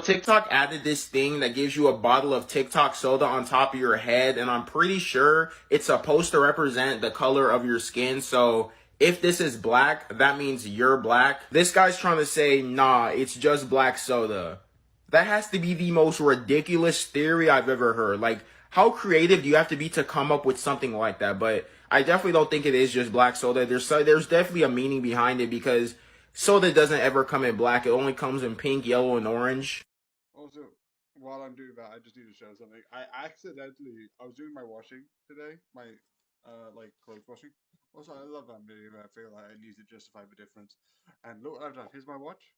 TikTok added this thing that gives you a bottle of TikTok soda on top of your head, and I'm pretty sure it's supposed to represent the color of your skin. So if this is black, that means you're black. This guy's trying to say, nah, it's just black soda. That has to be the most ridiculous theory I've ever heard. Like, how creative do you have to be to come up with something like that? But I definitely don't think it is just black soda. There's definitely a meaning behind it because soda doesn't ever come in black. It only comes in pink, yellow, and orange. Also, while I'm doing that, I just need to show something. I was doing my washing today, my like clothes washing. Also, I love that video. I feel like I need to justify the difference. And look what I've done. Here's my watch.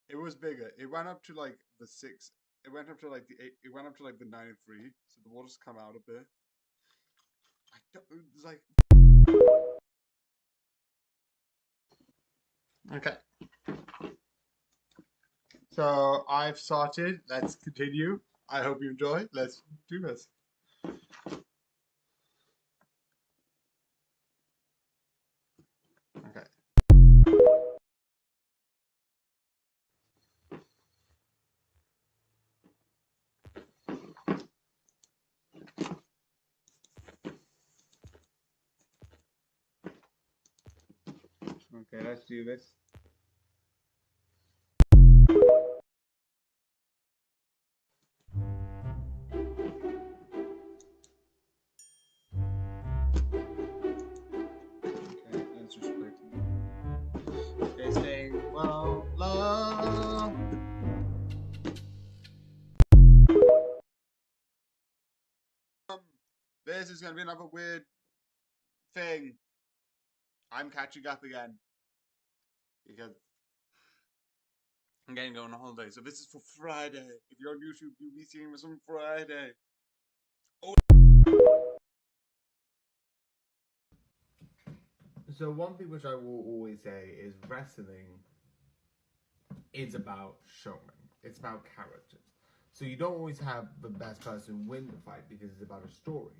It was bigger. It went up to like the six. It went up to like the eight. It went up to like the 93. So the water's come out a bit. I don't. It's like. Okay. So I've started. Let's continue. I hope you enjoy. Let's do this. Okay. Okay, let's do this. Okay, let's just play. This thing won't love. This is gonna be another weird thing. I'm catching up again because I'm getting to go on a holiday. So this is for Friday. If you're on YouTube, you'll be seeing this on Friday. Oh. So one thing which I will always say is wrestling is about showman. It's about characters. So you don't always have the best person win the fight because it's about a story.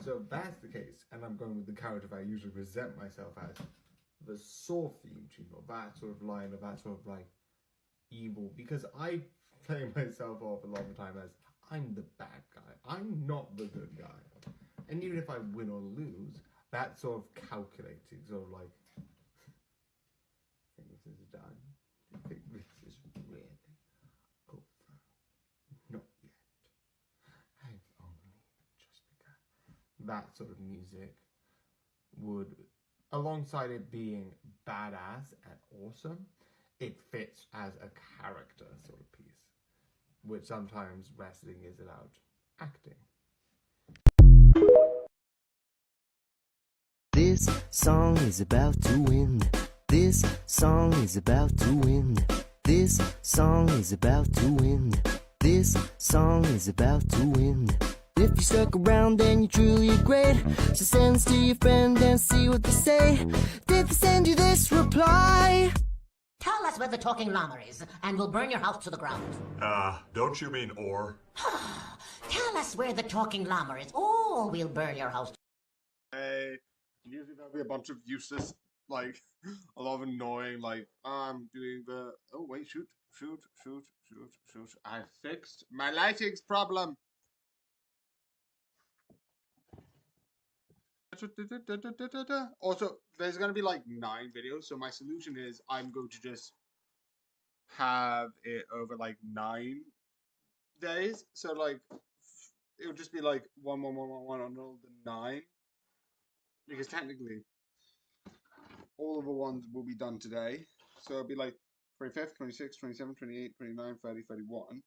So if that's the case, and I'm going with the character I usually present myself as, the Saw theme tune, or that sort of line, or that sort of like evil, because I play myself off a lot of the time as I'm the bad guy. I'm not the good guy. And even if I win or lose, that's sort of calculating, sort of like, I think this is done. I think this is really over. Not yet. I've only just begun. That sort of music would, alongside it being badass and awesome, it fits as a character sort of piece, which sometimes wrestling is about acting. This song is about to win. This song is about to win. This song is about to win. This song is about to win. If you stuck around, then you're truly great. So send this to your friend and see what they say. Did they send you this reply? Tell us where the talking llama is, and we'll burn your house to the ground. Don't you mean or? Tell us where the talking llama is, or we'll burn your house. Hey, usually there'll be a bunch of useless, like, a lot of annoying, like, I'm doing the. Oh, wait, shoot. I fixed my lighting's problem. Also, there's gonna be like 9 videos, so my solution is I'm going to just have it over like 9 days. So like it would just be like 1 on all the 9, because technically all of the ones will be done today. So it'll be like 25th, 26th, 27th, 28th, 29th, 30th, 31,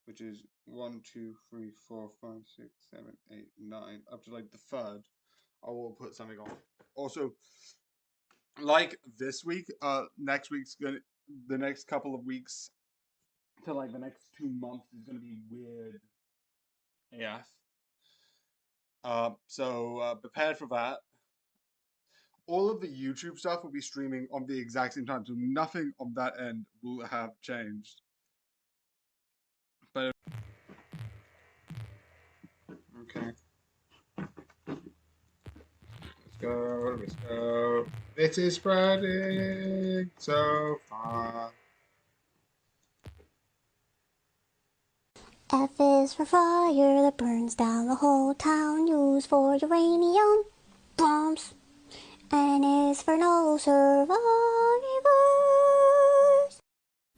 which is 1, 2, 3, 4, 5, 6, 7, 8, 9, up to like the 3rd. I will put something on. Also, like this week, next week's gonna, the next couple of weeks to like the next 2 months is gonna be weird AF. So prepared for that. All of the YouTube stuff will be streaming on the exact same time, so nothing on that end will have changed. But okay. Let's go. It is spreading so far. F is for fire that burns down the whole town, used for uranium bombs. N is for no survivors.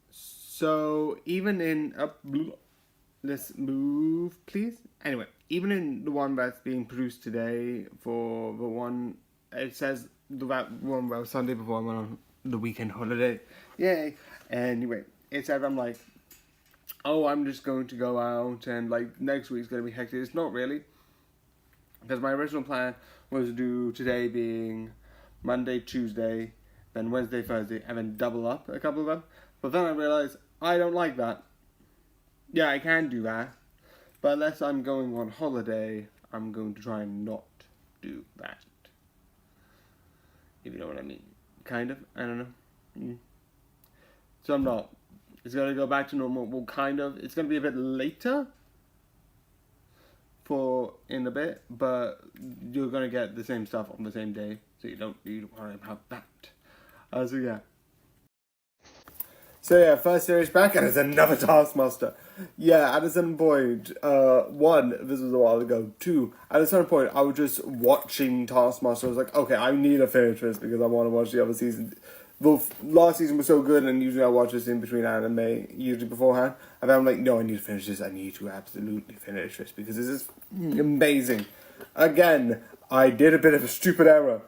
So even in let's move, please. Anyway, even in the one that's being produced today, for the one it says that one well Sunday before I went on the weekend holiday. Yay! Anyway, it said I'm like, oh, I'm just going to go out and like next week's gonna be hectic. It's not really, because my original plan was to do today being Monday, Tuesday, then Wednesday, Thursday, and then double up a couple of them. But then I realized I don't like that. Yeah, I can do that, but unless I'm going on holiday, I'm going to try and not do that. If you know what I mean. Kind of. I don't know. So I'm not. It's going to go back to normal. Well, kind of. It's going to be a bit later for in a bit, but you're going to get the same stuff on the same day, so you don't need to worry about that. So yeah. So yeah, first series back, and it's another Taskmaster. Yeah, at a certain point, one, this was a while ago. Two, at a certain point, I was just watching Taskmaster. I was like, okay, I need to finish this because I want to watch the other season. The last season was so good, and usually I watch this in between anime, usually beforehand. And then I'm like, no, I need to finish this. I need to absolutely finish this because this is amazing. Again, I did a bit of a stupid error.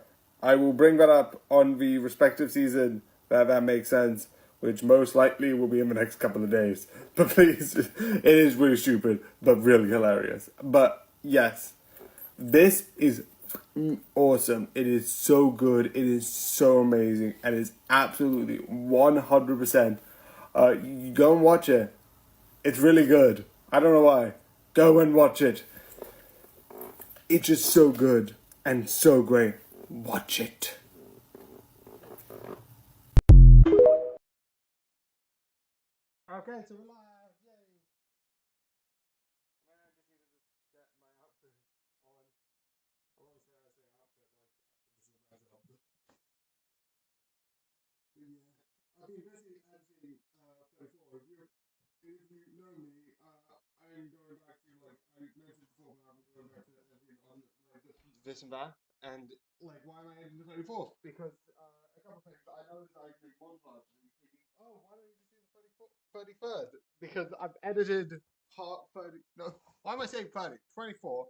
I will bring that up on the respective season, that makes sense, which most likely will be in the next couple of days. But please, it is really stupid, but really hilarious. But yes, this is awesome. It is so good. It is so amazing. And it's absolutely 100%. You go and watch it. It's really good. I don't know why. Go and watch it. It's just so good and so great. Watch it. Okay, so we're live. Yay. Man, I just needed to get my outfit on. I want to say outfit like this is a bad outfit. Yeah. I've been busy editing 34. If you know me, I'm going back to like I mentioned before, but I'm going back to editing on like this and that. And like, why am I editing the 34th? Because a couple of things. I noticed I did one vlog and thinking, oh, why don't you just do the 33rd? Because I've edited part 30. No, why am I saying 30? 24.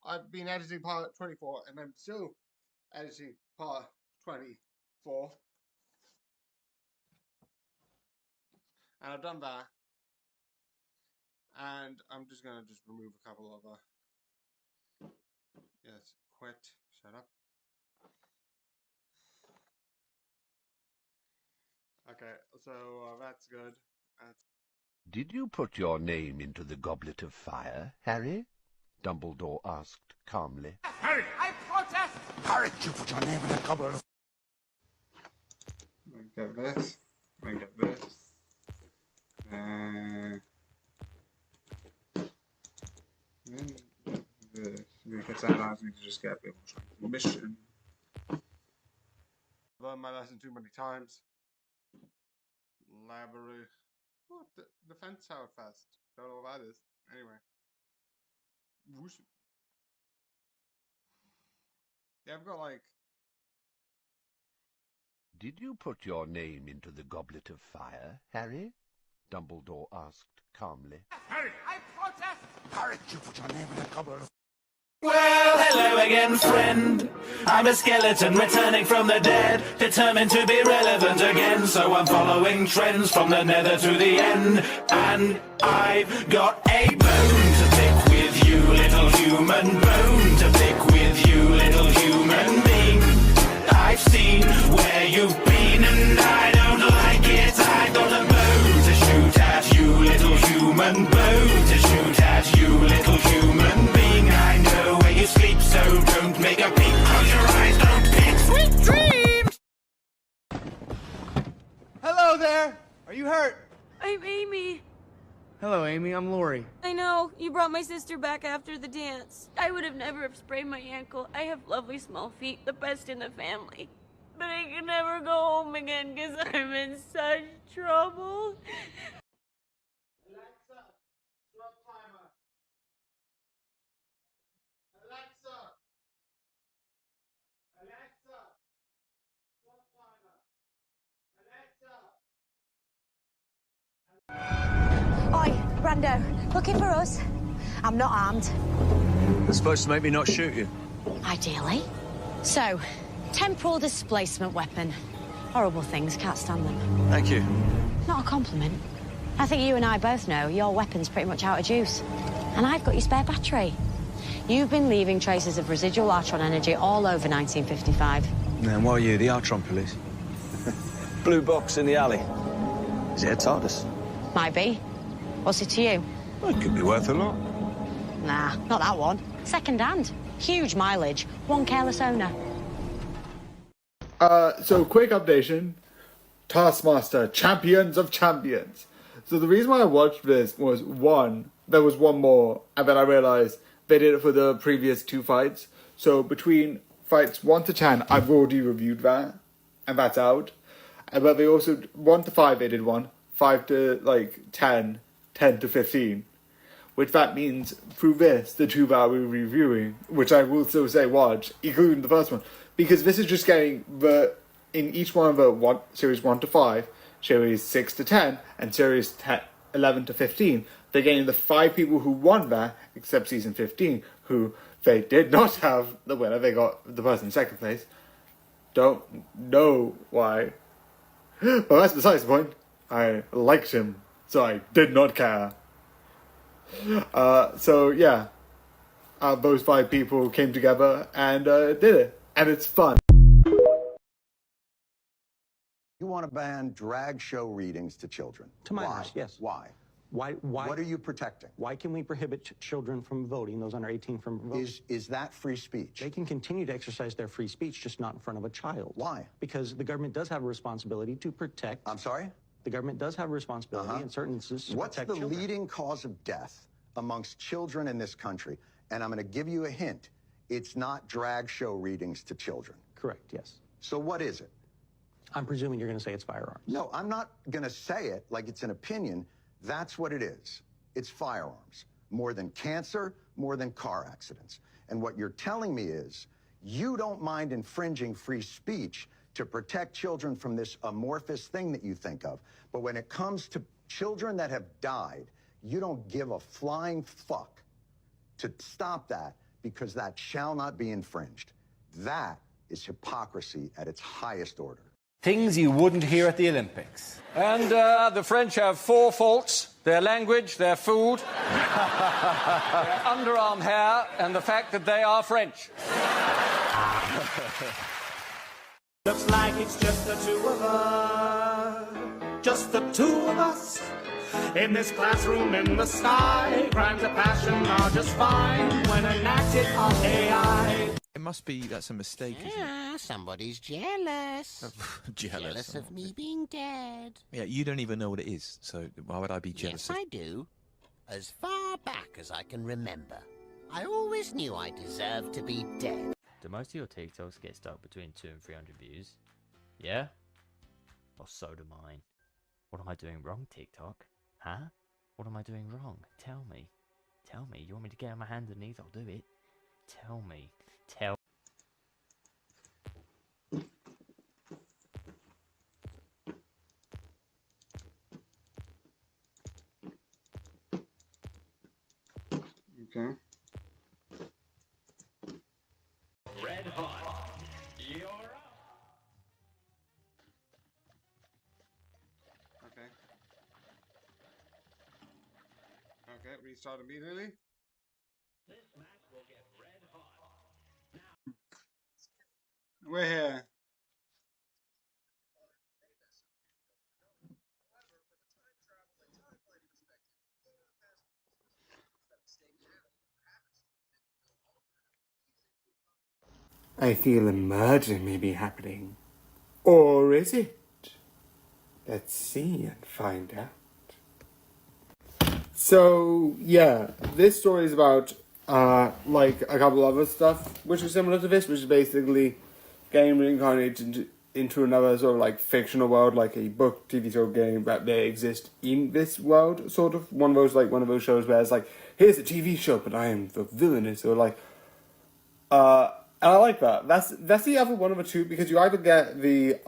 I've been editing part 24, and I'm still editing part 24. And I've done that. And I'm just gonna remove a couple of yes, quit. Shut up. Okay, so that's good. Did you put your name into the goblet of fire, Harry? Dumbledore asked calmly. Harry! I protest! Harry, you put your name in the goblet of... Get this. Get this. This. Because that allows me to just get a bit more mission. I've learned my lesson too many times. Library. What? The Fence Tower Fest. Don't know what that is. Anyway. Whoosh. Yeah, I've got like... Did you put your name into the goblet of fire, Harry? Dumbledore asked calmly. Harry! I protest! Harry, you put your name in the goblet of... Well, hello again, friend. I'm a skeleton returning from the dead, determined to be relevant again. So I'm following trends from the nether to the end. And I've got a bone to pick with you, little human. Bone to pick with you, little human being. I've seen where you've been and I don't like it. I've got a bone to shoot at you, little human. Bone to shoot at you, little human being. I know where you sleep, so don't make a peep. Close your eyes, don't peek. Sweet dreams! Hello there! Are you hurt? I'm Amy. Hello, Amy. I'm Lori. I know. You brought my sister back after the dance. I would have never have sprained my ankle. I have lovely small feet, the best in the family. But I can never go home again because I'm in such trouble. Alexa, stop timer. Oi, Brando, looking for us? I'm not armed. They're supposed to make me not shoot you. Ideally. So, temporal displacement weapon. Horrible things, can't stand them. Thank you. Not a compliment. I think you and I both know your weapon's pretty much out of juice. And I've got your spare battery. You've been leaving traces of residual Artron energy all over 1955. And what are you, the Artron police? Blue box in the alley. Is it a TARDIS? Might be. What's it to you? Well, it could be worth a lot. Nah, not that one. Second hand. Huge mileage. One careless owner. So quick updation. Taskmaster, Champions of Champions. So the reason why I watched this was, one, there was one more, and then I realized they did it for the previous 2 fights. So between fights 1 to 10, I've already reviewed that, and that's out. But they also, 1 to 5 they did one, 5 to like 10, 10 to 15. Which that means through this, the 2 that we're reviewing, which I will still say watch, including the first one. Because this is just getting in each one of the series 1 to 5, series 6 to 10, and series 11 to 15, they're getting the 5 people who won that, except season 15, who they did not have the winner. They got the person in second place. Don't know why. But that's besides the point. I liked him, so I did not care. So yeah, those 5 people came together and did it. And it's fun. You want to ban drag show readings to children? To minors, Why? yes. Why? Why? What are you protecting? Why can we prohibit children from voting, those under 18 from voting? Is that free speech? They can continue to exercise their free speech, just not in front of a child. Why? Because the government does have a responsibility to protect. I'm sorry? The government does have a responsibility in certain instances to What's protect the children. leading cause of death amongst children in this country? And I'm going to give you a hint. It's not drag show readings to children. Correct, yes. So what is it? I'm presuming you're going to say it's firearms. No, I'm not going to say it like it's an opinion. That's what it is. It's firearms. More than cancer, more than car accidents. And what you're telling me is you don't mind infringing free speech to protect children from this amorphous thing that you think of. But when it comes to children that have died, you don't give a flying fuck to stop that, because that shall not be infringed. That is hypocrisy at its highest order. Things you wouldn't hear at the Olympics. And the French have 4 faults: their language, their food, their underarm hair, and the fact that they are French. Looks like it's just the 2 of us. Just the 2 of us. In this classroom in the sky. Crimes of passion are just fine when enacted on AI. It must be that's a mistake, isn't it? Yeah, somebody's jealous. Jealous. of me being dead. Yeah, you don't even know what it is, so why would I be jealous? Yes, I do. As far back as I can remember, I always knew I deserved to be dead. Do most of your TikToks get stuck between 200 and 300 views? Yeah? Or so do mine. What am I doing wrong, TikTok? Huh? What am I doing wrong? Tell me. Tell me. You want me to get on my hands and knees? I'll do it. Tell me. Tell. Okay. Red hot. You're up. Okay. Okay, restart immediately. This match will get red hot. We're here. I feel a murder may be happening. Or is it? Let's see and find out. So, yeah, this story is about, like, a couple other stuff, which is similar to this, which is basically getting reincarnated into another sort of, like, fictional world, like a book, TV show, game, that they exist in this world, sort of. One of those shows where it's like, here's a TV show, but I am the villainous, or like, and I like that. That's the other one of the two, because you either get the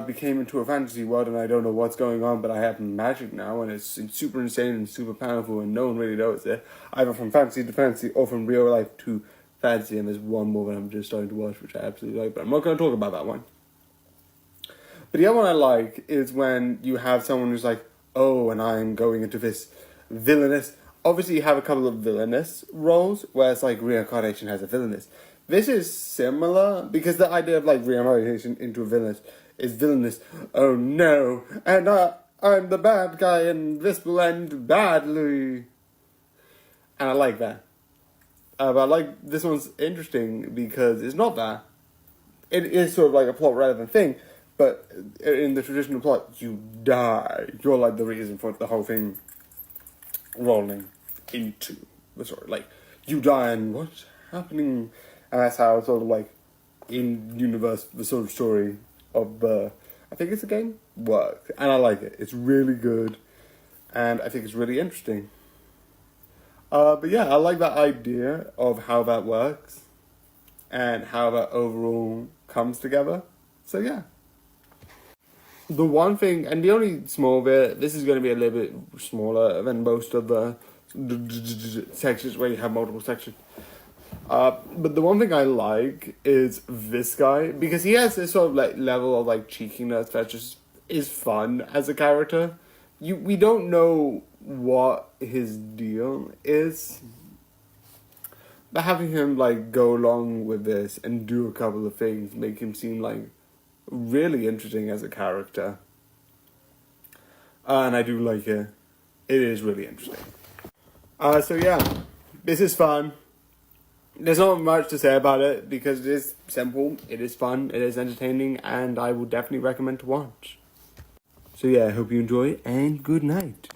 became into a fantasy world and I don't know what's going on, but I have magic now and it's super insane and super powerful and no one really knows it. Either from fantasy to fantasy or from real life to fantasy, and there's one more that I'm just starting to watch which I absolutely like, but I'm not going to talk about that one. But the other one I like is when you have someone who's like, oh, and I'm going into this villainous... Obviously, you have a couple of villainous roles, where it's like reincarnation has a villainous. This is similar, because the idea of like reincarnation into a villainous is villainous. Oh no, and I'm the bad guy, and this will end badly. And I like that. But I like this one's interesting because it's not that. It is sort of like a plot relevant thing, but in the traditional plot, you die. You're like the reason for the whole thing rolling into the story. Like, you die and what's happening? And that's how it's sort of like, in universe, the sort of story of I think it's a game, works. And I like it. It's really good. And I think it's really interesting. But yeah, I like that idea of how that works. And how that overall comes together. So yeah. The one thing, and the only small bit, this is going to be a little bit smaller than most of the sections where you have multiple sections. But the one thing I like is this guy, because he has this sort of like level of like cheekiness that just is fun as a character. We don't know what his deal is, but having him like go along with this and do a couple of things make him seem like really interesting as a character. And I do like it. It is really interesting. So yeah, this is fun. There's not much to say about it because it is simple, it is fun, it is entertaining, and I would definitely recommend to watch. So yeah, I hope you enjoy, and good night.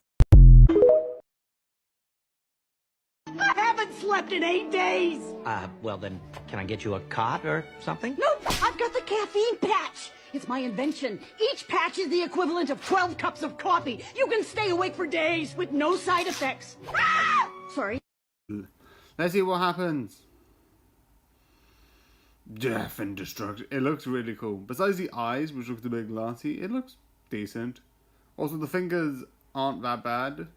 I haven't slept in 8 days! Well then, can I get you a cot or something? No, I've got the caffeine patch! It's my invention. Each patch is the equivalent of 12 cups of coffee. You can stay awake for days with no side effects. Ah! Sorry. Let's see what happens. Death and destruction. It looks really cool. Besides the eyes, which looks a bit glassy, it looks decent. Also, the fingers aren't that bad.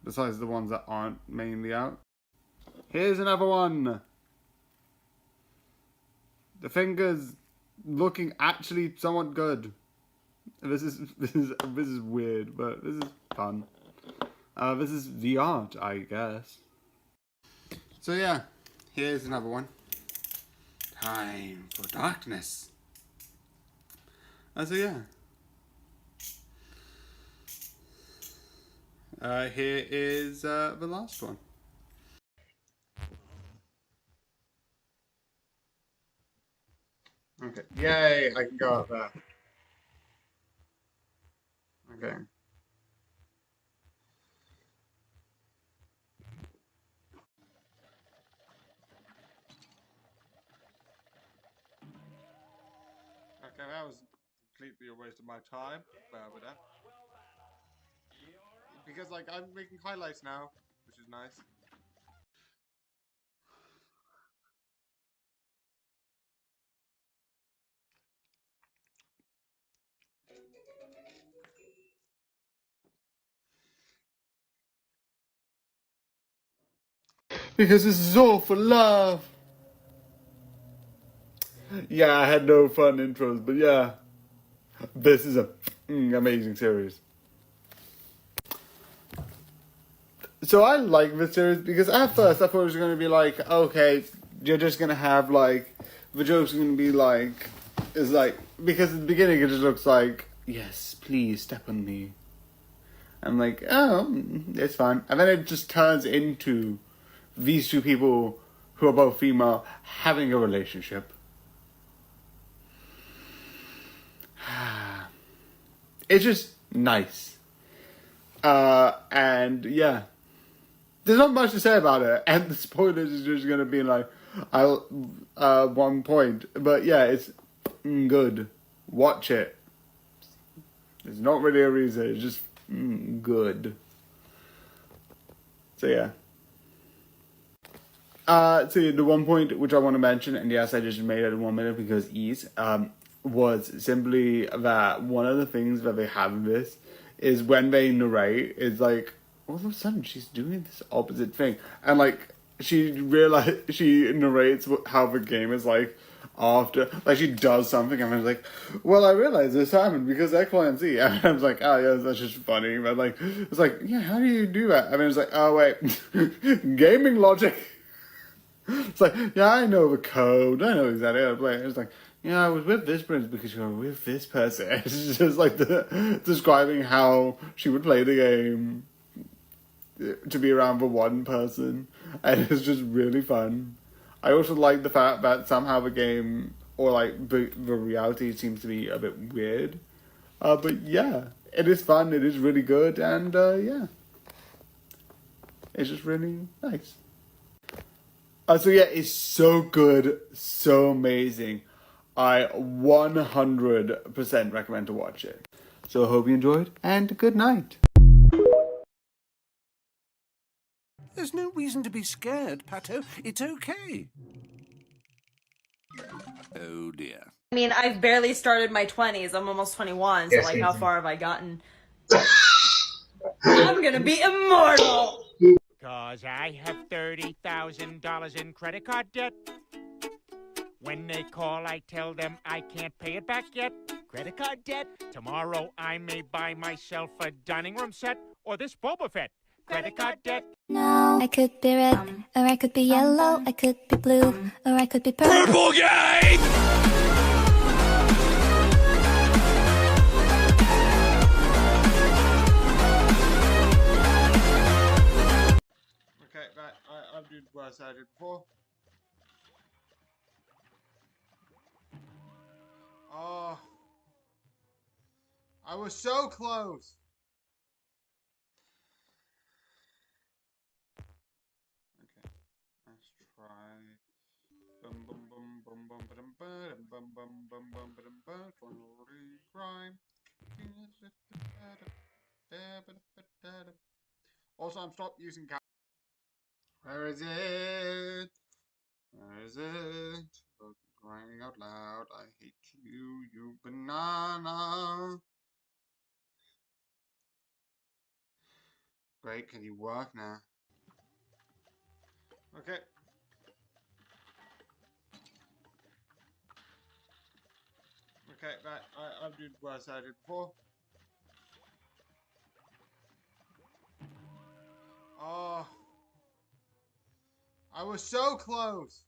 Besides the ones that aren't mainly out. Here's another one. The fingers looking actually somewhat good. This is weird, but this is fun. This is the art, I guess. So yeah, here's another one. Time for darkness. So yeah. Here is the last one. Okay. Yay, I can go up there. Okay. Okay, that was completely a waste of my time. But because like I'm making highlights now, which is nice. Because this is all for love. Yeah, I had no fun intros, but yeah. This is a amazing series. So I like this series because at first I thought it was going to be like, okay, you're just going to have like, the joke's going to be like, is like, because at the beginning it just looks like, yes, please step on me. I'm like, oh, it's fine. And then it just turns into these two people who are both female having a relationship. It's just nice. And yeah. There's not much to say about it. And the spoilers is just going to be like, one point. But yeah, it's good. Watch it. There's not really a reason. It's just good. So yeah. So the one point which I want to mention, and yes, I just made it in 1 minute because ease. was simply that one of the things that they have in this is when they narrate, it's like, all of a sudden she's doing this opposite thing. And like, she narrates how the game is like after, like she does something and I'm like, well, I realize this happened because X, Y, and Z. And I was like, oh yeah, that's just funny. But like, it's like, yeah, how do you do that? And then it's like, oh wait, gaming logic. It's like, yeah, I know the code. I know exactly how to play it. It's like, yeah, I was with this prince because you were with this person. It's just like describing how she would play the game to be around for one person. And it's just really fun. I also like the fact that somehow the game, or like the reality seems to be a bit weird. But yeah, it is fun, it is really good, and yeah. It's just really nice. So yeah, it's so good, so amazing. I 100% recommend to watch it. So I hope you enjoyed, and good night. There's no reason to be scared, Pato. It's okay. Oh, dear. I mean, I've barely started my 20s. I'm almost 21, so, like, how far have I gotten? I'm gonna be immortal! Cause I have $30,000 in credit card debt. When they call, I tell them I can't pay it back yet. Credit card debt? Tomorrow I may buy myself a dining room set or this Boba Fett. Credit card debt? No, I could be red, or I could be yellow, I could be blue, or I could be purple. Purple gang! Okay, right, I've done worse than I did before. Oh, I was so close. Okay, let's try. Bum bum bum bum bum bum bum bum bum bum bum bum bum. Crime. Also, I'm stopped using. Where is it? Where is it? Oh, crying out loud, I hate you, you banana. Great, can you work now? Okay. Okay, right, I've done worse than I did before. Oh. I was so close.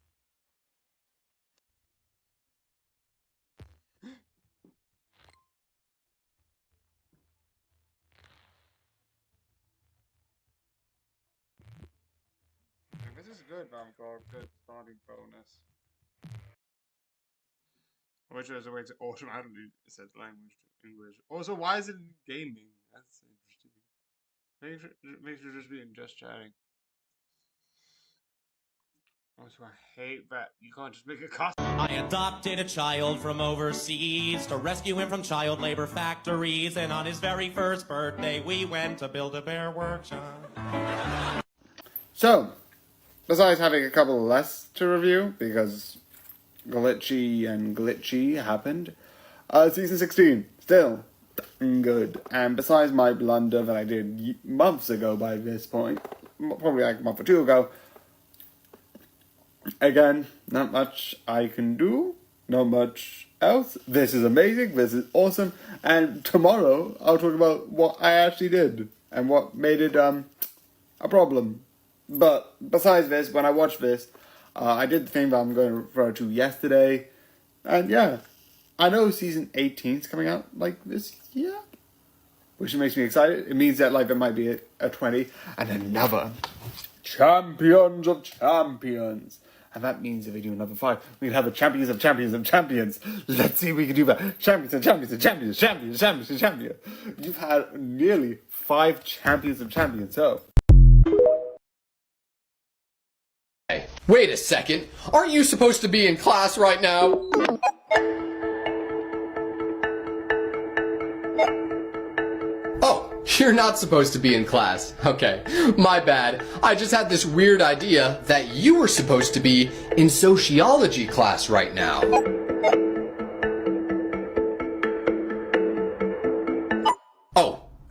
This is good, Vanguard. Good starting bonus. I wish there was a way to automatically set language to English. Also, why is it in gaming? That's interesting. Makes it just be in just chatting. Also, I hate that you can't just make a costume. I adopted a child from overseas to rescue him from child labor factories, and on his very first birthday, we went to Build-A-Bear Workshop. So, besides having a couple less to review, because glitchy happened, Season 16, still good. And besides my blunder that I did months ago by this point, probably like a month or two ago, again, not much I can do, not much else. This is amazing, this is awesome, and tomorrow I'll talk about what I actually did and what made it a problem. But besides this, when I watched this, I did the thing that I'm going to refer to yesterday, and yeah, I know Season 18 is coming out like this year, which makes me excited. It means that like there might be a 20 and another Champions of Champions. And that means if we do another 5, we can have the Champions of Champions of Champions. Let's see if we can do that. Champions of Champions of Champions, Champions, Champions, Champions. You've had nearly 5 Champions of Champions, so. Hey, wait a second. Aren't you supposed to be in class right now? You're not supposed to be in class. Okay, my bad. I just had this weird idea that you were supposed to be in sociology class right now.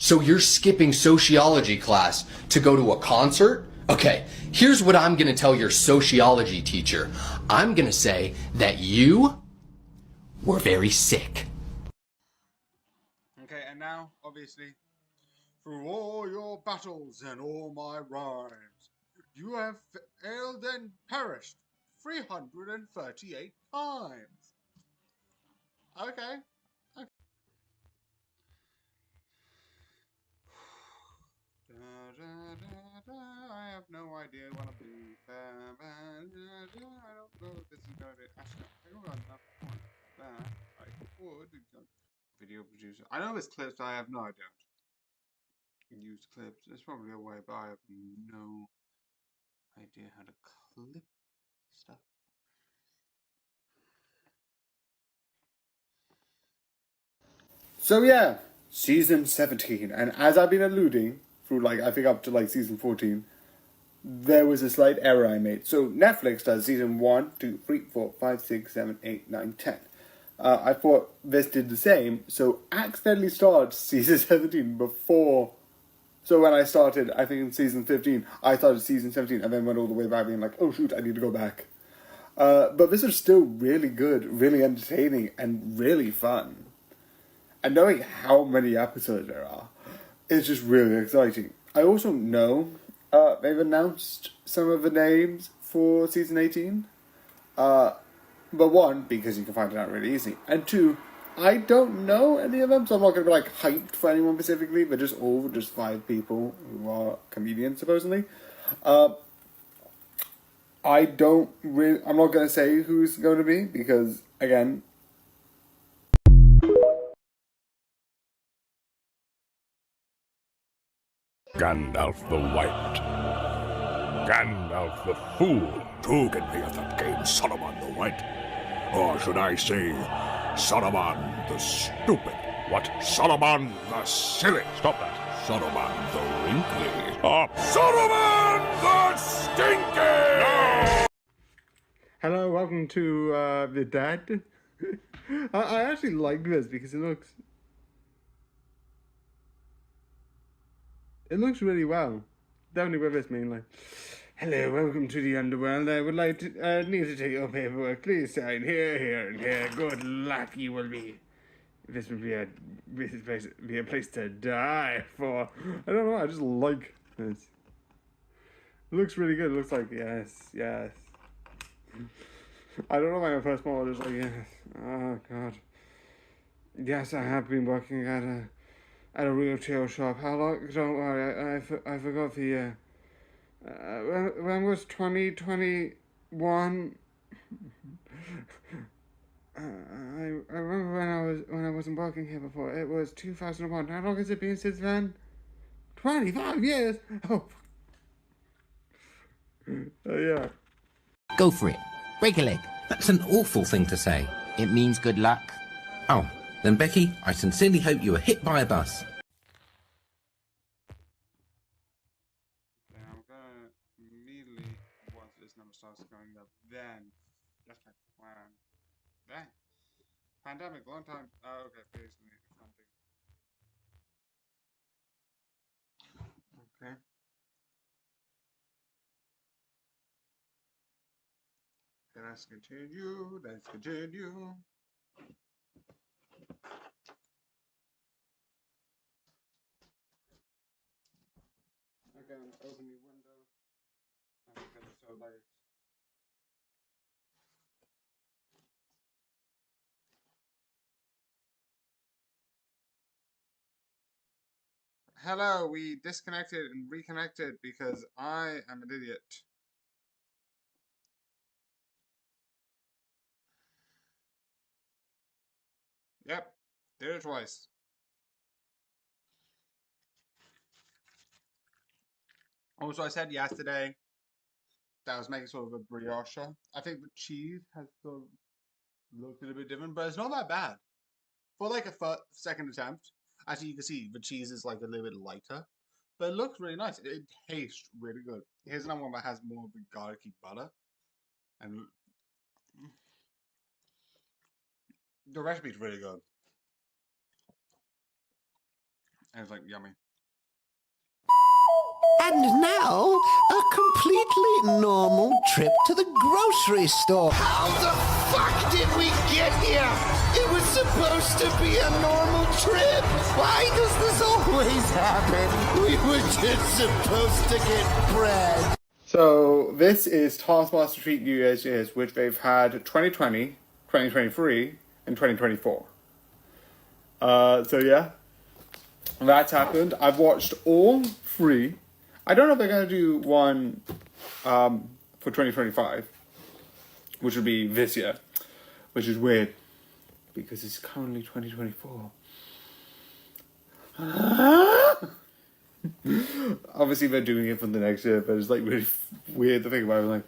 So you're skipping sociology class to go to a concert? Okay, here's what I'm gonna tell your sociology teacher. I'm gonna say that you were very sick. Okay, and now, obviously, through all your battles and all my rhymes, you have failed and perished 338 times. Okay. I have no idea what I'm doing. I don't know if this is going to be. Actually, I don't got enough points that I would go. Video producer. I know there's clips, I have no idea. Use clips. There's probably a way, but I have no idea how to clip stuff. So yeah, season 17, and as I've been alluding through like I think up to like season 14, there was a slight error I made. So Netflix does season 1, 2, 3, 4, 5, 6, 7, 8, 9, 10. I thought this did the same, so accidentally started season 17 before. So when I started, I think in season 15, I started season 17 and then went all the way back being like, oh shoot, I need to go back. But this is still really good, really entertaining, and really fun. And knowing how many episodes there are, it's just really exciting. I also know they've announced some of the names for season 18. But one, because you can find it out really easy. And two, I don't know any of them, so I'm not going to be like hyped for anyone specifically. They're just all just 5 people who are comedians, supposedly. I'm not going to say who's going to be, because, again, Gandalf the White. Gandalf the Fool. Who can play that game, Saruman the White? Or should I say, Saruman the Stupid? What? Saruman the Silly? Stop that. Saruman the Wrinkly. Stop. Saruman the Stinky! No! hello, welcome to the Dad. I actually like this because it looks really well. Definitely with this mainly. Hello, welcome to the underworld. I would like to need to take your paperwork. Please sign here, here, and here. Good luck, you will be. This would be a place to die for. I don't know. I just like this. It looks really good. It looks like yes. I don't know why my first one was just like yes. Oh god. Yes, I have been working at a retail shop. How long? Don't worry. I forgot the year. When was 2021? I remember when I wasn't working here before. It was 2001. How long has it been since then? 25 years. Oh. Yeah. Go for it. Break a leg. That's an awful thing to say. It means good luck. Oh, then Becky, I sincerely hope you were hit by a bus. Number starts going up, then that's my plan. Then pandemic, long time. Oh, okay, basically something. Okay. Let's continue. Let's continue. Okay, I'm opening the window. Because it's so late. Hello, we disconnected and reconnected because I am an idiot. Yep, did it twice. Also, I said yesterday that I was making sort of a brioche. I think the cheese has sort of looked a little bit different, but it's not that bad. For like a second attempt, actually you can see the cheese is like a little bit lighter, but it looks really nice. It tastes really good. Here's another one that has more of the garlicky butter, and the recipe's really good. And it's like yummy. And now, a completely normal trip to the grocery store. How the fuck did we get here? It was supposed to be a normal trip. Why does this always happen? We were just supposed to get bread. So this is Taskmaster Treat New Year's, which they've had 2020, 2023, and 2024. So yeah, that's happened. I've watched all 3. I don't know if they're going to do one for 2025, which would be this year, which is weird, because it's currently 2024. Obviously they're doing it for the next year, but it's like really weird to think about it. Like,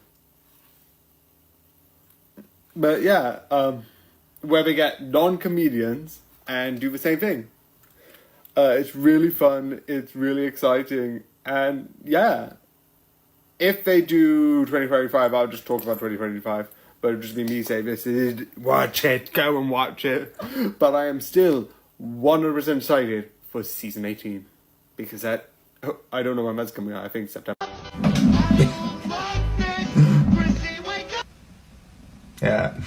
but yeah, where they get non-comedians and do the same thing. It's really fun, it's really exciting, and yeah, if they do 2025, I'll just talk about 2025, but it'll just be me saying, this is, watch it, go and watch it. But I am still 100% excited for season 18, because that, I don't know when that's coming out, I think September. Yeah.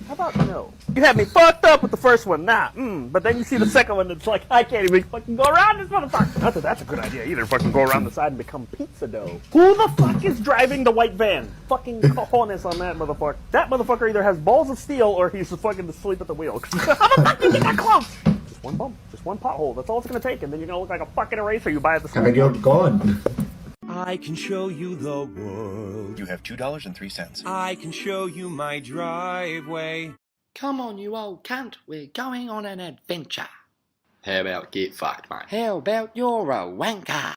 How about no? You had me fucked up with the first one, but then you see the second one, it's like, I can't even fucking go around this motherfucker. Not that that's a good idea either, fucking go around the side and become pizza dough. Who the fuck is driving the white van? Fucking cojones on that motherfucker. That motherfucker either has balls of steel or he's fucking asleep at the wheel. How the fuck did you get that close? Just one bump, just one pothole, that's all it's gonna take, and then you're gonna look like a fucking eraser you buy at the store. And you're gone. I can show you the world. You have $2.03. I can show you my driveway. Come on, you old cunt. We're going on an adventure. How about get fucked, mate? How about you're a wanker?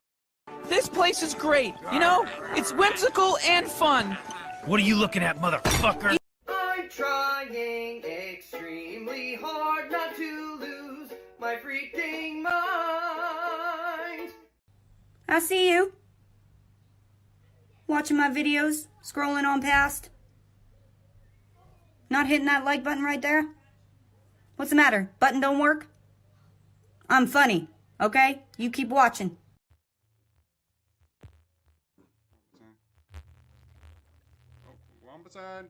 This place is great. You know, it's whimsical and fun. What are you looking at, motherfucker? I'm trying extremely hard not to lose my freaking mind. I see you. Watching my videos, scrolling on past. Not hitting that like button right there? What's the matter? Button don't work? I'm funny, okay? You keep watching. Oh, 1%, 1%,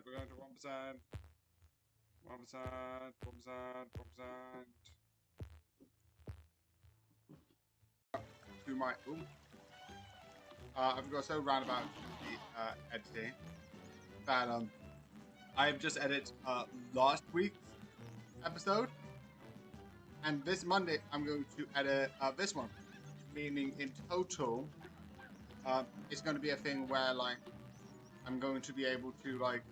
we're going to 1%. 1%, 1%, 1%. Who might, ooh. I've got so roundabout the editing that I have just edited last week's episode, and this Monday I'm going to edit this one, meaning in total it's going to be a thing where like I'm going to be able to like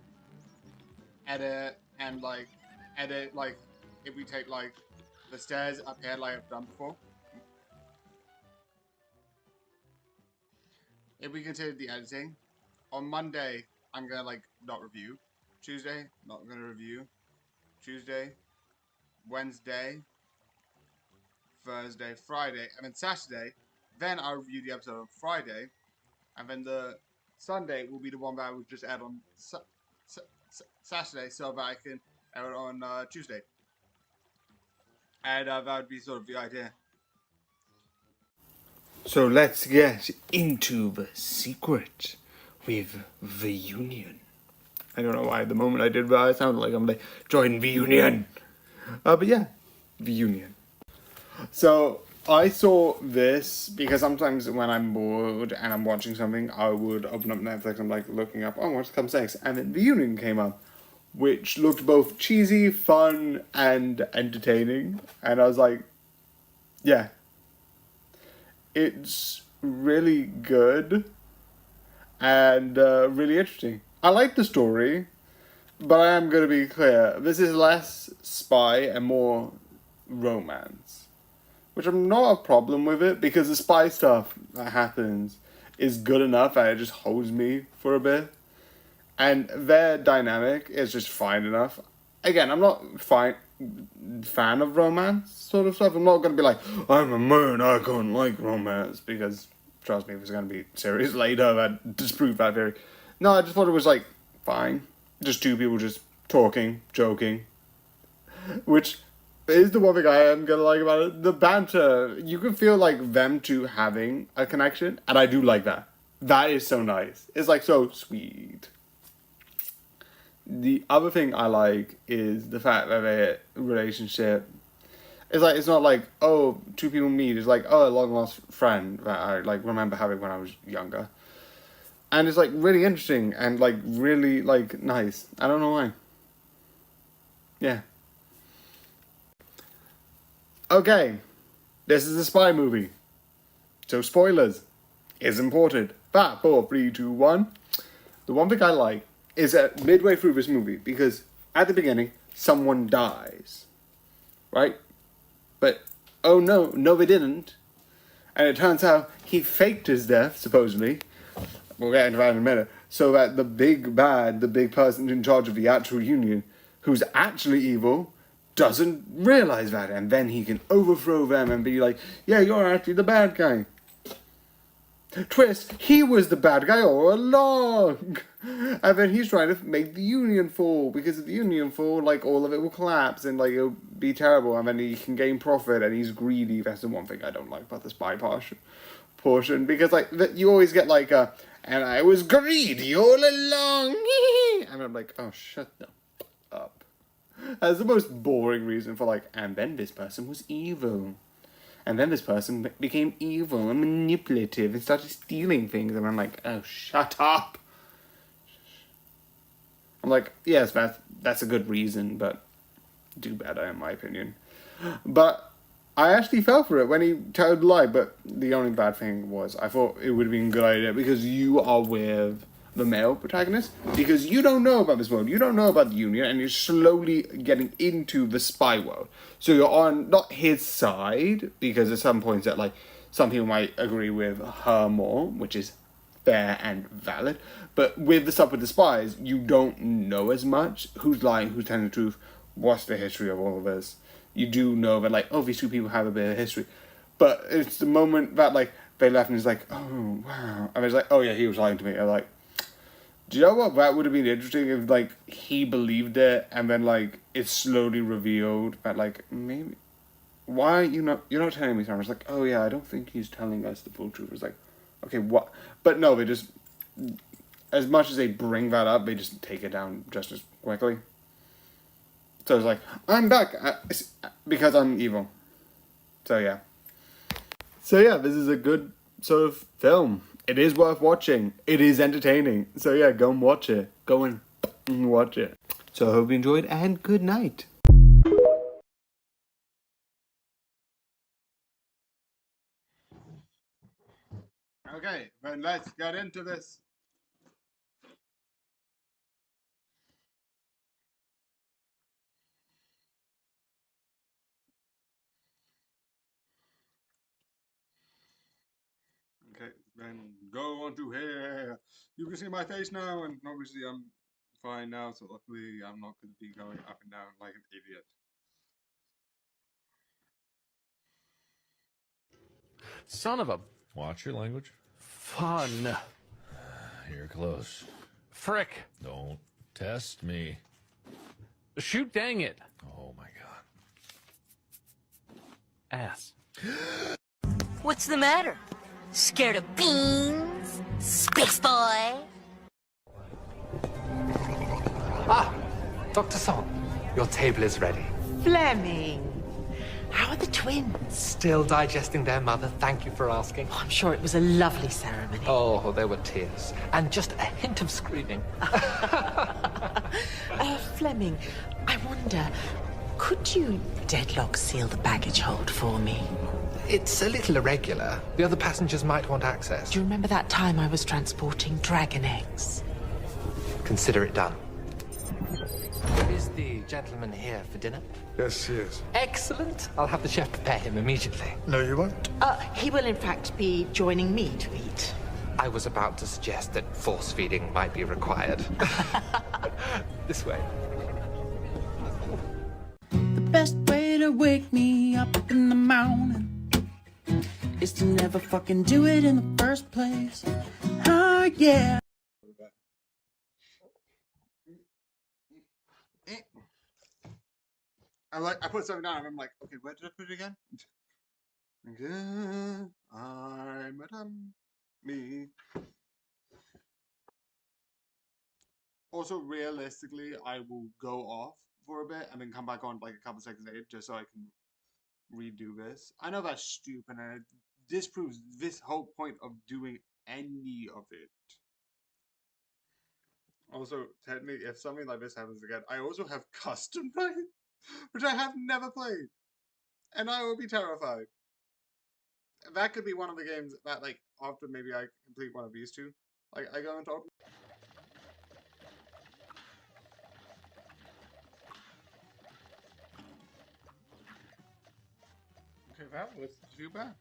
edit and like if we take like the stairs up here like I've done before. If we continue the editing, on Monday, I'm gonna like not review. Tuesday, not gonna review. Tuesday, Wednesday, Thursday, Friday, and then Saturday, then I'll review the episode on Friday, and then the Sunday will be the one that I will just add on Saturday, so that I can add it on Tuesday. And that would be sort of the idea. So let's get into the secret with the Union. I don't know why at the moment I did that, it sounded like I'm like, join the Union. But yeah, the Union. So I saw this because sometimes when I'm bored and I'm watching something, I would open up Netflix and I'm like looking up, oh, what's come next? And then the Union came up, which looked both cheesy, fun, and entertaining. And I was like, yeah. It's really good and really interesting. I like the story, but I am going to be clear. This is less spy and more romance, which I'm not a problem with it because the spy stuff that happens is good enough and it just holds me for a bit. And their dynamic is just fine enough. Again, I'm not fan of romance sort of stuff. I'm not going to be like, I'm a man, I can't like romance, because trust me, there's going to be series later that disprove that theory. No, I just thought it was like fine, just two people just talking, joking, which is the one thing I am gonna like about it. The banter, you can feel like them two having a connection, and I do like that. That is so nice. It's like so sweet. The other thing I like is the fact that their relationship is like, it's not like, oh, two people meet. It's like, oh, a long lost friend that I like remember having when I was younger. And it's like really interesting and like really like nice. I don't know why. Yeah. Okay. This is a spy movie. So spoilers is important. 5, 4, 3, 2, 1. The one thing I like is that midway through this movie, because at the beginning, someone dies. Right? But, oh no, they didn't. And it turns out he faked his death, supposedly. We'll get into that in a minute. So that the big bad, the big person in charge of the actual union, who's actually evil, doesn't realize that. And then he can overthrow them and be like, yeah, you're actually the bad guy. Twist, he was the bad guy all along. And then he's trying to make the union fall, because if the union fall, like, all of it will collapse and, like, it'll be terrible, and then he can gain profit, and he's greedy. That's the one thing I don't like about the spy portion, because, like, you always get, like, and I was greedy all along, and I'm like, oh, shut the up. That's the most boring reason for, like, and then this person was evil. And then this person became evil and manipulative and started stealing things. And I'm like, oh, shut up. I'm like, yes, that's a good reason, but do better, in my opinion. But I actually fell for it when he told the lie. But the only bad thing was I thought it would have been a good idea because you are with the male protagonist. Because you don't know about this world. You don't know about the union. And you're slowly getting into the spy world. So you're on, not his side, because at some points that, like, some people might agree with her more, which is fair and valid. But with the stuff with the spies, you don't know as much. Who's lying, who's telling the truth, what's the history of all of this. You do know that, like, oh, these two people have a bit of history. But it's the moment that, like, they left and it's like, oh, wow. And it's like, oh, yeah, he was lying to me. I'm like, do you know what? That would have been interesting if, like, he believed it and then, like, it's slowly revealed that, like, maybe, why are you're not telling me something? It's like, oh, yeah, I don't think he's telling us the full truth. It's like, okay, what? But no, they just, as much as they bring that up, they just take it down just as quickly. So it's like, I'm back because I'm evil. So, yeah. So, yeah, this is a good sort of film. It is worth watching. It is entertaining. So yeah, go and watch it. Go and watch it. So I hope you enjoyed and good night. Okay, then let's get into this. Okay, then go on to here. You can see my face now, and obviously I'm fine now, so luckily I'm not going to be going up and down like an idiot. Son of a... Watch your language. Fun. You're close. Frick. Don't test me. Shoot, dang it. Oh my god. Ass. What's the matter? Scared of beans? Space boy? Ah, Dr. Song, your table is ready. Fleming. How are the twins? Still digesting their mother, thank you for asking. Oh, I'm sure it was a lovely ceremony. Oh, there were tears. And just a hint of screaming. Fleming, I wonder, could you deadlock seal the baggage hold for me? It's a little irregular. The other passengers might want access. Do you remember that time I was transporting dragon eggs? Consider it done. Is the gentleman here for dinner? Yes, he is. Excellent. I'll have the chef prepare him immediately. No, you won't. He will in fact be joining me to eat. I was about to suggest that force feeding might be required. This way. The best way to wake me up in the morning is to never fucking do it in the first place. Oh, yeah. I put something down and I'm like, okay, where did I put it again? I'm Madame Me. Also, realistically, I will go off for a bit and then come back on like a couple seconds later just so I can redo this. I know that's stupid and it disproves this whole point of doing any of it. Also, technically, if something like this happens again, I also have Custom Night, which I have never played. And I will be terrified. That could be one of the games that, like, after maybe I complete one of these two, like, I go into open. Okay, that was too bad.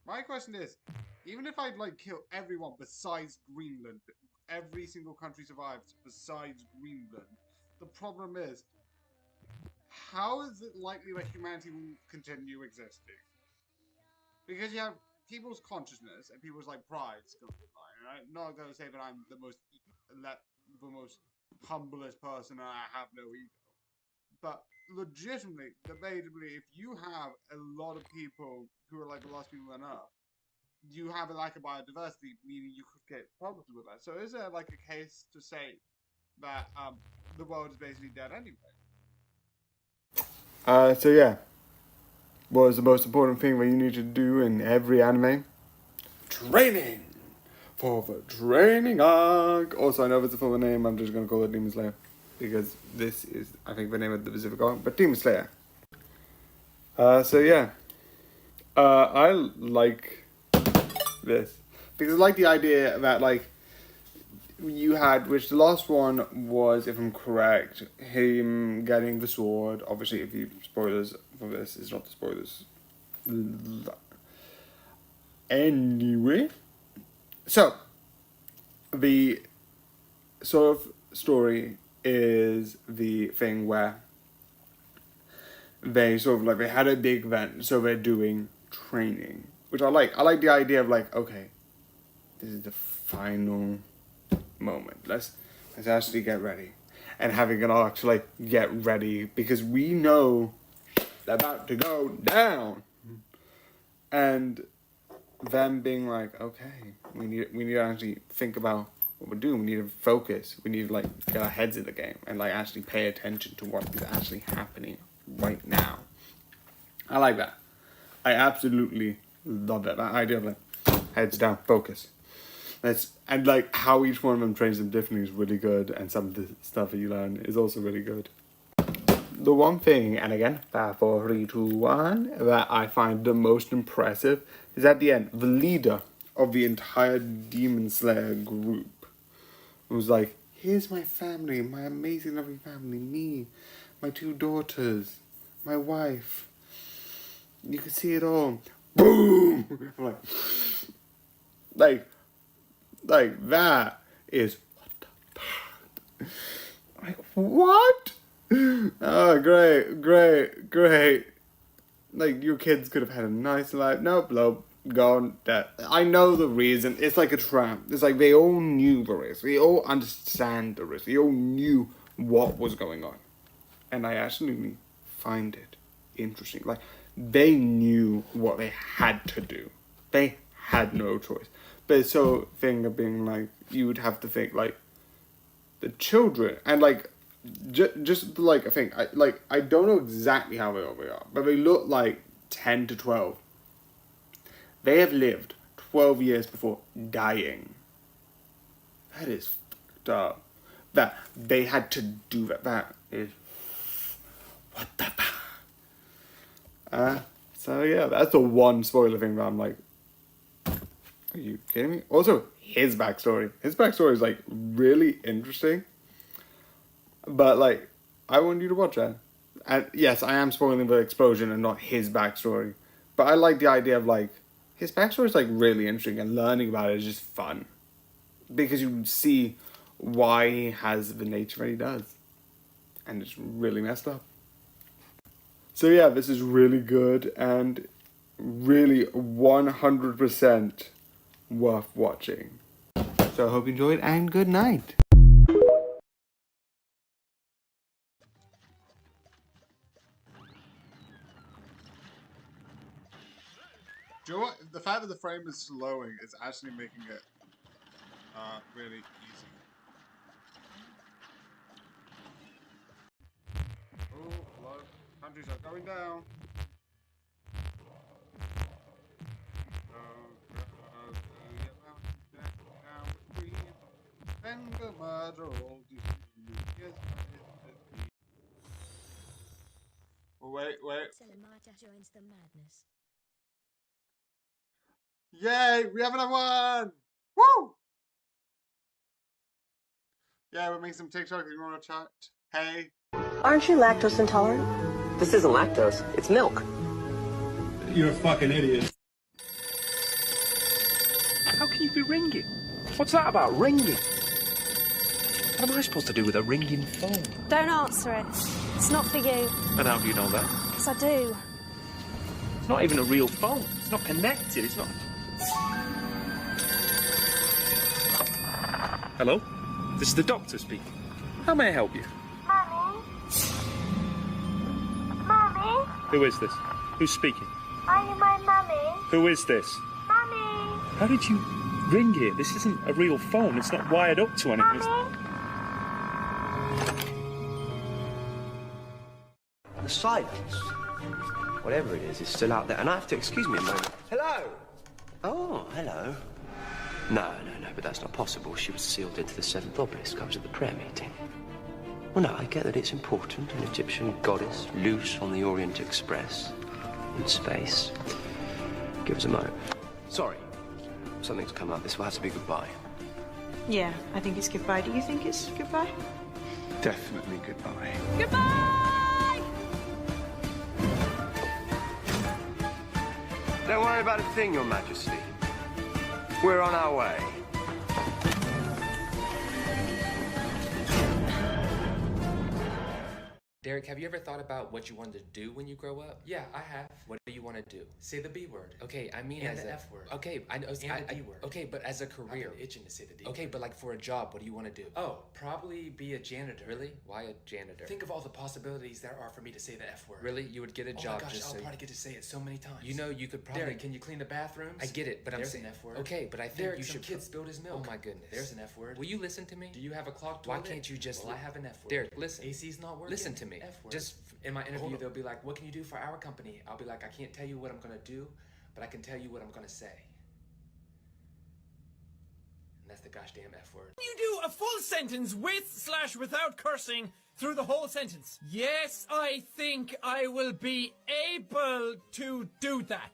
My question is, even if I'd like kill everyone besides Greenland, every single country survives besides Greenland, the problem is, how is it likely that humanity will continue existing? Because you have people's consciousness and people's like prides going on. I'm not going to say that I'm the most humblest person and I have no ego. But legitimately, debatably, if you have a lot of people who are like the last people on Earth, you have a lack of biodiversity, meaning you could get problems with that. So is there like a case to say that the world is basically dead anyway? So yeah. What is the most important thing that you need to do in every anime? Training! For the training arc! Also, I know if it's a full name, I'm just going to call it Demon Slayer. Because this is, I think, the name of the specific arc, but Demon Slayer. So yeah. I like this. Because I like the idea that, like, you had, which the last one was, if I'm correct, him getting the sword. Obviously, if you spoilers for this, it's not the spoilers. Anyway, so the sort of story is the thing where they sort of like, they had a big event, so they're doing training, which I like. I like the idea of like, okay, this is the final moment. Let's actually get ready, and having an arc to like get ready because we know they're about to go down, and them being like, okay, we need to actually think about what we're doing. We need to focus. We need to like get our heads in the game and like actually pay attention to what is actually happening right now. I like that. I absolutely love that. That idea of like heads down, focus. And like how each one of them trains them differently is really good, and some of the stuff that you learn is also really good. The one thing, and again, 5, 4, 3, 2, 1, that I find the most impressive is at the end, the leader of the entire Demon Slayer group was like, here's my family, my amazing loving family, me, my 2 daughters, my wife. You can see it all. Boom! I'm like that is what the fuck? Like, what? Oh, great. Like, your kids could have had a nice life. Nope, gone, dead. I know the reason. It's like a trap. It's like they all knew the risk. They all understand the risk. They all knew what was going on. And I actually find it interesting. Like, they knew what they had to do. They had no choice. But it's so thing of being like, you would have to think like the children and like just like I think I don't know exactly how old they are, but they look like 10 to 12. They have lived 12 years before dying. That is fucked up. That they had to do that. That is what the fuck. So yeah, that's the one spoiler thing that I'm like, are you kidding me? Also, his backstory. His backstory is, like, really interesting. But, like, I want you to watch that. And, yes, I am spoiling the explosion and not his backstory. But I like the idea of, like, his backstory is, like, really interesting. And learning about it is just fun. Because you see why he has the nature that he does. And it's really messed up. So, yeah, this is really good. And really 100% worth watching. So I hope you enjoyed, and good night. Do you know what? The fact that the frame is slowing is actually making it really easy. Oh, a lot of countries are going down. Wait. joins the madness. Yay! We have another one! Woo! Yeah, we're making some TikTok if you want to chat. Hey. Aren't you lactose intolerant? This isn't lactose, it's milk. You're a fucking idiot. How can you be ringing? What's that about, ringing? What am I supposed to do with a ringing phone? Don't answer it. It's not for you. And how do you know that? Because I do. It's not even a real phone. It's not connected. It's not... Hello? This is the doctor speaking. How may I help you? Mummy? Mummy? Who is this? Who's speaking? Are you my mummy? Who is this? Mummy? How did you ring here? This isn't a real phone. It's not wired up to anything. Mummy? The silence, whatever it is still out there. And I have to, excuse me a moment. Hello? Oh, hello. No, but that's not possible. She was sealed into the seventh obelisk. I was at the prayer meeting. Well, no, I get that it's important. An Egyptian goddess loose on the Orient Express in space. Give us a moment. Sorry, something's come up. This will have to be goodbye. Yeah, I think it's goodbye. Do you think it's goodbye? Definitely goodbye. Goodbye! Don't worry about a thing, Your Majesty. We're on our way. Derek, have you ever thought about what you wanted to do when you grow up? Yeah, I have. What do you want to do? Say the B word. Okay, I mean And as the a F word. Okay, I know. And the D word. Okay, but as a career. I've been itching to say the D Okay, word. but like for a job, what do you want to do? Oh, probably be a janitor. Really? Why a janitor? Think of all the possibilities there are for me to say the F word. Really? You would get a Oh job my gosh, just I'll so probably get to say it so many times. You know, you could probably. Derek, can you clean the bathrooms? I get it, but I'm There's saying an F word. Okay, but I think Derek, you some should. kid spilled his milk. Oh my goodness. There's an F word. Will you listen to me? Do you have a clogged Why toilet? can't you just? Well, I have an F word. Derek, listen. AC's not working. Listen to me. F word. Just in my interview, hold on. they'll be like, "What can you do for our company?" I'll be like, "I can't tell you what I'm gonna do, but I can tell you what I'm gonna say." And that's the gosh damn F word. You do a full sentence with/without cursing through the whole sentence. Yes, I think I will be able to do that.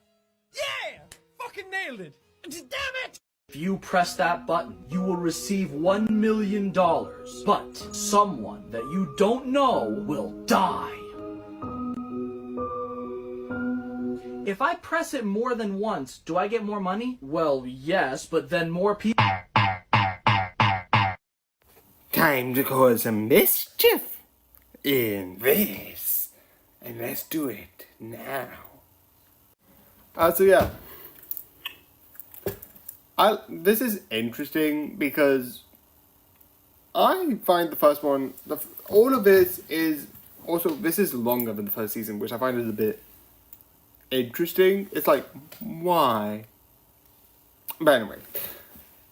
Yeah! Fucking nailed it. Damn it! If you press that button, you will receive $1 million, but someone that you don't know will die. If I press it more than once, do I get more money? Well, yes, but then more people... Time to cause some mischief in this. And let's do it now. So yeah. This is interesting because I find the first one, all of this is, also, this is longer than the first season, which I find is a bit interesting. It's like, why? But anyway,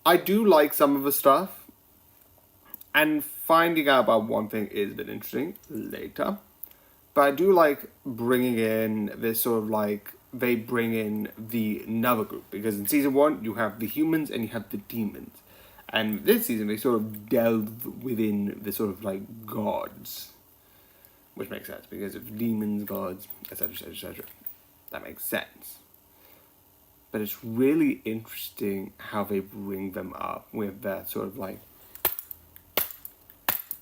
I do like some of the stuff, and finding out about one thing is a bit interesting later. But I do like bringing in this sort of like, they bring in the another group, because in season 1 you have the humans and you have the demons, and this season they sort of delve within the sort of like gods, which makes sense because of demons, gods, etc, etc, etc. That makes sense. But it's really interesting how they bring them up with that sort of like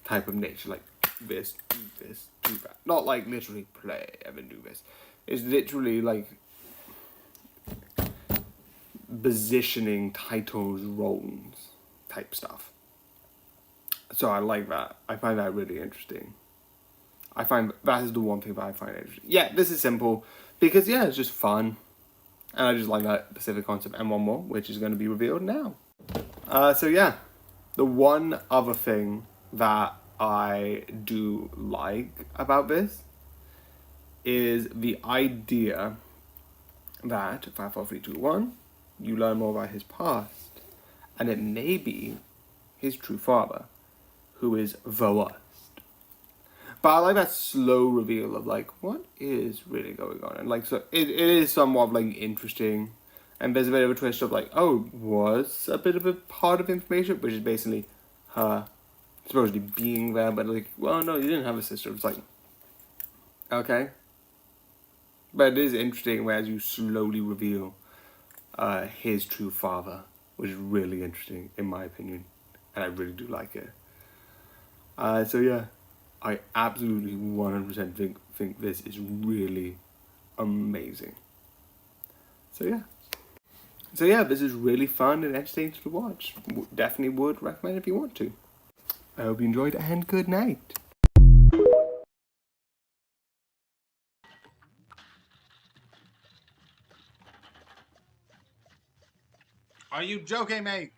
type of nature, like this, do this, do that. Not like literally play and then do this. It's literally like positioning titles, roles type stuff. So I like that. I find that really interesting. I find that is the one thing that I find interesting. Yeah, this is simple because yeah, it's just fun. And I just like that specific concept and one more, which is going to be revealed now. So yeah, the one other thing that I do like about this is the idea that 5, 4, 3, 2, 1, you learn more about his past, and it may be his true father, who is the worst. But I like that slow reveal of like, what is really going on? And like, so it is somewhat like interesting. And there's a bit of a twist of like, oh, was a bit of a part of information, which is basically her supposedly being there, but like, well, no, you didn't have a sister. It's like, okay. But it is interesting as you slowly reveal his true father, which is really interesting in my opinion. And I really do like it. So yeah, I absolutely 100% think this is really amazing. So yeah, this is really fun and entertaining to watch. Definitely would recommend if you want to. I hope you enjoyed and good night. Are you joking, mate?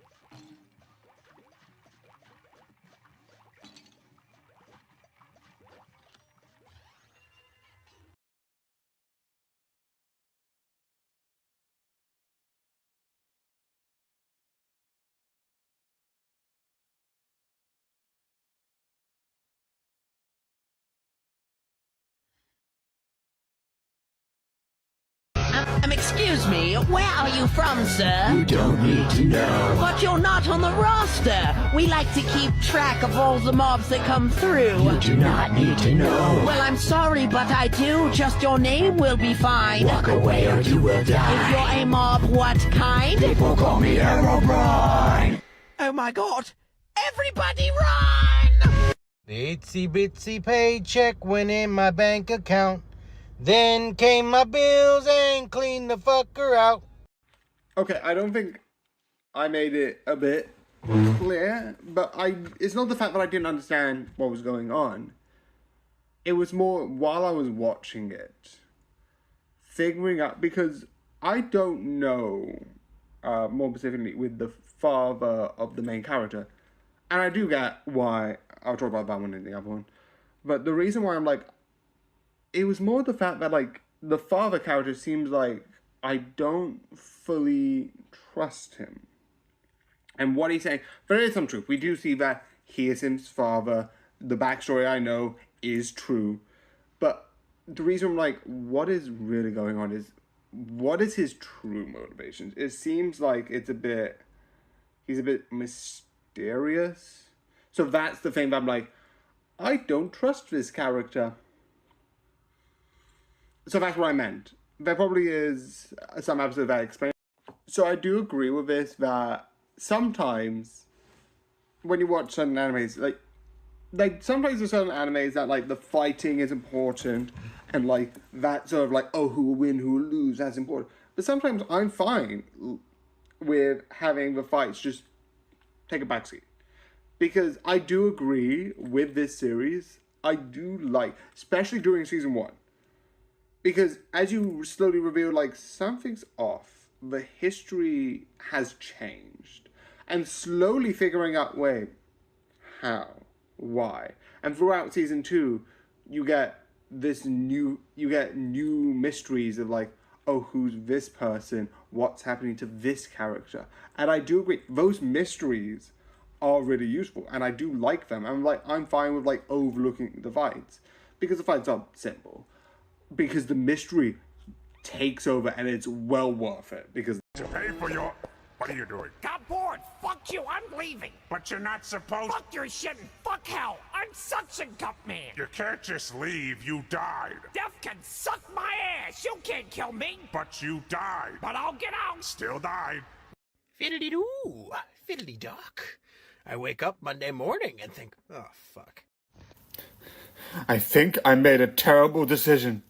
Excuse me, where are you from, sir? You don't need to know. But you're not on the roster. We like to keep track of all the mobs that come through. You do not need to know. Well, I'm sorry, but I do. Just your name will be fine. Walk away or you will die. If you're a mob, what kind? People call me Herobrine. Oh my god! Everybody run! The itsy bitsy paycheck went in my bank account. Then came my bills and cleaned the fucker out. Okay, I don't think I made it a bit clear, but it's not the fact that I didn't understand what was going on. It was more while I was watching it, figuring out, because I don't know, more specifically with the father of the main character, and I do get why, I'll talk about that one in the other one, but the reason why I'm like, it was more the fact that, like, the father character seems like I don't fully trust him. And what he's saying, there is some truth. We do see that he is his father. The backstory I know is true. But the reason I'm like, what is really going on is, what is his true motivations? It seems like he's a bit mysterious. So that's the thing that I'm like, I don't trust this character. So that's what I meant. There probably is some episode that explains. So I do agree with this, that sometimes when you watch certain animes, like sometimes there's certain animes that like the fighting is important and like that sort of like, oh, who will win, who will lose, that's important. But sometimes I'm fine with having the fights just take a backseat. Because I do agree with this series, I do like, especially during season 1. Because as you slowly reveal, like, something's off. The history has changed. And slowly figuring out, wait, how? Why? And throughout season 2, you get new mysteries of like, oh, who's this person? What's happening to this character? And I do agree, those mysteries are really useful. And I do like them. I'm fine with like overlooking the fights. Because the fights are simple. Because the mystery takes over and it's well worth it. Because to pay for your... What are you doing? Got bored. Fuck you. I'm leaving. But you're not supposed... Fuck your shit and fuck hell. I'm suction cup man. You can't just leave. You died. Death can suck my ass. You can't kill me. But you died. But I'll get out. Still died. Fiddly-doo. Fiddly-dock. I wake up Monday morning and think, oh, fuck. I think I made a terrible decision.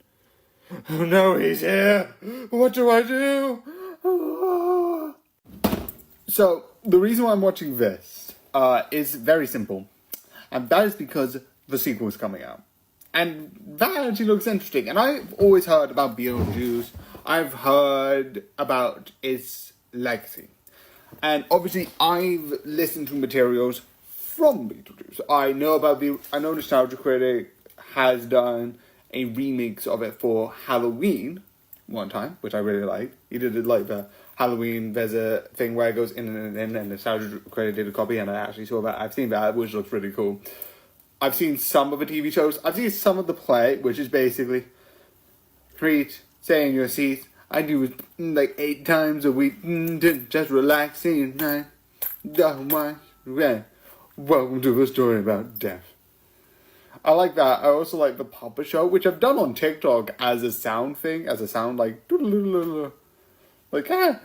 Oh no, he's here! What do I do? So, the reason why I'm watching this is very simple. And that is because the sequel is coming out. And that actually looks interesting. And I've always heard about Beetlejuice. I've heard about its legacy. And obviously, I've listened to materials from Beetlejuice. I know Nostalgia Critic has done a remix of it for Halloween one time, which I really liked. He did it like the Halloween, there's a thing where it goes in and Nostalgia Critic did a copy, and I actually saw that. I've seen that, which looks really cool. I've seen some of the TV shows. I've seen some of the play, which is basically treat, stay in your seat. I do it like 8 times a week, just relaxing night. Welcome to a story about death. I like that. I also like the Puppet Show, which I've done on TikTok as a sound thing, like and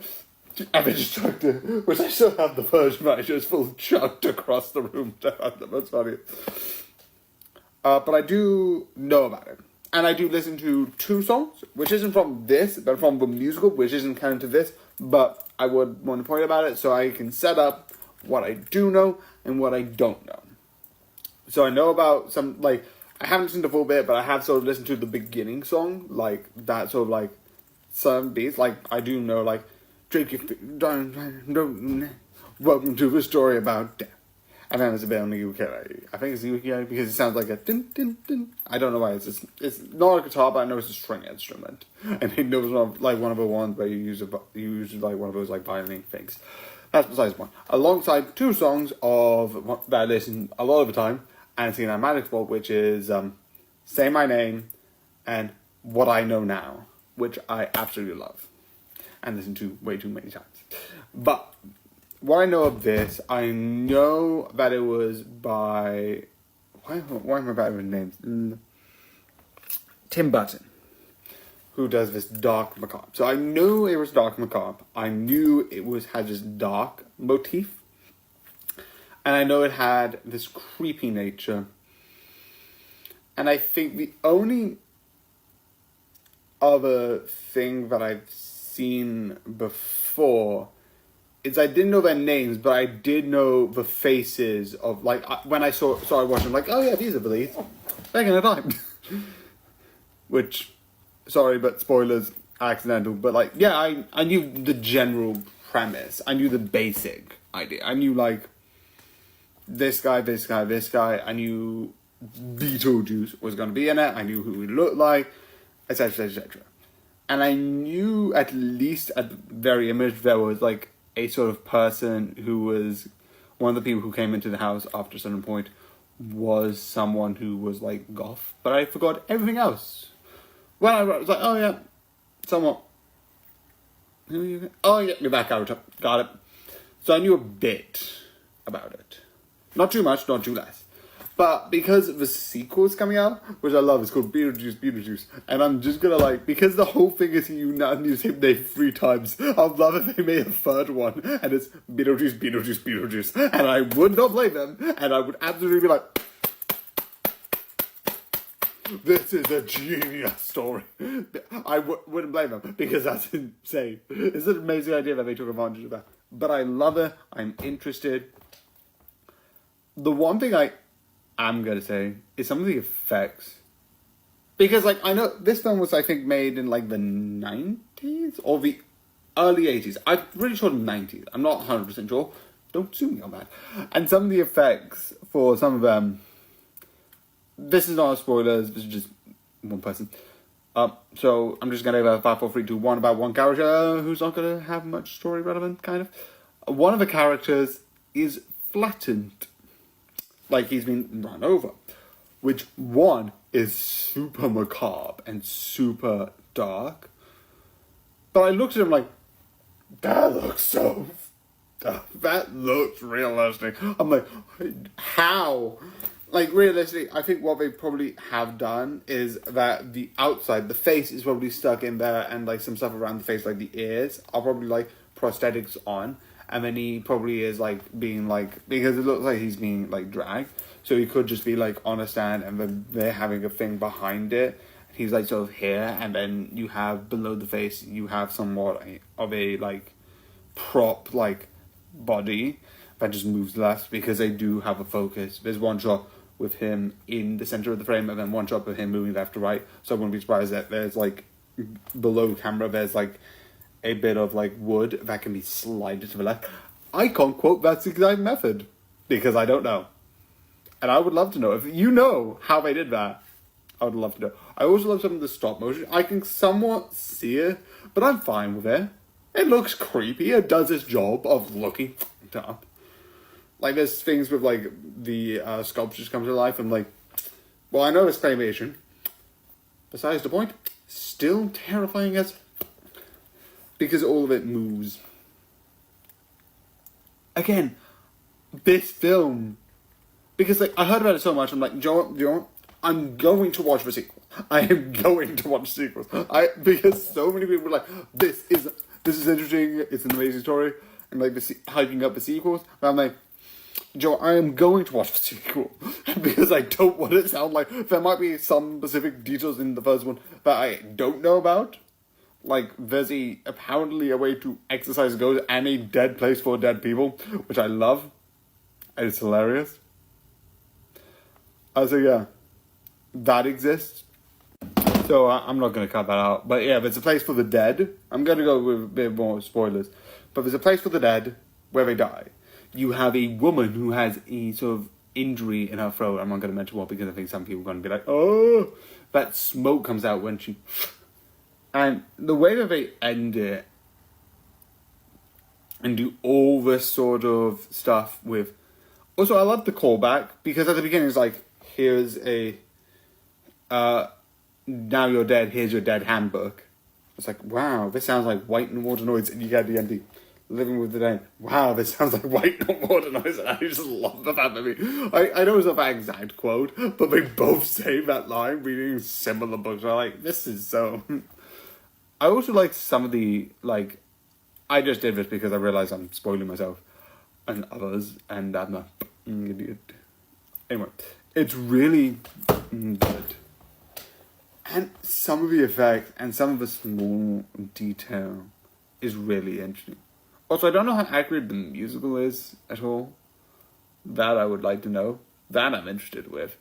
I just chucked it, which I still have the version that I just full chucked across the room. That's funny. But I do know about it. And I do listen to 2 songs, which isn't from this, but from the musical, which isn't canon to this. But I would want to point about it so I can set up what I do know and what I don't know. So I know about some, like, I haven't listened to the full bit, but I have sort of listened to the beginning song, like, that sort of, like, some beats. Like, I do know, like, drink your welcome to a story about death. And then there's a bit on the ukulele. I think it's the ukulele because it sounds like a din din din. I don't know why. It's not a guitar, but I know it's a string instrument. And it was like one of the ones where you use like one of those like violin things. That's besides the point. Alongside 2 songs of that I listen a lot of the time, and sing that Magic Sport, which is Say My Name and What I Know Now, which I absolutely love and listen to way too many times. But what I know of this, I know that it was by... Why am I bad with names? Tim Burton, who does this dark macabre. So I knew it was dark macabre. I knew it had this dark motif. And I know it had this creepy nature. And I think the only other thing that I've seen before is I didn't know their names, but I did know the faces of, like, when I started watching, like, oh yeah, these are the leads. Back in the time. Which, sorry, but spoilers, accidental. But, like, yeah, I knew the general premise. I knew the basic idea. I knew, like, this guy. I knew Beetlejuice was going to be in it. I knew who he looked like, etc., etc. And I knew, at least at the very image, there was, like, a sort of person who was one of the people who came into the house after a certain point was someone who was like goth, but I forgot everything else. When I was like, oh yeah, someone. Oh yeah, you're back out. Got it. So I knew a bit about it. Not too much, not too less. But because the sequel's coming out, which I love, it's called Beetlejuice. And I'm just gonna like, because the whole thing is you now use him name 3 times, I'd love if they made a 3rd one, and it's Beetlejuice. And I would not blame them, and I would absolutely be like, this is a genius story. I wouldn't blame them, because that's insane. It's an amazing idea that they took advantage of that. But I love it, I'm interested. The one thing I'm gonna say is some of the effects, because like I know this film was I think made in like the 90s or the early 80s. I'm pretty sure the 90s. I'm not 100% sure. Don't sue me on that. And some of the effects for some of them. This is not a spoilers. This is just one person. So I'm just gonna give a 5, 4, 3, 2, 1 about one character who's not gonna have much story relevant. Kind of. One of the characters is flattened. Like he's been run over, which one is super macabre and super dark. But I looked at him like, that looks realistic. I'm like, how? Like realistically, I think what they probably have done is that the outside, the face is probably stuck in there, and like some stuff around the face, like the ears, are probably like prosthetics on. And then he probably is like being like, because it looks like he's being like dragged. So he could just be like on a stand and then they're having a thing behind it. He's like sort of here, and then you have below the face, you have somewhat of a like prop like body that just moves less because they do have a focus. There's one shot with him in the center of the frame, and then one shot of him moving left to right. So I wouldn't be surprised that there's like below the camera there's like a bit of like wood that can be slided to the left. I can't quote that exact method because I don't know, and I would love to know if you know how they did that. I would love to know. I also love some of the stop motion. I can somewhat see it, but I'm fine with it. It looks creepy. It does its job of looking up. Like, there's things with, like, the sculptures come to life, and, like, well, I know it's claymation. Besides the point, still terrifying as... because all of it moves. Again, this film... because, like, I heard about it so much, I'm like, Joe, I'm going to watch the sequel. I am going to watch sequels. Because so many people were like, this is interesting, it's an amazing story, and, like, hyping up the sequels. But I'm like, Joe, I am going to watch the sequel because I don't want it to sound like there might be some specific details in the first one that I don't know about. Like, there's apparently a way to exercise ghosts and a dead place for dead people, which I love. And it's hilarious. So yeah, that exists. So I'm not going to cut that out. But yeah, there's a place for the dead. I'm going to go with a bit more spoilers. But there's a place for the dead where they die. You have a woman who has a sort of injury in her throat. I'm not going to mention what because I think some people are going to be like, oh, that smoke comes out when she... And the way that they end it and do all this sort of stuff with... Also, I love the callback because at the beginning it's like, here's a... now you're dead, here's your dead handbook. It's like, wow, this sounds like White and Water Noise, and you get the empty... Living with the Dead. Wow, this sounds like White No Water Noise, and I just love the fact that I know it's not that exact quote, but they both say that line reading similar books. I'm like, this is so... I also like some of the, like... I just did this because I realised I'm spoiling myself and others, and I'm an idiot. Anyway, it's really good. And some of the effects and some of the small detail is really interesting. Also, I don't know how accurate the musical is at all. That I would like to know. That I'm interested with.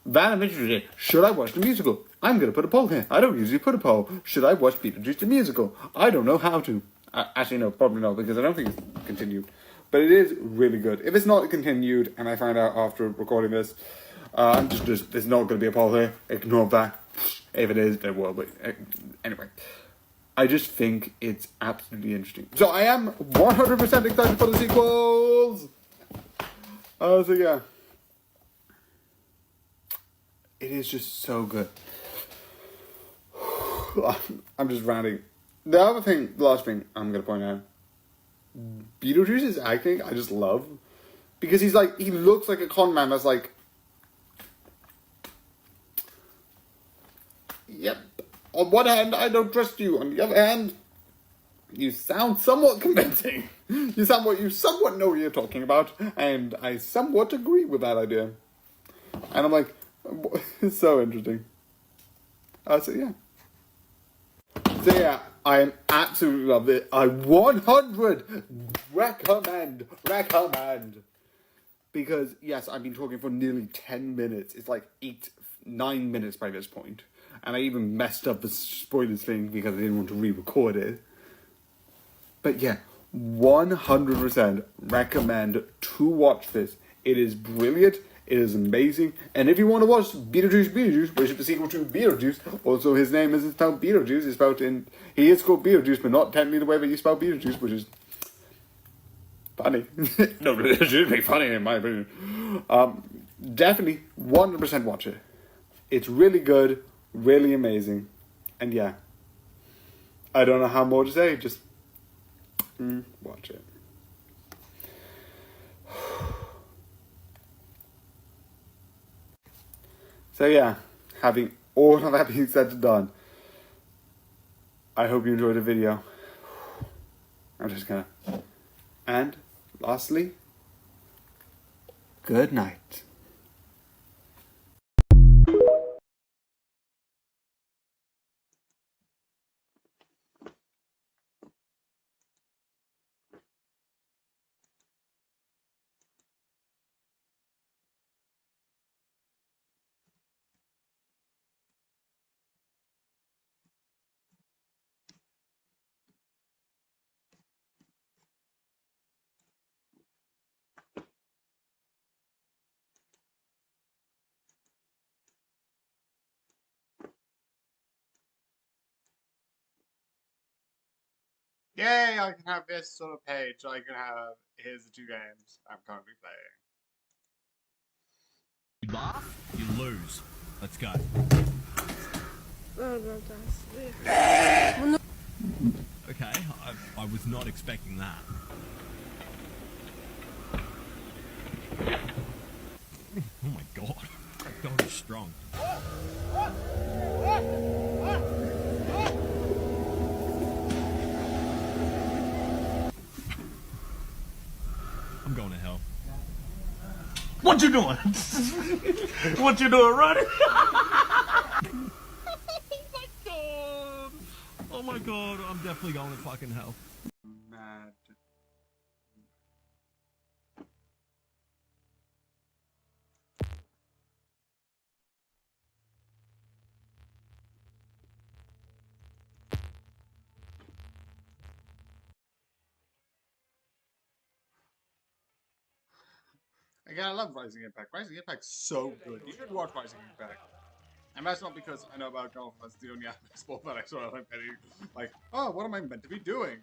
That I'm interested in. Should I watch the musical? I'm going to put a poll here. I don't usually put a poll. Should I watch Beetlejuice the musical? I don't know how to. Actually, no, probably not, because I don't think it's continued. But it is really good. If it's not continued, and I find out after recording this, I'm just there's not going to be a poll here. Ignore that. If it is, there will be. Anyway. I just think it's absolutely interesting. So I am 100% excited for the sequels! So yeah. It is just so good. I'm just ranting. The last thing I'm going to point out. Beetlejuice's acting, I just love. Because he looks like a con man that's like... Yep. On one hand, I don't trust you. On the other hand, you sound somewhat convincing. You somewhat know what you're talking about, and I somewhat agree with that idea. And I'm like, it's so interesting. So yeah, I am absolutely love it. I 100 recommend. Because yes, I've been talking for nearly 10 minutes. It's like 9 minutes by this point. And I even messed up the spoilers thing because I didn't want to re-record it. But yeah, 100% recommend to watch this. It is brilliant. It is amazing. And if you want to watch Beetlejuice, which is the sequel to Beetlejuice, also his name isn't spelled Beetlejuice, it's spelled he is called Beetlejuice, but not technically the way that you spell Beetlejuice, which is funny. No, it should be funny in my opinion. Definitely 100% watch it. It's really good. Really amazing. And yeah, I don't know how more to say, just watch it. So yeah, having all of that being said and done, I hope you enjoyed the video. I'm just gonna... And lastly, good night. Yay, I can have this sort of page. I can have, here's the 2 games I'm currently playing. You laugh, you lose. Let's go. Okay, I was not expecting that. Oh my god, that dog is strong. I'm going to hell. What you doing? What you doing, Ronnie? Oh my god, I'm definitely going to fucking hell. Mad. Again, I love Rising Impact. Rising Impact's so good. You should watch Rising Impact. And that's not because I know about golf. That's the only sport that I sort of like, oh, what am I meant to be doing?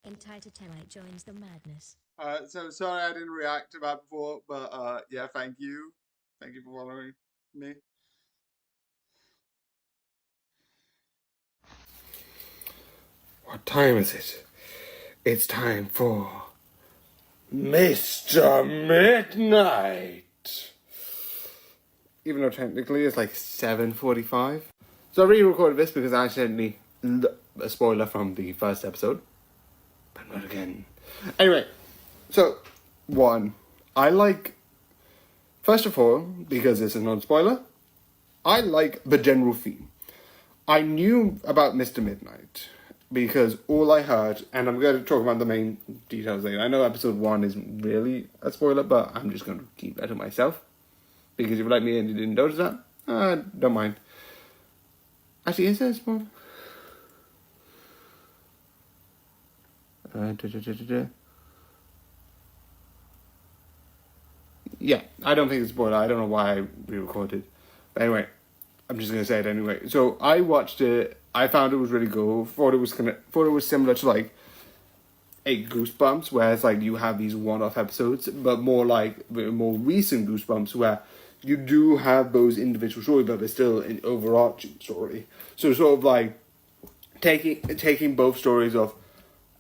Entitled Tenite joins the madness. So sorry I didn't react to that before, but yeah, thank you. Thank you for following me. What time is it? It's time for Mr. Midnight. Even though technically it's like 7:45. So I re-recorded this because I accidentally a spoiler from the first episode. But not again. Anyway, so 1, I like, first of all, because it's a non-spoiler, I like the general theme. I knew about Mr. Midnight because all I heard, and I'm going to talk about the main details later. I know episode 1 isn't really a spoiler, but I'm just going to keep that to myself. Because if you like me and you didn't notice that, don't mind. Actually, is there a spoiler? Yeah, I don't think it's a spoiler. I don't know why I re-recorded. But anyway, I'm just gonna say it anyway. So I watched it. I found it was really cool. Thought it was similar to like a Goosebumps, where it's like you have these one-off episodes, but more like the more recent Goosebumps, where you do have those individual stories, but they're still an overarching story. So sort of like taking both stories of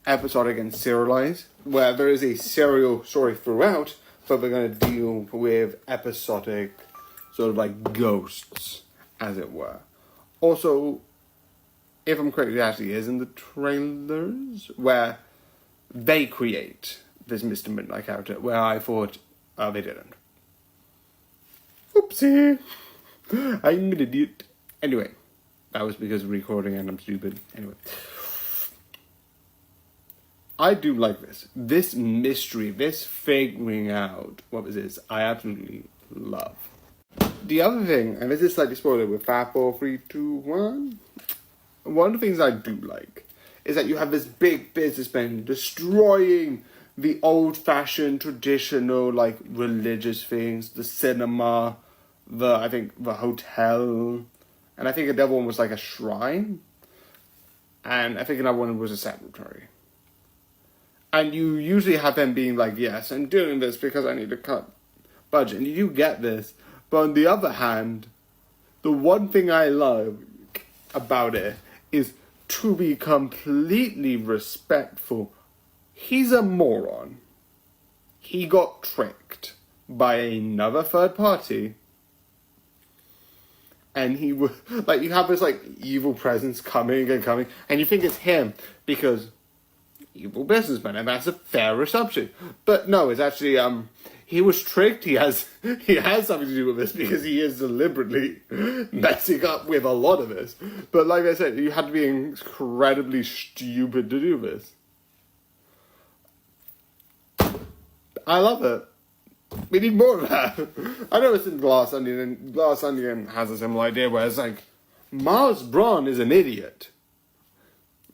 episodic and serialized, where there is a serial story throughout, but they're going to deal with episodic sort of like ghosts, as it were. Also, if I'm correct, it actually is in the trailers, where they create this Mr. Midnight character, where I thought they didn't. Oopsie! I'm an idiot. Anyway, that was because of recording and I'm stupid. Anyway. I do like this. This mystery, this figuring out what this is, I absolutely love. The other thing, and this is slightly spoiler with 5, 4, 3, 2, 1. One of the things I do like is that you have this big businessman destroying the old-fashioned, traditional, like, religious things, the cinema, the hotel, and I think another one was like a shrine, and I think another one was a cemetery. And you usually have them being like, yes, I'm doing this because I need to cut budget. And you do get this. But on the other hand, the one thing I love about it is to be completely respectful. He's a moron. He got tricked by another third party. And he would, like, you have this, like, evil presence coming and coming. And you think it's him because evil businessman, and that's a fair assumption. But no, it's actually he was tricked. He has something to do with this because he is deliberately messing up with a lot of this. But like I said, you had to be incredibly stupid to do this. I love it. We need more of that. I know it's in Glass Onion, and Glass Onion has a similar idea where it's like, Miles Braun is an idiot.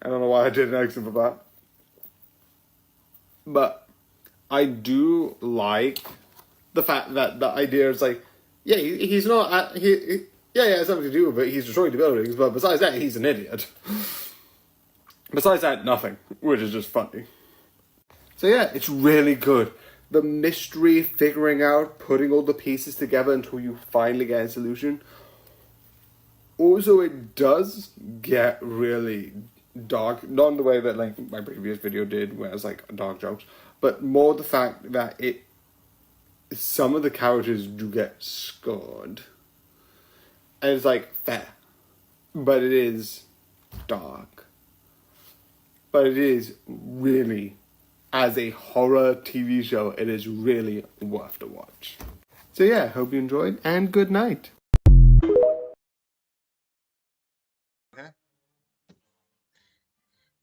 I don't know why I did an accent for that. But I do like the fact that the idea is like, yeah, he's not, he has something to do with it, he's destroyed the buildings, but besides that, he's an idiot. Besides that, nothing, which is just funny. So yeah, it's really good. The mystery, figuring out, putting all the pieces together until you finally get a solution. Also, it does get really dark. Not in the way that like my previous video did, where it's like dark jokes, but more the fact that some of the characters do get scored. And it's like fair. But it is dark. But it is really, as a horror TV show, it is really worth the watch. So yeah, hope you enjoyed, and good night. Okay.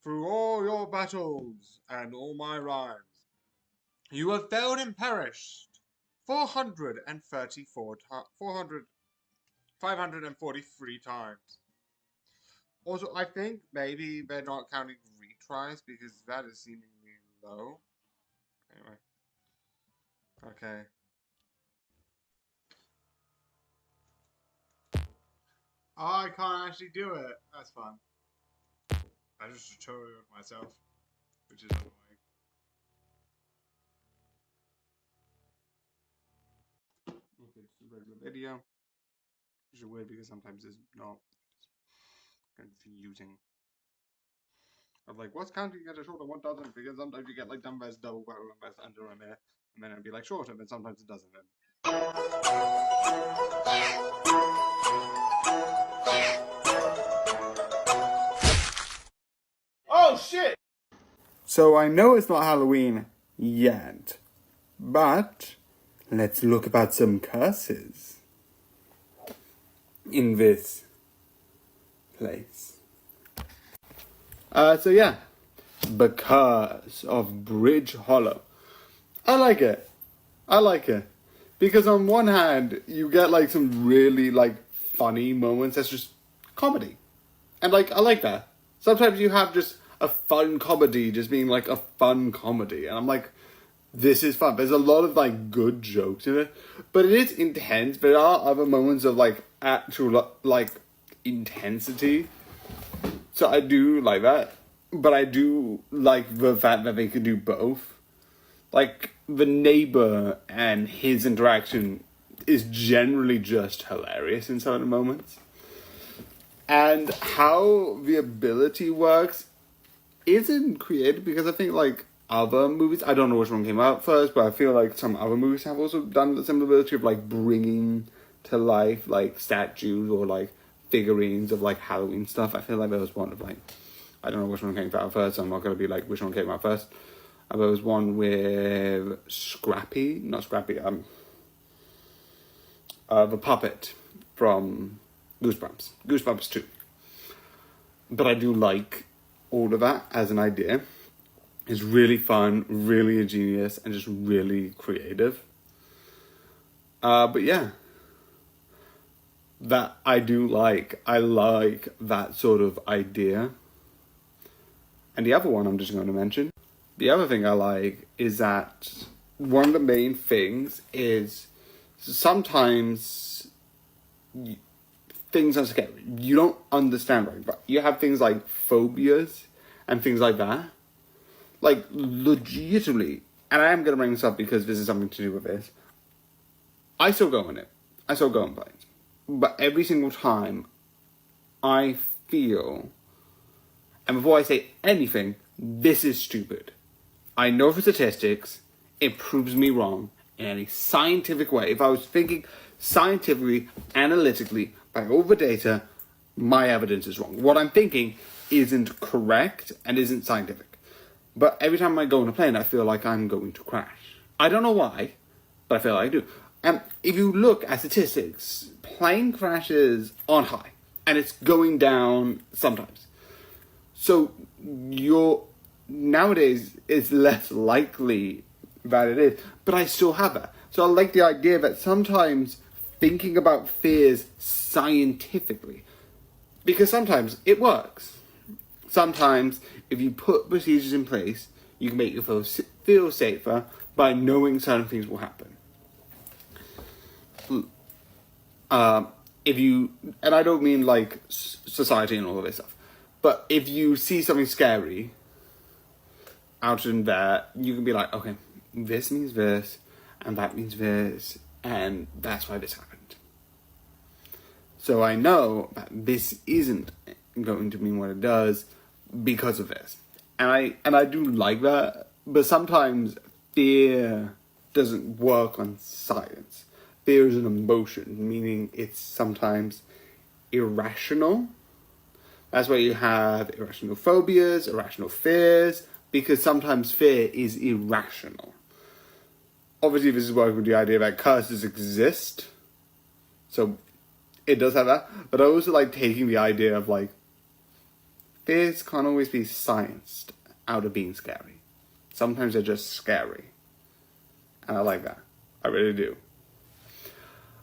Through all your battles and all my rhymes, you have failed and perished 543 times. Also, I think maybe they're not counting retries because that is seemingly low. Anyway. Okay. Oh, I can't actually do it. That's fun. I just tutorialed myself, which is annoying. Okay, just a regular video. Which is weird because sometimes it's not confusing. I'm like, what's counting as a shorter? What doesn't? Because sometimes you get like dumb versus double barrel and versus under a mirror, and then it'd be like shorter, but sometimes it doesn't. Oh shit! So I know it's not Halloween yet, but let's look about some curses in this place. So yeah, because of Bridge Hollow. I like it. Because on one hand, you get like some really like funny moments that's just comedy. And like, I like that. Sometimes you have just a fun comedy just being like a fun comedy. And I'm like, this is fun. There's a lot of like good jokes in it. But it is intense. There are other moments of like actual like intensity. So I do like that, but I do like the fact that they could do both. Like, the neighbor and his interaction is generally just hilarious in certain moments. And how the ability works isn't created because I think, like, other movies, I don't know which one came out first, but I feel like some other movies have also done the similar ability of, like, bringing to life, like, statues or, like, figurines of like Halloween stuff. I feel like there was one of like, I don't know which one came out first, so I'm not going to be like which one came out first. There was one with Scrappy, not Scrappy, the puppet from Goosebumps, Goosebumps 2. But I do like all of that as an idea. It's really fun, really ingenious, and just really creative. But yeah. That I do like. I like that sort of idea. And the other one I'm just going to mention. The other thing I like is that one of the main things is sometimes things are scary. You don't understand, right? But you have things like phobias and things like that. Like, legitimately. And I am going to bring this up because this is something to do with this. I still go in it. I still go and play it. But every single time, I feel, and before I say anything, this is stupid. I know for statistics, it proves me wrong in any scientific way. If I was thinking scientifically, analytically, by all the data, my evidence is wrong. What I'm thinking isn't correct and isn't scientific. But every time I go on a plane, I feel like I'm going to crash. I don't know why, but I feel like I do. And if you look at statistics, plane crashes on high, and it's going down sometimes. So nowadays it's less likely that it is, but I still have that. So I like the idea that sometimes thinking about fears scientifically, because sometimes it works. Sometimes if you put procedures in place, you can make yourself feel safer by knowing certain things will happen. if you, and I don't mean like society and all of this stuff, but if you see something scary out in there, you can be like, okay, this means this, and that means this, and that's why this happened. So I know that this isn't going to mean what it does because of this. And I do like that, but sometimes fear doesn't work on science. Fear is an emotion, meaning it's sometimes irrational. That's why you have irrational phobias, irrational fears, because sometimes fear is irrational. Obviously, this is working with the idea that curses exist, so it does have that, but I also like taking the idea of like, fears can't always be scienced out of being scary. Sometimes they're just scary. And I like that. I really do.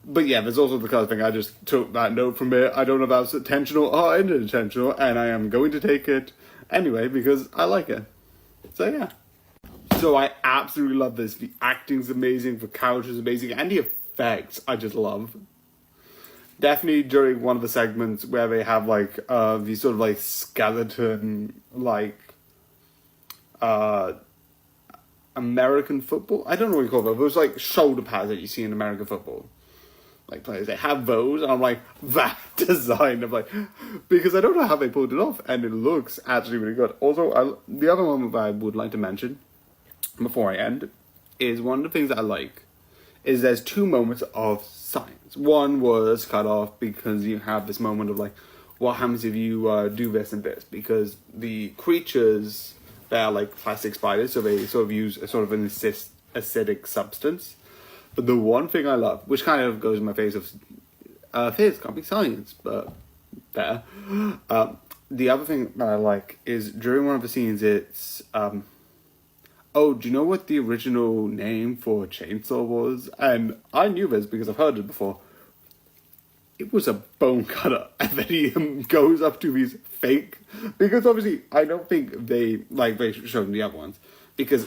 But yeah, there's also the curse thing. I just took that note from it. I don't know if that's intentional or unintentional, and I am going to take it anyway because I like it. So yeah. So I absolutely love this. The acting's amazing, the character's amazing, and the effects I just love. Definitely during one of the segments where they have like these sort of like skeleton like American football. I don't know what you call them. Those like shoulder pads that you see in American football. Like players, they have those, and I'm like, that design. I'm like, because I don't know how they pulled it off, and it looks actually really good. Also, the other moment that I would like to mention before I end is one of the things that I like is there's two moments of science. One was cut off because you have this moment of like, what happens if you do this and this? Because the creatures, they are like plastic spiders, so they sort of use a sort of an acidic substance. But the one thing I love, which kind of goes in my face of fears can't be science, but there. The other thing that I like is during one of the scenes, it's oh, do you know what the original name for a chainsaw was? And I knew this because I've heard it before. It was a bone cutter. And then he goes up to these fake... Because obviously, I don't think they showed the other ones. Because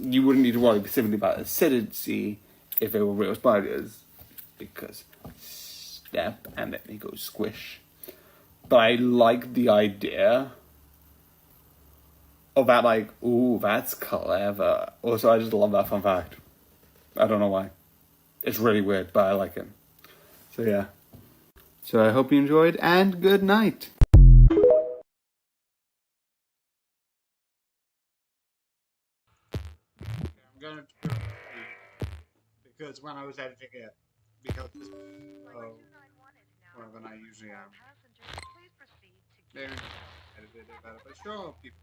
you wouldn't need to worry specifically about acidity if they were real spiders. Because step, and then he goes squish. But I like the idea of that, like, ooh, that's clever. Also, I just love that fun fact. I don't know why. It's really weird, but I like it. So, yeah. So, I hope you enjoyed, and good night. I'm going to... Because when I was editing it, because... Oh, more than I usually am. There. Edited it better, but sure, people...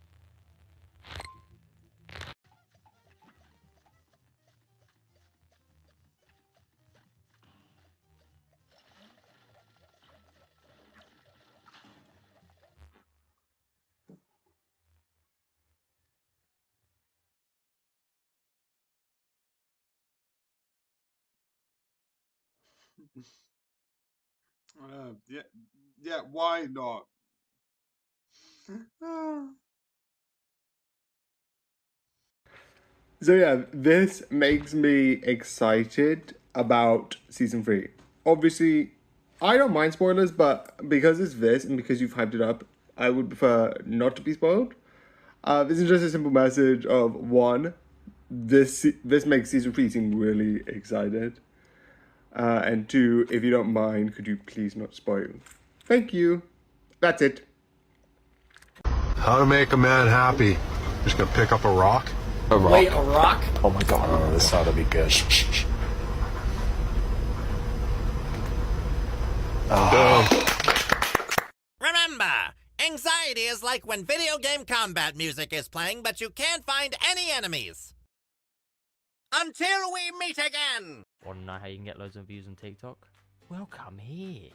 yeah, why not? So yeah, this makes me excited about season 3. Obviously, I don't mind spoilers, but because it's this and because you've hyped it up, I would prefer not to be spoiled. This is just a simple message of 1, this makes season 3 seem really excited. And 2, if you don't mind, could you please not spoil? Thank you. That's it. How to make a man happy? Just gonna pick up a rock? A rock? Wait, a rock? Oh my god, oh, this ought to be good. Remember, anxiety is like when video game combat music is playing, but you can't find any enemies. Until we meet again! Want to know how you can get loads of views on TikTok? Well, come here.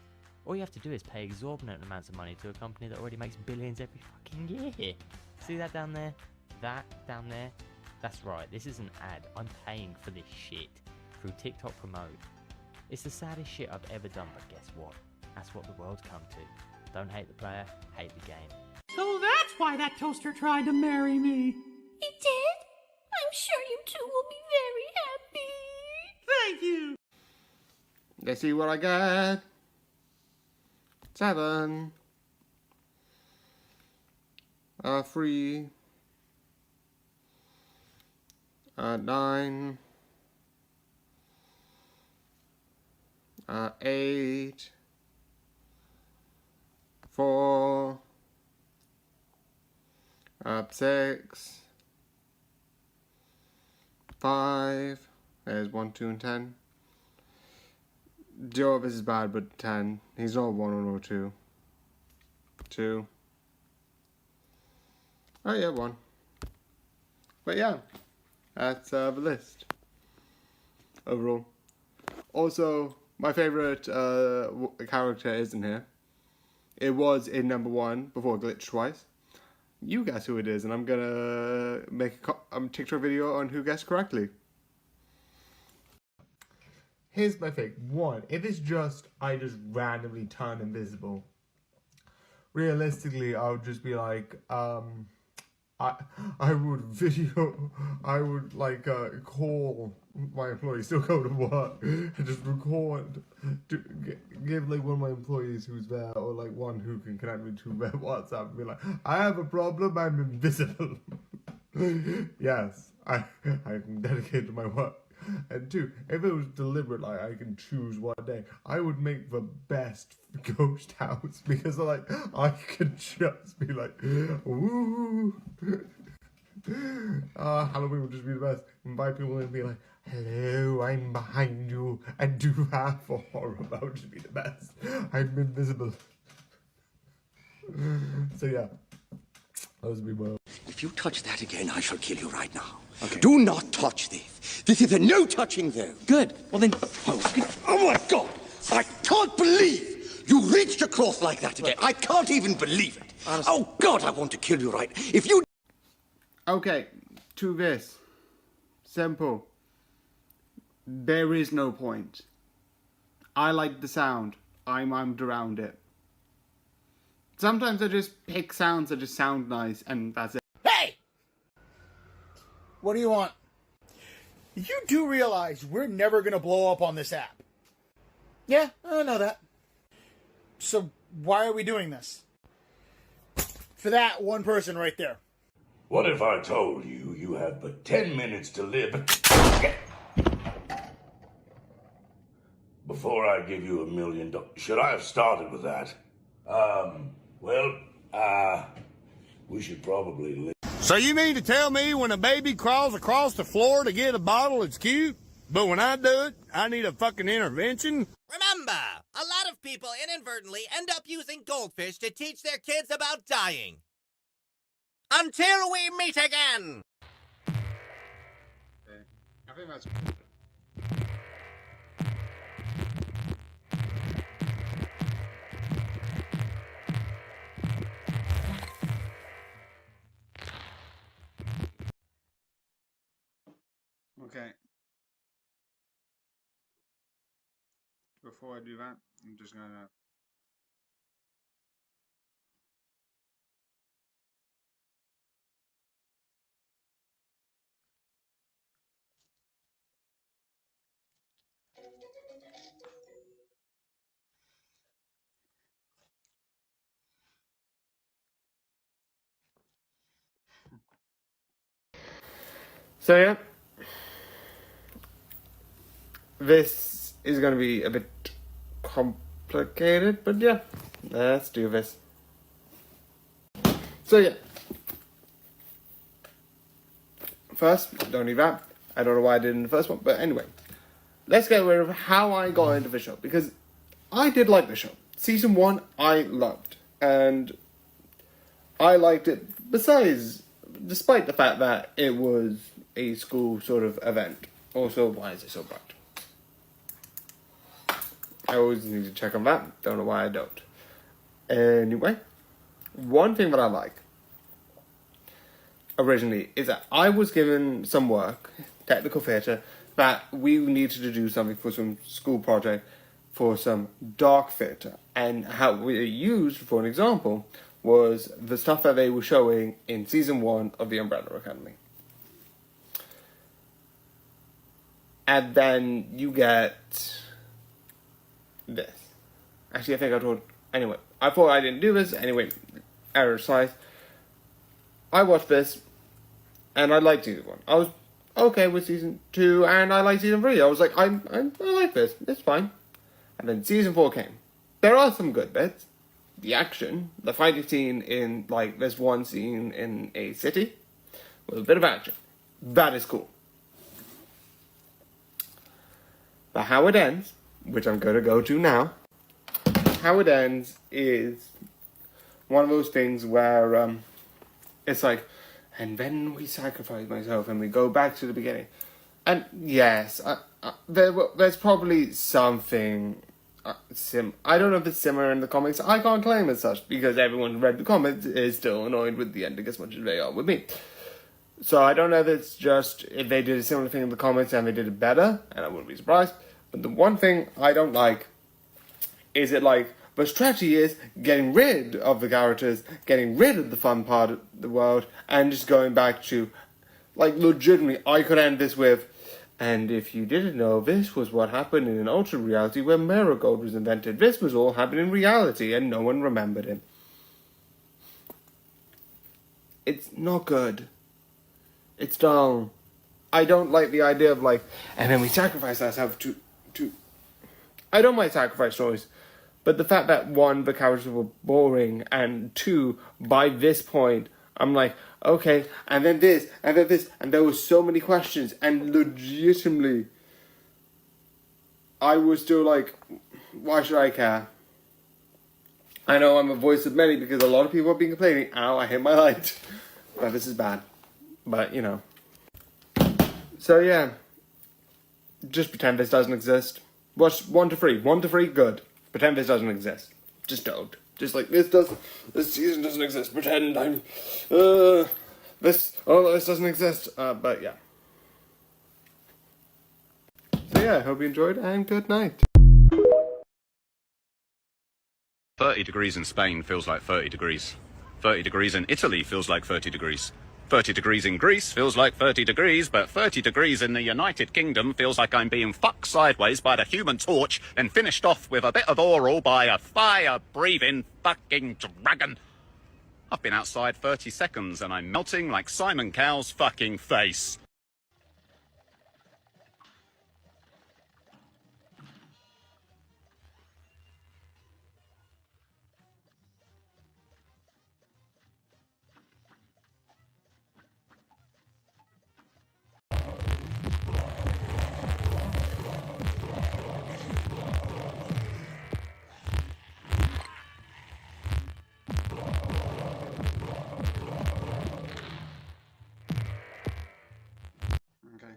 All you have to do is pay exorbitant amounts of money to a company that already makes billions every fucking year. See that down there? That down there? That's right, this is an ad. I'm paying for this shit through TikTok Promote. It's the saddest shit I've ever done, but guess what? That's what the world's come to. Don't hate the player, hate the game. So that's why that toaster tried to marry me. He did? I'm sure you two will be very happy. Thank you. Let's see what I get. 7. 3. 9. 8. 4. 6. 5. There's 1, 2, and 10. Jarvis is bad, but 10. He's not 1 or no 2. 2. Oh yeah, 1. But yeah, that's the list overall. Also, my favorite character isn't here. It was in number 1 before it glitched twice. You guess who it is, and I'm gonna make a TikTok video on who guessed correctly. Here's my thing. 1, if it's just I just randomly turn invisible, realistically I would just be like, I would like call my employees, still go to work, and just record, give like one of my employees who's there, or like one who can connect me to their WhatsApp, and be like, I have a problem, I'm invisible. Yes, I can dedicate to my work. And 2, if it was deliberate, like I can choose what day, I would make the best ghost house, because like I could just be like, woo. Halloween would just be the best. Invite people in and be like, hello, I'm behind you, and do that for horror. That would just be the best. I'm invisible. So yeah, those would be my. If you touch that again, I shall kill you right now. Okay. Do not touch this. This is a no touching zone. Good. Well then. Oh my God! I can't believe you reached across like that again. I can't even believe it. Honestly. Oh God, I want to kill you right. If you. Okay, to this. Simple. There is no point. I like the sound. I mimed around it. Sometimes I just pick sounds that just sound nice, and that's it. Hey! What do you want? You do realize we're never gonna blow up on this app. Yeah, I know that. So why are we doing this? For that one person right there. What if I told you you have but 10 minutes to live before I give you $1 million? Should I have started with that? We should probably live. So you mean to tell me when a baby crawls across the floor to get a bottle, it's cute? But when I do it, I need a fucking intervention? Remember, a lot of people inadvertently end up using goldfish to teach their kids about dying. Until we meet again! I think that's... Okay. Before I do that, I'm just gonna... So yeah, this is going to be a bit complicated, but yeah, let's do this. So yeah, first, don't need that. I don't know why I did in the first one, but anyway, let's get rid of how I got into the show, because I did like the show. Season 1, I loved, and I liked it despite the fact that it was a school sort of event. Also, why is it so bright? I always need to check on that. Don't know why I don't. Anyway, one thing that I like originally is that I was given some work, technical theatre, that we needed to do something for some school project for some dark theatre. And how we used, for an example, was the stuff that they were showing in Season 1 of The Umbrella Academy. And then you get this. Actually, I think I told... Anyway, I thought I didn't do this. Anyway, error size. I watched this, and I liked season 1. I was okay with season 2, and I liked season 3. I was like, I like this. It's fine. And then season 4 came. There are some good bits. The action, the fighting scene in, like, this one scene in a city with a bit of action. That is cool. But how it ends, which I'm going to go to now, how it ends is one of those things where it's like, and then we sacrifice myself and we go back to the beginning. And yes, there's probably something I don't know if it's similar in the comics. I can't claim as such because everyone who read the comics is still annoyed with the ending as much as they are with me. So I don't know if it's just if they did a similar thing in the comics and they did it better, and I wouldn't be surprised. But the one thing I don't like is it like the strategy is getting rid of the characters, getting rid of the fun part of the world, and just going back to, like, legitimately, I could end this with, and if you didn't know, this was what happened in an ultra reality where Marigold was invented. This was all happening in reality, and no one remembered it. It's not good. It's dull. I don't like the idea of, like, and then we sacrifice ourselves to... I don't mind sacrifice stories, but the fact that, 1, the characters were boring, and 2, by this point, I'm like, okay, and then this, and then this, and there were so many questions, and legitimately, I was still like, why should I care? I know I'm a voice of many because a lot of people have been complaining, ow, I hit my light, but this is bad, but, you know. So, yeah, just pretend this doesn't exist. Watch 1 to 3. 1 to 3, good. Pretend this doesn't exist. Just don't. Just like, this season doesn't exist. Pretend I'm, this doesn't exist. But yeah. So yeah, I hope you enjoyed, and good night. 30 degrees in Spain feels like 30 degrees. 30 degrees in Italy feels like 30 degrees. 30 degrees in Greece feels like 30 degrees, but 30 degrees in the United Kingdom feels like I'm being fucked sideways by the Human Torch and finished off with a bit of oral by a fire-breathing fucking dragon. I've been outside 30 seconds and I'm melting like Simon Cowell's fucking face. Okay.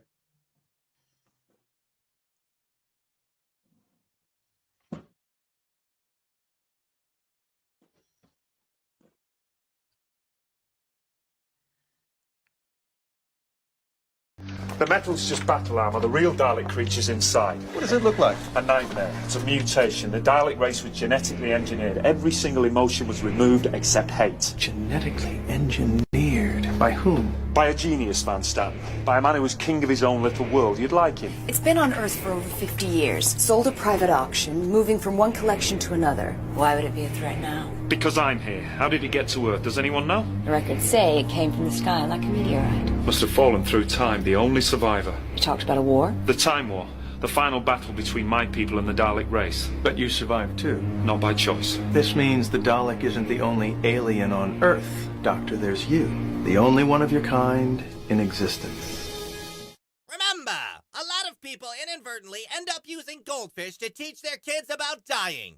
The metal's just battle armor. The real Dalek creature's inside. What does it look like? A nightmare. It's a mutation. The Dalek race was genetically engineered. Every single emotion was removed except hate. Genetically engineered? By whom? By a genius, Van Stan. By a man who was king of his own little world. You'd like him. It's been on Earth for over 50 years. Sold at private auction, moving from one collection to another. Why would it be a threat now? Because I'm here. How did it get to Earth? Does anyone know? The records say it came from the sky like a meteorite. Must have fallen through time. The only survivor. You talked about a war? The Time War. The final battle between my people and the Dalek race. But you survived too. Not by choice. This means the Dalek isn't the only alien on Earth, Doctor. There's you. The only one of your kind in existence. Remember, a lot of people inadvertently end up using goldfish to teach their kids about dying.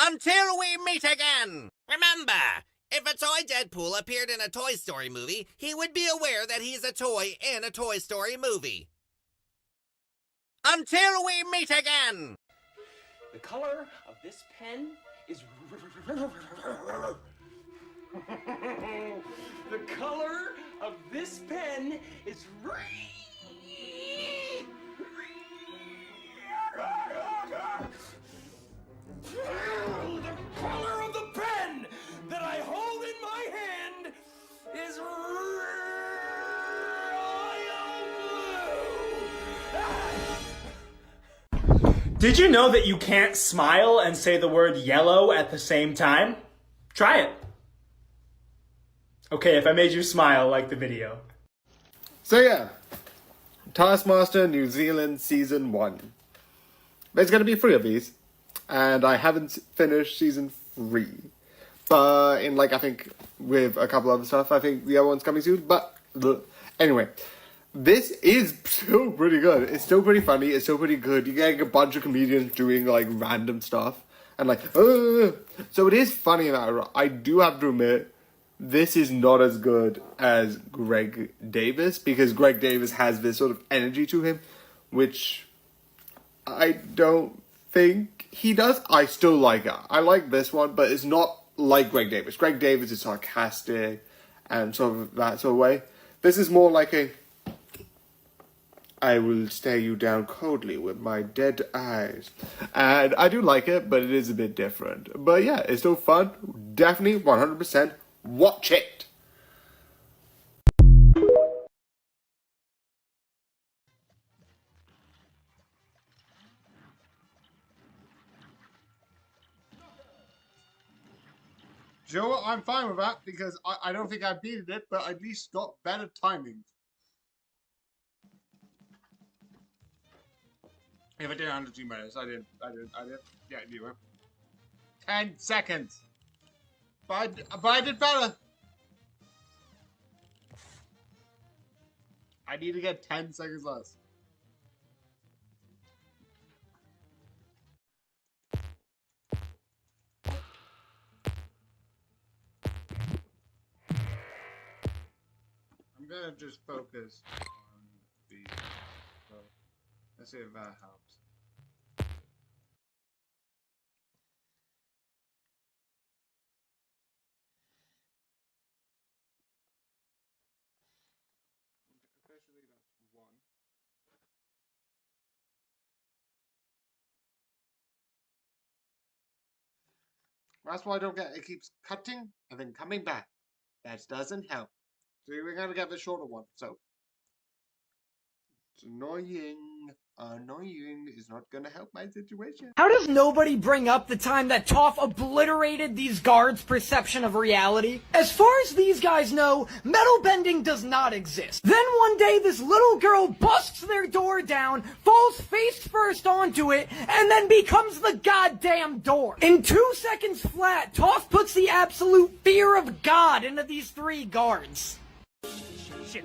Until we meet again! Remember, if a toy Deadpool appeared in a Toy Story movie, he would be aware that he's a toy in a Toy Story movie. Until we meet again! The color of this pen is... The color of this pen is... The color of the pen that I hold in my hand is royal blue. Did you know that you can't smile and say the word yellow at the same time? Try it. Okay, if I made you smile, like the video. So yeah, Taskmaster New Zealand Season 1. There's going to be 3 of these, and I haven't finished Season 3. But in like, I think with a couple other stuff, I think the other one's coming soon. But anyway, this is still pretty good. It's still pretty funny. It's still pretty good. You're getting a bunch of comedians doing like random stuff. And like, so it is funny in that. I do have to admit, this is not as good as Greg Davis, because Greg Davis has this sort of energy to him, which I don't think he does. I still like it. I like this one, but it's not like Greg Davis. Greg Davis is sarcastic and sort of that sort of way. This is more like a, I will stare you down coldly with my dead eyes. And I do like it, but it is a bit different. But yeah, it's still fun. Definitely 100%. Watch it! Joe, I'm fine with that because I don't think I beat it, but at least got better timing. If I did 102 minutes, I did. Yeah, you were. 10 seconds. But I did better. I need to get 10 seconds less. I'm gonna just focus on the. So, let's see if that helps. Officially, that's 1. That's why I don't get it. Keeps cutting and then coming back. That doesn't help. So we're gonna get the shorter one. So it's annoying. Annoying is not gonna help my situation. How does nobody bring up the time that Toph obliterated these guards' perception of reality? As far as these guys know, metal bending does not exist. Then one day this little girl busts their door down, falls face first onto it, and then becomes the goddamn door. In 2 seconds flat, Toph puts the absolute fear of God into these 3 guards. Shit,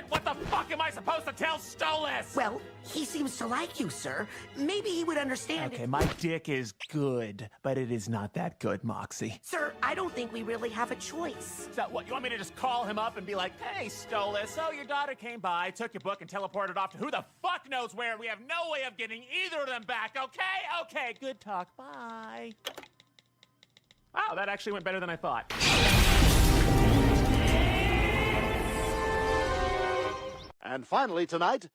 what the fuck am I supposed to tell Stolas? Well, he seems to like you, sir. Maybe he would understand. Okay, my dick is good, but it is not that good, Moxie. Sir, I don't think we really have a choice. So what, you want me to just call him up and be like, hey, Stolas, so your daughter came by, took your book, and teleported off to who the fuck knows where, and we have no way of getting either of them back, okay? Okay, good talk, bye. Wow, that actually went better than I thought. And finally tonight...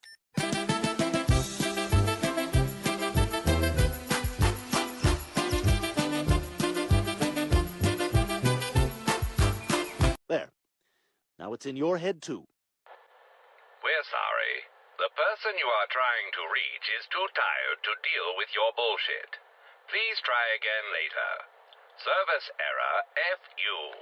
There. Now it's in your head, too. We're sorry. The person you are trying to reach is too tired to deal with your bullshit. Please try again later. Service error FU.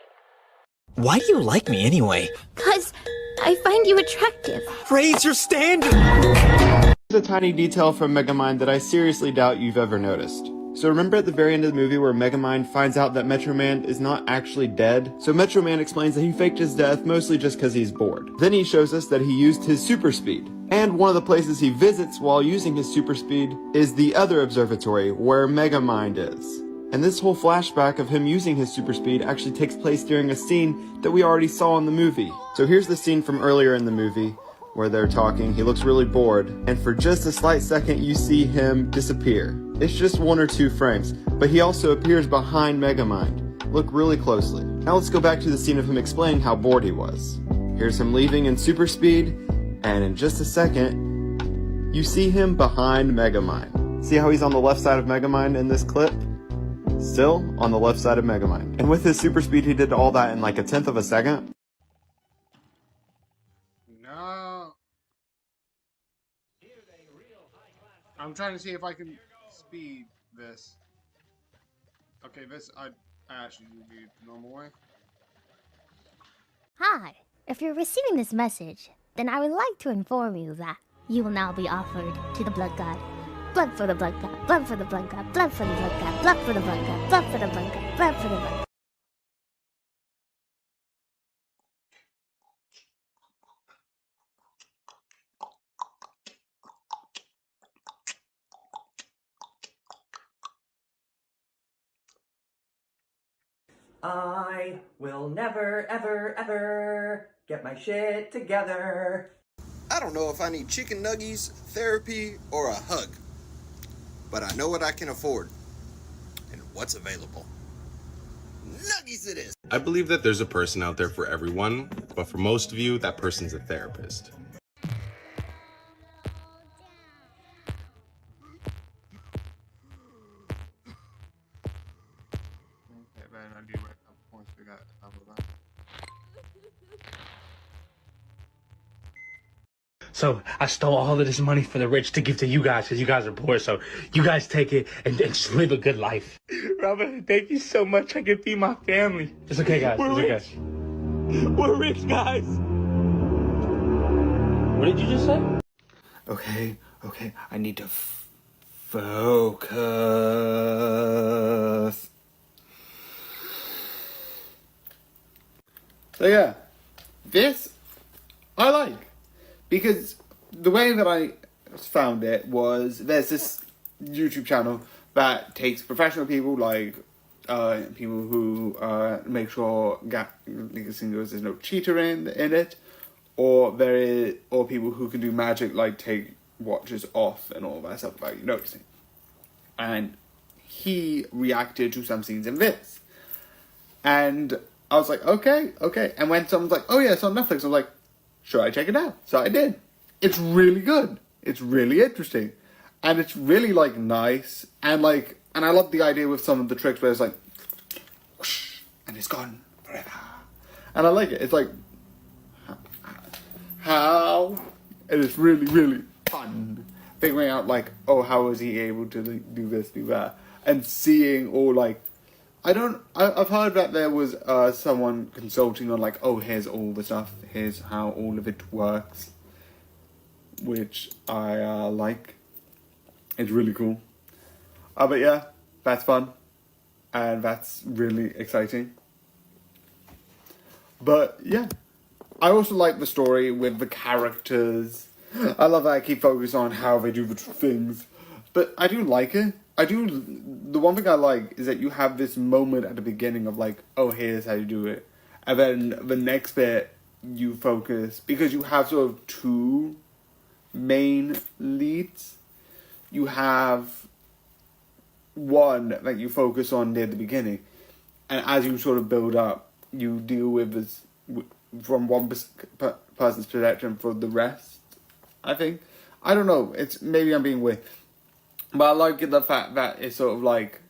Why do you like me anyway? 'Cause I find you attractive. Raise your standard! Here's a tiny detail from Megamind that I seriously doubt you've ever noticed. So remember at the very end of the movie where Megamind finds out that Metro Man is not actually dead? So Metro Man explains that he faked his death mostly just because he's bored. Then he shows us that he used his super speed. And one of the places he visits while using his super speed is the other observatory where Megamind is. And this whole flashback of him using his super speed actually takes place during a scene that we already saw in the movie. So here's the scene from earlier in the movie where they're talking. He looks really bored, and for just a slight second you see him disappear. It's just 1 or 2 frames, but he also appears behind Megamind. Look really closely. Now let's go back to the scene of him explaining how bored he was. Here's him leaving in super speed, and in just a second, you see him behind Megamind. See how he's on the left side of Megamind in this clip? Still on the left side of Megamind. And with his super speed, he did all that in like 1/10 of a second. No. I'm trying to see if I can speed this. Okay, this I actually do need the normal way. Hi. If you're receiving this message, then I would like to inform you that you will now be offered to the blood god. Blood for the blood god, blood for the blood god, blood for the blood god, blood for the blood god, blood for the blood god, blood for the blood god. I will never, ever, ever get my shit together. I don't know if I need chicken nuggies, therapy, or a hug. But I know what I can afford. And what's available. Nuggies it is! I believe that there's a person out there for everyone, but for most of you, that person's a therapist. Okay, then I do wait a couple points to get double that. So I stole all of this money for the rich to give to you guys because you guys are poor. So you guys take it and just live a good life. Robert, thank you so much. I can feed my family. It's okay, guys. We're it's rich. Okay. We're rich, guys. What did you just say? Okay, I need to focus. So yeah, this I like. Because the way that I found it was there's this YouTube channel that takes professional people like people who make sure League of Singles there's no cheater in it, or people who can do magic like take watches off and all that stuff without you noticing. And he reacted to some scenes in this, and I was like, okay. And when someone's like, oh yeah, it's on Netflix, I'm like, should I check it out? So I did. It's really good. It's really interesting. And it's really, like, nice. And I love the idea with some of the tricks where it's like, whoosh, and it's gone forever. And I like it. It's like, how? And it's really, really fun. Figuring out, like, oh, how is he able to do this, do that? And seeing all, like, I've heard that there was someone consulting on like, oh, here's all the stuff, here's how all of it works, which I like. It's really cool. But yeah, that's fun, and that's really exciting. But yeah, I also like the story with the characters. I love that I keep focusing on how they do the things, but I do like it. The one thing I like is that you have this moment at the beginning of like, oh, here's how you do it. And then the next bit, you focus, because you have sort of two main leads. You have one that you focus on near the beginning. And as you sort of build up, you deal with this from one person's perspective for the rest, I think. I don't know, it's maybe I'm being weird. But I like the fact that it's sort of like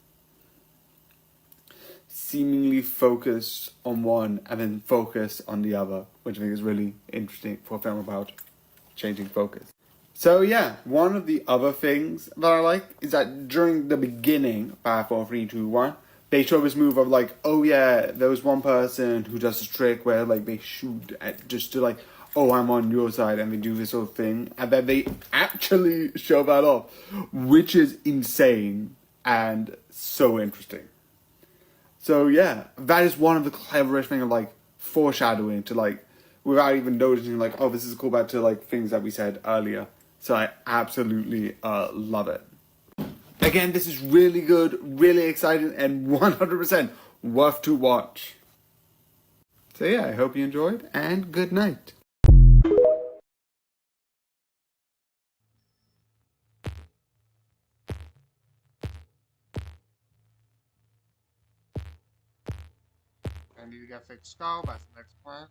seemingly focused on one and then focus on the other, which I think is really interesting for a film about changing focus. So yeah, one of the other things that I like is that during the beginning, 5, 4, 3, 2, 1, they show this move of like, oh yeah, there was one person who does this trick where like they shoot at just to like, oh, I'm on your side, and they do this whole thing, and then they actually show that off, which is insane and so interesting. So yeah, that is one of the cleverest things of like foreshadowing to like, without even noticing like, oh, this is a callback to like things that we said earlier. So I absolutely love it. Again, this is really good, really exciting, and 100% worth to watch. So yeah, I hope you enjoyed, and good night. I need to get fixed skull, that's the next plan.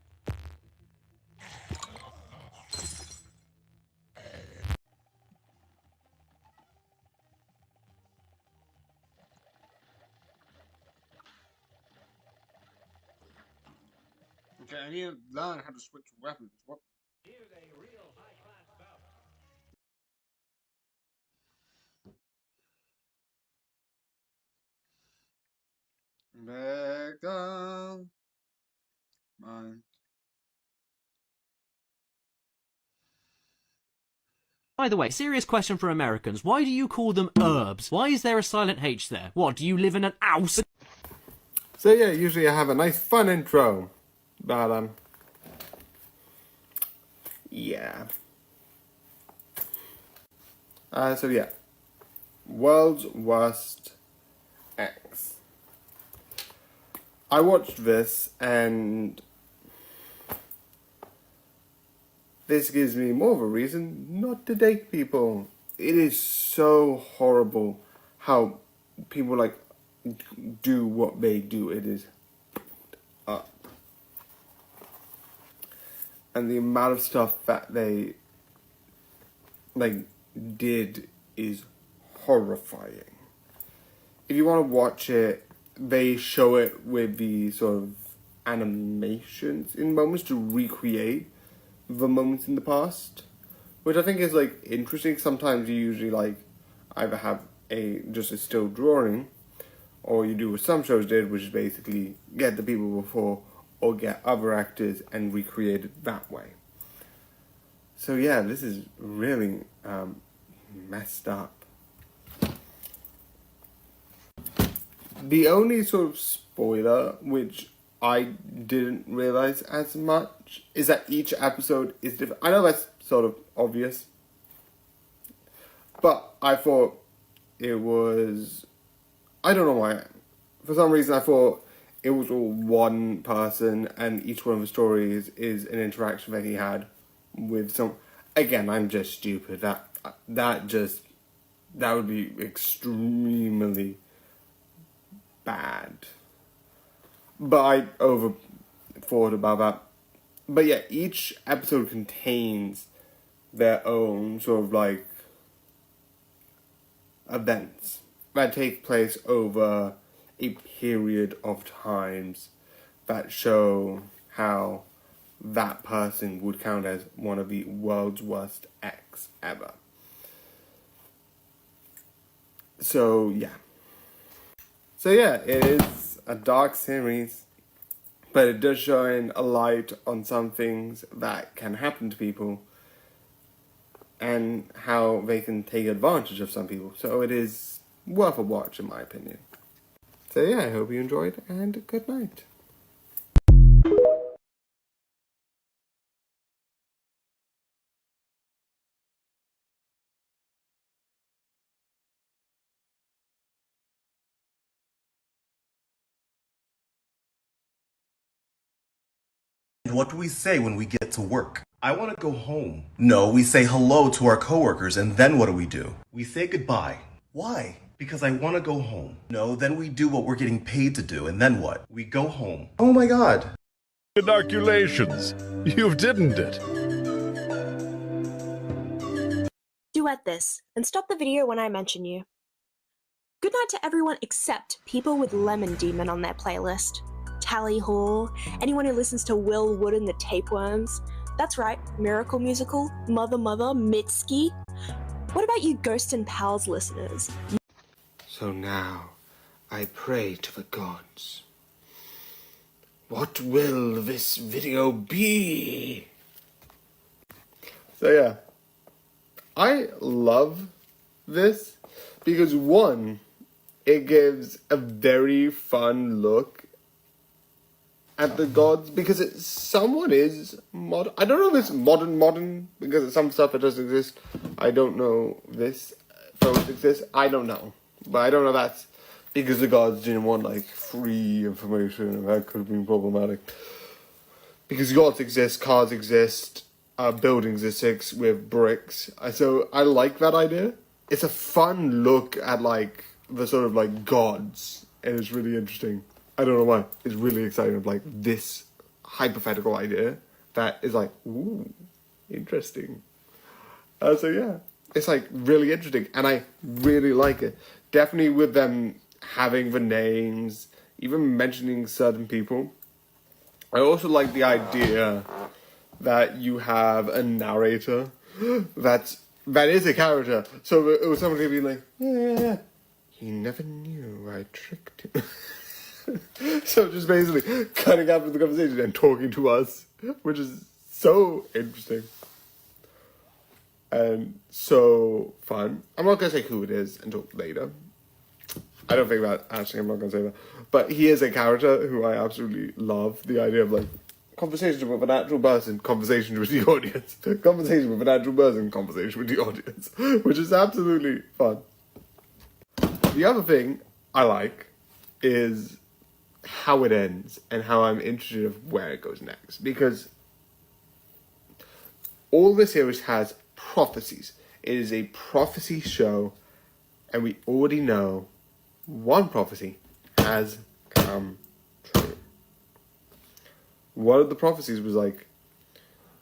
Okay, I need to learn how to switch weapons. What? real. character. Mine. By the way, serious question for Americans. Why do you call them herbs? Why is there a silent H there? What, do you live in an house? So yeah, usually I have a nice fun intro. But yeah. So yeah. World's Worst X. I watched this and this gives me more of a reason not to date people. It is so horrible how people like do what they do. It is up. And the amount of stuff that they like did is horrifying. If you want to watch it, they show it with the sort of animations in moments to recreate the moments in the past, which I think is like interesting. Sometimes you usually like either have just a still drawing, or you do what some shows did, which is basically get the people before or get other actors and recreate it that way. So yeah, this is really messed up. The only sort of spoiler, which I didn't realize as much, is that each episode is different. I know that's sort of obvious, but I thought it was, I don't know why. For some reason I thought it was all one person and each one of the stories is an interaction that he had with some, again, I'm just stupid. That would be extremely bad. But I overthought about that. But yeah, each episode contains their own sort of like events that take place over a period of times that show how that person would count as one of the world's worst X ever. So yeah, it is a dark series, but it does shine a light on some things that can happen to people and how they can take advantage of some people. So it is worth a watch, in my opinion. So yeah, I hope you enjoyed, and good night. What do we say when we get to work? I want to go home. No, we say hello to our coworkers, and then what do? We say goodbye. Why? Because I want to go home. No, then we do what we're getting paid to do, and then what? We go home. Oh my god. Inoculations. You've didn't it. Duet this, and stop the video when I mention you. Good night to everyone except people with Lemon Demon on their playlist. Tally Hall, anyone who listens to Will Wood and the Tapeworms. That's right, Miracle Musical, Mother Mother, Mitski. What about you Ghost and Pals listeners? So now, I pray to the gods. What will this video be? So yeah, I love this because one, it gives a very fun look at the gods, because it somewhat is modern. I don't know if it's modern, because some stuff that doesn't exist. I don't know this photos exist. I don't know. But I don't know that's because the gods didn't want like free information, and that could have been problematic. Because gods exist, cars exist, buildings exist with bricks. So I like that idea. It's a fun look at like the sort of like gods, and it's really interesting. I don't know why. It's really exciting. Like this hypothetical idea that is like, ooh, interesting. So yeah, it's like really interesting, and I really like it. Definitely with them having the names, even mentioning certain people. I also like the idea that you have a narrator that is a character. So it was somebody being like, yeah, he never knew I tricked him. So just basically cutting out the conversation and talking to us, which is so interesting and so fun. I'm not going to say who it is until later. I don't think about actually, I'm not going to say that. But he is a character who I absolutely love. The idea of like conversation with an actual person, conversation with the audience. Conversation with an actual person, conversation with the audience. Which is absolutely fun. The other thing I like is how it ends and how I'm interested of where it goes next. Because all the series has prophecies. It is a prophecy show, and we already know one prophecy has come true. One of the prophecies was like,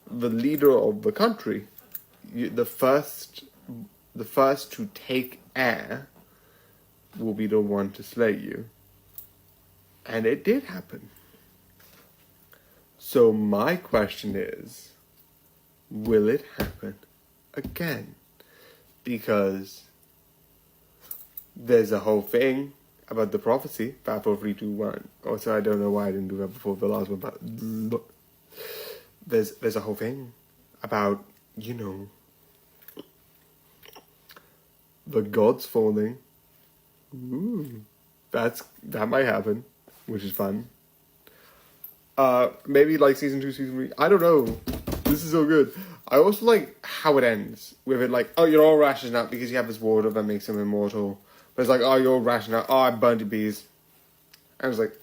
the leader of the country, the first to take air will be the one to slay you. And it did happen. So my question is, will it happen again? Because there's a whole thing about the prophecy, 5, 4, 3, 2, 1. Also, I don't know why I didn't do that before the last one, but look, there's a whole thing about, you know, the gods falling. Ooh, that might happen, which is fun. Maybe like season 2, season 3. I don't know. This is so good. I also like how it ends with it like, oh, you're all rationing out because you have this water that makes them immortal. But it's like, oh, you're all rationing out. Oh, I burned your bees. And I was like,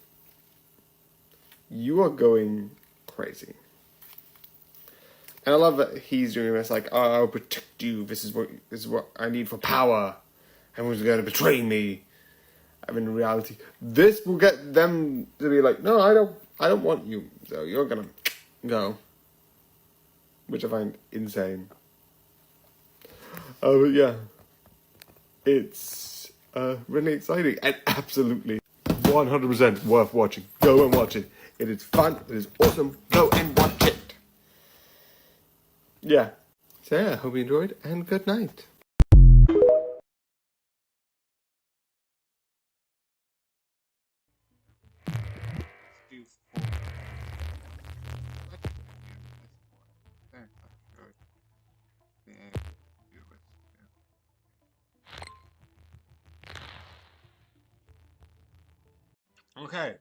you are going crazy. And I love that he's doing this like, oh, I'll protect you. This is what I need for power. Everyone's going to betray me. I mean, in reality, this will get them to be like, no, I don't want you. So you're gonna go. Which I find insane. But yeah, it's really exciting and absolutely 100% worth watching. Go and watch it. It is fun. It is awesome. Go and watch it. Yeah. So yeah, hope you enjoyed and good night. Okay,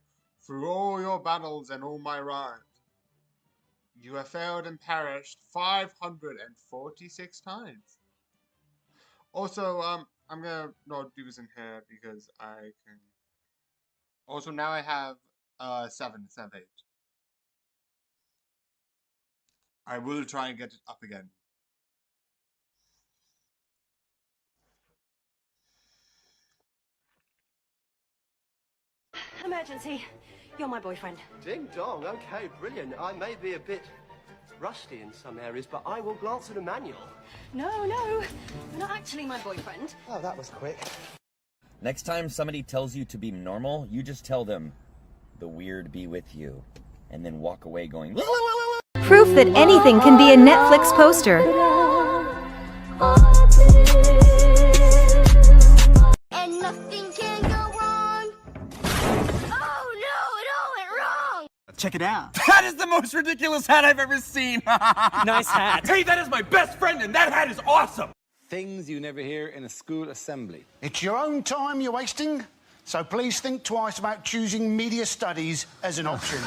through all your battles and all my rhymes, you have failed and perished 546 times. Also, I'm gonna not do this in here because I can. Also, now I have 7 instead of 8. I will try and get it up again. Emergency. You're my boyfriend. Ding dong. Okay, brilliant. I may be a bit rusty in some areas, but I will glance at a manual. No, you're not actually my boyfriend. Oh, that was quick. Next time somebody tells you to be normal, you just tell them, the weird be with you, and then walk away going, Proof that anything can be a Netflix poster. And nothing can go wrong. Oh no, it all went wrong. Check it out. That is the most ridiculous hat I've ever seen. Nice hat. Hey, that is my best friend, and that hat is awesome. Things you never hear in a school assembly. It's your own time you're wasting, so please think twice about choosing media studies as an option.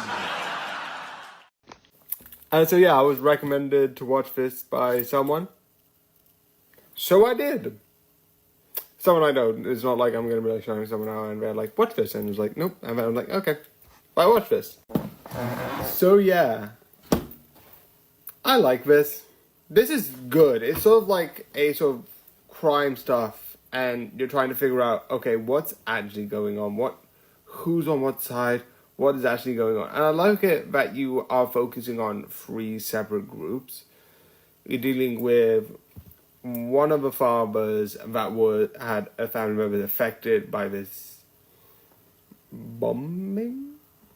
And so yeah, I was recommended to watch this by someone. So I did. Someone I know. It's not like I'm going to be like showing someone out and they're like, watch this. And it was like, nope. And I'm like, okay, I watch this. So yeah, I like this. This is good. It's sort of like a sort of crime stuff, and you're trying to figure out, okay, what's actually going on? Who's on what side? What is actually going on? And I like it that you are focusing on 3 separate groups. You're dealing with one of the fathers that had a family member affected by this bombing.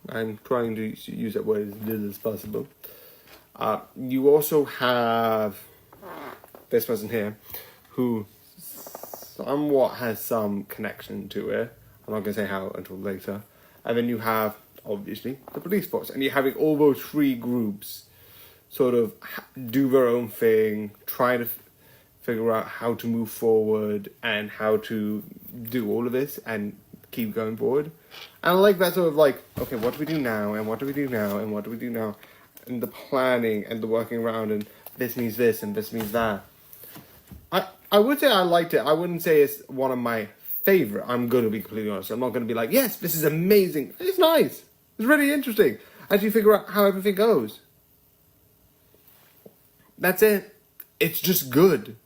I'm trying to use that word as little as possible. You also have this person here who somewhat has some connection to it. I'm not going to say how until later. and then you have, obviously, the police force. And you're having all those three groups sort of do their own thing, trying to figure out how to move forward and how to do all of this and keep going forward. And I like that sort of like, okay, what do we do now? And what do we do now? And what do we do now? And the planning and the working around, and this means this and this means that. I would say I liked it. I wouldn't say it's one of my favorite. I'm going to be completely honest. I'm not going to be like, yes, this is amazing. It's nice. It's really interesting as you figure out how everything goes. That's it. It's just good.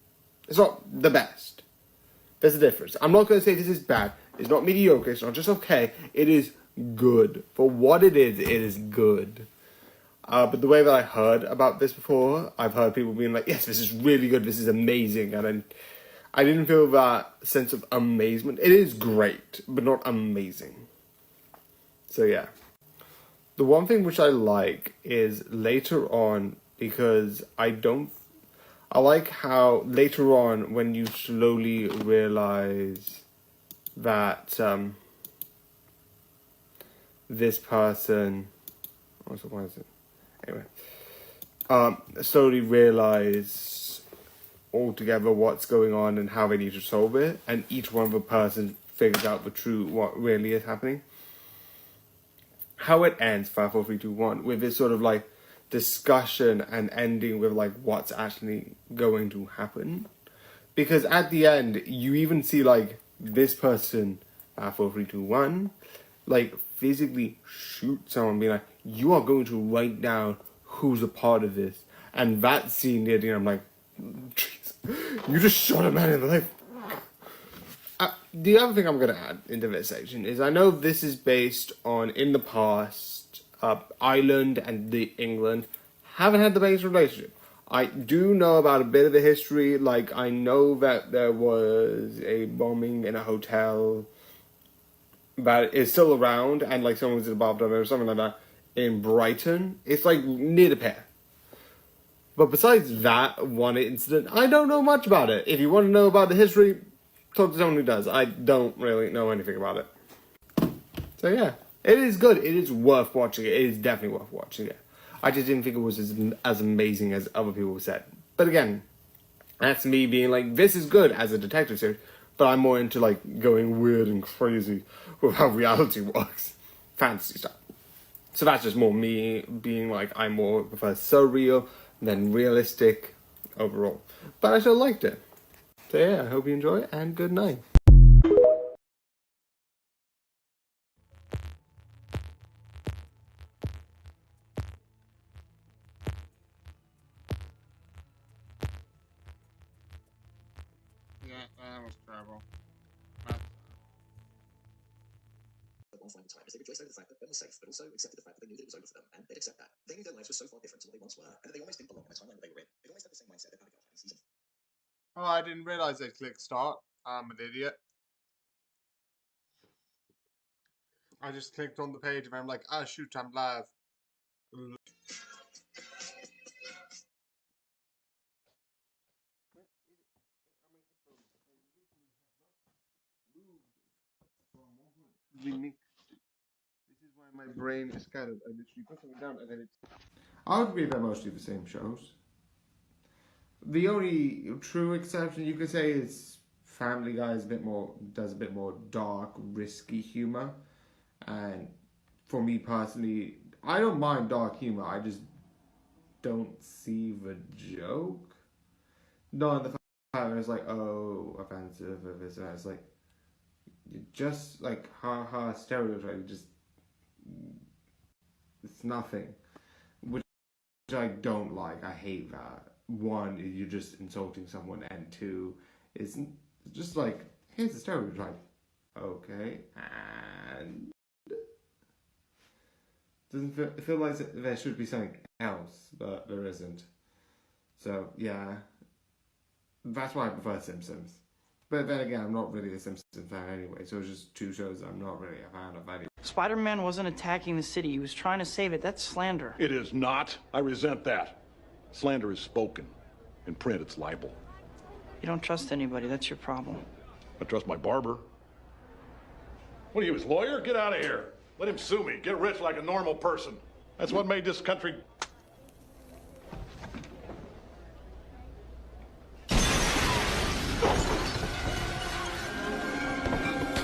It's not the best. There's a difference. I'm not going to say this is bad. It's not mediocre. It's not just okay. It is good. For what it is good. But the way that I heard about this before, I've heard people being like, yes, this is really good. This is amazing. And I didn't feel that sense of amazement. It is great, but not amazing. So yeah. The one thing which I like is later on, because I like how later on when you slowly realize that this person, why is it? Anyway, slowly realize altogether what's going on and how they need to solve it, and each one of the person figures out what really is happening. How it ends, 5, 4, 3, 2, 1, with this sort of like discussion and ending with like what's actually going to happen, because at the end you even see like this person, 5, 4, 3, 2, 1, like physically shoot someone, being like, you are going to write down who's a part of this. And that scene near the end, I'm like, jeez, you just shot a man in the leg. The other thing I'm going to add into this section is I know this is based on, in the past, Ireland and England haven't had the best relationship. I do know about a bit of the history. Like, I know that there was a bombing in a hotel that is still around, and like someone was involved in it or something like that in Brighton. It's like near the pair. But besides that one incident, I don't know much about it. If you want to know about the history, talk to someone who does. I don't really know anything about it. So yeah, it is good. It is worth watching it. It is definitely worth watching it. I just didn't think it was as amazing as other people said. But again, that's me being like, this is good as a detective series, but I'm more into like going weird and crazy with how reality works. Fantasy stuff. So that's just more me being like, I more prefer surreal than realistic overall. But I still liked it. So yeah, I hope you enjoy it, and good night. Yeah, that was terrible. Offline time as they rejoiced over the fact that Ben was safe, but also accepted the fact that they knew that it was over for them, and they'd accept that. They knew their lives were so far different to what they once were, and that they almost didn't belong in the timeline that they were in. They almost had the same mindset that Abigail had in season. Oh, I didn't realize I clicked start. I'm an idiot. I just clicked on the page and I'm like, ah, shoot, I'm live. Unique. This is why my brain is scattered. I literally put something down and then it's... I would agree they're mostly the same shows. The only true exception you could say is Family Guy is does a bit more dark, risky humor. And for me personally, I don't mind dark humor. I just don't see the joke. No, the fact that it's like, oh, offensive, or this, and that. It's like, just like ha stereotype, just it's nothing, which I don't like. I hate that. One, you're just insulting someone, and two, it's just like, here's a stereotype. Okay, and doesn't feel like there should be something else, but there isn't. So yeah, that's why I prefer Simpsons. But then again, I'm not really a Simpsons fan anyway, so it's just two shows that I'm not really a fan of anyway. Spider-Man wasn't attacking the city. He was trying to save it. That's slander. It is not. I resent that. Slander is spoken. In print, it's libel. You don't trust anybody. That's your problem. I trust my barber. What are you, his lawyer? Get out of here. Let him sue me. Get rich like a normal person. That's what made this country...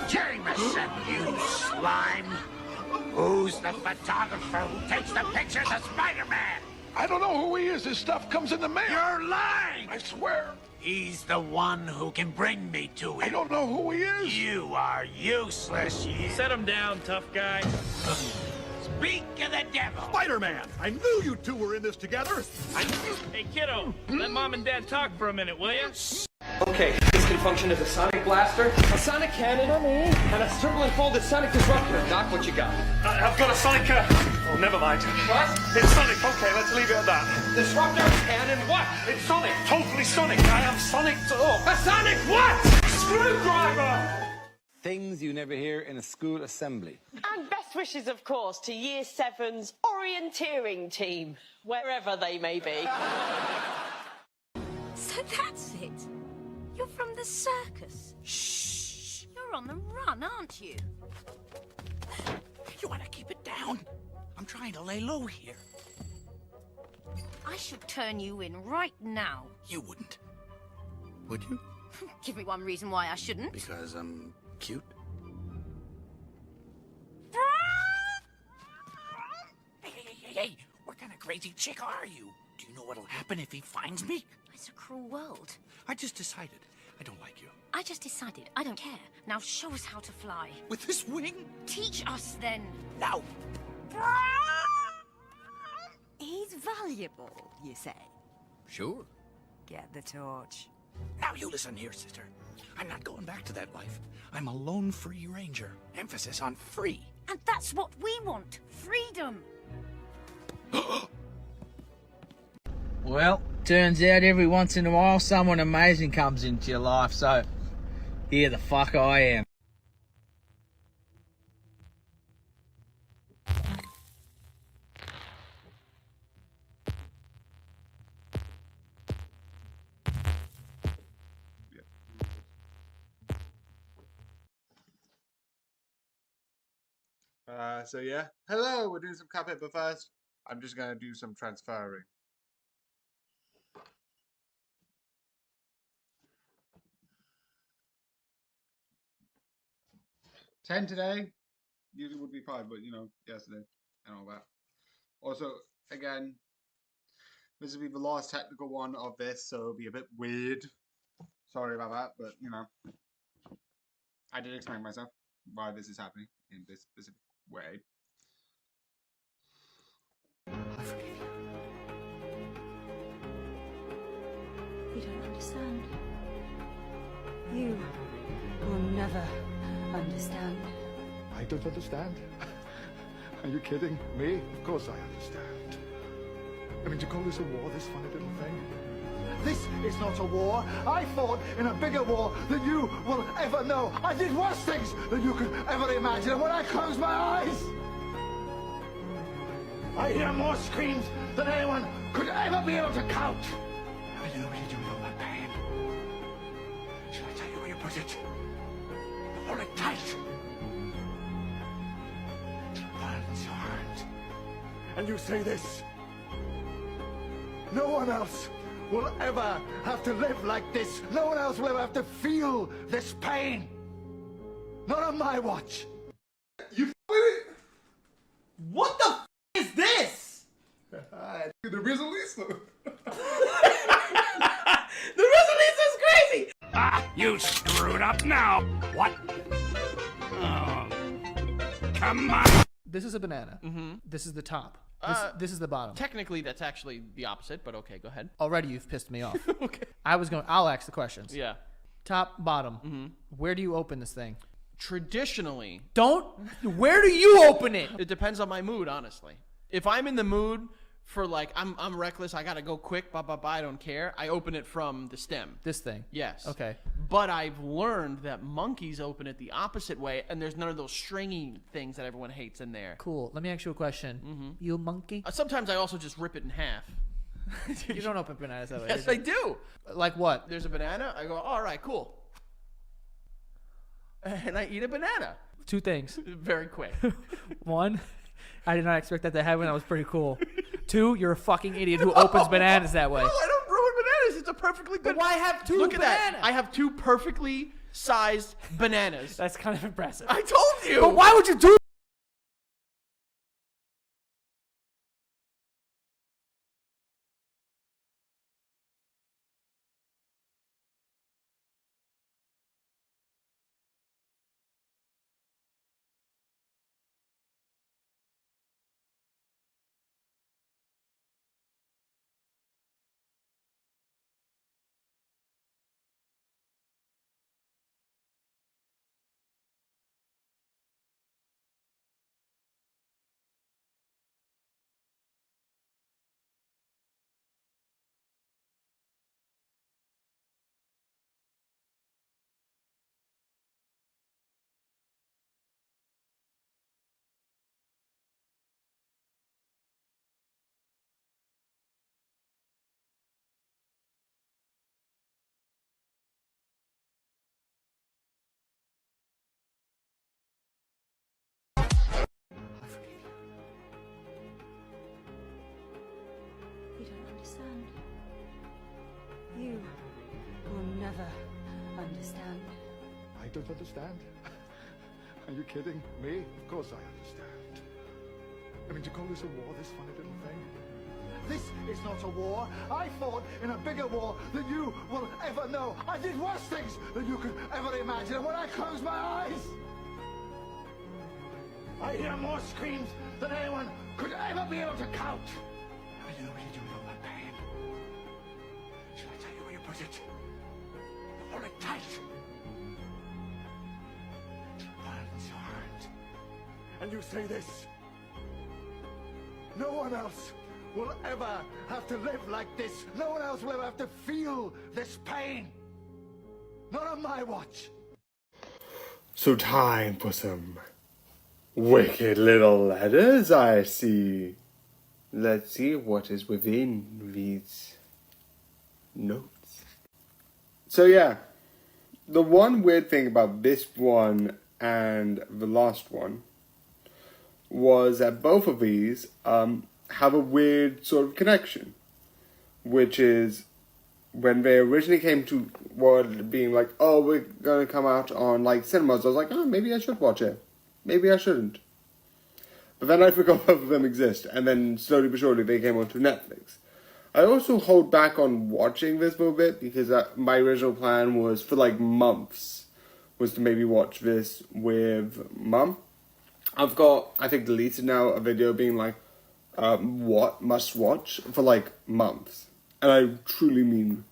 Jameson, you slime! Who's the photographer who takes the pictures of Spider-Man? I don't know who he is. His stuff comes in the mail. You're lying! I swear. He's the one who can bring me to him. I don't know who he is. You are useless, you... Set him down, tough guy. Speak of the devil! Spider-Man! I knew you two were in this together. Hey, kiddo, let Mom and Dad talk for a minute, will you? Okay, this can function as a sonic blaster, a sonic cannon, and a circling folded sonic disruptor. Doc, what you got? I've got a sonic, oh, never mind. What? It's sonic, okay, let's leave it at that. Disruptor, cannon, what? It's sonic, totally sonic. I am sonic, A sonic what? screwdriver! Things you never hear in a school assembly. And best wishes, of course, to Year 7's orienteering team, wherever they may be. So that's it. You're from the circus. Shh. You're on the run, aren't you? You want to keep it down? I'm trying to lay low here. I should turn you in right now. You wouldn't. Would you? Give me one reason why I shouldn't. Because I'm cute? Hey, what kind of crazy chick are you? Do you know what'll happen if he finds me? It's a cruel world. I just decided I don't like you. I just decided I don't care. Now show us how to fly. With this wing? Teach us then. Now. He's valuable, you say? Sure. Get the torch. Now you listen here, sister. I'm not going back to that life. I'm a lone free ranger. Emphasis on free. And that's what we want. Freedom. Well, turns out every once in a while someone amazing comes into your life, so here the fuck I am. So yeah, hello, we're doing some Cuphead, but first, I'm just gonna do some transferring. $10 today, usually would be $5, but you know, yesterday, and all that. Also, again, this will be the last technical one of this, so it'll be a bit weird. Sorry about that, but you know, I did explain myself why this is happening in this specific way. You don't understand. You will never understand. I don't understand. Are you kidding me? Of course I understand. I mean, to call this a war, this funny little thing? This is not a war. I fought in a bigger war than you will ever know. I did worse things than you could ever imagine. And when I close my eyes, I hear more screams than anyone could ever be able to count. I know what you do with all that pain. Should I tell you where you put it? Hold it tight. It burns your heart. And you say this. No one else will ever have to live like this. No one else will ever have to feel this pain. Not on my watch. You what the is this? The Rizalisa. The Rizalisa's crazy! Ah, you screwed up now. What? Oh, come on. This is a banana. Mm-hmm. This is the top. This is the bottom. Technically, that's actually the opposite, but okay, go ahead. Already you've pissed me off. Okay. I'll ask the questions. Yeah. Top, bottom. Mm-hmm. Where do you open this thing? Traditionally. Where do you open it? It depends on my mood, honestly. If I'm in the mood for like, I'm reckless, I gotta go quick, I don't care, I open it from the stem. This thing? Yes. Okay. But I've learned that monkeys open it the opposite way, and there's none of those stringy things that everyone hates in there. Cool. Let me ask you a question. Mm-hmm. You a monkey? Sometimes I also just rip it in half. You don't open bananas that way. Yes, I do. Like what? There's a banana, I go, all right, cool. and I eat a banana. 2 things. Very quick. 1, I did not expect that to happen. That was pretty cool. 2, you're a fucking idiot who opens bananas that way. No, I don't ruin bananas. It's a perfectly good. But why have 2 Look at bananas? that. I have 2 perfectly sized bananas. That's kind of impressive. I told you. But why would you do? You don't understand. You will never understand. I don't understand. Are you kidding me? Of course I understand. I mean, to call this a war, this funny little thing? This is not a war. I fought in a bigger war than you will ever know. I did worse things than you could ever imagine. And when I close my eyes, I hear more screams than anyone could ever be able to count. I don't know what you do with all that pain. Shall I tell you where you put it? Hold it tight. Burns your hand. And you say this. No one else will ever have to live like this. No one else will ever have to feel this pain. Not on my watch. So time for some wicked little letters, I see. Let's see what is within these notes. So yeah, the one weird thing about this one and the last one was that both of these have a weird sort of connection, which is when they originally came to what being like, oh, we're gonna come out on like cinemas, I was like, oh, maybe I should watch it, maybe I shouldn't. But then I forgot both of them exist, and then slowly but surely they came onto Netflix. I also hold back on watching this for a bit because my original plan was for like months was to maybe watch this with Mum. I've got, I think, deleted now a video being like, what must watch for like months. And I truly mean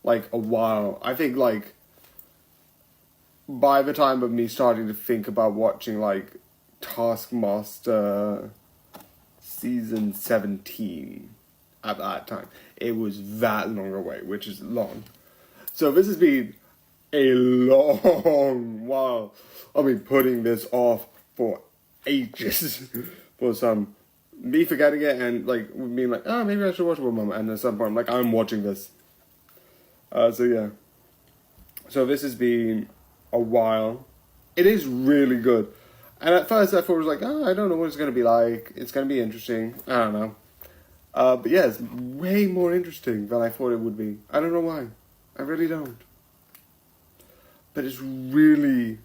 like a while. I think like by the time of me starting to think about watching like Taskmaster season 17 at that time, it was that long away, which is long. So this has been a long while. I've been putting this off for ages for some me forgetting it and like being like, oh, maybe I should watch it with Mum, and at some point I'm like, I'm watching this. So yeah, so this has been a while. It is really good, and at first I thought it was like, oh, I don't know what it's gonna be like. It's gonna be interesting. I don't know, but yeah, it's way more interesting than I thought it would be. I don't know why. I really don't. But it's really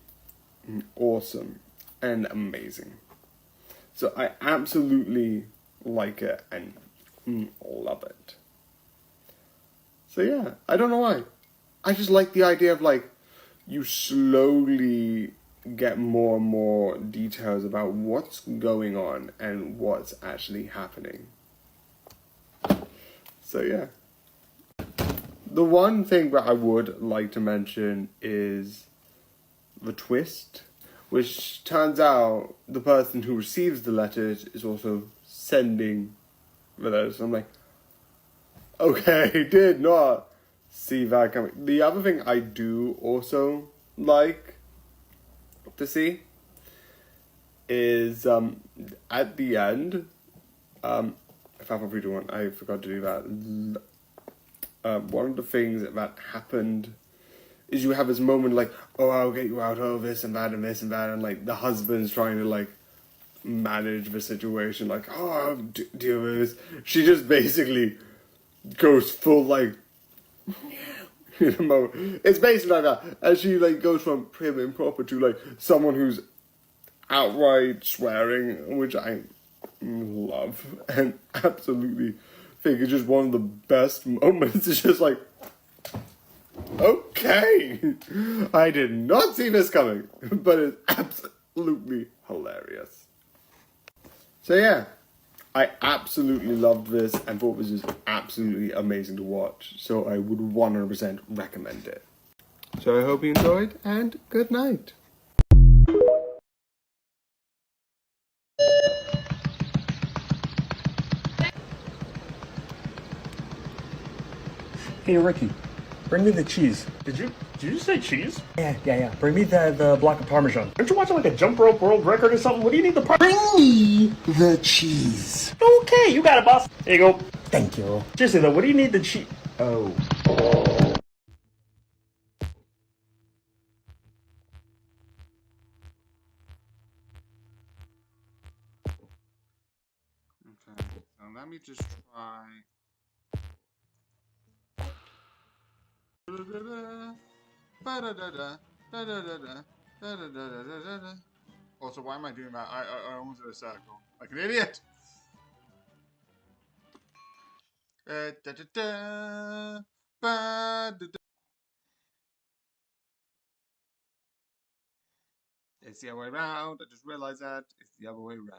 awesome and amazing. So I absolutely like it and love it. So yeah, I don't know why. I just like the idea of like, you slowly get more and more details about what's going on and what's actually happening. So yeah. The one thing that I would like to mention is the twist, which turns out the person who receives the letters is also sending the letters. I'm like, okay, did not see that coming. The other thing I do also like to see is at the end, if I probably do one, I forgot to do that. One of the things that happened is you have this moment like, oh, I'll get you out of this and that and this and that, and like the husband's trying to like manage the situation, like, oh, I'll deal with this. She just basically goes full like, you know, it's basically like that, and she like goes from prim and proper to like someone who's outright swearing, which I love and absolutely think is just one of the best moments. It's just like, okay, I did not see this coming, but it's absolutely hilarious. So yeah, I absolutely loved this and thought this was absolutely amazing to watch, so I would 100% recommend it. So I hope you enjoyed, and good night. Hey, Ricky, bring me the cheese. Did you say cheese? Yeah. Bring me the block of Parmesan. Aren't you watching like a jump rope world record or something? What do you need the Bring me the cheese. Okay, you got it, boss. There you go. Thank you. Seriously though, what do you need the cheese? Oh. Okay, so let me just try. Also, why am I doing that? I almost did a circle. Like an idiot! It's the other way around. I just realized that. It's the other way around.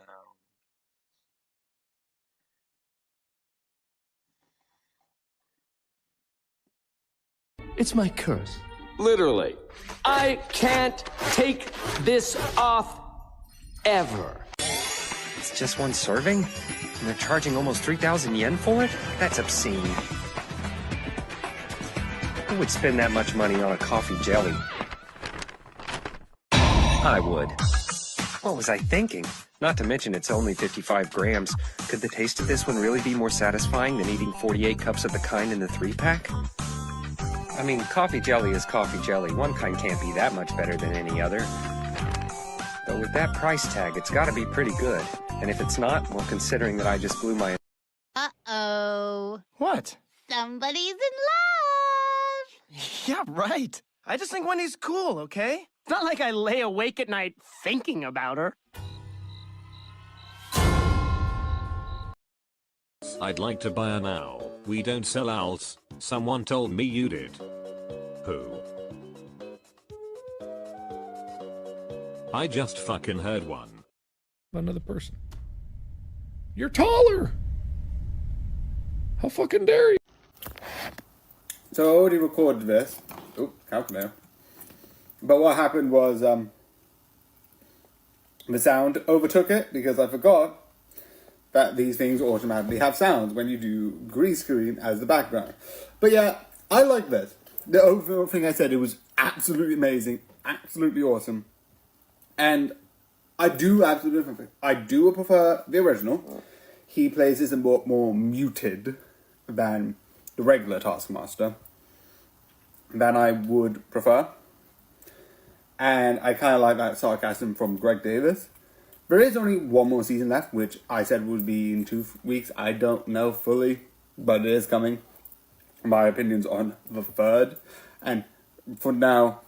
It's my curse. Literally. I can't take this off ever. It's just one serving? And they're charging almost 3,000 yen for it? That's obscene. Who would spend that much money on a coffee jelly? I would. What was I thinking? Not to mention it's only 55 grams. Could the taste of this one really be more satisfying than eating 48 cups of the kind in the 3-pack? I mean, coffee jelly is coffee jelly. One kind can't be that much better than any other. But with that price tag, it's gotta be pretty good. And if it's not, well, considering that I just blew my... Uh-oh. What? Somebody's in love! Yeah, right. I just think Wendy's cool, okay? It's not like I lay awake at night thinking about her. I'd like to buy an owl. We don't sell owls. Someone told me you did. Who? I just fucking heard one. Another person. You're taller! How fucking dare you? So I already recorded this. Oh, calculator. But what happened was, the sound overtook it because I forgot that these things automatically have sounds when you do green screen as the background. But yeah, I like this. The overall thing I said, it was absolutely amazing, absolutely awesome. And I do prefer the original. He plays this a bit more muted than the regular Taskmaster, than I would prefer. And I kind of like that sarcasm from Greg Davis. There is only one more season left, which I said would be in 2 weeks. I don't know fully, but it is coming. My opinion's on the 3rd. And for now,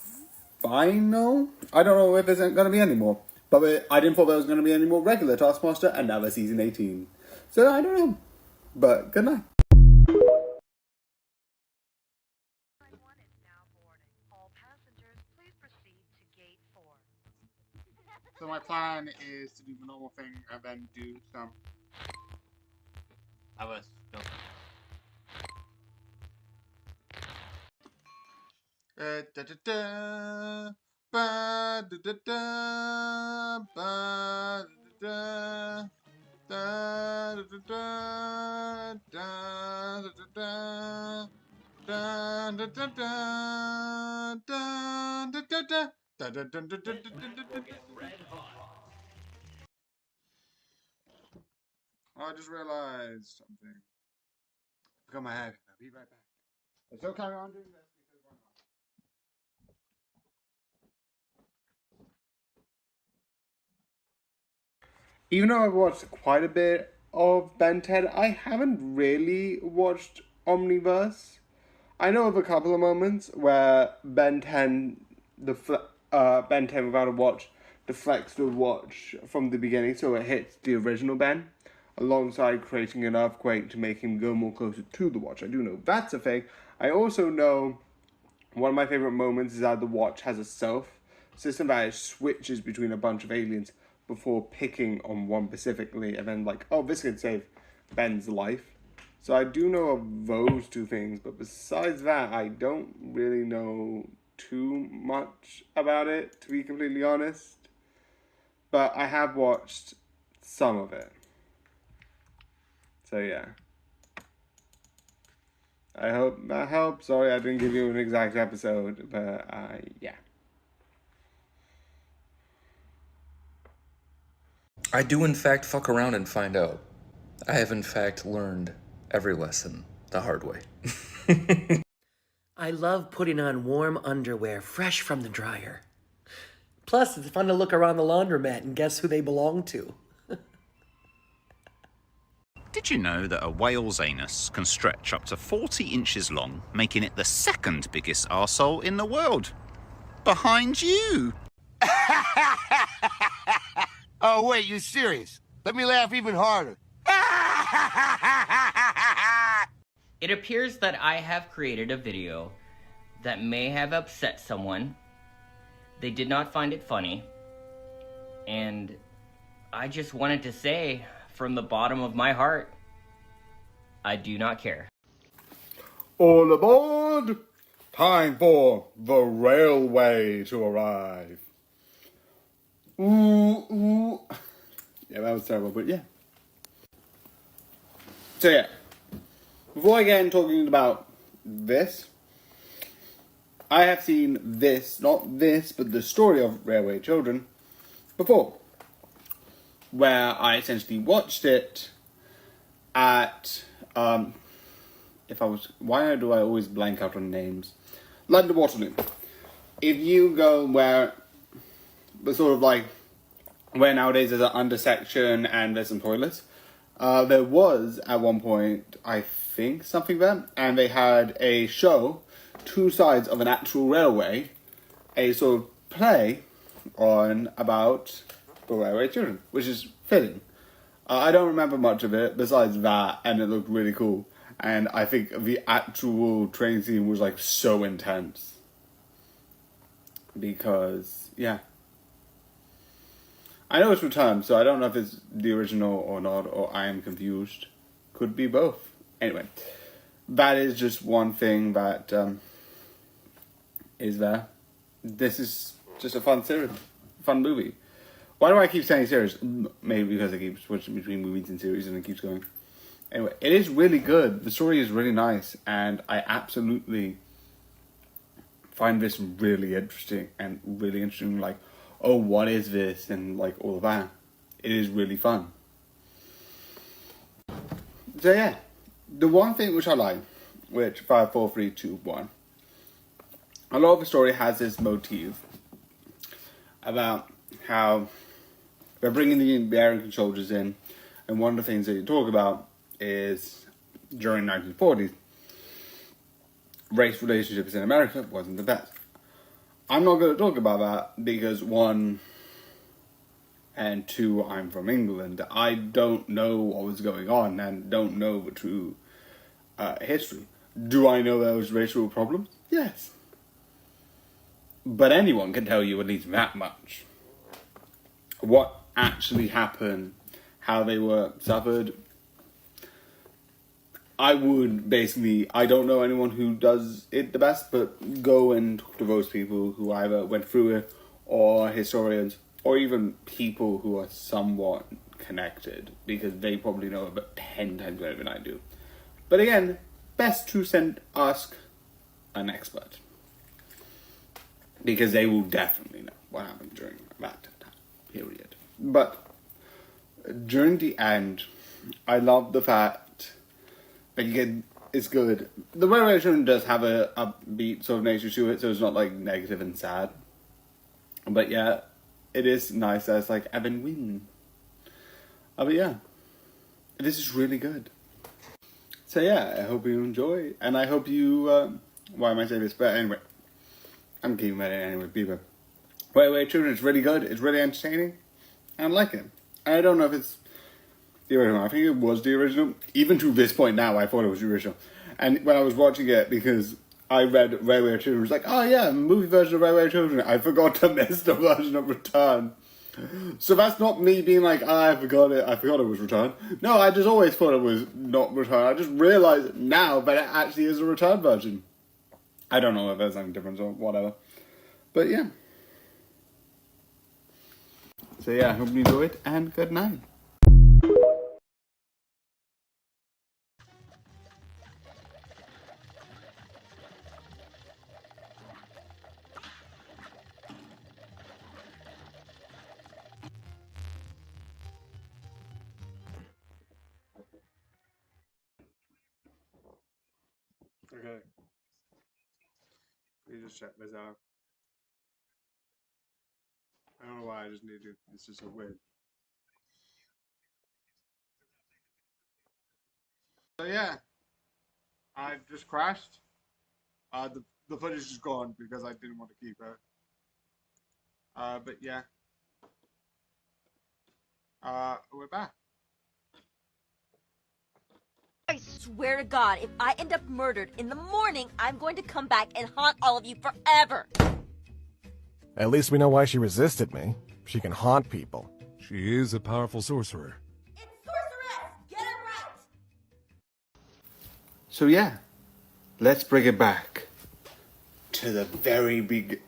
final? I don't know if there's going to be any more. But I didn't thought there was going to be any more regular Taskmaster, and now they're season 18. So I don't know. But good night. So my plan is to do the normal thing and then do some other stuff. Da da da ba da da da ba da da da da da da da da da da da da da da. I just realized something. Look at my head. I'll be right back. Let's still carry on doing this. Even though I've watched quite a bit of Ben 10, I haven't really watched Omniverse. I know of a couple of moments where Ben 10, Ben 10 without a watch, deflects the watch from the beginning so it hits the original Ben, alongside creating an earthquake to make him go more closer to the watch. I do know that's a thing. I also know one of my favorite moments is that the watch has a self system that it switches between a bunch of aliens before picking on one specifically, and then like, oh, this could save Ben's life. So I do know of those two things, but besides that, I don't really know too much about it, to be completely honest. But I have watched some of it. So yeah. I hope that helps. Sorry I didn't give you an exact episode, but yeah. I do in fact fuck around and find out. I have in fact learned every lesson the hard way. I love putting on warm underwear fresh from the dryer. Plus, it's fun to look around the laundromat and guess who they belong to. Did you know that a whale's anus can stretch up to 40 inches long, making it the second biggest arsehole in the world? Behind you! Oh, wait, you serious? Let me laugh even harder. It appears that I have created a video that may have upset someone. They did not find it funny. And I just wanted to say, from the bottom of my heart, I do not care. All aboard! Time for the railway to arrive. Ooh, ooh. Yeah, that was terrible, but yeah. So yeah, before I get into talking about this, I have seen this, not this, but the story of Railway Children before, where I essentially watched it at, why do I always blank out on names? London Waterloo. If you go where, the sort of like, where nowadays there's an undersection and there's some toilets, there was, at one point, I think, something there, and they had a show, two sides of an actual railway, a sort of play on about the railway children, which is fitting. I don't remember much of it, besides that, and it looked really cool, and I think the actual train scene was, like, so intense. Because, yeah. I know it's returned, so I don't know if it's the original or not, or I am confused. Could be both. Anyway, that is just one thing that is there. This is just a fun series, fun movie. Why do I keep saying series? Maybe because I keep switching between movies and series and it keeps going. Anyway, it is really good. The story is really nice, and I absolutely find this really interesting, like, oh, what is this, and like all of that. It is really fun. So yeah, the one thing which I like, which 5, 4, 3, 2, 1, a lot of the story has this motif about how they're bringing the American soldiers in, and one of the things that you talk about is during 1940s, race relationships in America wasn't the best. I'm not going to talk about that because, one, and two, I'm from England. I don't know what was going on and don't know the true history. Do I know there was racial problems? Yes. But anyone can tell you at least that much. What actually happened, how they were suffered. I don't know anyone who does it the best, but go and talk to those people who either went through it, or historians, or even people who are somewhat connected, because they probably know about 10 times better than I do. But again, best to ask an expert, because they will definitely know what happened during that time period. But during the end, I love the fact that it's good. The Railway Children does have a upbeat sort of nature to it, so it's not like negative and sad. But yeah, it is nice that it's like Evan Wynn. But yeah, this is really good. So yeah, I hope you enjoy, and I hope you, why am I saying this? But anyway, I'm keeping that in anyway, people. Way Children is really good, it's really entertaining, and I like it. I don't know if it's the original, I think it was the original. Even to this point now, I thought it was the original. And when I was watching it, because I read Railway Children, it was like, oh yeah, movie version of Railway Children, I forgot to miss the version of Return. So that's not me being like, I forgot it was Return. No, I just always thought it was not Return. I just realised now that it actually is a Return version. I don't know if there's any difference or whatever. But yeah. So yeah, I hope you enjoyed, and good night. Okay. Let me just check this out. I don't know why, I just need to. It's just so weird. So yeah, I just crashed. The footage is gone because I didn't want to keep it. But yeah. We're back. I swear to God, if I end up murdered in the morning, I'm going to come back and haunt all of you forever. At least we know why she resisted me. She can haunt people. She is a powerful sorcerer. So yeah, let's bring it back to the very big.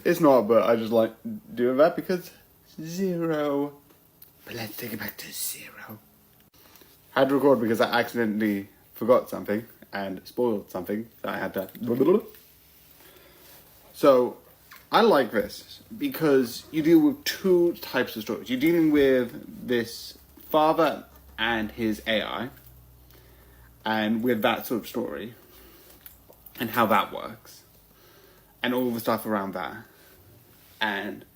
It's not, but I just like doing that because 0. But let's take it back to 0. I had to record because I accidentally forgot something and spoiled something, so I had to. So I like this because you deal with 2 types of stories. You're dealing with this father and his AI, and with that sort of story, and how that works, and all the stuff around that, and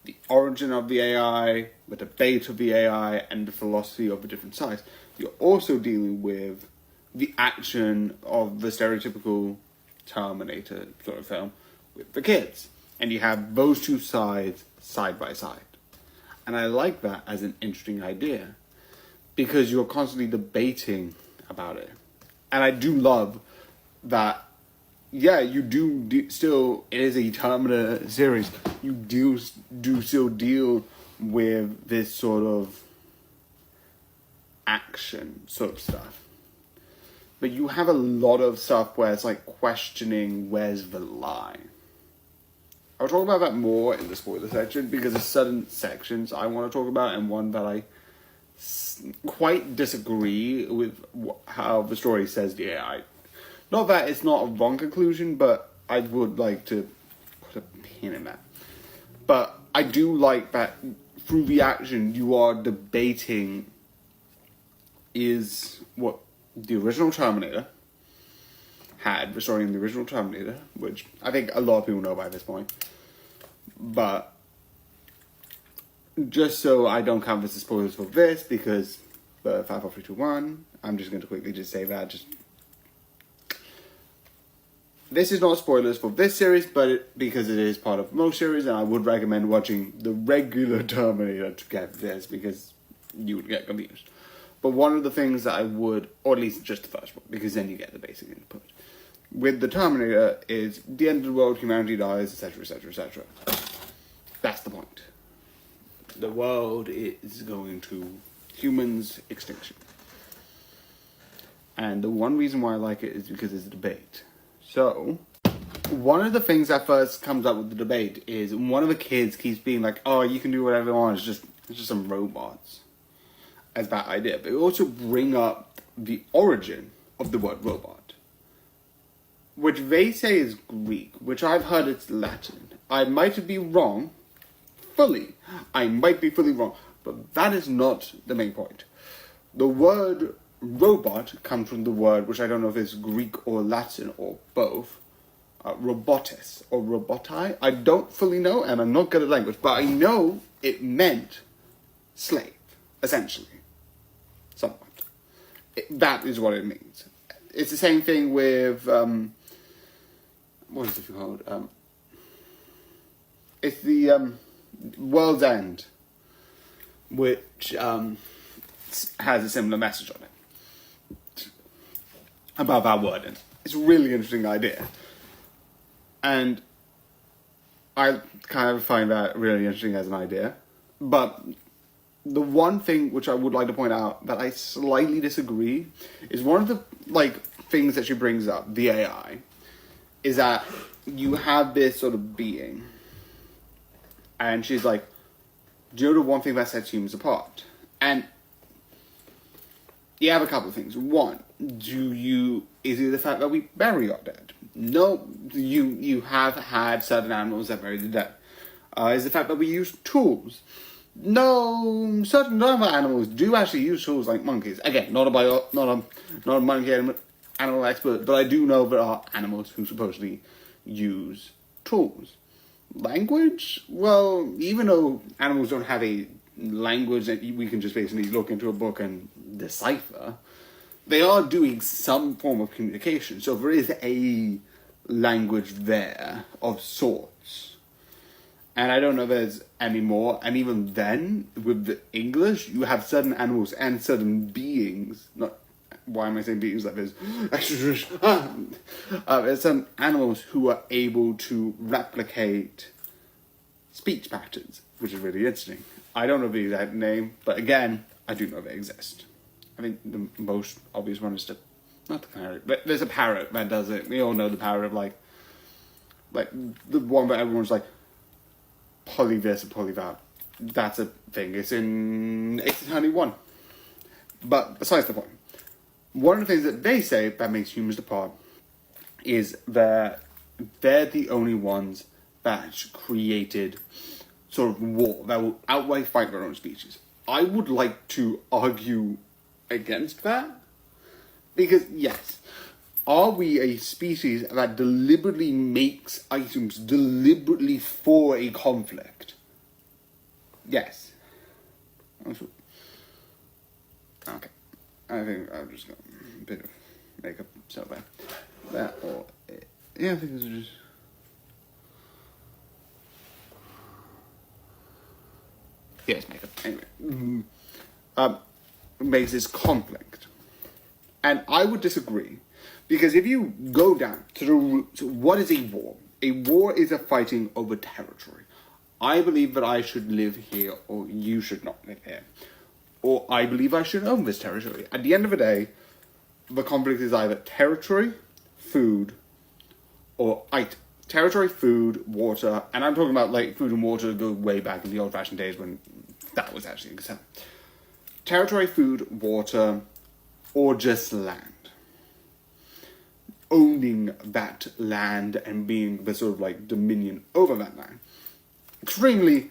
the origin of the AI, the debate of the AI, and the philosophy of the different sides. You're also dealing with the action of the stereotypical Terminator sort of film with the kids. And you have those 2 sides side by side. And I like that as an interesting idea because you're constantly debating about it. And I do love that, yeah, you do still, it is a Terminator series, you do still deal with this sort of action sort of stuff. But you have a lot of stuff where it's like questioning where's the line. I'll talk about that more in the spoiler section because there's certain sections I want to talk about and one that I quite disagree with how the story says the AI. Not that it's not a wrong conclusion, but I would like to put a pin in that. But I do like that through the action you are debating is what the original Terminator had, restoring the original Terminator, which I think a lot of people know by this point. But just so I don't count this as spoilers for this, because 5, 4, 3, 2, 1, I'm just going to quickly just say that. This is not spoilers for this series, but because it is part of most series, and I would recommend watching the regular Terminator to get this, because you would get confused. But one of the things that I would, or at least just the first one, because then you get the basic input, with the Terminator is the end of the world, humanity dies, etc., etc., etc. That's the point. The world is going to humans' extinction. And the one reason why I like it is because it's a debate. So, one of the things that first comes up with the debate is one of the kids keeps being like, oh, you can do whatever you want, it's just some robots. As that idea. But we also bring up the origin of the word robot, which they say is Greek, which I've heard it's Latin. I might be wrong, fully. I might be fully wrong, but that is not the main point. The word robot comes from the word, which I don't know if it's Greek or Latin or both, robotis or roboti. I don't fully know, and I'm not good at language, but I know it meant slave, essentially. that is what it means. It's the same thing with, what is it called? It's the World's End, which has a similar message on it about that word. And it's a really interesting idea. And I kind of find that really interesting as an idea. But the one thing which I would like to point out that I slightly disagree is one of the things that she brings up, the AI, is that you have this sort of being, and she's like, do you know the one thing that sets humans apart? And you have a couple of things. One, is it the fact that we bury our dead? No, you have had certain animals that bury the dead. Is the fact that we use tools? No, certain other animals do actually use tools, like monkeys. Again, not a monkey animal expert, but I do know there are animals who supposedly use tools. Language? Well, even though animals don't have a language that we can just basically look into a book and decipher, they are doing some form of communication. So there is a language there of sorts. And I don't know if there's any more. And even then, with the English, you have certain animals and certain beings. Why am I saying beings like this? There's some animals who are able to replicate speech patterns, which is really interesting. I don't know the exact name, but again, I do know they exist. I think the most obvious one is not the parrot, but there's a parrot that does it. We all know the parrot, like the one where everyone's like, poly this and poly that. That's a thing. It's in 1891. But besides the point, one of the things that they say that makes humans apart is that they're the only ones that created sort of war that will outright fight their own species. I would like to argue against that, because yes, are we a species that deliberately makes items deliberately for a conflict? Yes. Okay. I think I'll just go a bit of makeup, so that or yeah, I think this is just. Yes, makeup. Anyway, makes this conflict, and I would disagree, because if you go down to the roots, what is a war? A war is a fighting over territory. I believe that I should live here, or you should not live here. Or I believe I should own this territory. At the end of the day, the conflict is either territory, food, or territory, food, water, and I'm talking about like food and water go way back in the old-fashioned days when that was actually accepted. Territory, food, water, or just land. Owning that land and being the sort of like dominion over that land. Extremely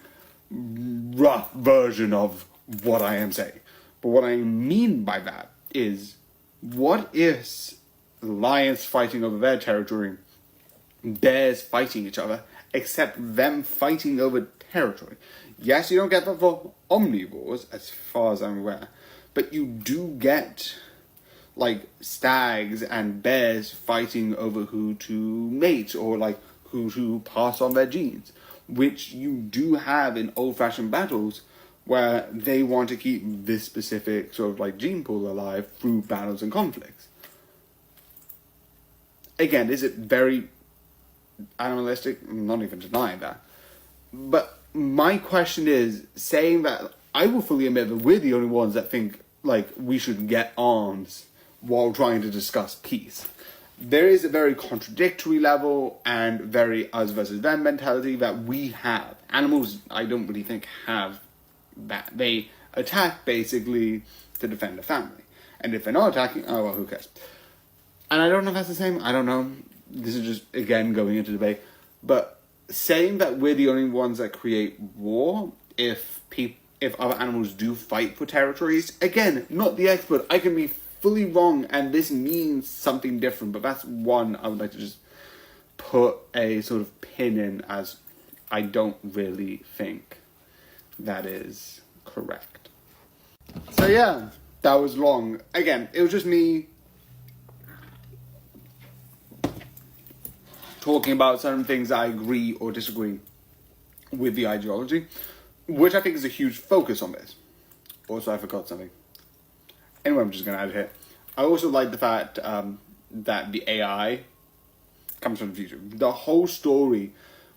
rough version of what I am saying. But what I mean by that is, what if lions fighting over their territory, bears fighting each other, except them fighting over territory? Yes, you don't get that for omnivores, as far as I'm aware, but you do get like stags and bears fighting over who to mate, or like who to pass on their genes, which you do have in old-fashioned battles where they want to keep this specific sort of like gene pool alive through battles and conflicts. Again, is it very animalistic? I'm not even denying that. But my question is, saying that, I will fully admit that we're the only ones that think like we should get arms while trying to discuss peace. There is a very contradictory level and very us versus them mentality that we have. Animals, I don't really think, have that. They attack basically to defend the family. And if they're not attacking, oh well, who cares? And I don't know if that's the same. I don't know. This is just, again, going into debate. But saying that we're the only ones that create war, if other animals do fight for territories, again, not the expert. I can be fully wrong, and this means something different. But that's one I would like to just put a sort of pin in, as I don't really think that is correct. So yeah, that was long. Again, it was just me talking about certain things I agree or disagree with the ideology, which I think is a huge focus on this. Also, I forgot something. Anyway, I'm just going to add it here. I also like the fact that the AI comes from the future. The whole story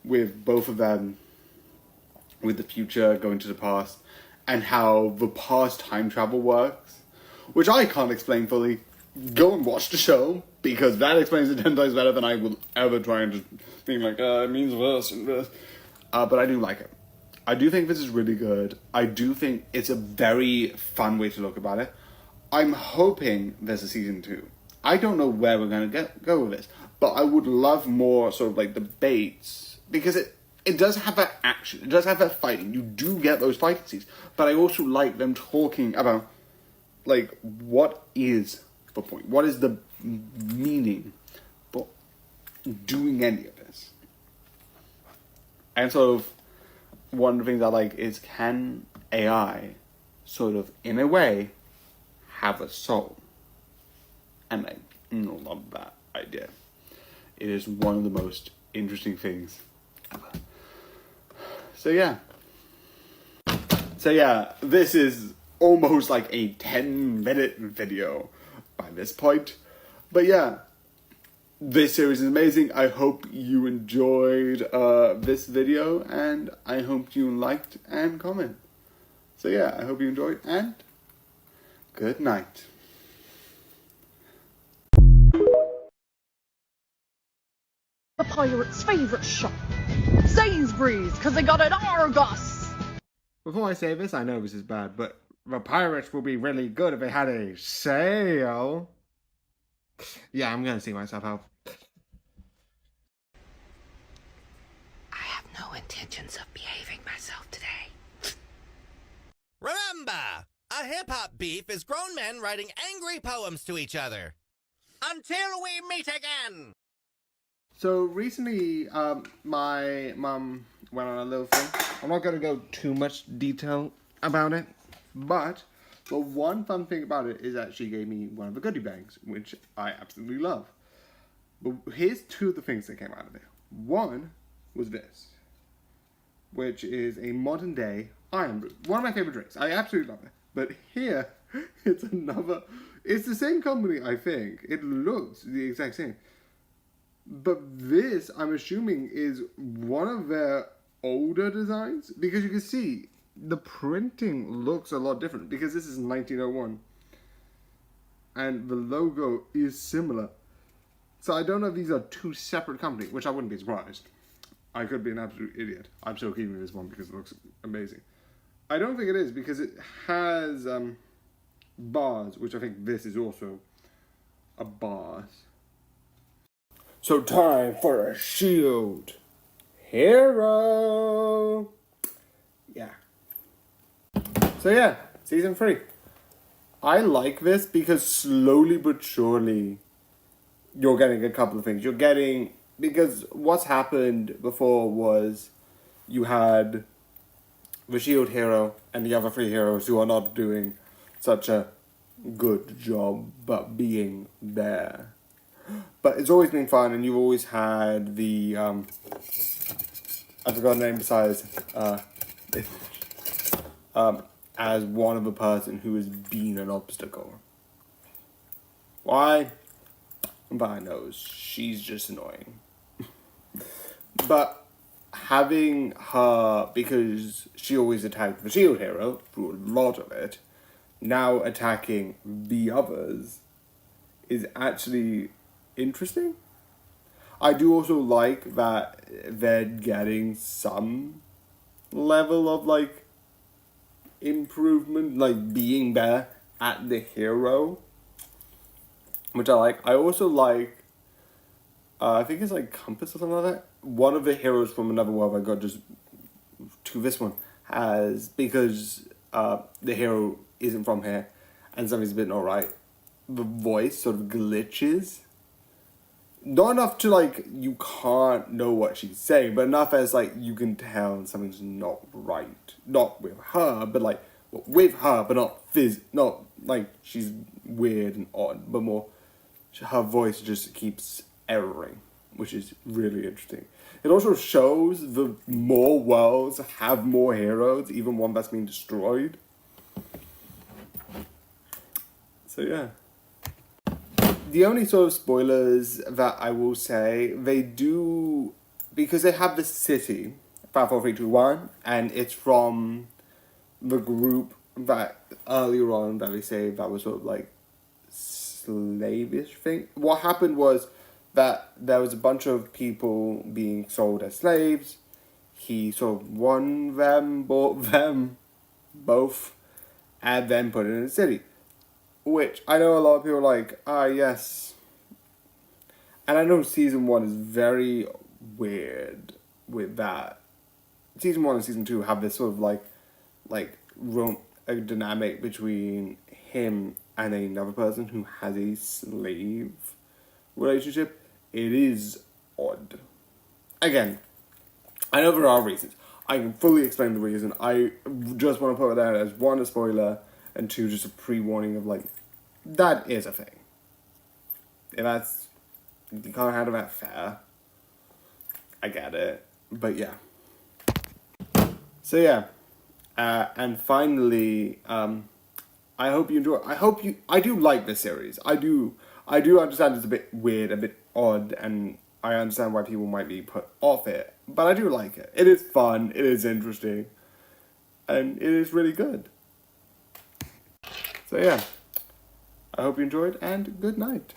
with both of them, with the future going to the past, and how the past time travel works, which I can't explain fully. Go and watch the show, because that explains it 10 times better than I will ever try and just being like, it means this and this. But I do like it. I do think this is really good. I do think it's a very fun way to look about it. I'm hoping there's a season 2. I don't know where we're going to go with this, but I would love more sort of like debates, because it does have that action, it does have that fighting, you do get those fighting scenes, but I also like them talking about, like, what is the point? What is the meaning for doing any of this? And sort of, one of the things I like is, can AI sort of, in a way, have a soul? And I love that idea. It is one of the most interesting things ever. So yeah, this is almost like a 10-minute video by this point. But yeah, this series is amazing. I hope you enjoyed this video, and I hope you liked and comment. So yeah, I hope you enjoyed, and good night. The pirate's favourite shop, Sainsbury's, because they got an Argos. Before I say this, I know this is bad, but the pirates will be really good if they had a sale. Yeah, I'm gonna see myself out. I have no intentions of behaving myself today. Remember, a hip-hop beef is grown men writing angry poems to each other. Until we meet again! So recently, my mum went on a little thing. I'm not going to go too much detail about it, but the one fun thing about it is that she gave me one of the goodie bags, which I absolutely love. But here's two of the things that came out of it. One was this, which is a modern day Iron Brew. One of my favorite drinks. I absolutely love it. But here, it's another. It's the same company, I think. It looks the exact same. But this, I'm assuming, is one of their older designs, because you can see the printing looks a lot different, because this is 1901 and the logo is similar. So I don't know if these are two separate companies, which I wouldn't be surprised. I could be an absolute idiot. I'm still keeping this one because it looks amazing. I don't think it is, because it has bars, which I think this is also a bars. So time for a shield hero. Yeah. So yeah, season 3. I like this because slowly but surely you're getting a couple of things. You're getting, because what's happened before was you had the shield hero and the other 3 heroes who are not doing such a good job but being there. But it's always been fun, and you've always had the, I forgot the name besides, as one of a person who has been an obstacle. Why? God knows. She's just annoying. But having her, because she always attacked the shield hero, through a lot of it, now attacking the others is actually interesting. I do also like that they're getting some level of, like, improvement, like being better at the hero, which I like. I also like, I think it's like Compass or something like that. One of the heroes from Another World I got just to this one has, because the hero isn't from here and something's a bit not right, the voice sort of glitches. Not enough to, like, you can't know what she's saying, but enough as, like, you can tell something's not right. Not with her, but, like, with her, but not like she's weird and odd, but more her voice just keeps erroring, which is really interesting. It also shows the more worlds have more heroes, even one that's being destroyed. So yeah. The only sort of spoilers that I will say, they do, because they have the city, 5, 4, 3, 2, 1, and it's from the group that earlier on that they say that was sort of like slavish thing. What happened was that there was a bunch of people being sold as slaves. He sort of won them, bought them, both, and then put it in the city. Which, I know a lot of people are like, yes. And I know Season 1 is very weird with that. Season 1 and Season 2 have this sort of a dynamic between him and another person who has a slave relationship. It is odd. Again, I know there are reasons. I can fully explain the reason. I just want to put it out as 1, a spoiler, and 2, just a pre-warning of like, that is a thing. If that's, you can't handle that fair. I get it. But yeah. So yeah. And finally, I hope you enjoy. I do like this series. I do understand it's a bit weird, a bit odd, and I understand why people might be put off it. But I do like it. It is fun. It is interesting. And it is really good. So yeah, I hope you enjoyed, and good night.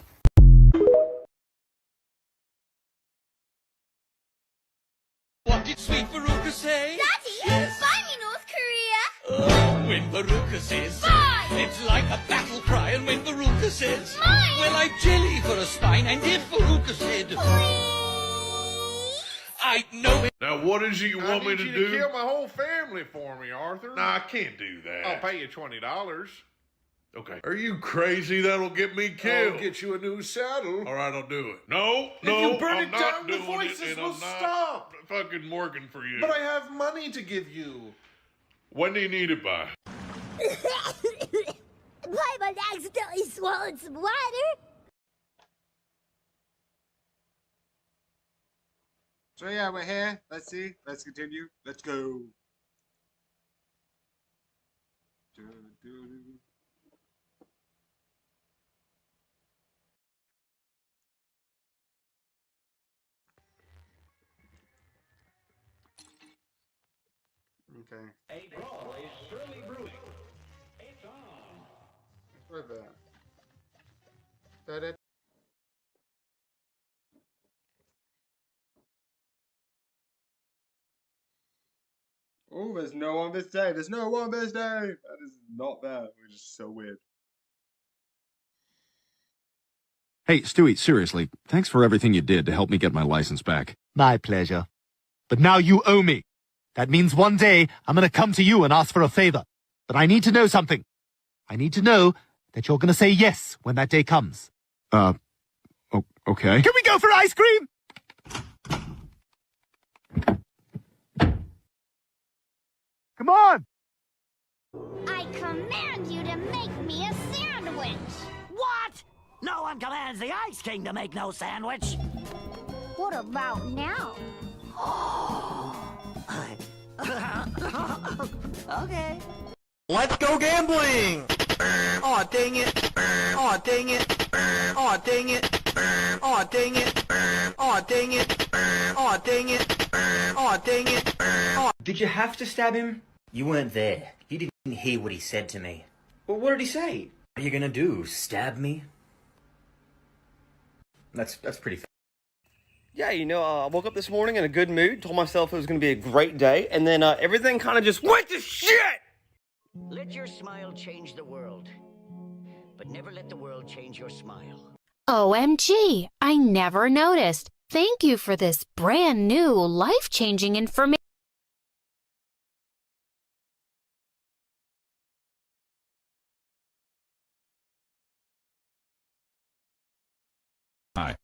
What did sweet Veruca say? Daddy, Yes. buy me North Korea. Oh, when Veruca says, Buy. it's like a battle cry, and when Veruca says, Mine. well, I've jelly for a spine, and if Veruca said, I'd know it. Now, what is it you want me to I need do? you to kill my whole family for me, Arthur. No, I can't do that. I'll pay you $20. Okay. Are you crazy? That'll get me killed. I'll get you a new saddle. All right, I'll do it. No, If no, you burn I'm it not down, the doing voices it, and will I'm not stop. fucking working for you. But I have money to give you. When do you need it by? Paimon accidentally swallowed some water. So yeah, we're here. Let's see. Let's continue. Let's go. Okay. A brawl is surely brewing. It's on. Right there. Da-da. Oh, there's no one this day. There's no one this day. That is not there, which is so weird. Hey, Stewie, seriously, thanks for everything you did to help me get my license back. My pleasure. But now you owe me. That means one day I'm gonna come to you and ask for a favor. But I need to know something. I need to know that you're gonna say yes when that day comes. Okay. Can we go for ice cream? Come on! I command you to make me a sandwich. What? No one commands the Ice King to make no sandwich. What about now? Okay. Let's go gambling! Aw, dang it. Aw, dang it. Aw, dang it. Aw, dang it. Aw, dang it. Aw, dang it. Aw, dang it. Did you have to stab him? You weren't there. You didn't hear what he said to me. Well, what did he say? What are you gonna do? Stab me? That's pretty fair. Yeah, you know, I woke up this morning in a good mood, told myself it was going to be a great day, and then everything kind of just went to shit! Let your smile change the world, but never let the world change your smile. OMG, I never noticed. Thank you for this brand new, life-changing information. Hi.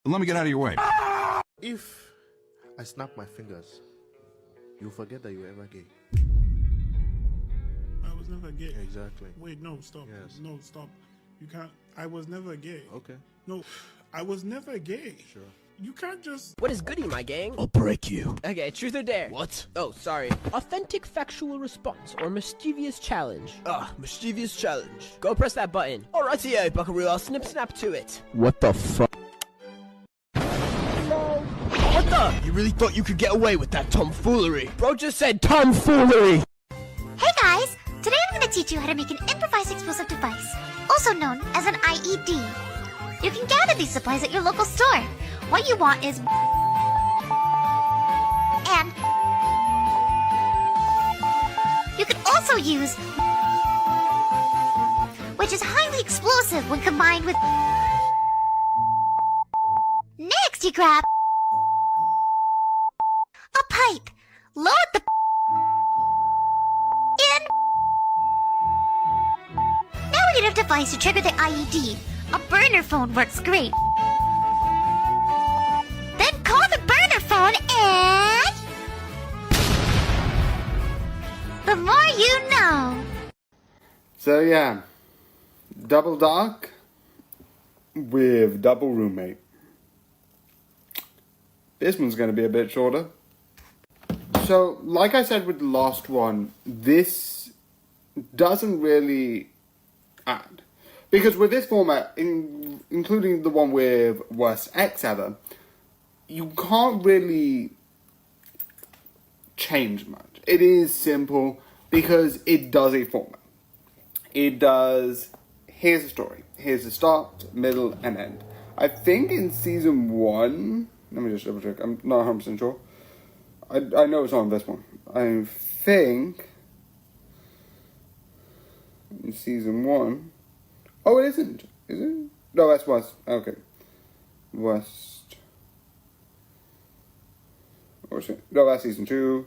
Let me get out of your way. If I snap my fingers, you'll forget that you were ever gay. I was never gay. Exactly. Wait, no, stop. Yes. No, stop. You can't. I was never gay. Okay. No, I was never gay. Sure. You can't just. What is goody, my gang? I'll break you. Okay, truth or dare? What? Oh, sorry. Authentic factual response or mischievous challenge. Mischievous challenge. Go press that button. Alrighty, buckaroo, I'll snap to it. What the fuck? What the? You really thought you could get away with that tomfoolery? Bro just said tomfoolery! Hey guys! Today I'm going to teach you how to make an improvised explosive device, also known as an IED. You can gather these supplies at your local store. What you want is and you can also use which is highly explosive when combined with. Next you grab a pipe, load the in. Now we get a device to trigger the IED. A burner phone works great. Then call the burner phone and the more you know. So yeah, Double Dark with Double Roommate. This one's going to be a bit shorter. So, like I said with the last one, this doesn't really add. Because with this format, including the one with Worst Ex Ever, you can't really change much. It is simple because it does a format. It does, here's the story. Here's the start, middle, and end. I think in season 1, let me just double check, I'm not 100% sure. I know it's on this one. I think in season 1, oh, it isn't. Is it? No, that's West. Okay. West. Or is it? No, that's season 2.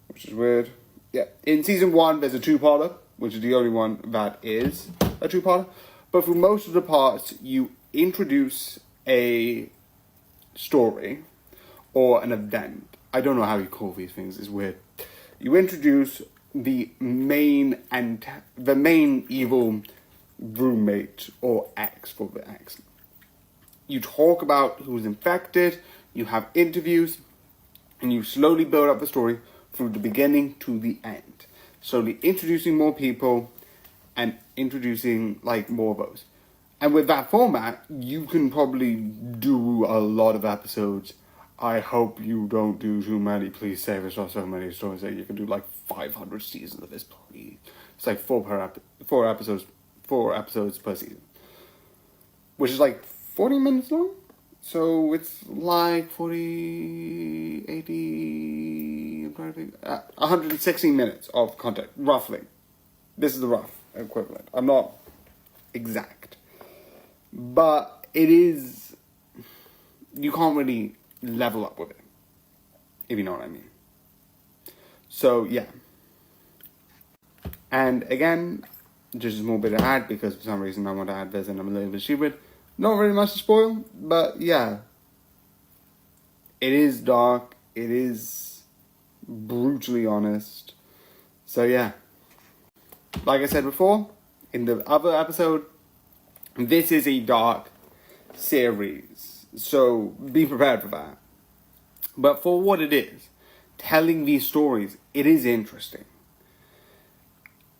Which is weird. Yeah. In season 1, there's a two-parter, which is the only one that is a two-parter. But for most of the parts, you introduce a story or an event. I don't know how you call these things. It's weird. You introduce the main evil roommate or ex for the ex. You talk about who's infected, you have interviews, and you slowly build up the story from the beginning to the end. Slowly introducing more people and introducing like more of those. And with that format, you can probably do a lot of episodes. I hope you don't do too many. Please save us so many stories that you can do like 500 seasons of this, please. It's like four episodes per season, which is like 40 minutes long. So it's like 40, 80, I'm trying to think, 160 minutes of content, roughly. This is the rough equivalent. I'm not exact. But it is, you can't really level up with it, if you know what I mean. So, yeah. And again, just a small bit of ad, because for some reason I want to add this and I'm a little bit stupid. Not really much to spoil, but yeah. It is dark. It is brutally honest. So, yeah. Like I said before, in the other episode, this is a dark series, so be prepared for that. But for what it is, telling these stories, it is interesting.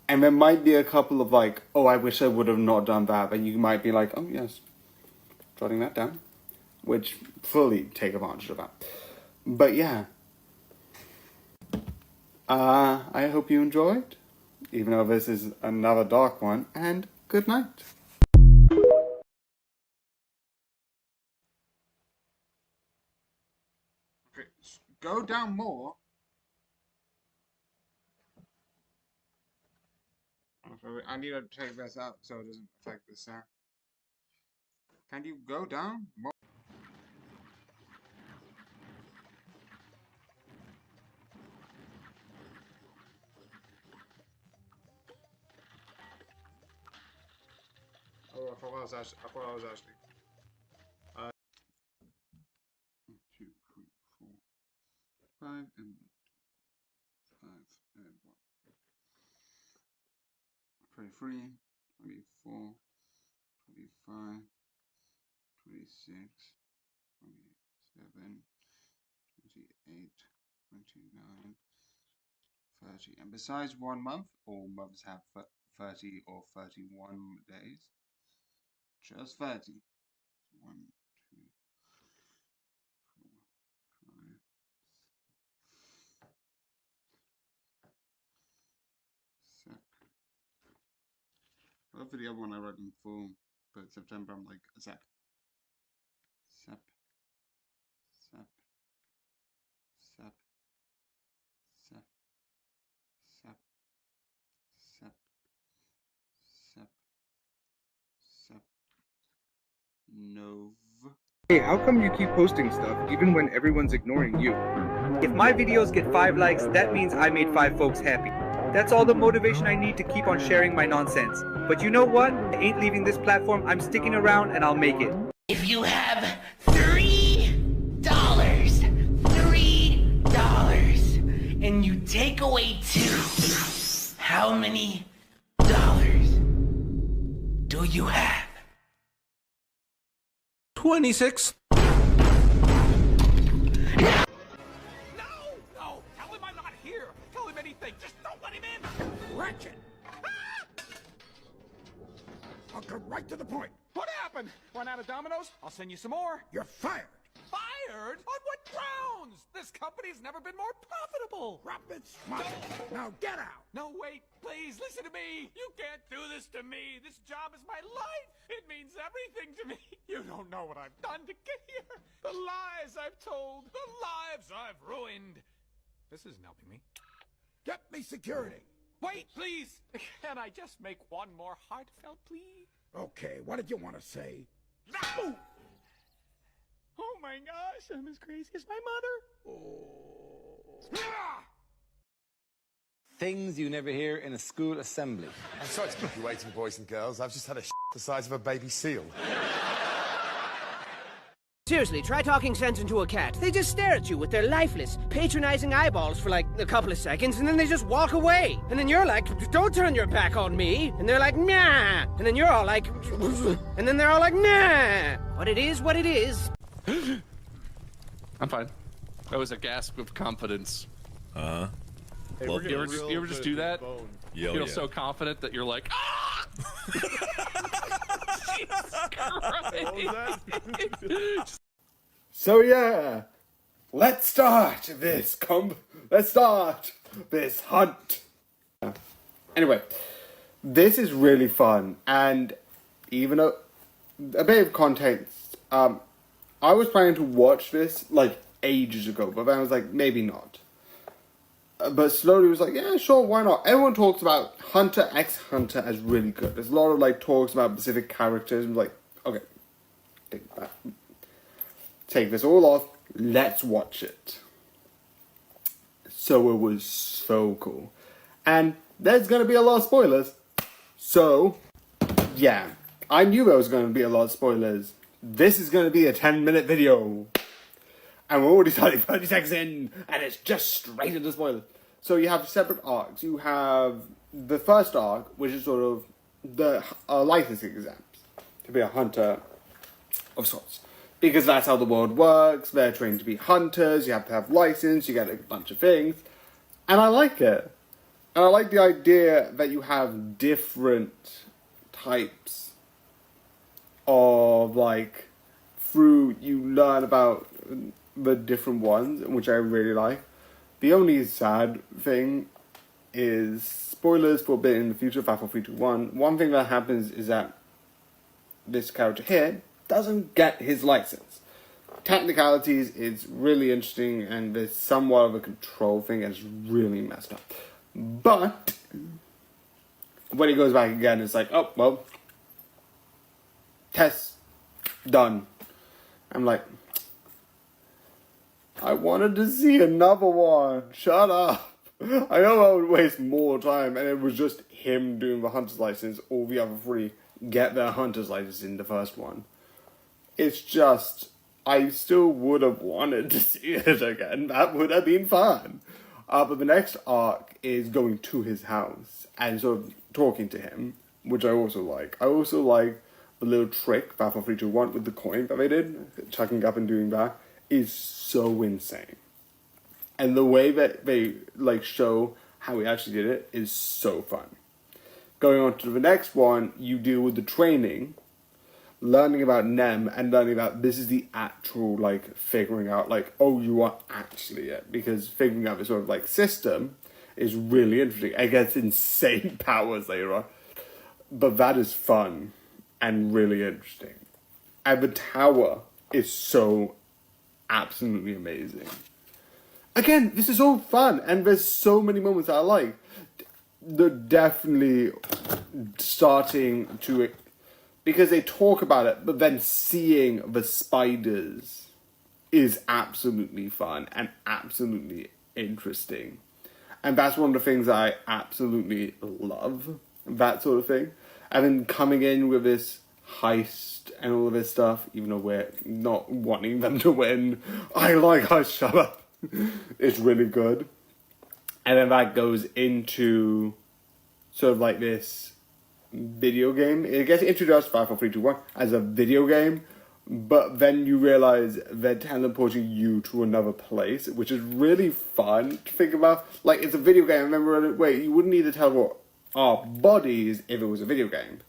And there might be a couple of like, oh, I wish I would have not done that, but you might be like, oh yes, jotting that down, which fully take advantage of that. But yeah, I hope you enjoyed, even though this is another dark one, and good night. Okay, go down more. I need to take this out so it doesn't affect the sound. Can you go down more? Oh, I thought I was actually. 1, 2, 3, 4, 5, and 5 and 1. 23, 24, 25, 26, 27, 28, 29, 30. And besides 1 month, all months have 30 or 31 days. Just 30. 1, 2, 4, 5, 6. Well, for the other one I wrote in full, but September I'm like, Sep. Sep. Sep. Sep. Sep. Sep. Sep. Sep. Sep. Nov. Hey, how come you keep posting stuff even when everyone's ignoring you? If my videos get 5 likes, that means I made 5 folks happy. That's all the motivation I need to keep on sharing my nonsense. But you know what? I ain't leaving this platform. I'm sticking around and I'll make it. If you have $3, and you take away 2, how many dollars do you have? 26. No! Tell him I'm not here! Tell him anything! Just don't let him in! Wretched! I'll come right to the point. What happened? Run out of dominoes? I'll send you some more. You're fired. Fired? On what grounds? This company's never been more profitable. Rapid smart. Now get out. No, wait. Please listen to me. You can't do this to me. This job is my life. It means everything to me. You don't know what I've done to get here. The lies I've told. The lives I've ruined. This isn't helping me. Get me security. Wait, please. Can I just make one more heartfelt plea? Okay, what did you want to say? No! Oh my gosh, I'm as crazy as my mother. Oh. Things you never hear in a school assembly. I'm sorry to keep you waiting, boys and girls. I've just had a the size of a baby seal. Seriously, try talking sense into a cat. They just stare at you with their lifeless, patronizing eyeballs for like a couple of seconds, and then they just walk away. And then you're like, don't turn your back on me. And they're like, nah. And then you're all like, and then they're all like, nah. But it is what it is. I'm fine. That was a gasp of confidence. Hey, You ever just do that? Yeah, Feel yeah. so confident that you're like, ah! Jesus Christ. So yeah, let's start this hunt. Anyway, this is really fun, and even a bit of context. I was planning to watch this like ages ago, but then I was like, maybe not. But slowly was like, yeah, sure, why not? Everyone talks about Hunter x Hunter as really good. There's a lot of like talks about specific characters. And like, okay, take this all off. Let's watch it. So it was so cool, and there's gonna be a lot of spoilers. So yeah, I knew there was gonna be a lot of spoilers. This is gonna be a 10-minute video. And we're already 30 seconds in, and it's just straight into spoilers. So you have separate arcs. You have the first arc, which is sort of the licensing exams to be a hunter of sorts. Because that's how the world works. They're trained to be hunters. You have to have license. You get a bunch of things. And I like it. And I like the idea that you have different types of, like, through you learn about the different ones, which I really like. The only sad thing is, spoilers for a bit in the future, 54321, one thing that happens is that this character here doesn't get his license. Technicalities, it's really interesting, and there's somewhat of a control thing, and it's really messed up. But when he goes back again, it's like, oh, well, test done. I'm like, I wanted to see another one. Shut up. I know I would waste more time, and it was just him doing the hunter's license. All the other three get their hunter's license in the first one. It's just, I still would have wanted to see it again. That would have been fun. But the next arc is going to his house and sort of talking to him, which I also like. I also like the little trick, Battle 3, 2, 1, with the coin that they did, chucking up and doing that, is so insane. And the way that they, like, show how he actually did it is so fun. Going on to the next one, you deal with the training, learning about Nem, and learning about this is the actual, like, figuring out, like, oh, you are actually it. Because figuring out this sort of, like, system is really interesting. It gets insane powers later on. But that is fun and really interesting. And the tower is so absolutely amazing. Again, this is all fun, and there's so many moments that I like. They're definitely starting to, because they talk about it, but then seeing the spiders is absolutely fun and absolutely interesting. And that's one of the things that I absolutely love, that sort of thing. And then coming in with this heist and all of this stuff, even though we're not wanting them to win, I like heist, shut up. It's really good. And then that goes into sort of like this video game. It gets introduced 5, 4, 3, 2, 1 as a video game, but then you realize they're teleporting you to another place, which is really fun to think about. Like, it's a video game. I remember, wait, you wouldn't need to teleport our bodies if it was a video game.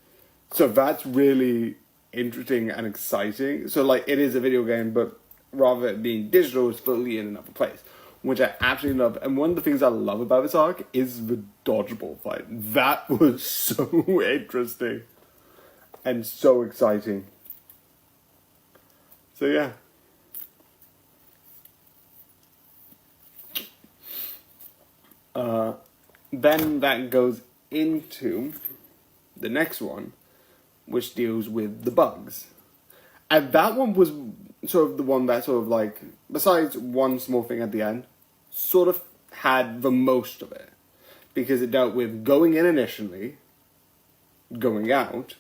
So that's really interesting and exciting. So, like, it is a video game, but rather than being digital, it's fully in another place, which I absolutely love. And one of the things I love about this arc is the dodgeball fight. That was so interesting and so exciting. So yeah. Then that goes into the next one, which deals with the bugs. And that one was sort of the one that sort of like, besides one small thing at the end, sort of had the most of it. Because it dealt with going in initially, going out,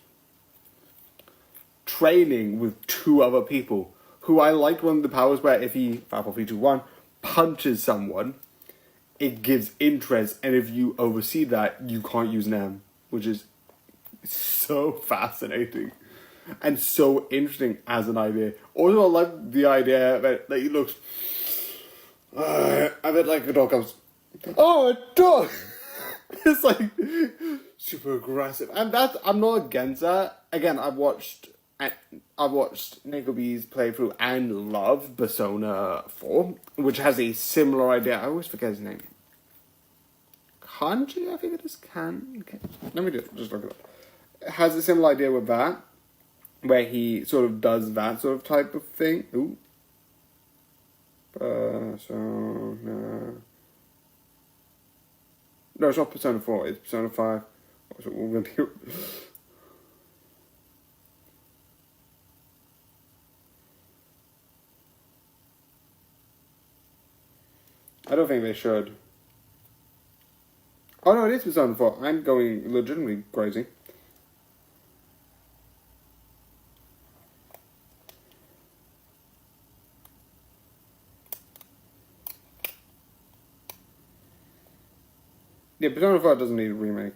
training with 2 other people, who I liked one of the powers where if he, 5, 4, 3, 2, 1, punches someone, it gives interest, and if you oversee that, you can't use Nem, which is so fascinating. And so interesting as an idea. Also, I like the idea that he looks... I bet like a dog comes... Oh, a dog! It's like super aggressive. And that, I'm not against that. Again, I've watched Nicobe's playthrough and love Persona 4, which has a similar idea. I always forget his name. Kanji, I think it is. Let me just look it up. It has a similar idea with that, where he sort of does that sort of type of thing. Ooh. Persona... No, it's not Persona 4, it's Persona 5. What's it we're gonna do? I don't think they should. Oh no, it is Persona 4. I'm going legitimately crazy. Yeah, Persona 4 doesn't need a remake.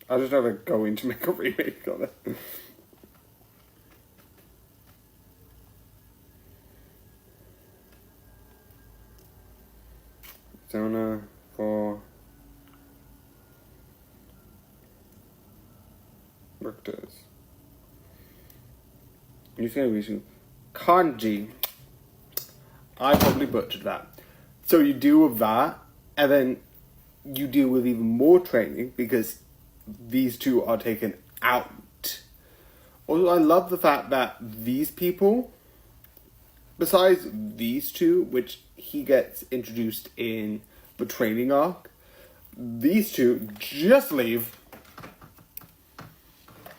I just know they're going to make a remake of it. Persona 4 Victors. You say we should Kanji. I probably butchered that. So you deal with that, and then you deal with even more training because these 2 are taken out. Also, I love the fact that these people, besides these 2, which he gets introduced in the training arc, these 2 just leave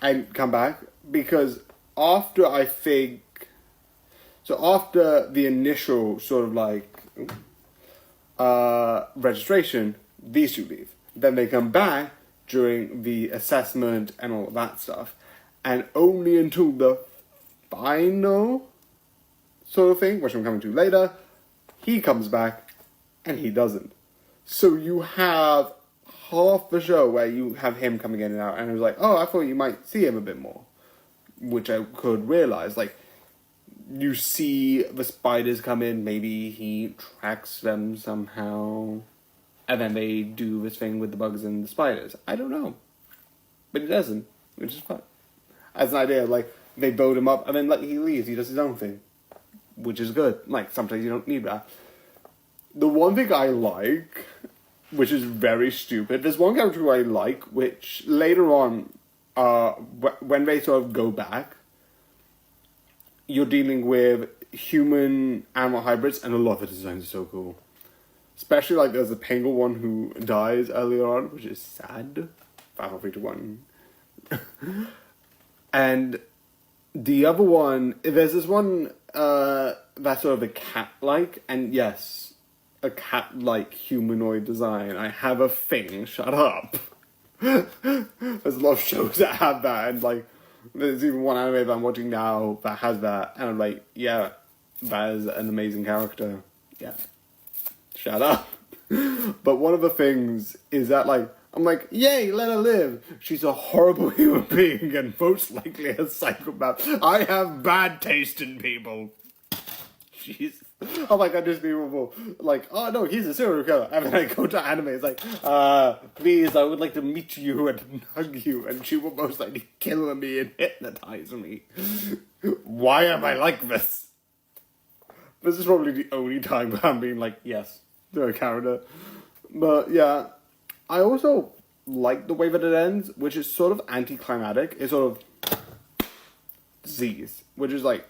and come back because after after the initial sort of like registration, these 2 leave. Then they come back during the assessment and all that stuff. And only until the final sort of thing, which I'm coming to later, he comes back and he doesn't. So you have half the show where you have him coming in and out, and it was like, oh, I thought you might see him a bit more, which I could realize. Like, you see the spiders come in, maybe he tracks them somehow, and then they do this thing with the bugs and the spiders. I don't know, but he doesn't, which is fun. As an idea, like, they build him up, and then like he leaves, he does his own thing, which is good. Like, sometimes you don't need that. The one thing I like, which is very stupid, there's one character who I like, which later on, when they sort of go back, you're dealing with human-animal hybrids, and a lot of the designs are so cool. Especially, like, there's a penguin one who dies earlier on, which is sad. 5, 4, 3, 2, 1. And the other one, there's this one that's sort of a cat-like, and yes, a cat-like humanoid design. I have a thing, shut up. There's a lot of shows that have that, and like, there's even one anime that I'm watching now that has that, and I'm like, yeah, that is an amazing character. Yeah. Shut up. But one of the things is that, like, I'm like, yay, let her live. She's a horrible human being and most likely a psychopath. I have bad taste in people. Jeez. I'm like, I just be like, oh no, he's a serial killer. And then I go to anime, it's like, please, I would like to meet you and hug you. And she will most likely kill me and hypnotize me. Why am I like this? This is probably the only time I'm being like, yes, to a character. But yeah, I also like the way that it ends, which is sort of anticlimactic. It's sort of disease, which is like,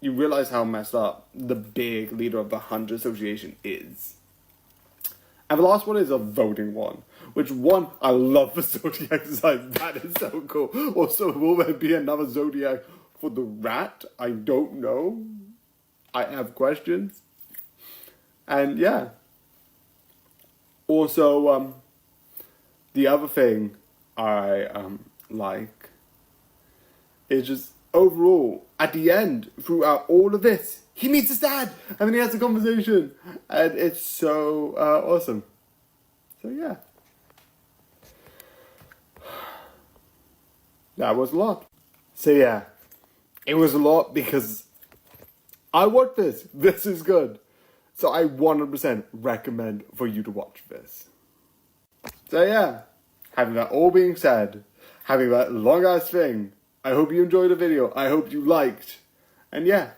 you realize how messed up the big leader of the Hunter Association is. And the last one is a voting one, which one, I love the Zodiac design. That is so cool. Also, will there be another Zodiac for the rat? I don't know. I have questions. And yeah. Also, the other thing I like is just overall, at the end, throughout all of this, he meets his dad, and then he has a conversation, and it's so awesome. So yeah, that was a lot. So yeah, it was a lot because I watched this. This is good. So I 100% recommend for you to watch this. So yeah, having that all being said, having that long ass thing, I hope you enjoyed the video. I hope you liked. And yeah,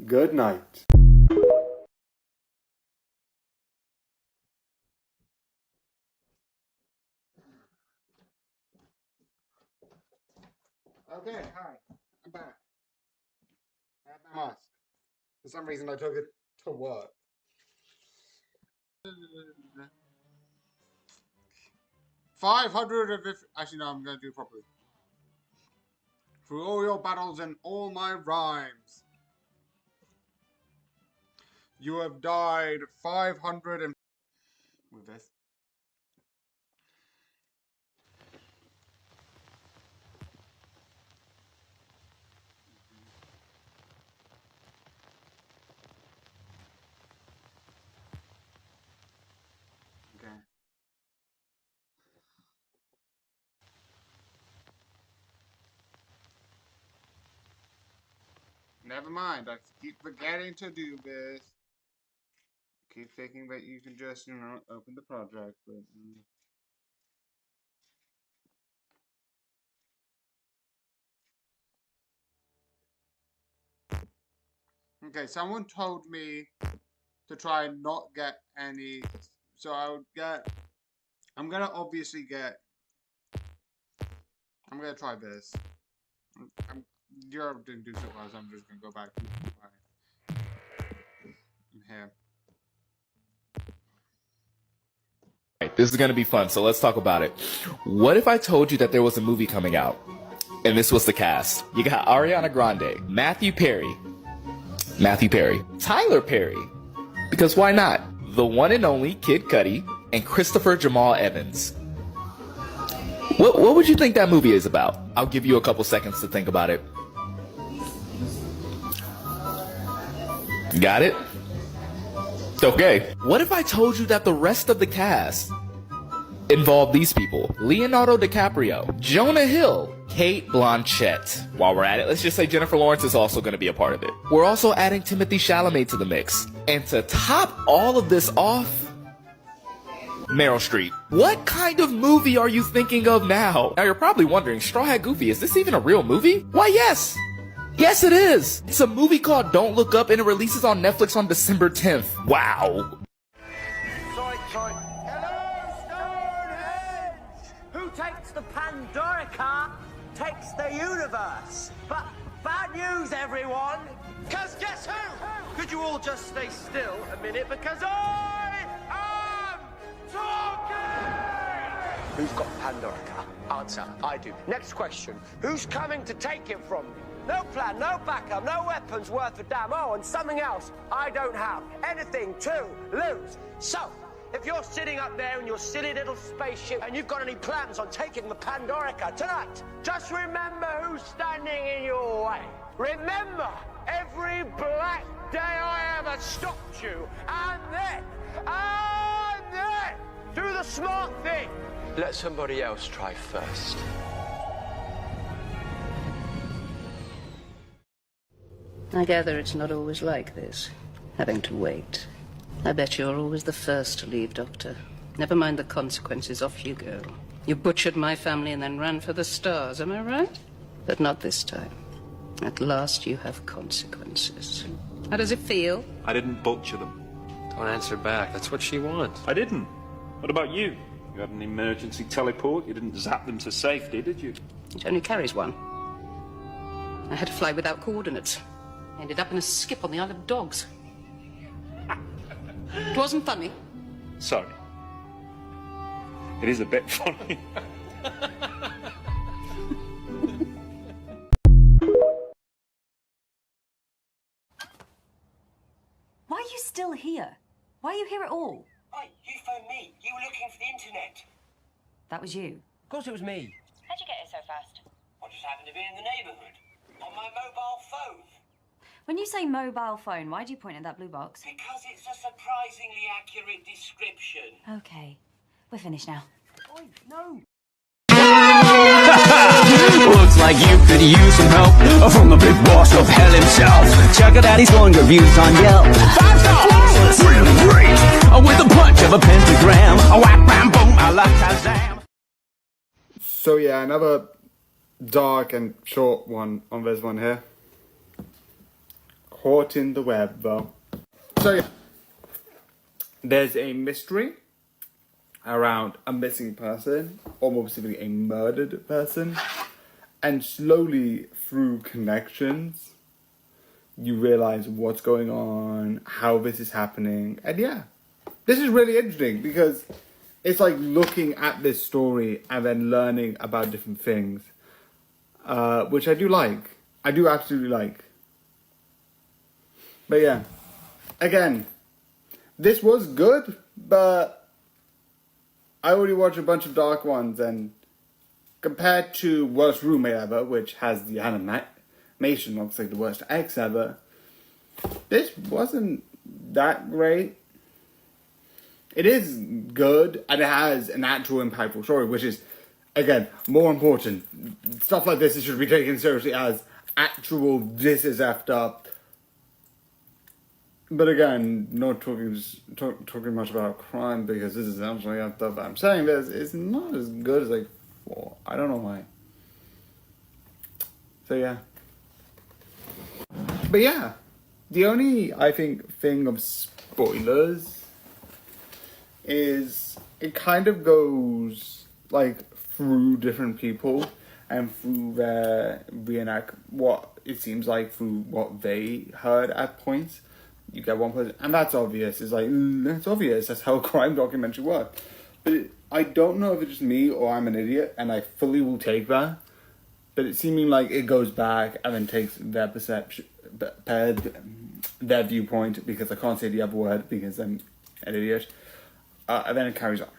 good night. Okay, hi. I'm back. I have my mask. For some reason I took it to work. 550. Actually, no, I'm going to do it properly. Through all your battles and all my rhymes, you have died 500 and... With this. Okay. Never mind, I keep forgetting to do this. I keep thinking that you can just, you know, open the project, but... Okay, someone told me to try and not get any... So I would get... I'm gonna obviously get... I'm gonna try this. You didn't do so well, so I'm just gonna go back to my... here. Right, this is gonna be fun, so let's talk about it. What if I told you that there was a movie coming out, and this was the cast? You got Ariana Grande, Matthew Perry, Tyler Perry, because why not? The one and only Kid Cudi, and Christopher Jamal Evans. What would you think that movie is about? I'll give you a couple seconds to think about it. Got it? Okay, what if I told you that the rest of the cast involved these people? Leonardo DiCaprio, Jonah Hill, Kate Blanchett. While we're at it, let's just say Jennifer Lawrence is also going to be a part of it. We're also adding Timothée Chalamet to the mix. And to top all of this off, Meryl Streep. What kind of movie are you thinking of now? Now you're probably wondering, Straw Hat Goofy, is this even a real movie? Why, yes! Yes, it is! It's a movie called Don't Look Up and it releases on Netflix on December 10th. Wow. Who takes the Pandorica takes the universe. But bad news, everyone. Because guess who? Could you all just stay still a minute? Because I am talking! Who's got Pandorica? Answer, I do. Next question. Who's coming to take it from me? No plan, no backup, no weapons worth a damn. Oh, and something else I don't have. Anything to lose. So, if you're sitting up there in your silly little spaceship and you've got any plans on taking the Pandorica tonight, just remember who's standing in your way. Remember every black day I ever stopped you. And then, do the smart thing. Let somebody else try first. I gather it's not always like this, having to wait. I bet you're always the first to leave, Doctor. Never mind the consequences, off you go. You butchered my family and then ran for the stars, am I right? But not this time. At last you have consequences. How does it feel? I didn't butcher them. Don't answer back. That's what she wants. I didn't. What about you? You had an emergency teleport. You didn't zap them to safety, did you? It only carries one. I had to fly without coordinates. Ended up in a skip on the Isle of Dogs. It wasn't funny. Sorry. It is a bit funny. Why are you still here? Why are you here at all? Right, you phoned me. You were looking for the internet. That was you. Of course it was me. How'd you get here so fast? I just happened to be in the neighbourhood. On my mobile phone. When you say mobile phone, why do you point at that blue box? Because it's a surprisingly accurate description. Okay. We're finished now. Oi, no. Looks like you could use some help from the big boss of hell himself. Check out his long reviews on Yelp. 5 stars! Really great! With a punch of a pentagram. A whack, bam, boom, I like Kazam. So yeah, another dark and short one on this one here. Caught in the web, though. So yeah, there's a mystery around a missing person, or more specifically a murdered person, and slowly through connections you realize what's going on, how this is happening, and yeah, this is really interesting because it's like looking at this story and then learning about different things, which I do like. I do absolutely like. But yeah, again, this was good, but I already watched a bunch of dark ones, and compared to Worst Roommate Ever, which has the animation looks like the worst ex ever, this wasn't that great. It is good, and it has an actual impactful story, which is, again, more important. Stuff like this should be taken seriously as actual, this is effed up. But again, not talking much about crime because this is actually effed up. I'm saying this, it's not as good as I thought. I don't know why. So yeah. But yeah, the only, I think, thing of spoilers is it kind of goes like through different people and through their reenact what it seems like through what they heard at points. You get one person, and that's obvious. It's like, that's obvious. That's how a crime documentary works. But I don't know if it's just me or I'm an idiot, and I fully will take that. But it's seeming like it goes back and then takes their perception, their viewpoint, because I can't say the other word because I'm an idiot. And then it carries on.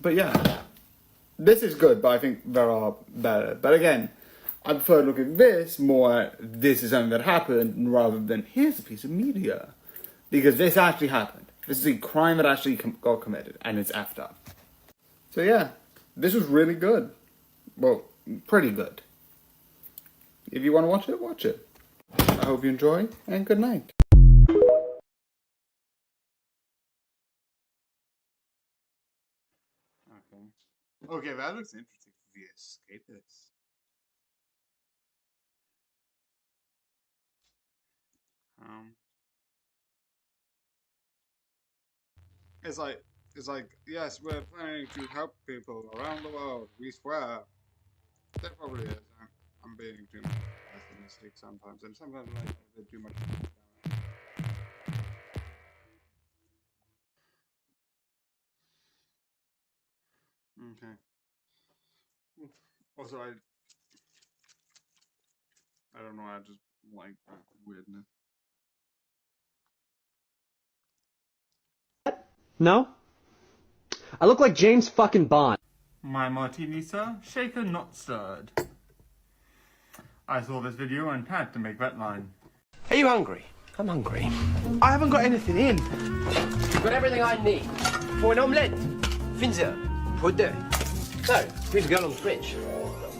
But yeah, this is good, but I think there are better. But again, I prefer to look at this more, this is something that happened, rather than here's a piece of media Because this actually happened. This is a crime that actually got committed, and it's effed up. So yeah, this was really good. Well, pretty good. If you want to watch it, watch it. I hope you enjoy, and good night. Okay, that looks interesting. The Escapist. It's like, yes, we're planning to help people around the world. We swear. There probably is. I'm being too pessimistic sometimes, and sometimes I did too much. Okay. Also, I don't know. I just like that weirdness. No? I look like James fucking Bond. My martini, sir. Shaken, not stirred. I saw this video and had to make that line. Are you hungry? I'm hungry. I haven't got anything in. You've got everything I need. For an omelette. Finzer. Pour deux. So, who's the girl on the fridge?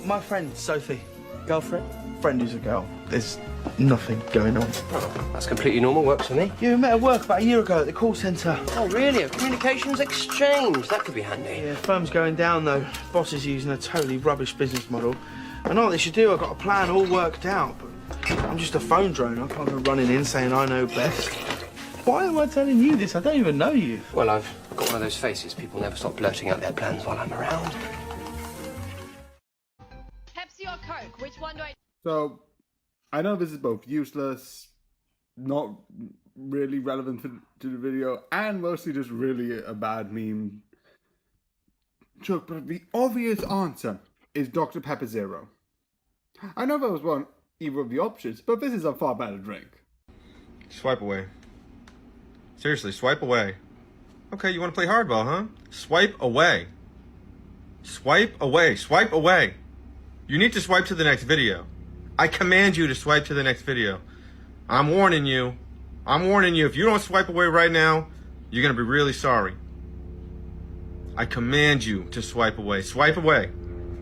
My friend, Sophie. Girlfriend? Friend who's a girl. There's nothing going on. Oh, that's completely normal. Works for me. Yeah, we met at work about a year ago at the call centre. Oh, really? A communications exchange. That could be handy. Yeah, firm's going down, though. Boss is using a totally rubbish business model. I know what they should do. I've got a plan all worked out, but I'm just a phone drone. I can't go running in saying I know best. Why am I telling you this? I don't even know you. Well, I've got one of those faces. People never stop blurting out their plans while I'm around. Pepsi or Coke? Which one do I... So, I know this is both useless, not really relevant to the video, and mostly just really a bad meme joke, but the obvious answer is Dr. Pepper Zero. I know that was either of the options, but this is a far better drink. Swipe away. Seriously, swipe away. Okay, you want to play hardball, huh? Swipe away. Swipe away. Swipe away. You need to swipe to the next video. I command you to swipe to the next video. I'm warning you. I'm warning you. If you don't swipe away right now, you're going to be really sorry. I command you to swipe away. Swipe away.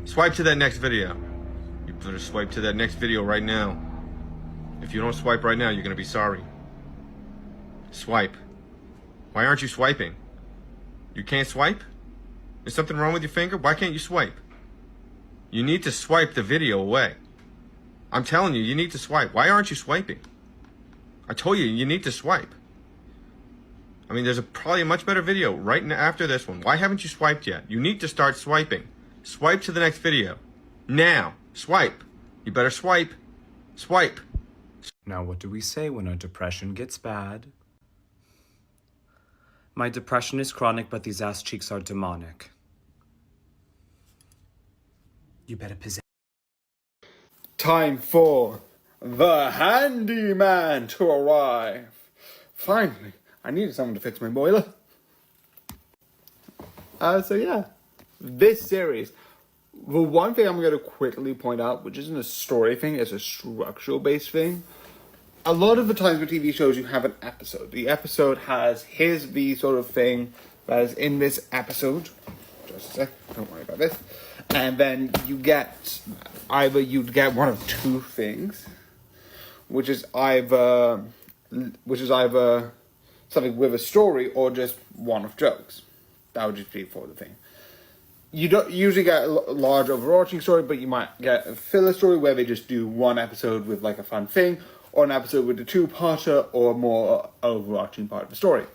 Swipe to that next video. You better swipe to that next video right now. If you don't swipe right now, you're going to be sorry. Swipe. Why aren't you swiping? You can't swipe? Is something wrong with your finger? Why can't you swipe? You need to swipe the video away. I'm telling you, you need to swipe. Why aren't you swiping? I told you, you need to swipe. I mean, there's probably a much better video right after this one. Why haven't you swiped yet? You need to start swiping. Swipe to the next video. Now. Swipe. You better swipe. Swipe. Now, what do we say when our depression gets bad? My depression is chronic, but these ass cheeks are demonic. You better possess. Time for the handyman to arrive. Finally, I needed someone to fix my boiler. So yeah, this series, the one thing I'm going to quickly point out, which isn't a story thing, it's a structural based thing. A lot of the times with TV shows, you have an episode. The episode has here's the sort of thing that is in this episode. Just a sec, don't worry about this. And then you get you'd get one of two things, which is either something with a story or just one of jokes. That would just be for the thing. You don't usually get a large overarching story, but you might get a filler story where they just do one episode with like a fun thing, or an episode with a two-parter, or a more overarching part of the story.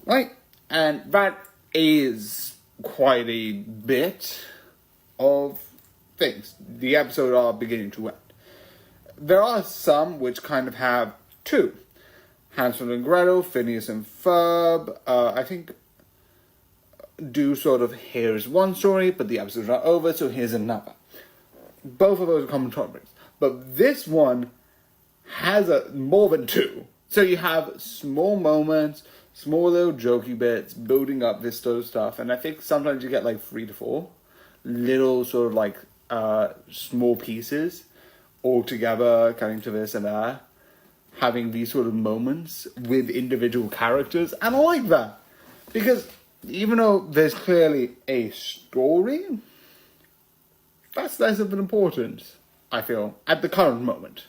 Right? And that is quite a bit of things. The episodes are beginning to end. There are some which kind of have two. Hansel and Gretel, Phineas and Ferb, I think do sort of here's one story, but the episode's not over, so here's another. Both of those are common topics. But this one has more than two. So you have small moments, small little jokey bits, building up this sort of stuff. And I think sometimes you get like 3 to 4 little sort of like small pieces all together, cutting to this and that. having these sort of moments with individual characters, and I like that. Because even though there's clearly a story, that's less of an importance, I feel, at the current moment.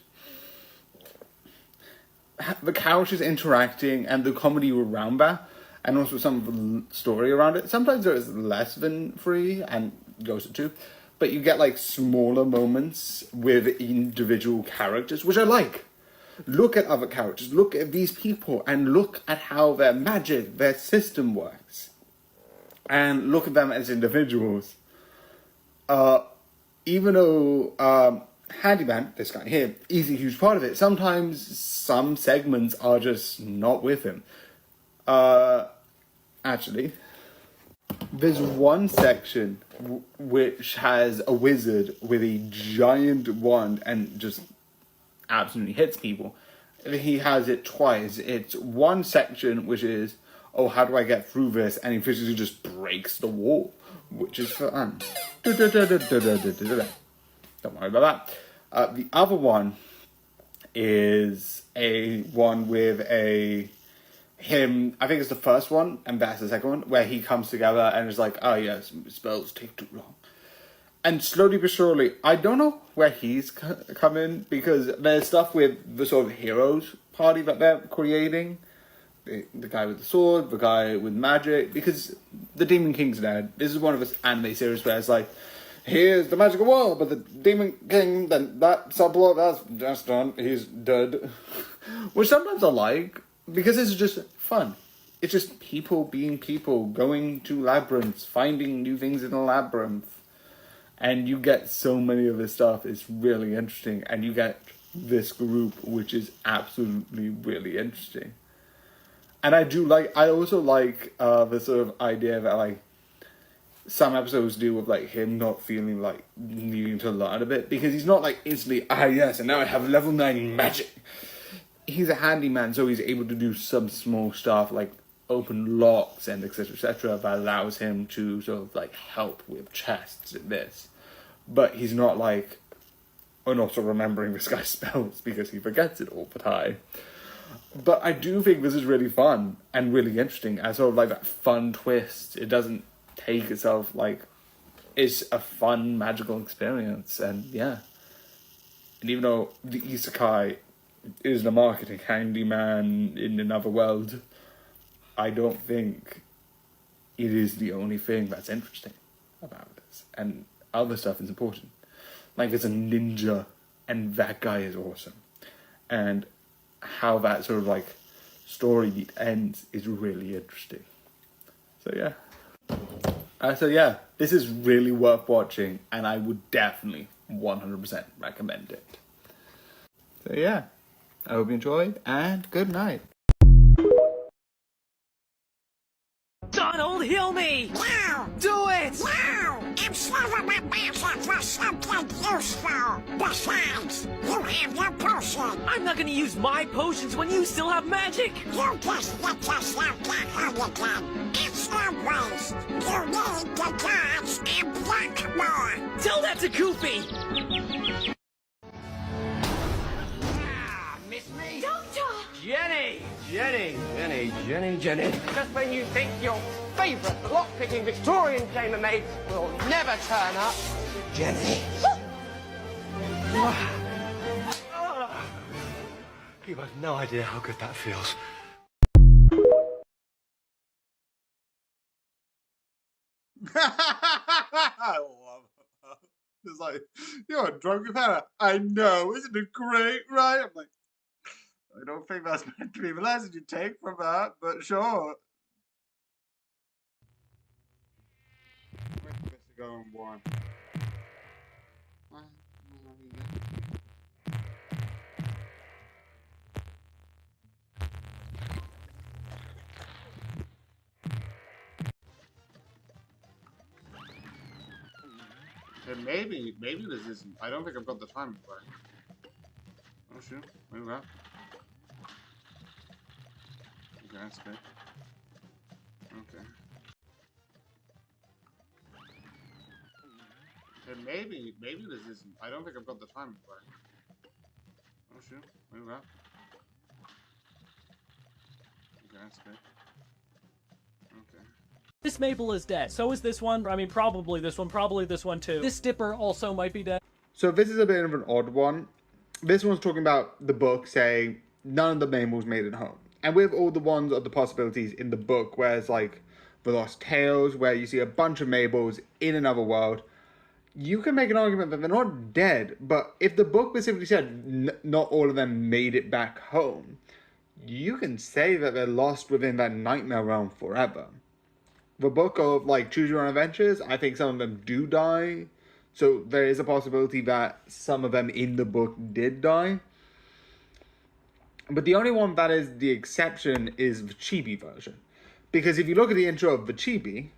The characters interacting and the comedy around that, and also some of the story around it, sometimes there is less than 3 and goes to 2, but you get like smaller moments with individual characters, which I like. Look at other characters, look at these people, and look at how their magic, their system works. And look at them as individuals. Even though Handyman, this guy here, is a huge part of it, sometimes some segments are just not with him. Actually, there's one section which has a wizard with a giant wand and just absolutely hits people. He has it twice. It's one section which is, oh, how do I get through this? And he physically just breaks the wall, which is fun. Don't worry about that. The other one is a one with him, I think it's the first one, and that's the second one, where he comes together and is like, oh yes, spells take too long. And slowly but surely, I don't know where he's come in, because there's stuff with the sort of heroes party that they're creating. The guy with the sword, the guy with magic, because the Demon King's dead. This is one of those anime series where it's like, here's the magical world, but the Demon King, then that subplot, that's done, he's dead. Which sometimes I like, because it's just fun. It's just people being people, going to labyrinths, finding new things in a labyrinth. And you get so many of this stuff, it's really interesting. And you get this group, which is absolutely really interesting. And I also like the sort of idea that, like, some episodes do with, like, him not feeling like needing to learn a bit, because he's not like instantly, yes, and now I have level 9 magic. He's a handyman, so he's able to do some small stuff like open locks and etc., that allows him to sort of like help with chests and this. But he's not like, also remembering this guy's spells because he forgets it all the time. But I do think this is really fun and really interesting as sort of like that fun twist. It doesn't take itself like, it's a fun magical experience, and yeah. And even though the isekai is the marketing handyman in another world, I don't think it is the only thing that's interesting about this. And other stuff is important. Like, there's a ninja, and that guy is awesome. And how that sort of like story beat ends is really interesting. So yeah. This is really worth watching, and I would definitely 100% recommend it. So yeah. I hope you enjoyed, and good night. Donald, heal me! No! Do it! No! I'm saving my magic for something useful. Besides, you have your potion. I'm not gonna use my potions when you still have magic! You just let yourself get hurt again. It's no waste. You need to dodge and block more. Tell that to Goofy! Miss me? Doctor! Jenny! Just when you think your favourite lock-picking Victorian chambermaid will never turn up. Jenny! You have no idea how good that feels. I love it. It's like, you're a drunken fella. I know, isn't it great, right? I'm like, I don't think that's meant to be the lesson you take from that, but sure. Where's Mr. Going one? And maybe this isn't. I don't think I've got the time for it. Oh shoot, maybe that. Okay, that's good. Okay. And maybe this isn't. I don't think I've got the time for it. Oh shoot, maybe that. that's good. Okay. This maple is dead. So is this one. I mean, probably this one too. This dipper also might be dead. So this is a bit of an odd one. This one's talking about the book saying none of the maples made it home. And with all the ones of the possibilities in the book, where it's like The Lost Tales, where you see a bunch of maples in another world, you can make an argument that they're not dead, but if the book specifically said not all of them made it back home, you can say that they're lost within that nightmare realm forever. The book of, like, Choose Your Own Adventures, I think some of them do die, so there is a possibility that some of them in the book did die. But the only one that is the exception is the chibi version. Because if you look at the intro of the chibi,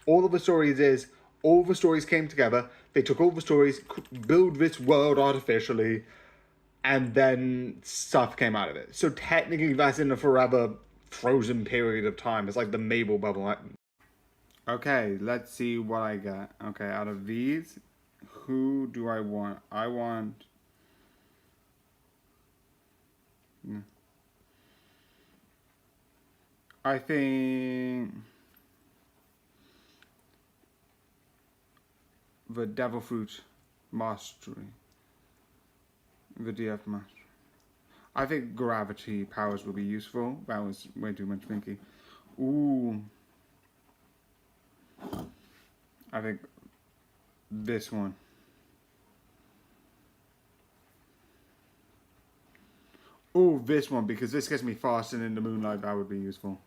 all of the stories came together, they took all the stories, built this world artificially, and then stuff came out of it. So technically that's in a forever frozen period of time. It's like the Mabel bubble. Okay, let's see what I get. Okay, out of these, who do I want? I want... I think... the Devil Fruit Mastery. The DF Mastery. I think Gravity Powers will be useful. That was way too much thinking. Ooh. I think this one. Ooh, this one, because this gets me faster in the moonlight. That would be useful.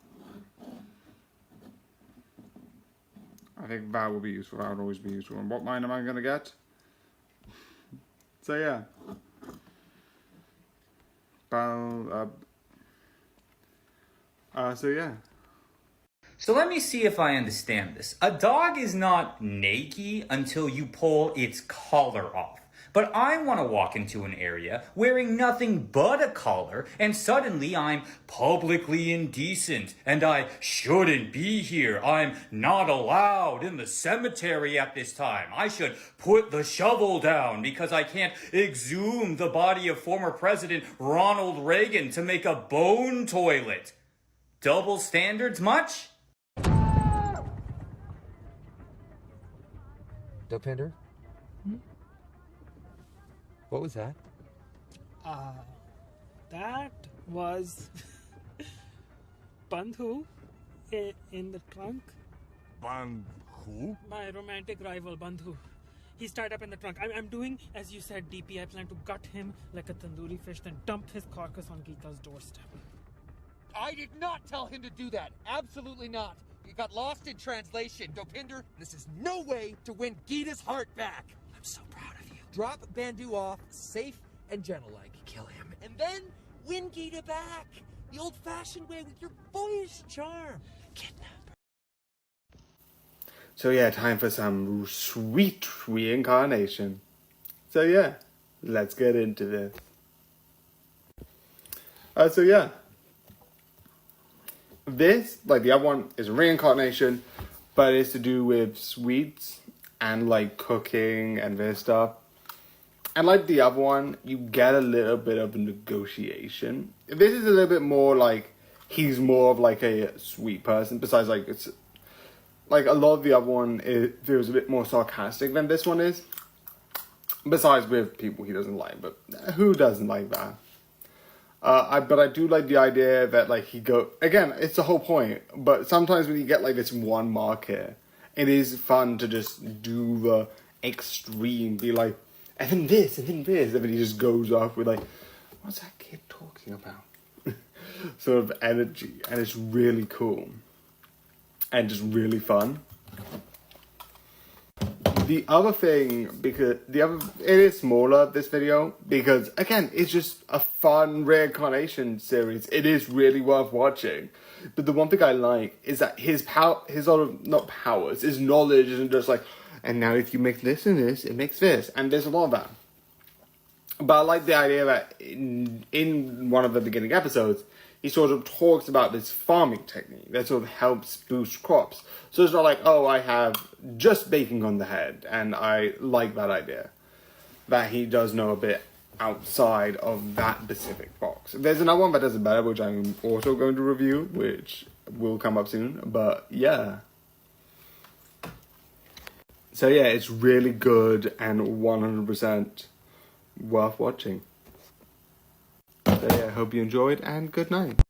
I think that will be useful. That would always be useful. And what mine am I going to get? So, yeah. So, yeah. So let me see if I understand this. A dog is not naked until you pull its collar off. But I want to walk into an area wearing nothing but a collar, and suddenly I'm publicly indecent, and I shouldn't be here. I'm not allowed in the cemetery at this time. I should put the shovel down because I can't exhume the body of former President Ronald Reagan to make a bone toilet. Double standards much? Dopinder? What was that? That was Bandhu in the trunk. Bandhu? My romantic rival, Bandhu. He's tied up in the trunk. I'm doing, as you said, DP. I plan to gut him like a tandoori fish, then dump his carcass on Geeta's doorstep. I did not tell him to do that. Absolutely not. You got lost in translation, Dopinder. This is no way to win Geeta's heart back. I'm so proud of you. Drop Bandhu off, safe and gentle-like. Kill him. And then win Geeta back. The old-fashioned way with your boyish charm. Kidnap her. So yeah, time for some sweet reincarnation. So yeah, let's get into this. So yeah. This, like the other one, is reincarnation, but it's to do with sweets and like cooking and this stuff. And like the other one, you get a little bit of negotiation. This is a little bit more like he's more of like a sweet person. Besides, like it's like a lot of the other one feels a bit more sarcastic than this one is. Besides with people he doesn't like, but who doesn't like that? But I do like the idea that like again, it's the whole point. But sometimes when you get like this one market, it is fun to just do the extreme, be like, and then this, and then this, and then he just goes off with like, what's that kid talking about? Sort of energy, and it's really cool. And just really fun. The other thing, it is smaller, this video, because again, it's just a fun reincarnation series. It is really worth watching. But the one thing I like is that his sort of, not powers, his knowledge isn't just like, and now if you make this and this, it makes this. And there's a lot of that. But I like the idea that in one of the beginning episodes, he sort of talks about this farming technique that sort of helps boost crops. So it's not like, oh, I have just baking on the head, and I like that idea. That he does know a bit outside of that specific box. There's another one that does it better, which I'm also going to review, which will come up soon. But yeah. So yeah, it's really good and 100% worth watching. So yeah, hope you enjoyed and good night.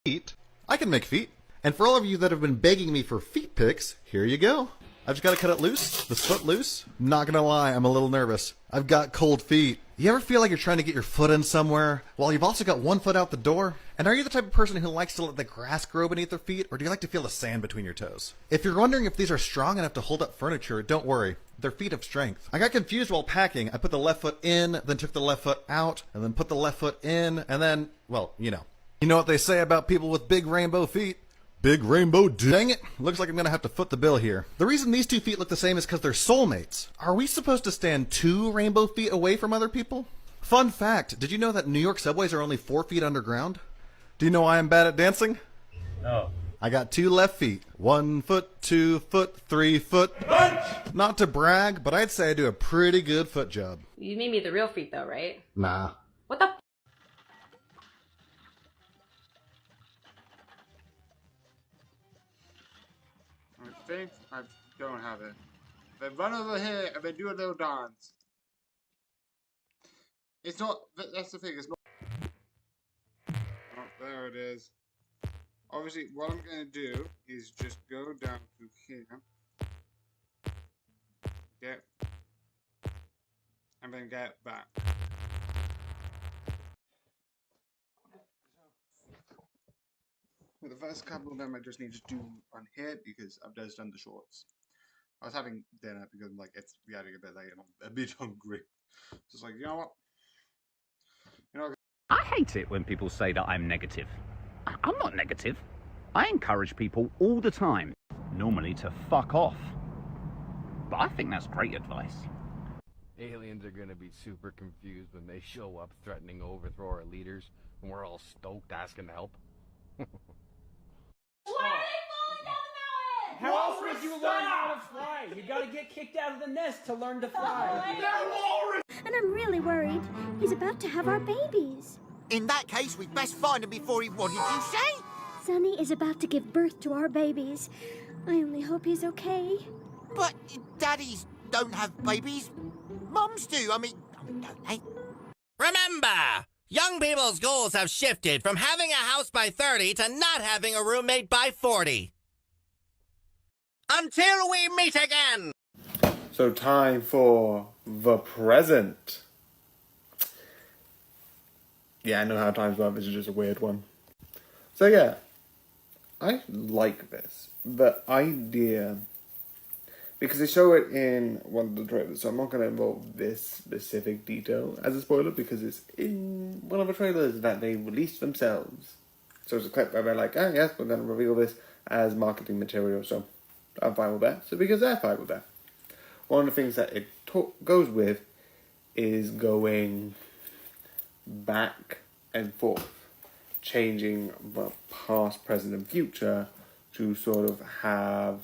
Feet. I can make feet. And for all of you that have been begging me for feet pics, here you go. I've just got to cut it loose, this foot loose. Not gonna lie, I'm a little nervous. I've got cold feet. You ever feel like you're trying to get your foot in somewhere while you've also got one foot out the door? And are you the type of person who likes to let the grass grow beneath their feet, or do you like to feel the sand between your toes? If you're wondering if these are strong enough to hold up furniture, don't worry. They're feet of strength. I got confused while packing. I put the left foot in, then took the left foot out, and then put the left foot in, and then, well, you know. You know what they say about people with big rainbow feet? Big rainbow dang it. Looks like I'm gonna have to foot the bill here. The reason these two feet look the same is because they're soulmates. Are we supposed to stand 2 rainbow feet away from other people? Fun fact, did you know that New York subways are only 4 feet underground? Do you know why I'm bad at dancing? No. I got 2 left feet. 1 foot, 2 foot, 3 foot. Punch! Not to brag, but I'd say I do a pretty good foot job. You made me the real feet though, right? Nah. What the? I think I don't have it. They run over here and they do a little dance. It's not. That's the thing. It's not. Oh, there it is. Obviously, what I'm gonna do is just go down to here, get, and then get back. For the first couple of them, I just need to do on here because I've just done the shorts. I was having dinner because I'm like, it's getting a bit late and I'm a bit hungry. Just like, you know what? I hate it when people say that I'm negative. I'm not negative. I encourage people all the time, normally to fuck off. But I think that's great advice. Aliens are gonna be super confused when they show up threatening to overthrow our leaders, and we're all stoked asking to help. How else would you learn how to fly? You gotta get kicked out of the nest to learn to fly. And I'm really worried. He's about to have our babies. In that case, we'd best find him before he... What did you say? Sonny is about to give birth to our babies. I only hope he's okay. But daddies don't have babies. Mums do. I mean, don't they? Remember, young people's goals have shifted from having a house by 30 to not having a roommate by 40. Until we meet again! So time for the present. Yeah, I know how times work. This is just a weird one. So yeah, I like this. The idea, because they show it in one of the trailers, so I'm not going to involve this specific detail as a spoiler because it's in one of the trailers that they released themselves. So it's a clip where they're like, oh yes, we're going to reveal this as marketing material, so I'm fine with that. So because they're fine with that. One of the things that it goes with is going back and forth, changing the past, present, and future to sort of have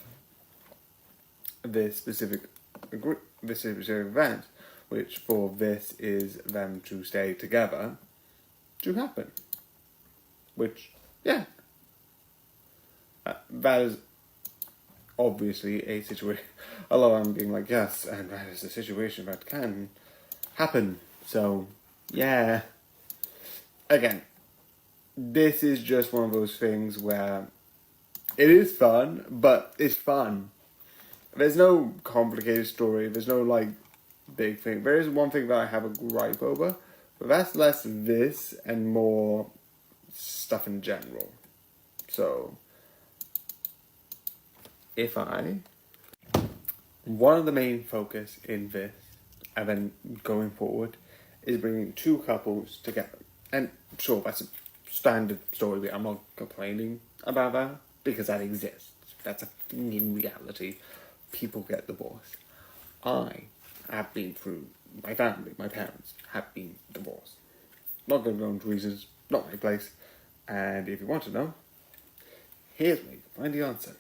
this specific event, which for this is them to stay together, to happen. Which, yeah, that is obviously a situation. A lot of them being like, yes, and that is a situation that can happen. So, yeah. Again, this is just one of those things where it is fun, but it's fun. There's no complicated story. There's no, like, big thing. There is one thing that I have a gripe over, but that's less this and more stuff in general. So, one of the main focus in this, and then going forward, is bringing 2 couples together. And sure, that's a standard story, but I'm not complaining about that, because that exists. That's a thing in reality. People get divorced. I have been through, my family, my parents have been divorced. Not going to go into reasons, not my place. And if you want to know, here's where you can find the answer.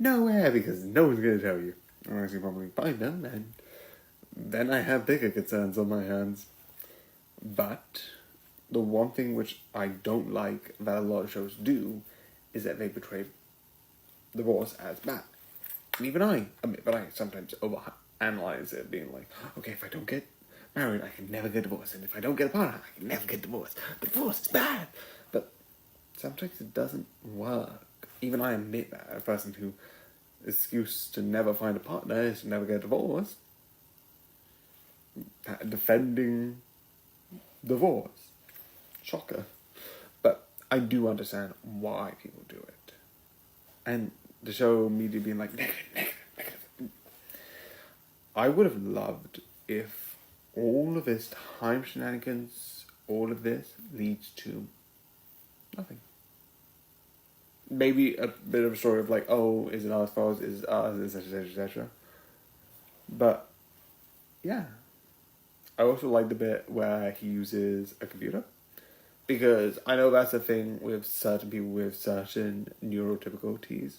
Nowhere, because no one's going to tell you. Unless you probably find them, and then I have bigger concerns on my hands. But the one thing which I don't like that a lot of shows do is that they portray divorce as bad. And even I admit that I sometimes overanalyze it, being like, okay, if I don't get married, I can never get divorced, and if I don't get a partner, I can never get divorced. Divorce is bad! But sometimes it doesn't work. Even I admit that a person who excuse to never find a partner is to never get divorced. Defending divorce. Shocker. But I do understand why people do it. And the show media being like, negative. I would have loved if all of this time shenanigans, all of this leads to nothing. Maybe a bit of a story of like, oh, is it us fault? Is it us? Etc. But yeah, I also like the bit where he uses a computer, because I know that's a thing with certain people with certain neurotypicalities.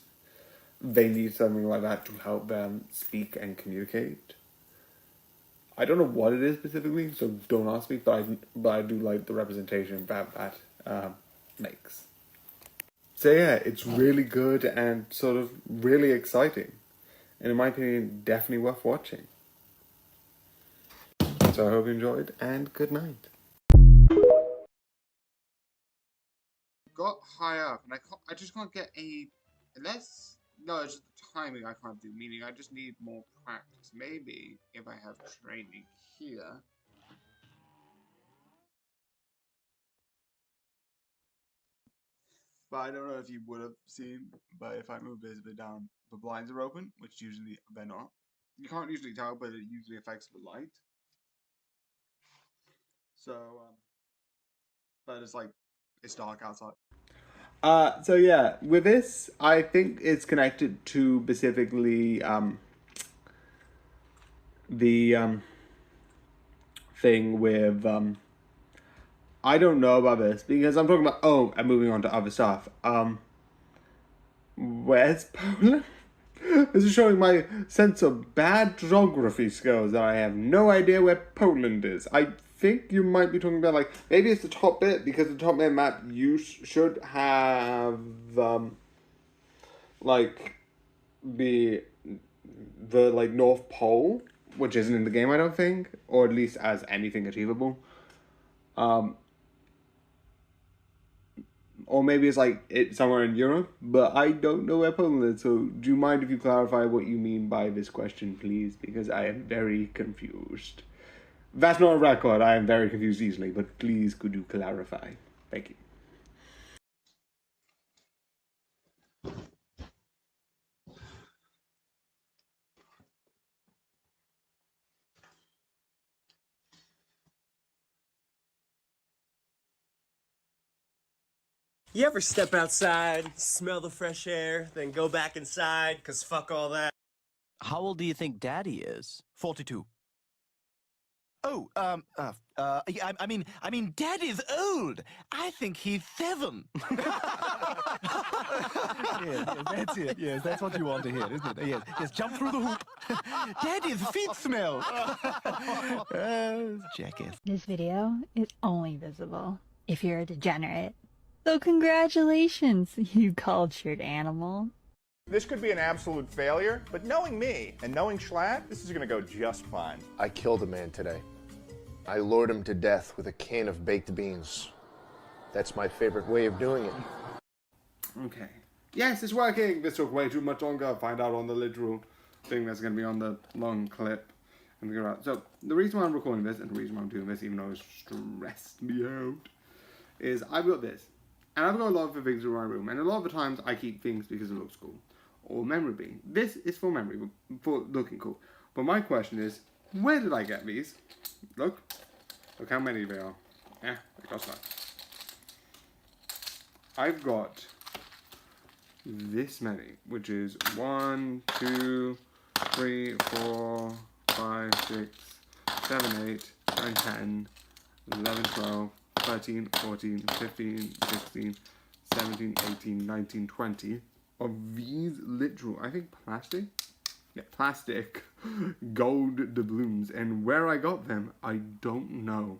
They need something like that to help them speak and communicate. I don't know what it is specifically, so don't ask me. But I do like the representation that makes. So yeah, it's really good and sort of really exciting. And in my opinion, definitely worth watching. So I hope you enjoyed, and good night. Got high up, and I just can't get a less. No, it's just the timing I can't do. Meaning, I just need more practice. Maybe if I have training here. But I don't know if you would have seen, but if I move this a bit down, the blinds are open, which usually they're not. You can't usually tell, but it usually affects the light. So, but it's like, it's dark outside. So yeah, with this, I think it's connected to specifically, the, thing with, I don't know about this, because I'm talking about, I'm moving on to other stuff. Where's Poland? This is showing my sense of bad geography skills, that I have no idea where Poland is. I think you might be talking about, like, maybe it's the top bit, because the top bit map, you should have, like, the, like, North Pole, which isn't in the game, I don't think, or at least as anything achievable. Or maybe it's like it's somewhere in Europe, but I don't know where Poland is. So do you mind if you clarify what you mean by this question, please? Because I am very confused. That's not a record. I am very confused easily, but please could you clarify? Thank you. You ever step outside, smell the fresh air, then go back inside, 'cause fuck all that? How old do you think Daddy is? 42. Oh, I mean, Daddy's old. I think he's 7. Yes, that's it. Yes, that's what you want to hear, isn't it? Yes, jump through the hoop. Daddy's feet smell. Jackass. This video is only visible if you're a degenerate. So congratulations, you cultured animal. This could be an absolute failure, but knowing me and knowing Schlatt, this is gonna go just fine. I killed a man today. I lured him to death with a can of baked beans. That's my favorite way of doing it. Okay. Yes, it's working! This took way too much longer. Find out on the literal thing that's going to be on the long clip. And figure out. So, the reason why I'm recording this, and the reason why I'm doing this, even though it's stressed me out, is I've got this. And I've got a lot of things in my room. And a lot of the times I keep things because it looks cool. Or memory being. This is for memory, for looking cool. But my question is, where did I get these? Look how many they are. Yeah, I got that. I've got this many, which is 1, 2, 3, 4, 5, 6, 7, 8, 9, 10, 11, 12, 13, 14, 15, 16, 17, 18, 19, 20 of these literal, I think plastic. plastic gold doubloons, and where I got them, I don't know.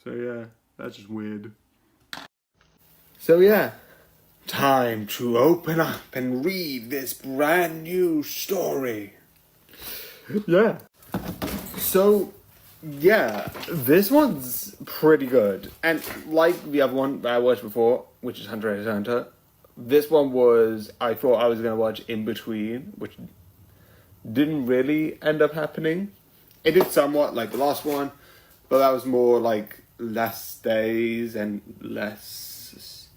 So yeah, that's just weird. So yeah, time to open up and read this brand new story. Yeah. So yeah, this one's pretty good. And like the other one that I watched before, which is Hunter x Hunter, this one was, I thought I was going to watch In Between, which didn't really end up happening. It did somewhat, like the last one, but that was more like less days and less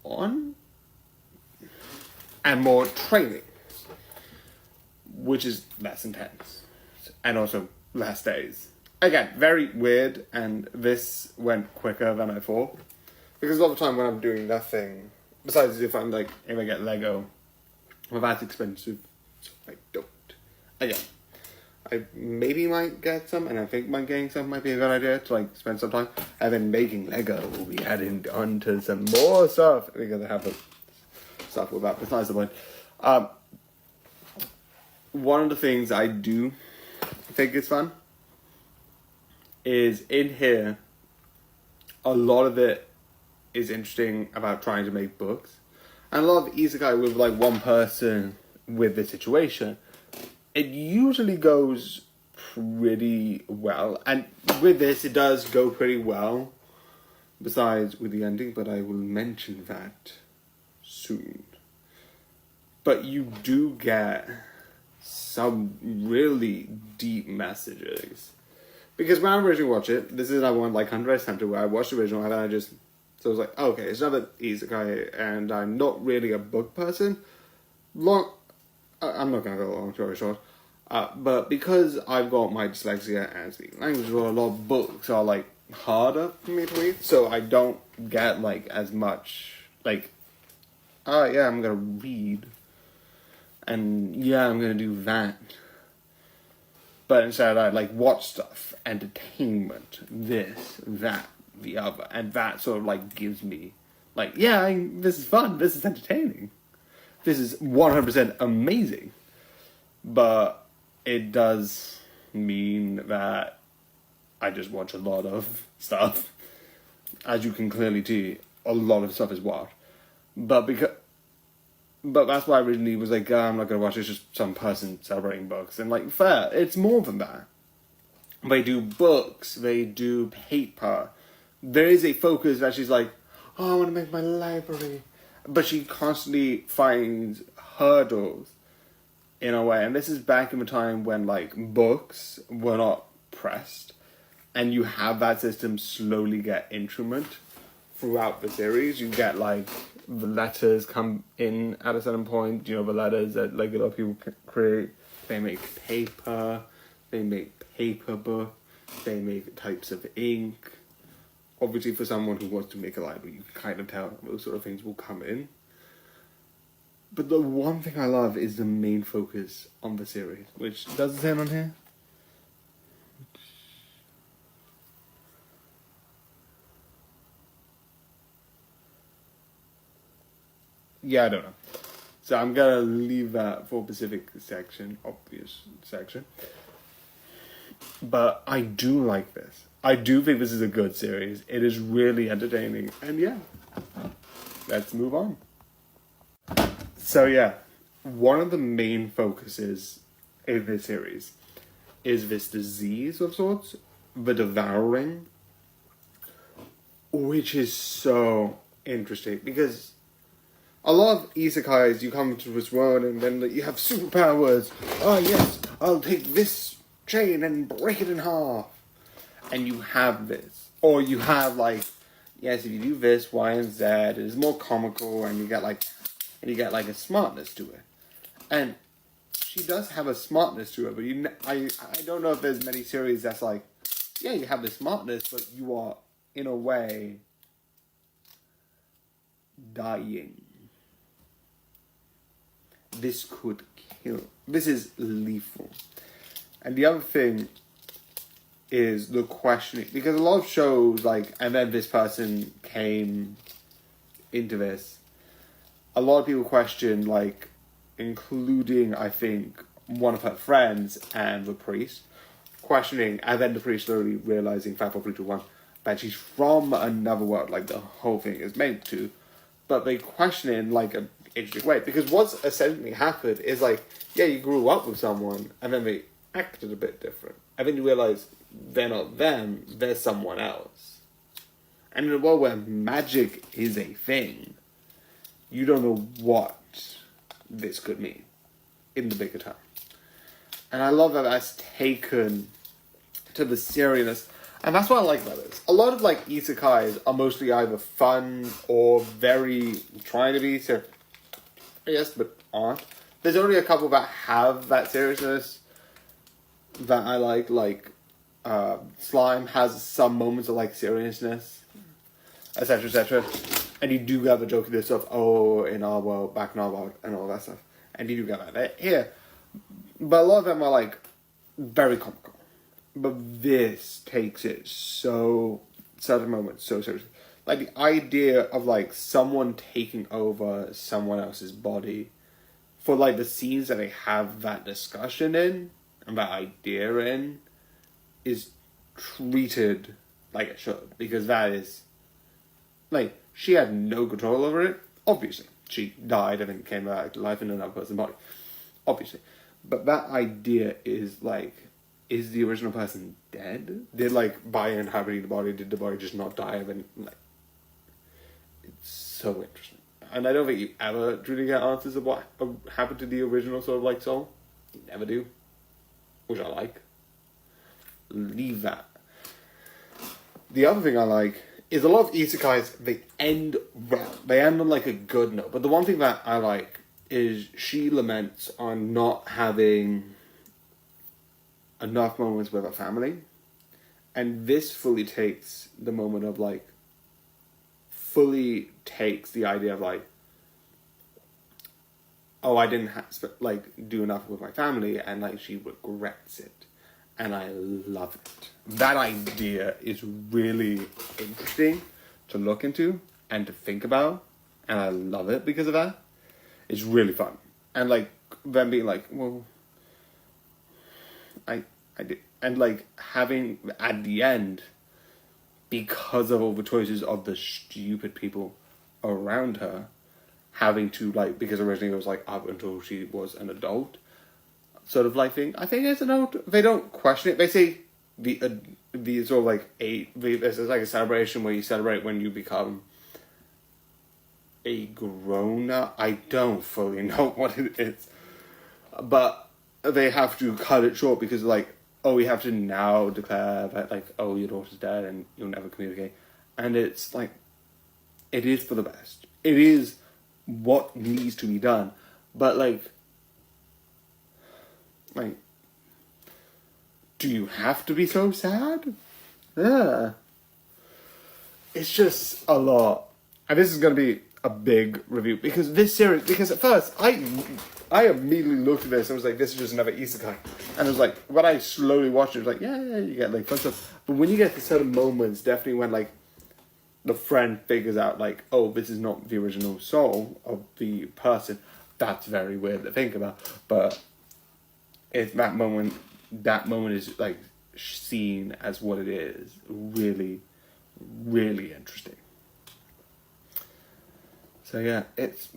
on, and more training, which is less intense, and also less days. Again, very weird, and this went quicker than I thought, because a lot of the time when I'm doing nothing, besides if I get Lego, well, that's expensive, so I don't. Again, I maybe might get some, and I think getting some might be a good idea to like spend some time, and then making Lego will be adding on to some more stuff, because I have the stuff with that, besides the point. One of the things I do think is fun is in here, a lot of it is interesting about trying to make books, and a lot of isekai with like one person with the situation, it usually goes pretty well, and with this it does go pretty well, besides with the ending, but I will mention that soon. But you do get some really deep messages, because when I originally watched it, this is another one like Hunter x Hunter, where I watched the original and then so I was like, okay, it's another isekai, and I'm not really a book person. I'm not going to go long story short, but because I've got my dyslexia and speaking language, well, a lot of books are like harder for me to read, so I don't get like as much like, yeah, I'm going to read, and yeah, I'm going to do that. But instead I like watch stuff, entertainment, this, that, the other, and that sort of like gives me like, yeah, this is fun, this is entertaining, this is 100% amazing. But it does mean that I just watch a lot of stuff. As you can clearly see, a lot of stuff is watched. But that's why I originally was like, I'm not going to watch it, it's just some person celebrating books. And like, fair, it's more than that. They do books, they do paper. There is a focus that she's like, oh, I want to make my library. But she constantly finds hurdles in a way. And this is back in the time when like books were not pressed. And you have that system slowly get instrument throughout the series. You get like the letters come in at a certain point. You know, the letters that like a lot of people create. They make paper. They make paper book. They make types of ink. Obviously, for someone who wants to make a library, you can kind of tell those sort of things will come in. But the one thing I love is the main focus on the series, which doesn't say on here. Yeah, I don't know. So I'm gonna leave that for Pacific section, obvious section. But I do like this. I do think this is a good series. It is really entertaining. And yeah, let's move on. So yeah, one of the main focuses in this series is this disease of sorts, the devouring, which is so interesting because a lot of isekais, you come to this world and then you have superpowers. Oh yes, I'll take this chain and break it in half. And you have this. Or you have like, yes, if you do this, Y and Z, it is more comical and you get like a smartness to it. And she does have a smartness to it, but I don't know if there's many series that's like, yeah, you have the smartness, but you are, in a way, dying. This could kill. This is lethal. And the other thing is the questioning, because a lot of shows, like, and then this person came into this, a lot of people question, like, including, I think, one of her friends and the priest, questioning, and then the priest slowly realizing 5, 4, 3, 2, 1, that she's from another world, like the whole thing is meant to, but they question it in like an interesting way, because what's essentially happened is like, yeah, you grew up with someone, and then they acted a bit different, and then you realize they're not them, they're someone else. And in a world where magic is a thing, you don't know what this could mean in the bigger term. And I love that that's taken to the seriousness. And that's what I like about this. A lot of like isekais are mostly either fun or very trying to be serious, yes, but aren't. There's only a couple that have that seriousness that I like Slime has some moments of like seriousness, etc., etc. And you do have a joke of this stuff, oh, in our world, back in our world, and all that stuff. And you do get that here. But a lot of them are like very comical. But this takes it so, certain moments so seriously. Like the idea of like someone taking over someone else's body for like the scenes that they have that discussion in and that idea in is treated like it should. Because that is, like, she had no control over it. Obviously. She died and then came back to life in another person's body. Obviously. But that idea is like, is the original person dead? Did like by inhabiting the body, did the body just not die? And like, it's so interesting. And I don't think you ever truly get answers of what happened to the original sort of like soul. You never do. Which I like. Leave that. The other thing I like is a lot of isekais, they end well. They end on like a good note. But the one thing that I like is she laments on not having enough moments with her family. And this fully takes the moment of like, fully takes the idea of like, oh, I didn't like do enough with my family, and like she regrets it. And I love it. That idea is really interesting to look into and to think about. And I love it because of that. It's really fun. And like, them being like, well, I did. And like, having, at the end, because of all the choices of the stupid people around her, having to like, because originally it was like up until she was an adult, sort of like thing. I think as an adult, they don't question it. They say the sort of like this is like a celebration where you celebrate when you become a grown-up. I don't fully know what it is, but they have to cut it short because like, oh, we have to now declare that like, oh, your daughter's dead and you'll never communicate. And it's like, it is for the best. It is what needs to be done. But like, do you have to be so sad? Yeah. It's just a lot. And this is going to be a big review because this series, because at first I immediately looked at this and was like, this is just another isekai. And it was like, when I slowly watched it, it was like, yeah, you get like fun stuff. But when you get to certain moments, definitely when like the friend figures out like, oh, this is not the original soul of the person, that's very weird to think about. But it's that moment is like seen as what it is. Really, really interesting. So yeah, it's,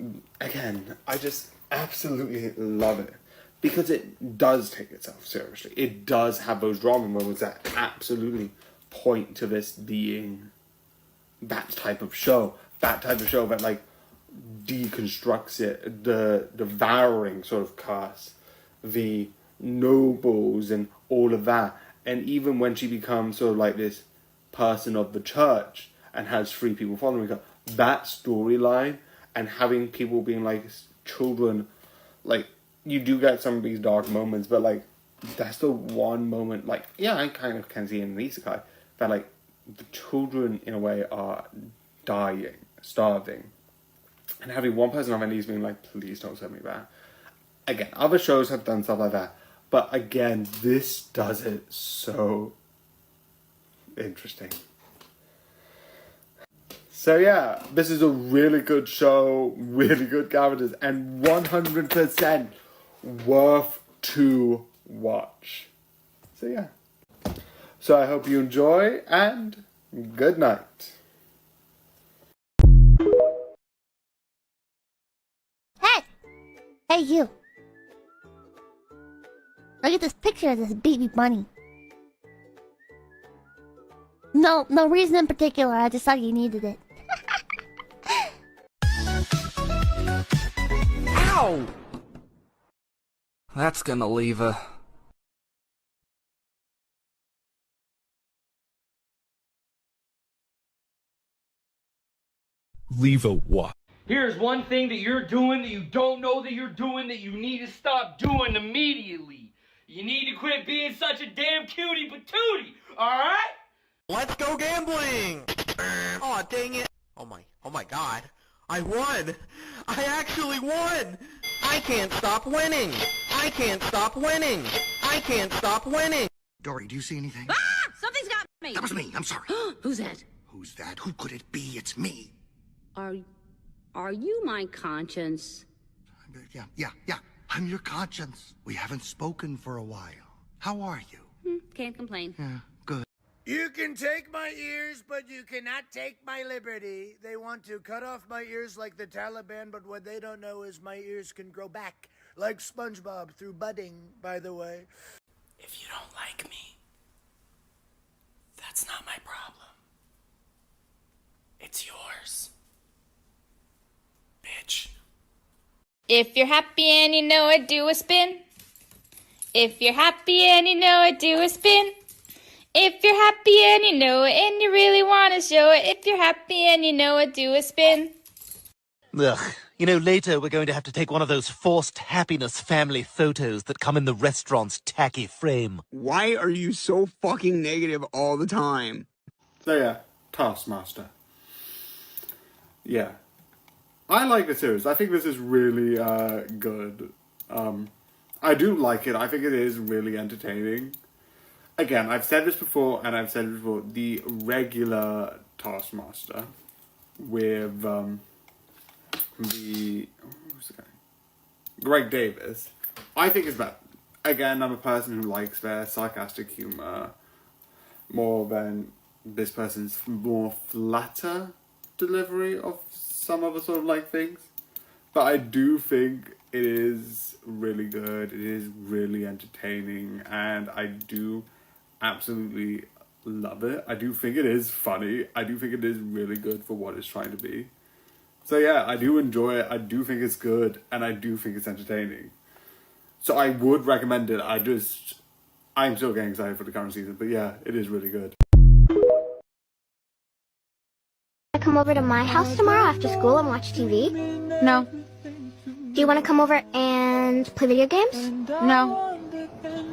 again, I just absolutely love it. Because it does take itself seriously. It does have those drama moments that absolutely point to this being that type of show. That type of show that like deconstructs it. The devouring sort of cast. The nobles and all of that. And even when she becomes sort of like this person of the church and has 3 people following her, that storyline and having people being like children, like, you do get some of these dark moments, but like, that's the one moment, like, yeah, I kind of can see in the isekai that like, the children in a way are dying, starving, and having one person on their knees being like, please don't send me back. Again, other shows have done stuff like that, but again, this does it so interesting. So yeah, this is a really good show, really good characters, and 100% worth to watch. So yeah. So I hope you enjoy, and good night. Hey! Hey, you. Look at this picture of this baby bunny. No reason in particular, I just thought you needed it. Ow! That's gonna leave a... Leave a what? Here's one thing that you're doing that you don't know that you're doing that you need to stop doing immediately. You need to quit being such a damn cutie patootie, alright? Let's go gambling! Aw, dang it. Oh my god. I won! I actually won! I can't stop winning! I can't stop winning! I can't stop winning! Dory, do you see anything? Ah! Something's got me! That was me, I'm sorry. Who's that? Who's that? Who could it be? It's me. Are you my conscience? Yeah. I'm your conscience. We haven't spoken for a while. How are you? Can't complain. Yeah, good. You can take my ears, but you cannot take my liberty. They want to cut off my ears like the Taliban, but what they don't know is my ears can grow back, like SpongeBob through budding, by the way. If you don't like me, that's not my problem. It's yours. Bitch. If you're happy and you know it, do a spin. If you're happy and you know it, do a spin. If you're happy and you know it and you really want to show it, if you're happy and you know it, do a spin. Ugh. You know, later we're going to have to take one of those forced happiness family photos that come in the restaurant's tacky frame. Why are you so fucking negative all the time? So yeah, Taskmaster. Yeah. I like the series. I think this is really good. I do like it. I think it is really entertaining. Again, I've said this before, and I've said it before. The regular Taskmaster with who's the guy? Greg Davis. I think it's better. Again, I'm a person who likes their sarcastic humor more than this person's more flatter delivery of some other sort of like things. But I do think it is really good. It is really entertaining, and I do absolutely love it. I do think it is funny. I do think it is really good for what it's trying to be. So yeah, I do enjoy it. I do think it's good, and I do think it's entertaining. So I would recommend it. I'm still getting excited for the current season, but yeah, it is really good. Come over to my house tomorrow after school and watch TV? No. Do you want to come over and play video games? No.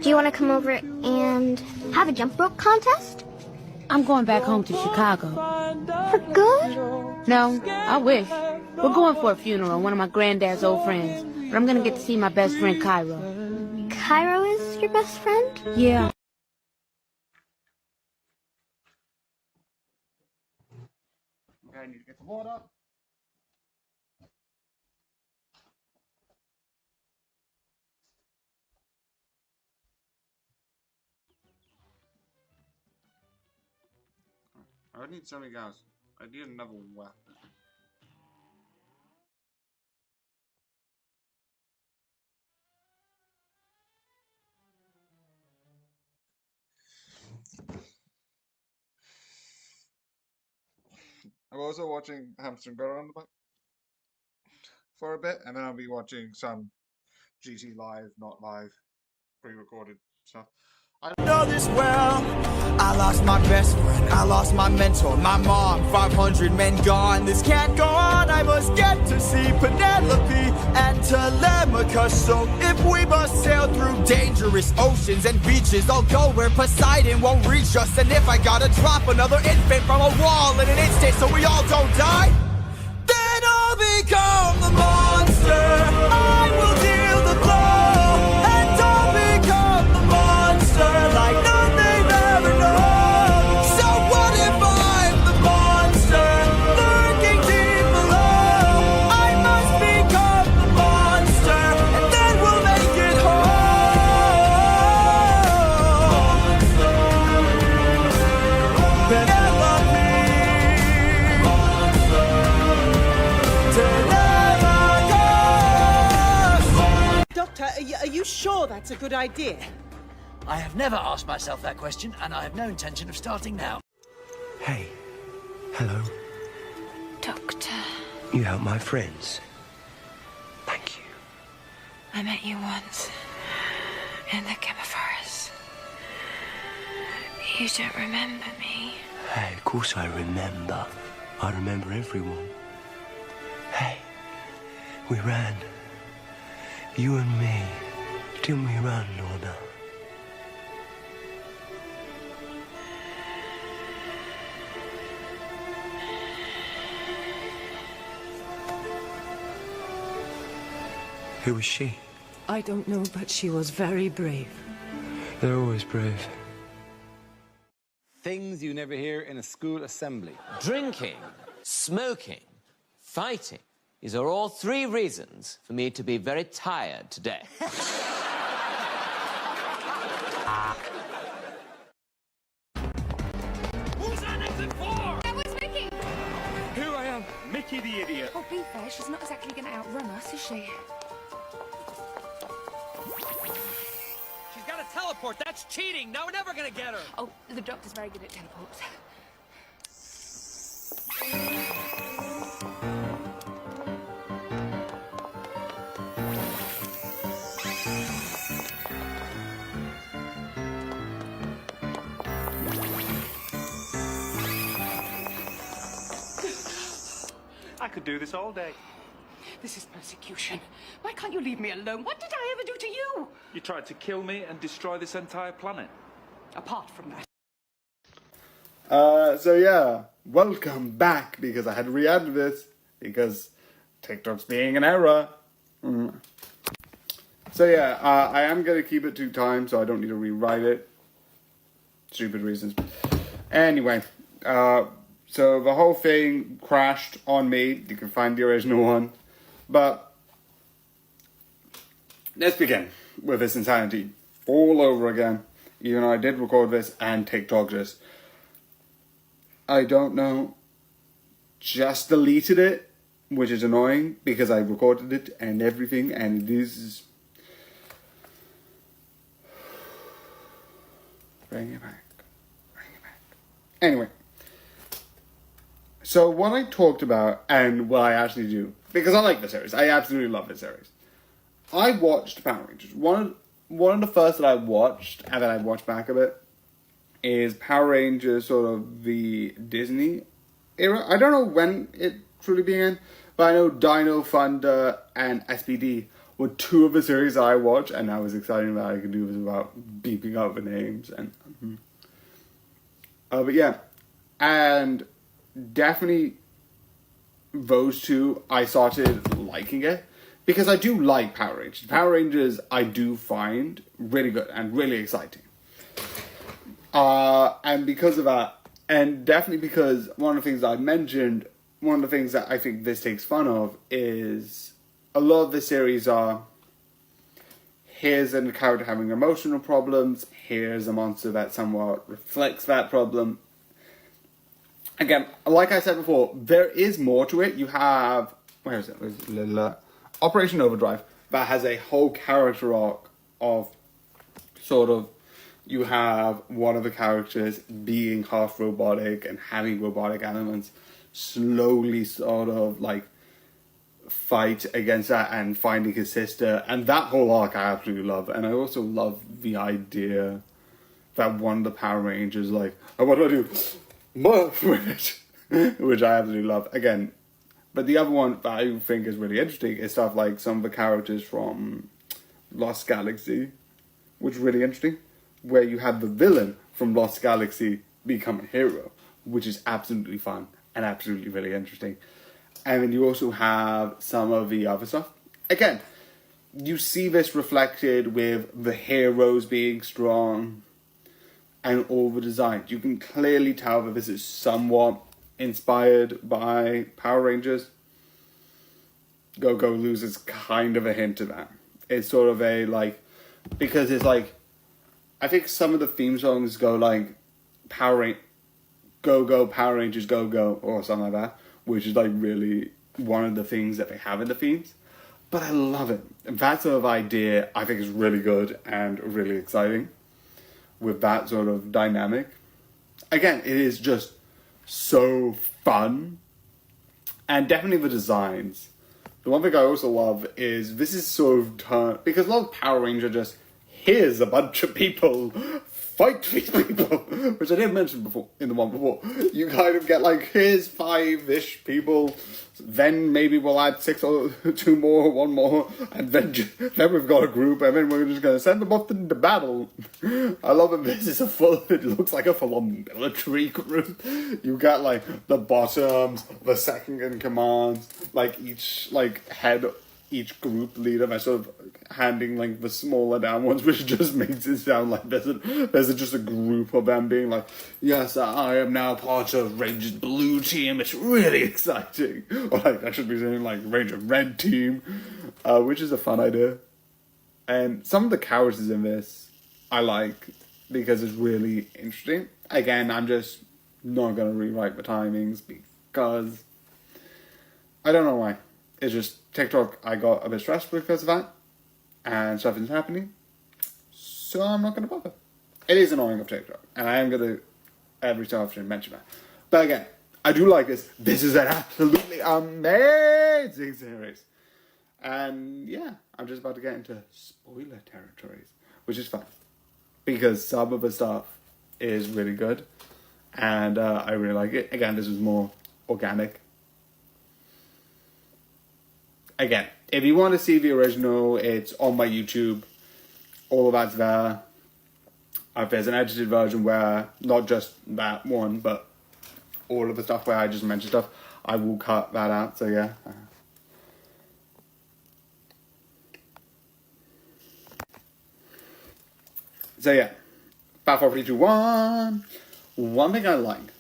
Do you want to come over and have a jump rope contest? I'm going back home to Chicago. For good? No, I wish. We're going for a funeral, one of my granddad's old friends. But I'm going to get to see my best friend, Cairo. Cairo is your best friend? Yeah. Okay, I need to get the water. I need so many guys. I need another weapon. I'm also watching Hamster and Go on the back for a bit, and then I'll be watching some GT live, not live, pre-recorded stuff. I know this well. I lost my best friend, I lost my mentor, my mom, 500 men gone. This can't go on, I must get to see Penelope and Telemachus. So if we must sail through dangerous oceans and beaches, I'll go where Poseidon won't reach us. And if I gotta drop another infant from a wall in an instant so we all don't die, then I'll become the monster. I will deal the blow, and I'll become the monster like none they've ever known. So what if I'm the monster? Learn that's a good idea? I have never asked myself that question, and I have no intention of starting now. Hey. Hello. Doctor, You help my friends. Thank you. I met you once in the Chemiforest. You don't remember me. Hey, of course I remember. I remember everyone. Hey, we ran. You and me. Didn't we run, Lorna? Who was she? I don't know, but she was very brave. They're always brave. Things you never hear in a school assembly. Drinking, smoking, fighting. These are all 3 reasons for me to be very tired today. Who's on exit 4? That was Mickey! Here I am, Mickey the idiot. Oh, be fair, she's not exactly going to outrun us, is she? She's got a teleport. That's cheating. Now we're never gonna get her. Oh, the doctor's very good at teleports. I could do this all day. This is persecution. Why can't you leave me alone? What did I ever do to you? You tried to kill me and destroy this entire planet. Apart from that. So yeah, welcome back, because I had to re-add this because TikTok's being an error. So yeah, I am going to keep it 2 times so I don't need to rewrite it. Stupid reasons. Anyway, so the whole thing crashed on me. You can find the original one. But let's begin with this insanity all over again. Even though I did record this and TikTok this. I don't know. Just deleted it, which is annoying because I recorded it and everything, and it is. Bring it back. Bring it back. Anyway. So what I talked about and what I actually do, because I like the series, I absolutely love the series. I watched Power Rangers. One of the first that I watched, and then I watched back a bit, is Power Rangers, sort of the Disney era. I don't know when it truly began, but I know Dino Thunder and SPD were 2 of the series that I watched, and I was excited that I could do this without beeping out the names. And but yeah, and definitely those 2, I started liking it. Because I do like Power Rangers. Power Rangers I do find really good and really exciting. And because of that, and definitely because one of the things I've mentioned, one of the things that I think this takes fun of is a lot of the series are, here's a character having emotional problems, here's a monster that somewhat reflects that problem. Again, like I said before, there is more to it. You have, where is it? Operation Overdrive, that has a whole character arc of sort of, you have one of the characters being half robotic and having robotic elements, slowly sort of like fight against that and finding his sister, and that whole arc I absolutely love. And I also love the idea that one of the Power Rangers like, oh, what do I do? Morph with it, which I absolutely love. Again, but the other one that I think is really interesting is stuff like some of the characters from Lost Galaxy, which is really interesting, where you have the villain from Lost Galaxy become a hero, which is absolutely fun and absolutely really interesting. And then you also have some of the other stuff. Again, you see this reflected with the heroes being strong and all the designs. You can clearly tell that this is somewhat inspired by Power Rangers. Go-Go loses kind of a hint of that. It's sort of a, like, because it's like, I think some of the theme songs go like, Go-Go, Power Rangers, Go-Go, or something like that, which is like really one of the things that they have in the themes. But I love it. That sort of idea, I think, is really good and really exciting. With that sort of dynamic. Again, it is just so fun. And definitely the designs. The one thing I also love is this is sort of turned, because a lot of Power Ranger just, here's a bunch of people, fight these people, which I didn't mention before, in the one before. You kind of get like, here's 5-ish people, then maybe we'll add 6 or 2 more, 1 more, and then we've got a group, and then we're just going to send them off into battle. I love it. This is it looks like a full-on military group. You got like the bottoms, the second in command, like each like head, each group leader, by sort of handing like the smaller down ones, which just makes it sound like there's just a group of them being like, yes, I am now part of Ranger's blue team. It's really exciting. Or like I should be saying like Ranger red team, which is a fun idea. And some of the characters in this I like because it's really interesting. Again, I'm just not gonna rewrite the timings because I don't know why. It's just TikTok, I got a bit stressed because of that, and stuff is happening, so I'm not going to bother. It is annoying of TikTok, and I am going to every so often mention that. But again, I do like this. This is an absolutely amazing series. And yeah, I'm just about to get into spoiler territories, which is fun, because some of the stuff is really good, and I really like it. Again, this is more organic. Again, if you want to see the original, it's on my YouTube. All of that's there. There's an edited version where, not just that one, but all of the stuff where I just mentioned stuff, I will cut that out, so yeah. So yeah, 5, 4, 3, 2, 1. One thing I like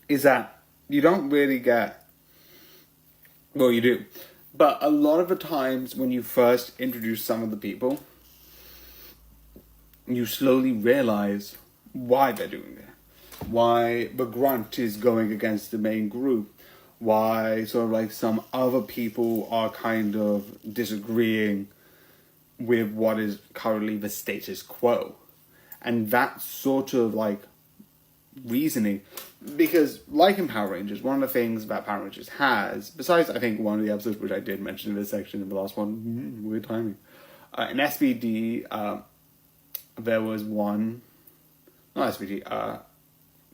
is that you don't really get, well, you do. But a lot of the times when you first introduce some of the people, you slowly realize why they're doing it. Why the grunt is going against the main group. Why sort of like some other people are kind of disagreeing with what is currently the status quo. And that sort of like reasoning, because like in Power Rangers, one of the things that Power Rangers has, besides I think one of the episodes which I did mention in this section in the last one, weird timing, in SVD, there was one, not SVD,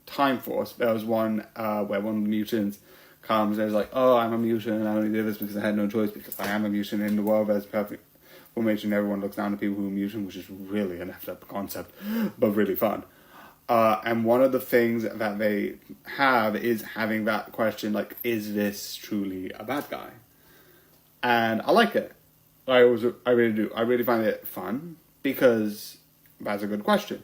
Time Force, there was one where one of the mutants comes and is like, oh, I'm a mutant and I only did this because I had no choice because I am a mutant in the world that's perfect formation. Everyone looks down to people who are mutant, which is really an effed up concept, but really fun. And one of the things that they have is having that question, like, is this truly a bad guy? And I like it. I really do. I really find it fun because that's a good question.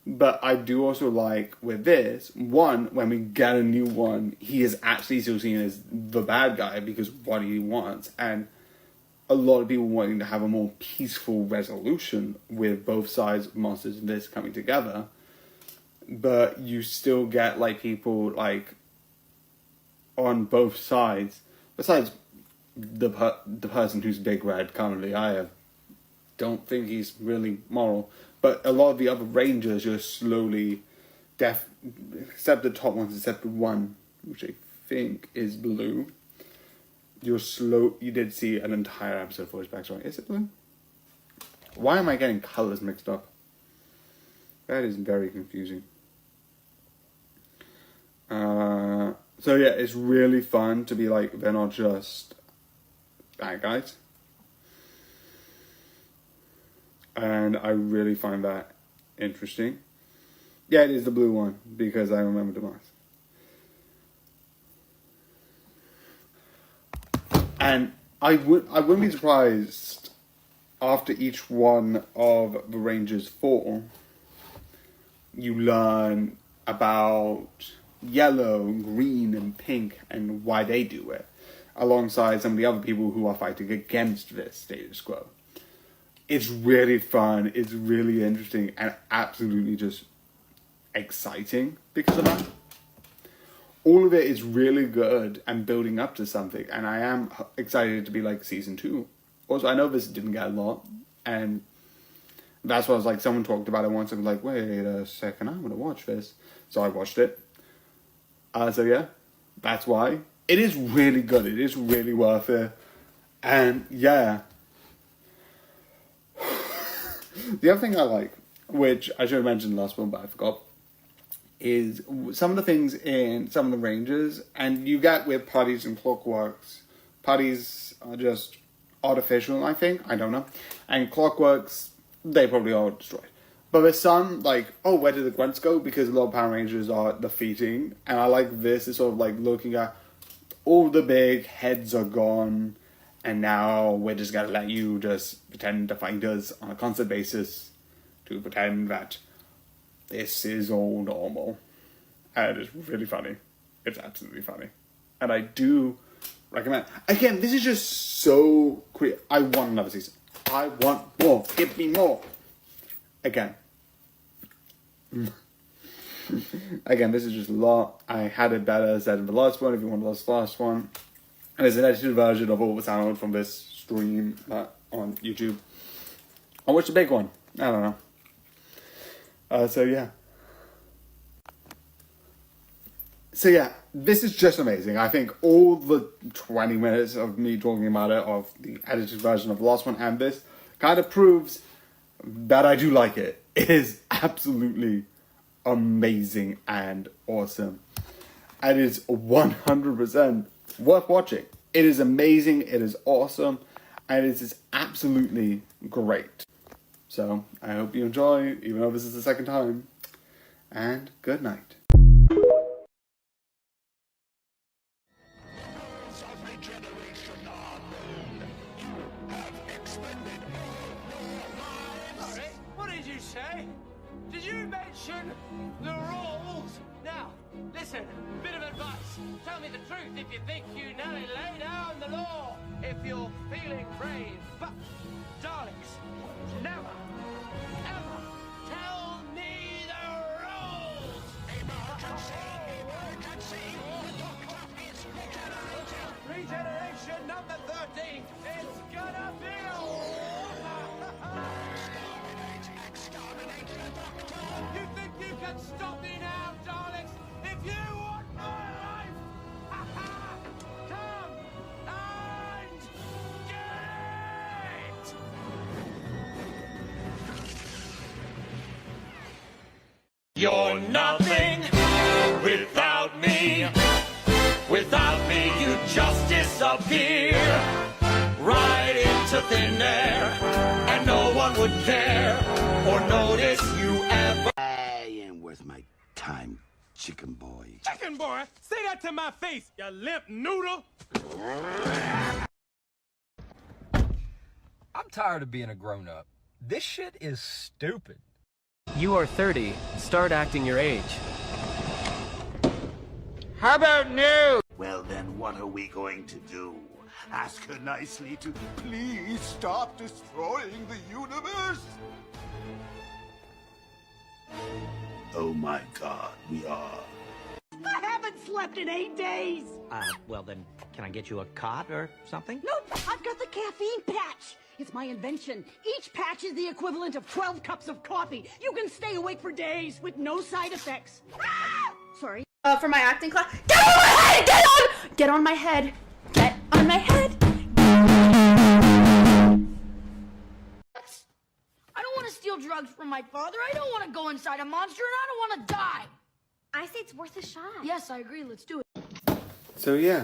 But I do also like with this, one, when we get a new one, he is actually still seen as the bad guy because what he wants. And a lot of people wanting to have a more peaceful resolution with both sides of Monsters and this coming together. But you still get like people like on both sides. Besides the person who's Big Red currently, don't think he's really moral. But a lot of the other Rangers just slowly, except the top ones, except one, which I think is Blue. You did see an entire episode for his backstory. Is it Blue? Why am I getting colors mixed up? That is very confusing. So yeah, it's really fun to be like, they're not just bad guys. And I really find that interesting. Yeah, it is the blue one, because I remember the mask. And I wouldn't be surprised after each one of the Rangers 4, you learn about yellow, green, and pink, and why they do it, alongside some of the other people who are fighting against this status quo. It's really fun, it's really interesting, and absolutely just exciting because of that. all of it is really good and building up to something, and I am excited to be like season 2. Also, I know this didn't get a lot, and that's why I was like, someone talked about it once, and I was like, wait a second, I'm gonna watch this. So I watched it. So yeah, that's why. It is really good. It is really worth it. And yeah. The other thing I like, which I should have mentioned last one, but I forgot, is some of the things in some of the ranges, and you get with Putties and Clockworks. Putties are just artificial, I think. I don't know. And Clockworks, they probably are destroyed. But there's some, like, oh, where did the grunts go? Because a lot of Power Rangers are defeating. And I like this. It's sort of like looking at all the big heads are gone. And now we're just going to let you just pretend to fight us on a constant basis to pretend that this is all normal. And it's really funny. It's absolutely funny. And I do recommend. Again, this is just so quick. I want another season. I want more. Give me more. Again. Again, this is just a lot. I had it better said in the last one, if you want to watch the last one. And there's an edited version of all the sound from this stream on YouTube. I watched the big one. I don't know. So yeah. So yeah, this is just amazing. I think all the 20 minutes of me talking about it, of the edited version of the last one and this, kind of proves that I do like it. It is absolutely amazing and awesome. And it's 100% worth watching. It is amazing, it is awesome, and it is absolutely great. So, I hope you enjoy, even though this is the second time. And good night. What did you say? Did you mention the rules? Now, listen, bit of advice. Tell me the truth if you think you know it. Lay down the law if you're feeling brave. But, darlings, never, ever tell me the rules! Regeneration number 13. It's gonna be You think you can stop me now, darlings? If you want my life, come and get it! You're nothing without me. Without me, you just disappear right into thin air, and no one would care or notice you ever. I ain't worth my time, chicken boy. Chicken boy, say that to my face, you limp noodle. I'm tired of being a grown-up. This shit is stupid. You are 30. Start acting your age. How about no? Well then, what are we going to do? Ask her nicely to please stop destroying the universe? Oh my God, we are. I haven't slept in 8 days. Well then, can I get you a cot or something? Nope, I've got the caffeine patch. It's my invention. Each patch is the equivalent of 12 cups of coffee. You can stay awake for days with no side effects. Ah! Sorry. For my acting class. Get on my head! Get on my head! Get on my head! I don't want to steal drugs from my father. I don't want to go inside a monster, and I don't want to die. I say it's worth a shot. Yes, I agree. Let's do it. So yeah,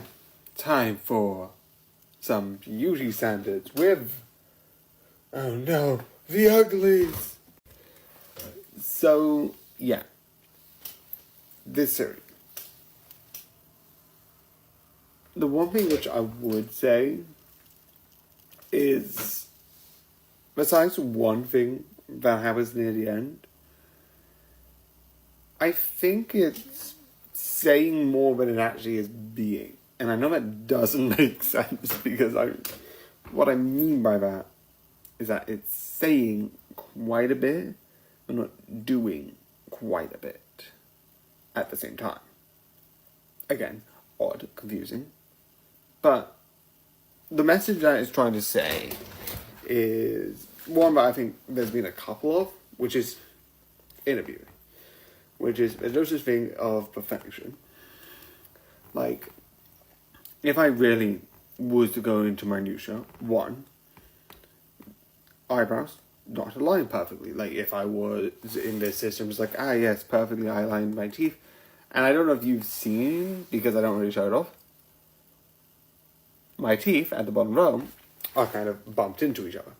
time for some beauty standards with, oh no, the uglies. So yeah, this series. The one thing which I would say is, besides one thing that happens near the end, I think it's saying more than it actually is being. And I know that doesn't make sense, because what I mean by that is that it's saying quite a bit, but not doing quite a bit at the same time. again, odd, confusing. But the message that it's trying to say is one that I think there's been a couple of, which is inner beauty. Which is, there's no such thing of perfection. Like, if I really was to go into minutia, one, eyebrows, not aligned perfectly. Like, if I was in this system, it's like, yes, perfectly aligned my teeth. And I don't know if you've seen, because I don't really show it off, my teeth at the bottom row are kind of bumped into each other.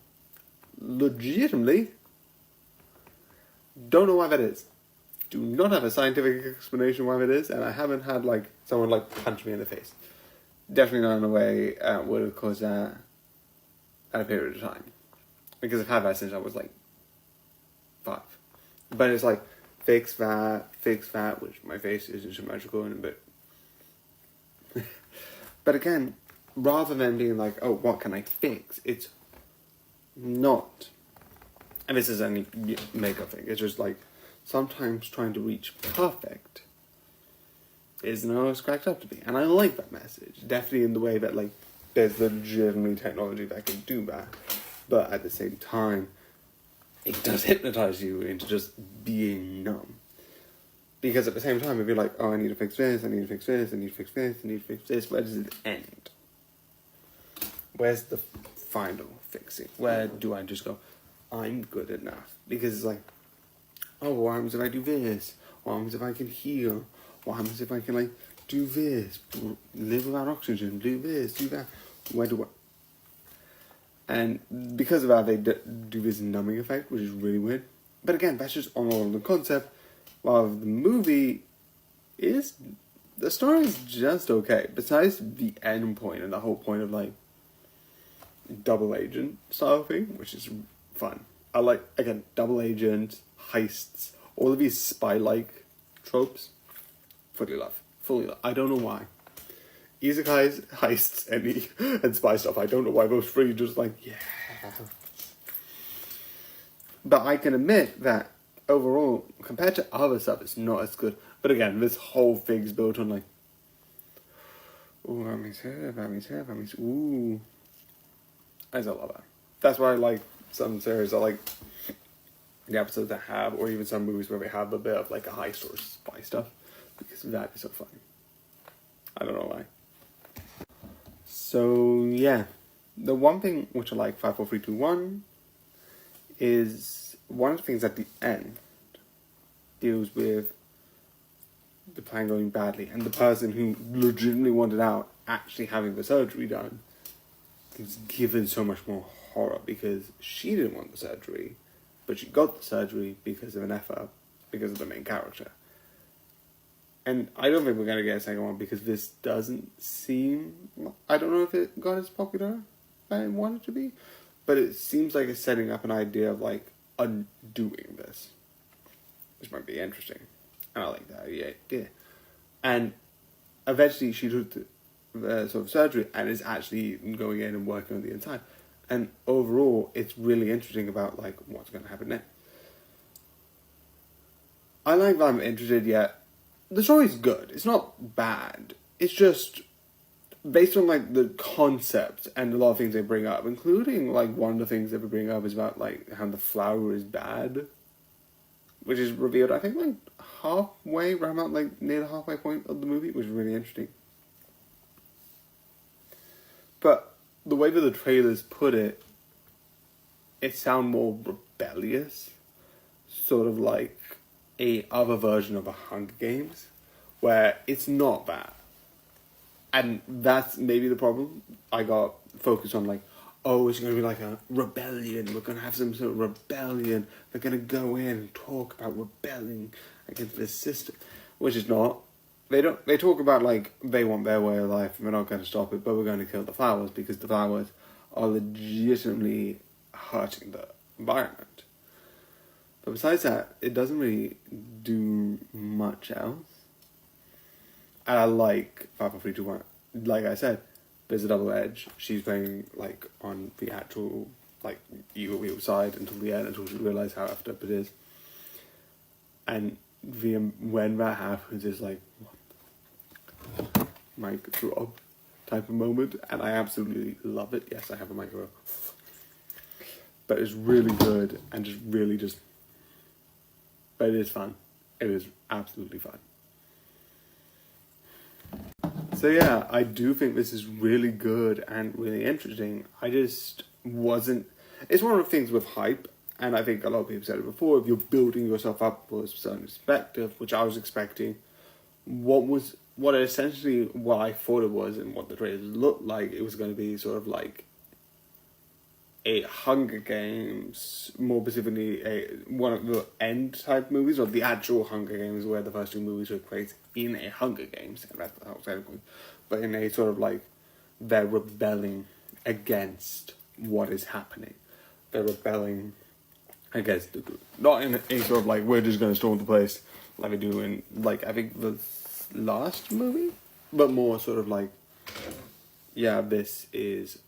Legitimately, don't know why that is. Do not have a scientific explanation why that is, and I haven't had, like, someone, like, punch me in the face. Definitely not in a way would have caused that at a period of time. Because I've had that since I was, like, 5. But it's like, fix that, which my face isn't symmetrical in a bit. But again, rather than being like, oh, what can I fix? It's not. And this is any makeup thing. It's just like, sometimes trying to reach perfect isn't always cracked up to be. And I like that message. Definitely in the way that, like, there's legitimately technology that can do that. But at the same time, it does hypnotize you into just being numb. Because at the same time, if you're like, oh, I need to fix this, I need to fix this, I need to fix this, I need to fix this, where does it end? Where's the final fixing? Where do I just go, I'm good enough? Because it's like, oh, what happens if I do this? What happens if I can heal? What happens if I can, like, do this? Live without oxygen, do this, do that. Where do I... And because of that, they do this numbing effect, which is really weird. But again, that's just on the concept. While the movie is... The story is just okay. Besides the end point and the whole point of, like, double agent style thing, which is fun. I like, again, double agent, heists, all of these spy-like tropes. Fully love. I don't know why. Isekais, heists, and spy stuff. I don't know why those three just like, yeah. But I can admit that overall, compared to other stuff, it's not as good. But again, this whole thing's built on like, ooh, that makes sense, ooh. I just love that. That's why I like some series. I like the episodes that have, or even some movies where they have a bit of like a heist or spy stuff. Because that is so funny. I don't know why. So, yeah. The one thing which I like, 5, 4, 3, 2, 1, is one of the things at the end deals with the plan going badly and the person who legitimately wanted out actually having the surgery done is given so much more horror because she didn't want the surgery, but she got the surgery because of an effort, because of the main character. And I don't think we're going to get a second one because this doesn't seem... I don't know if it got as popular as I wanted it to be, but it seems like it's setting up an idea of, like, undoing this, which might be interesting. And I like that idea. And eventually she took the sort of surgery and is actually going in and working on the inside. And overall, it's really interesting about, like, what's going to happen next. I like that I'm interested yet. The story's good. It's not bad. It's just based on like the concept and a lot of things they bring up, including like one of the things that they bring up is about like how the flower is bad, which is revealed I think like halfway, around about like near the halfway point of the movie, which is really interesting. But the way that the trailers put it, it sounds more rebellious, sort of like a other version of a Hunger Games, where it's not that. And that's maybe the problem. I got focused on like, oh, it's going to be like a rebellion. We're going to have some sort of rebellion. They're going to go in and talk about rebelling against this system, which is not. They talk about like they want their way of life and we're not going to stop it, but we're going to kill the flowers because the flowers are legitimately hurting the environment. But besides that, it doesn't really do much else. And I like 5, 4, 3, 2, 1. Like I said, there's a double edge. She's playing like on the actual like evil side until the end, until she realizes how effed up it is. And when that happens, it's like, what? mic drop type of moment, and I absolutely love it. Yes, I have a micro, but it's really good and just really but it is fun. It is absolutely fun. So yeah, I do think this is really good and really interesting. I just wasn't... It's one of the things with hype, and I think a lot of people said it before, if you're building yourself up for a certain perspective, which I was expecting, what I thought it was and what the trailers looked like, it was going to be sort of like a Hunger Games, more specifically one of the end type movies, or the actual Hunger Games, where the first two movies took place in a Hunger Games, and that's how it's but in a sort of like they're rebelling against what is happening. They're rebelling against the group, not in a sort of like we're just going to storm the place like we do in like I think the last movie, but more sort of like, yeah, this is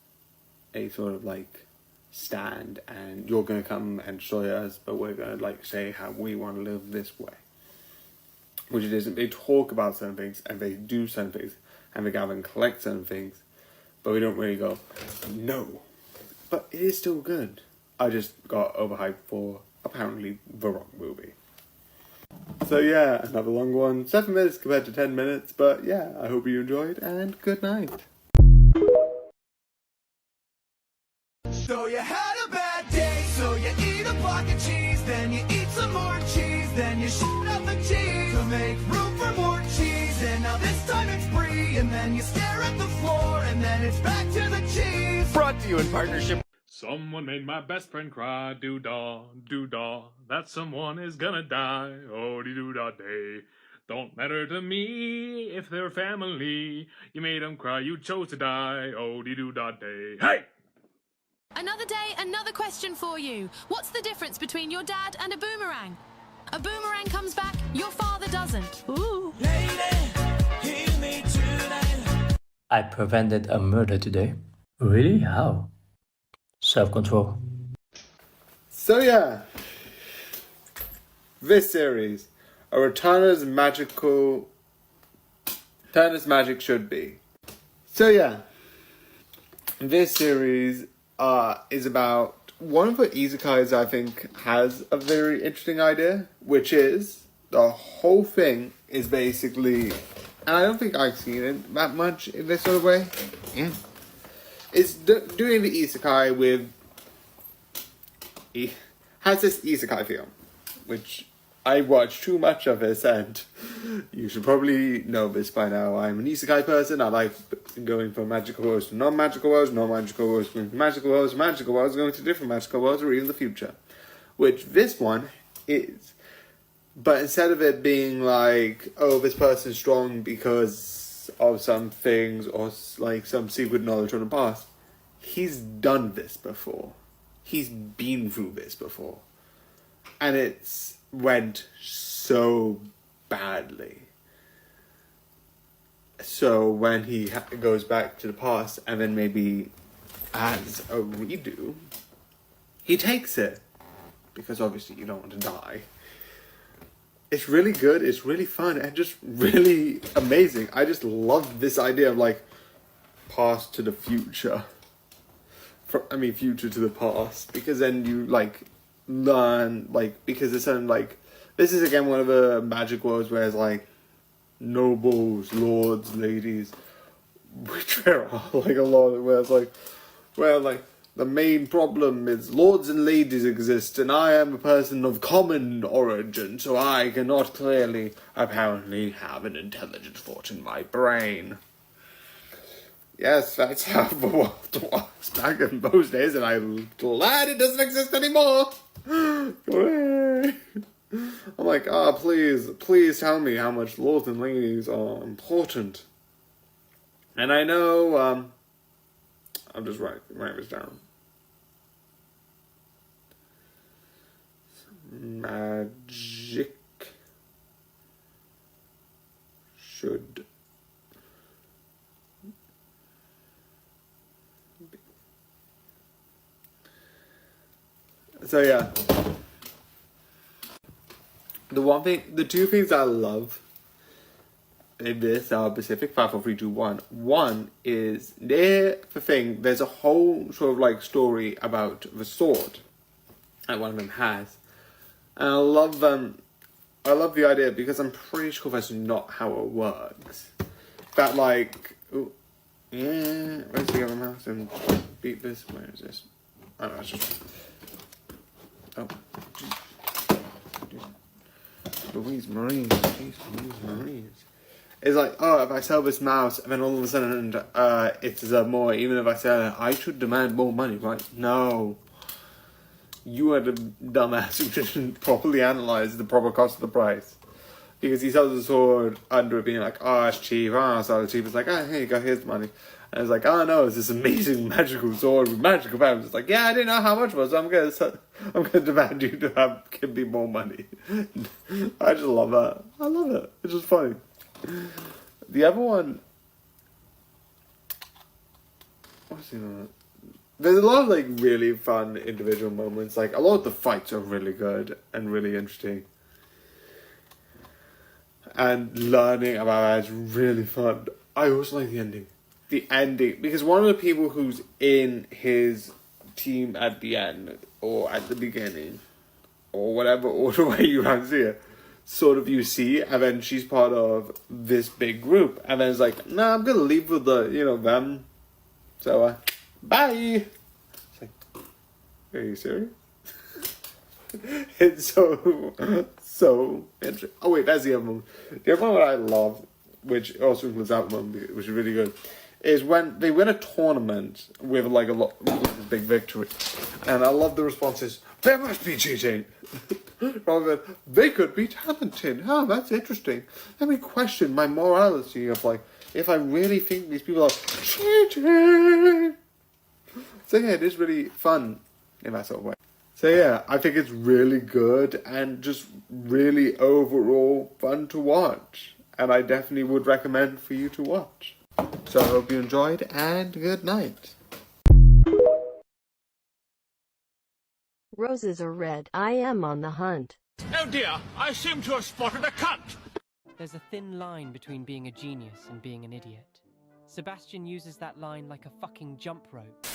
a sort of like stand and you're going to come and destroy us, but we're going to like say how we want to live this way, which it isn't. They talk about certain things and they do certain things and they gather and collect certain things, but we don't really go no, but it is still good. I just got overhyped for apparently the wrong movie. So yeah, another long one, 7 minutes compared to 10 minutes, but yeah, I hope you enjoyed and good night. So you had a bad day, so you eat a block of cheese, then you eat some more cheese, then you shit out the cheese to make room for more cheese, and now this time it's brie, and then you stare at the floor, and then it's back to the cheese. Brought to you in partnership. Someone made my best friend cry, doo-dah, doo-dah. That someone is gonna die, oh-dee-doo-dah day. Don't matter to me if they're family. You made them cry, you chose to die, oh-dee-doo-dah day. Hey! Another day, another question for you. What's the difference between your dad and a boomerang? A boomerang comes back, your father doesn't. Ooh. I prevented a murder today. Really? How? Self-control. So yeah, this series, a Turner's Magic Should Be. So yeah, this series is about one of the isekais I think has a very interesting idea, which is the whole thing is basically, and I don't think I've seen it that much in this sort of way. Yeah. It's doing the isekai with... has this isekai feel, which I watch too much of this, and you should probably know this by now. I'm an isekai person. I like going from magical worlds to non-magical worlds, non-magical worlds going to magical worlds going to different magical worlds, or even the future. Which this one is. But instead of it being like, oh, this person's strong because of some things or like some secret knowledge from the past, he's done this before. He's been through this before. And it's went so badly. So when he goes back to the past and then maybe has a redo, he takes it. Because obviously you don't want to die. It's really good, it's really fun, and just really amazing. I just love this idea of like past to the future. Future to the past, because then you like learn, like, because it's certain, like, this is again one of the magic worlds where it's like nobles, lords, ladies, which there are like a lot of, where it's like, well, like the main problem is lords and ladies exist, and I am a person of common origin, so I cannot clearly, apparently, have an intelligent thought in my brain. Yes, that's how the world was back in those days, and I'm glad it doesn't exist anymore. I'm like, please tell me how much lords and ladies are important. And I know, I'm just writing this down. Magic should be. So yeah, the two things I love this Pacific 5, 4, 3, 2, 1. One is the thing. There's a whole sort of like story about the sword that one of them has, and I love the idea because I'm pretty sure that's not how it works. That like, ooh, yeah, where's the other mouse and beat this? Where is this? Oh no, it's just. Oh. Louise Marines. Jeez, Louise Marines. It's like, oh, if I sell this mouse, and then all of a sudden it's more, even if I sell it, I should demand more money, right? No. You are the dumbass who didn't properly analyze the proper cost of the price. Because he sells the sword under it being like, oh, it's cheap, I'll sell it cheap. It's like, oh, here you go, here's the money. And it's like, oh no, it's this amazing magical sword with magical powers. It's like, yeah, I didn't know how much it was, so I'm gonna demand you to give me more money. I just love that. I love it. It's just funny. The other one, what's the other one? There's a lot of like really fun individual moments. Like a lot of the fights are really good and really interesting. And learning about that is really fun. I also like the ending. The ending, because one of the people who's in his team at the end, or at the beginning, or whatever order way you want to see it, sort of you see, and then she's part of this big group, and then it's like, nah, I'm gonna leave with the, them. So, bye! It's like, are you serious? It's so interesting. Oh wait, that's the other one. The other one that I love, which also includes that one, which is really good, is when they win a tournament with like a big victory, and I love the responses. There must be cheating, rather than they could be talented. Oh, that's interesting. Let me question my morality of like if I really think these people are cheating. So yeah, it is really fun in that sort of way. So yeah, I think it's really good and just really overall fun to watch, and I definitely would recommend for you to watch. So I hope you enjoyed, and good night. Roses are red. I am on the hunt. Oh dear, I seem to have spotted a cunt. There's a thin line between being a genius and being an idiot. Sebastian uses that line like a fucking jump rope.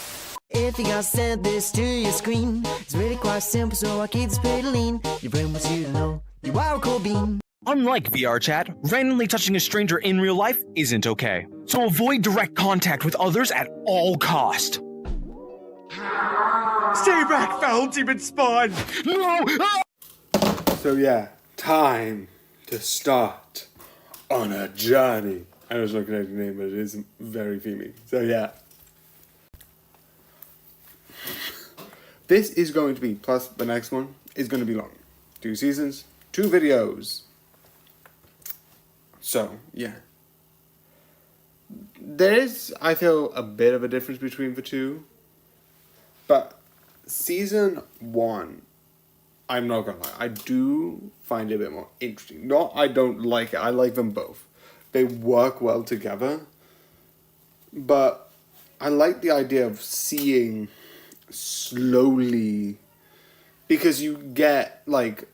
If you got sent this to your screen, it's really quite simple, so I keep this pretty lean. Your brain wants you to know you are a cool bean. Unlike VR chat, randomly touching a stranger in real life isn't okay. So avoid direct contact with others at all cost. Stay back, foul demon spawn! No! So yeah, time to start on a journey. I was looking at the name, but it is very theming. So yeah. This is going to be, plus the next one is going to be long. 2 seasons, 2 videos. So, yeah. There is, I feel, a bit of a difference between the two. But season 1, I'm not gonna lie, I do find it a bit more interesting. Not I don't like it, I like them both. They work well together. But I like the idea of seeing slowly, because you get like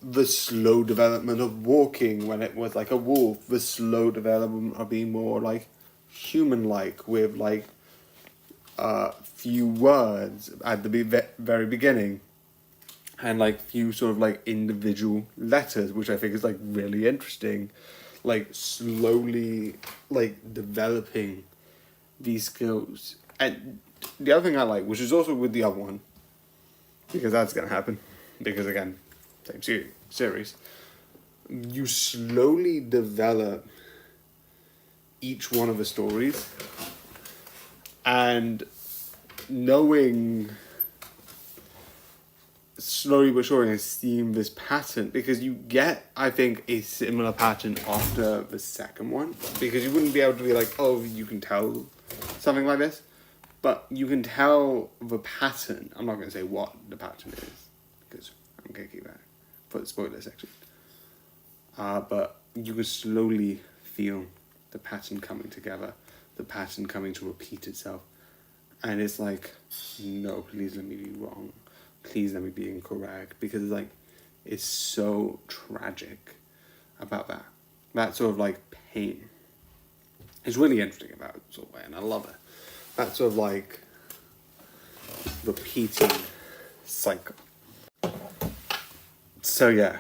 the slow development of walking when it was like a wolf, the slow development of being more like human-like with like few words at the very beginning, and like few sort of like individual letters, which I think is like really interesting, like slowly like developing these skills. And the other thing I like, which is also with the other one, because that's gonna happen, because again, same series, you slowly develop each one of the stories, and knowing slowly but surely seeing this pattern, because you get, I think, a similar pattern after the second one, because you wouldn't be able to be like, oh, you can tell something like this, but you can tell the pattern. I'm not going to say what the pattern is, because I'm going to keep that for the spoiler section. But you can slowly feel the pattern coming together, the pattern coming to repeat itself. And it's like, no, please let me be wrong. Please let me be incorrect. Because it's like, it's so tragic about that. that sort of like pain is really interesting about it, sort of way, and I love it. That sort of like repeating cycle. So yeah,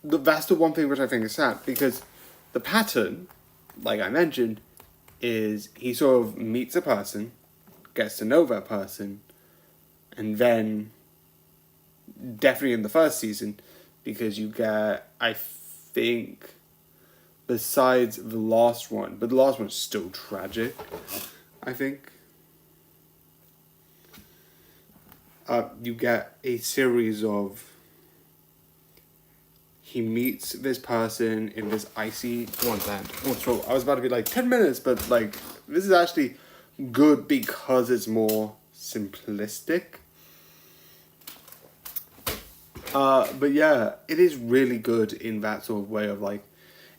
that's the one thing which I think is sad, because the pattern, like I mentioned, is he sort of meets a person, gets to know that person, and then definitely in the first season, because you get, I think, besides the last one, but the last one's still tragic, I think. You get a series of, he meets this person in this icy wonderland. Oh, I was about to be like 10 minutes, but like this is actually good because it's more simplistic. But yeah, it is really good in that sort of way of like,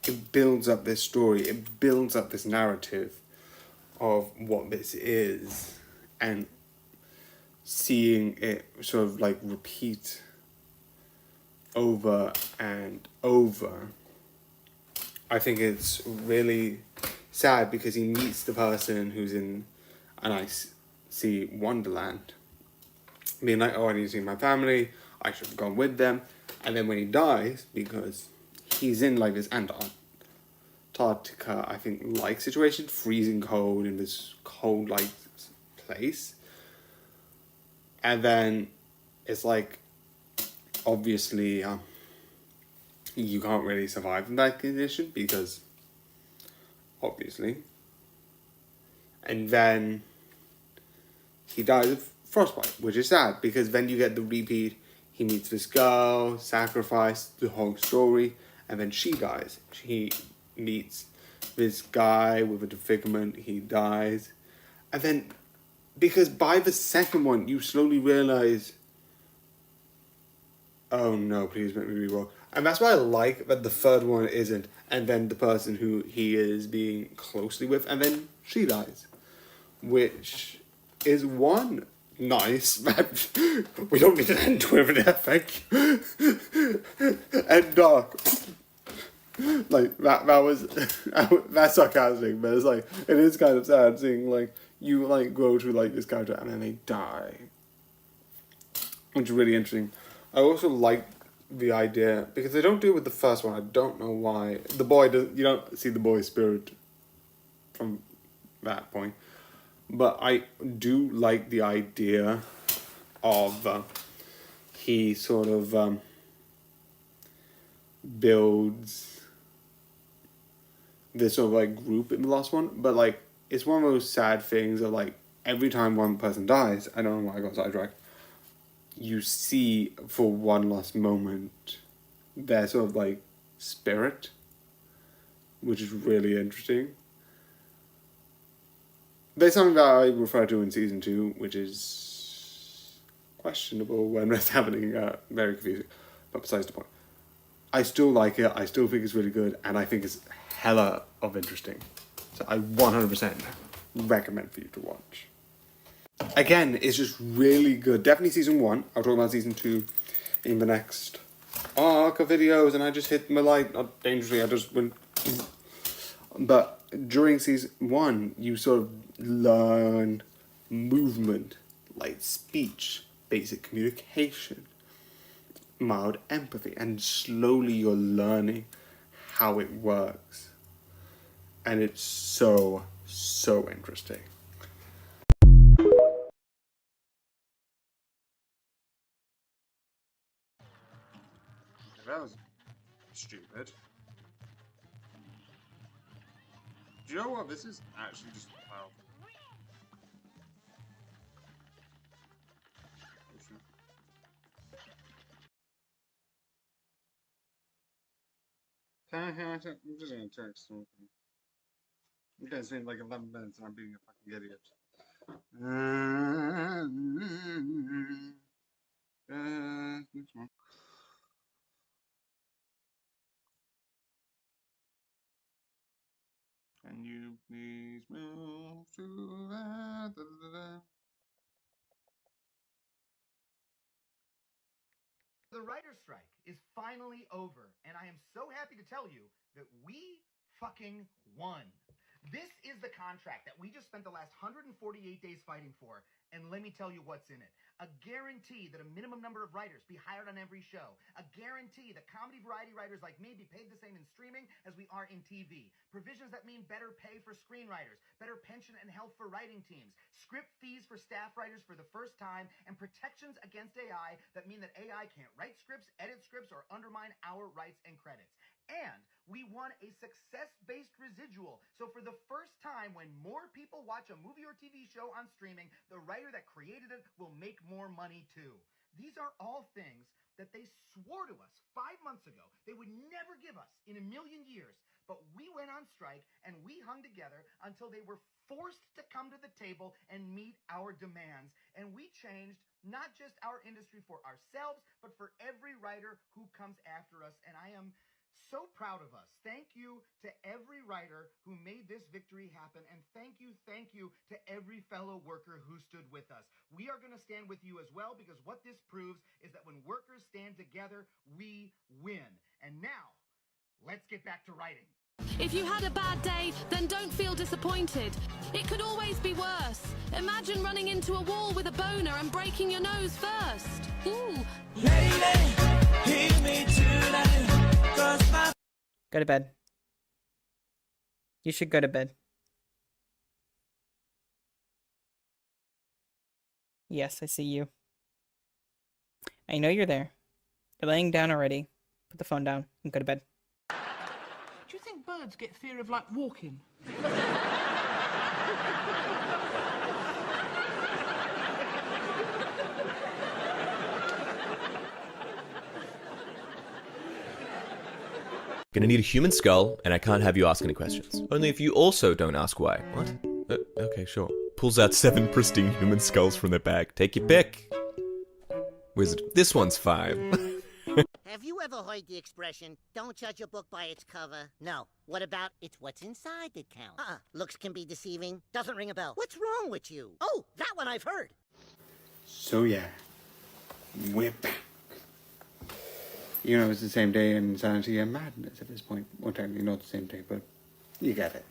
it builds up this story, it builds up this narrative of what this is, and seeing it sort of like repeat over and over. I think it's really sad because he meets the person who's in an icy wonderland, being like, oh, I need to see my family, I should have gone with them. And then when he dies, because he's in like this Antarctica, I think, like situation, freezing cold in this cold like place. And then it's like, obviously, you can't really survive in that condition because, obviously. And then he dies of frostbite, which is sad because then you get the repeat. He meets this girl, sacrifice, the whole story, and then she dies. He meets this guy with a disfigurement, he dies. And then, because by the second one, you slowly realize, oh no, please make me be wrong. And that's why I like that the third one isn't, and then the person who he is being closely with, and then she dies. Which is one nice, we don't need to end with an epic. And dark. Like, that was, that's sarcastic, but it's like, it is kind of sad seeing, like, you, like, go through, like, this character and then they die. Which is really interesting. I also like the idea, because they don't do it with the first one, I don't know why. The boy, you don't see the boy's spirit from that point. But I do like the idea of, he sort of builds this sort of like group in the last one, but like it's one of those sad things of like every time one person dies, I don't know why I got sidetracked, you see for one last moment their sort of like spirit, which is really interesting. There's something that I refer to in season 2, which is questionable when it's happening, very confusing, but besides the point. I still like it, I still think it's really good, and I think it's hella of interesting. So I 100% recommend for you to watch. Again, it's just really good. Definitely season 1. I'll talk about season 2 in the next arc of videos, and I just hit my light, not dangerously, I just went. But during season 1, you sort of learn movement, like speech, basic communication, mild empathy, and slowly you're learning how it works. And it's so, so interesting. That was stupid. Do you know what? This is actually just wow. I'm just gonna text something. You guys been like 11 minutes and I'm being a fucking idiot. Next one. Can you please move to that? The writer's strike is finally over, and I am so happy to tell you that we fucking won. This is the contract that we just spent the last 148 days fighting for, and let me tell you what's in it. A guarantee that a minimum number of writers be hired on every show. A guarantee that comedy variety writers like me be paid the same in streaming as we are in TV. Provisions that mean better pay for screenwriters, better pension and health for writing teams, script fees for staff writers for the first time, and protections against AI that mean that AI can't write scripts, edit scripts, or undermine our rights and credits. And we won a success-based residual. So for the first time, when more people watch a movie or TV show on streaming, the writer that created it will make more money too. These are all things that they swore to us 5 months ago they would never give us in a million years. But we went on strike and we hung together until they were forced to come to the table and meet our demands. And we changed not just our industry for ourselves, but for every writer who comes after us. And I am so proud of us. Thank you to every writer who made this victory happen, and thank you to every fellow worker who stood with us. We are going to stand with you as well, because what this proves is that when workers stand together, we win. And now, let's get back to writing. If you had a bad day, then don't feel disappointed. It could always be worse. Imagine running into a wall with a boner and breaking your nose first. Ooh. Lady, hit me tonight. Go to bed. You should go to bed. Yes, I see you. I know you're there. You're laying down already. Put the phone down and go to bed. Do you think birds get fear of, like, walking? Gonna need a human skull, and I can't have you ask any questions. Only if you also don't ask why. What? Okay, sure. Pulls out 7 pristine human skulls from their bag. Take your pick. Wizard, this one's fine. Have you ever heard the expression, don't judge a book by its cover? No. What about, it's what's inside that counts? Looks can be deceiving. Doesn't ring a bell. What's wrong with you? Oh, that one I've heard. So yeah, we're back. You know, it's the same day in Insanity and Madness at this point. Well, technically not the same day, but you get it.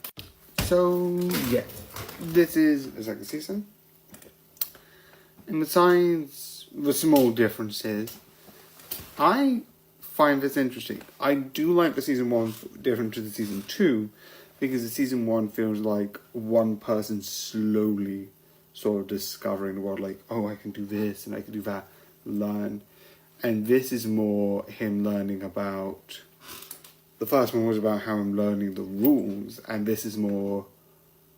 So, yeah. This is the second season. And besides the small differences, I find this interesting. I do like the season 1 different to the season 2, because the season 1 feels like one person slowly sort of discovering the world, like, oh, I can do this and I can do that, learn. And this is more him learning about... The first one was about how I'm learning the rules, and this is more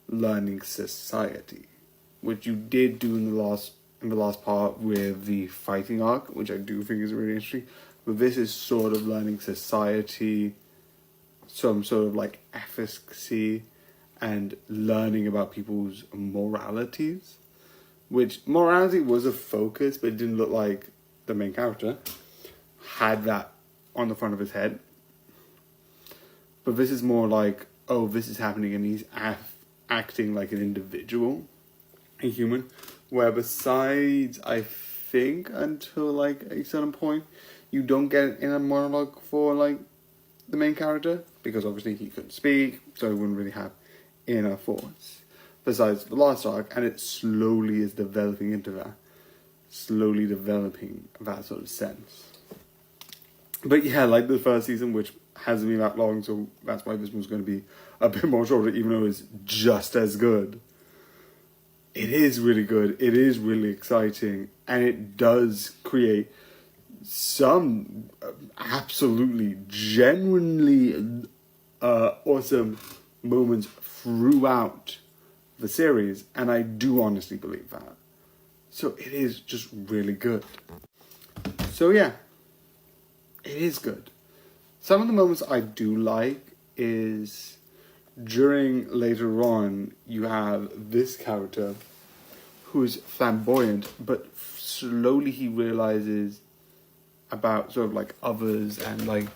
learning society, which you did do in the last part with the fighting arc, which I do think is really interesting. But this is sort of learning society, some sort of like efficacy, and learning about people's moralities. Which morality was a focus, but it didn't look like the main character had that on the front of his head. But this is more like, oh, this is happening, and he's acting like an individual, a human. Where besides, I think, until like a certain point, you don't get an inner monologue for like the main character, because obviously he couldn't speak, so he wouldn't really have inner thoughts. Besides the last arc, and it slowly is developing into that. Slowly developing that sort of sense. But yeah, like the first season, which hasn't been that long, so that's why this one's going to be a bit more shorter, even though it's just as good. It is really good, it is really exciting, and it does create some absolutely, genuinely awesome moments throughout the series, and I do honestly believe that. So it is just really good. So yeah, it is good. Some of the moments I do like is during later on, you have this character who is flamboyant, but slowly he realizes about sort of like others and like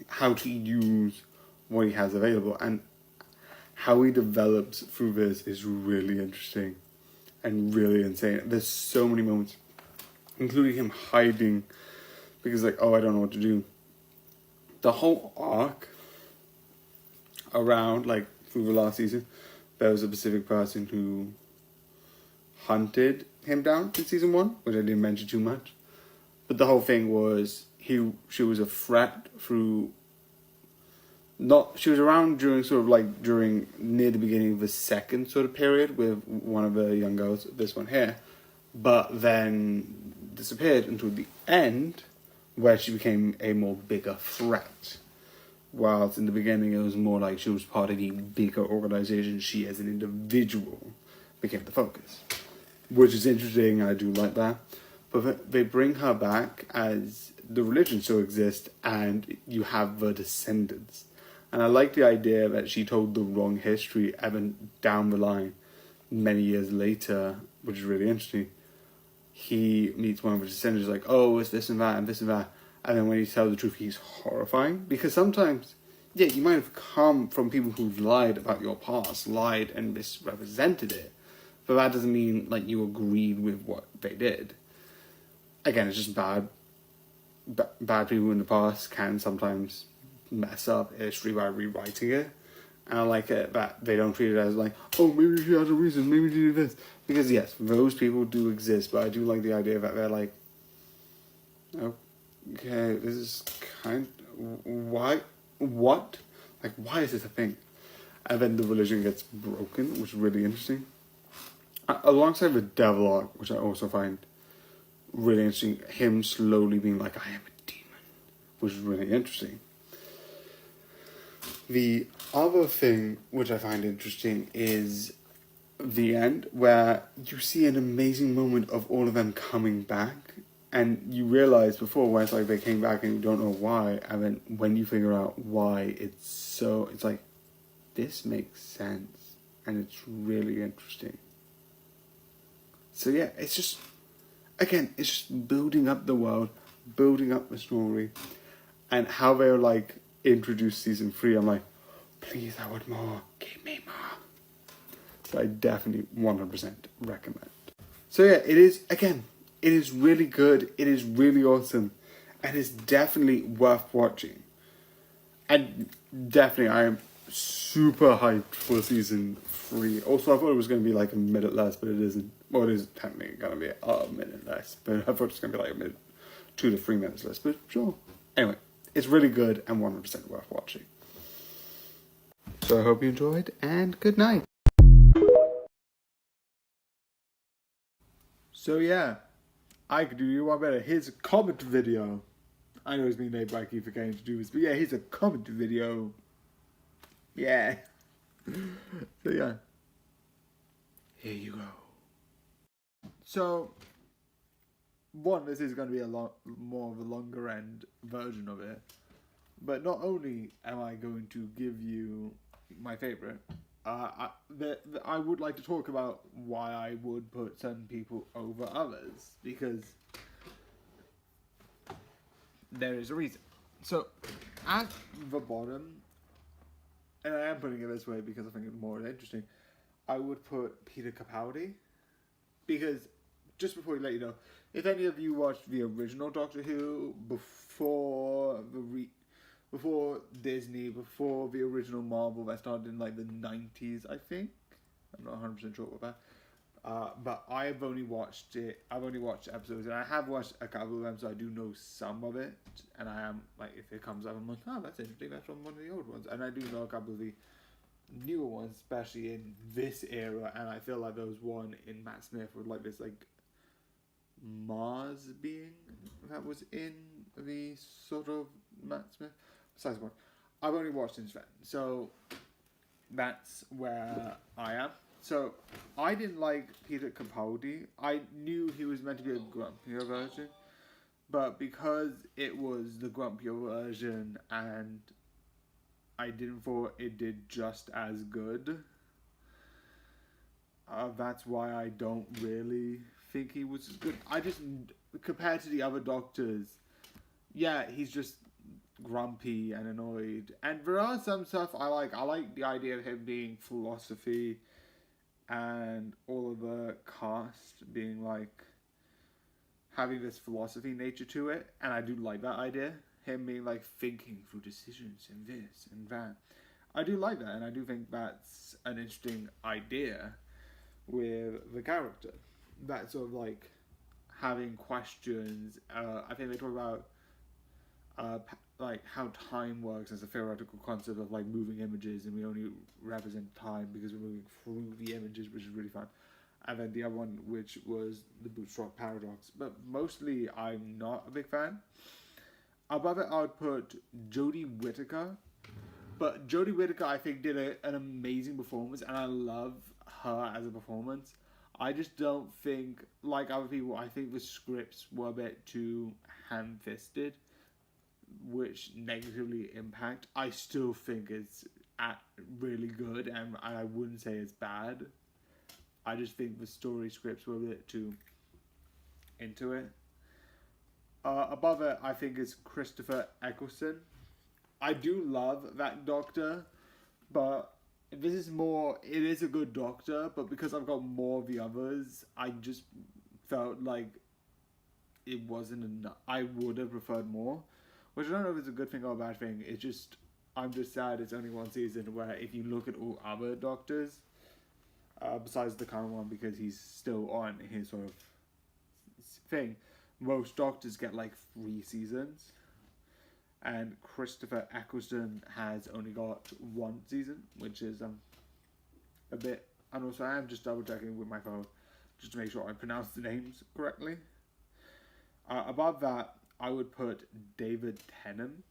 how to use what he has available, and how he develops through this is really interesting and really insane. There's so many moments including him hiding because like, oh, I don't know what to do. The whole arc around like through the last season, there was a specific person who hunted him down in season 1, which I didn't mention too much. But the whole thing was she was a threat through. She was around during sort of like during near the beginning of the second sort of period with one of the young girls, this one here, but then disappeared until the end, where she became a more bigger threat. Whilst in the beginning it was more like she was part of a bigger organization, she as an individual became the focus, which is interesting. I do like that, but they bring her back as the religion still exists, and you have the descendants. And I like the idea that she told the wrong history even down the line, many years later, which is really interesting. He meets one of the descendants, like, oh, it's this and that and this and that. And then when he tells the truth, he's horrifying. Because sometimes, yeah, you might have come from people who've lied about your past, lied and misrepresented it. But that doesn't mean, like, you agreed with what they did. Again, it's just bad. Bad people in the past can sometimes mess up history by rewriting it, and I like it that they don't treat it as like, oh, maybe she has a reason, maybe she did this, because yes, those people do exist, but I do like the idea that they're like, okay, this is why is this a thing? And then the religion gets broken, which is really interesting, alongside the devil arc, which I also find really interesting, him slowly being like, I am a demon, which is really interesting. The other thing which I find interesting is the end, where you see an amazing moment of all of them coming back, and you realize before where it's like they came back and you don't know why, and then when you figure out why, it's like, this makes sense, and it's really interesting. So yeah, it's just, again, it's just building up the world, building up the story, and how they're like, introduced season 3, I'm like, please, I want more, give me more. So I definitely 100% recommend. So yeah, it is really good, it is really awesome, and it's definitely worth watching. And definitely I am super hyped for season 3. Also, I thought it was going to be like a minute less, but it isn't. Well, it is technically going to be a minute less, but I thought it was going to be like a minute, 2 to 3 minutes less, but sure. Anyway, it's really good and 100% worth watching. So I hope you enjoyed, and good night. So yeah, I could do you one better. Here's a comment video. I know it's been made by Keith again to do this, but yeah, here's a comment video. Yeah. So yeah. Here you go. So, this is going to be a lot more of a longer end version of it. But not only am I going to give you my favorite, I would like to talk about why I would put certain people over others, because there is a reason. So, at the bottom, and I am putting it this way because I think it's more interesting, I would put Peter Capaldi, because just before we let you know, if any of you watched the original Doctor Who before Disney, before the original Marvel that started in like the 90s, I think. I'm not 100% sure about that. But I've only watched episodes, and I have watched a couple of them, so I do know some of it. And I am, like, if it comes up, I'm like, oh, that's interesting, that's from one of the old ones. And I do know a couple of the newer ones, especially in this era, and I feel like there was one in Matt Smith with like this like Mars being that was in the sort of Matt Smith. Besides one, I've only watched since then, so that's where I am. So I didn't like Peter Capaldi. I knew he was meant to be a grumpier version, but because it was the grumpier version and I didn't thought it did just as good, that's why I don't really think he was as good. I just, compared to the other Doctors, yeah, he's just grumpy and annoyed. And there are some stuff I like. I like the idea of him being philosophy and all of the cast being like having this philosophy nature to it, and I do like that idea. Him being like thinking through decisions and this and that. I do like that, and I do think that's an interesting idea with the character. That sort of like having questions. I think they talk about like how time works as a theoretical concept of like moving images, and we only represent time because we're moving through the images, which is really fun. And then the other one, which was the bootstrap paradox. But mostly, I'm not a big fan. Above it, I would put Jodie Whittaker. But Jodie Whittaker, I think, did an amazing performance, and I love her as a performance. I just don't think, like other people, I think the scripts were a bit too ham-fisted, which negatively impact. I still think it's really good, and I wouldn't say it's bad. I just think the story scripts were a bit too into it. Above it, I think is Christopher Eccleston. I do love that Doctor, but this is more, it is a good Doctor, but because I've got more of the others, I just felt like it wasn't enough. I would have preferred more, which I don't know if it's a good thing or a bad thing. It's just, I'm just sad it's only one season, where if you look at all other Doctors, besides the current one, because he's still on his sort of thing, most Doctors get like 3 seasons. And Christopher Eccleston has only got 1 season, which is a bit... And also I am just double checking with my phone just to make sure I pronounce the names correctly. Above that, I would put David Tennant,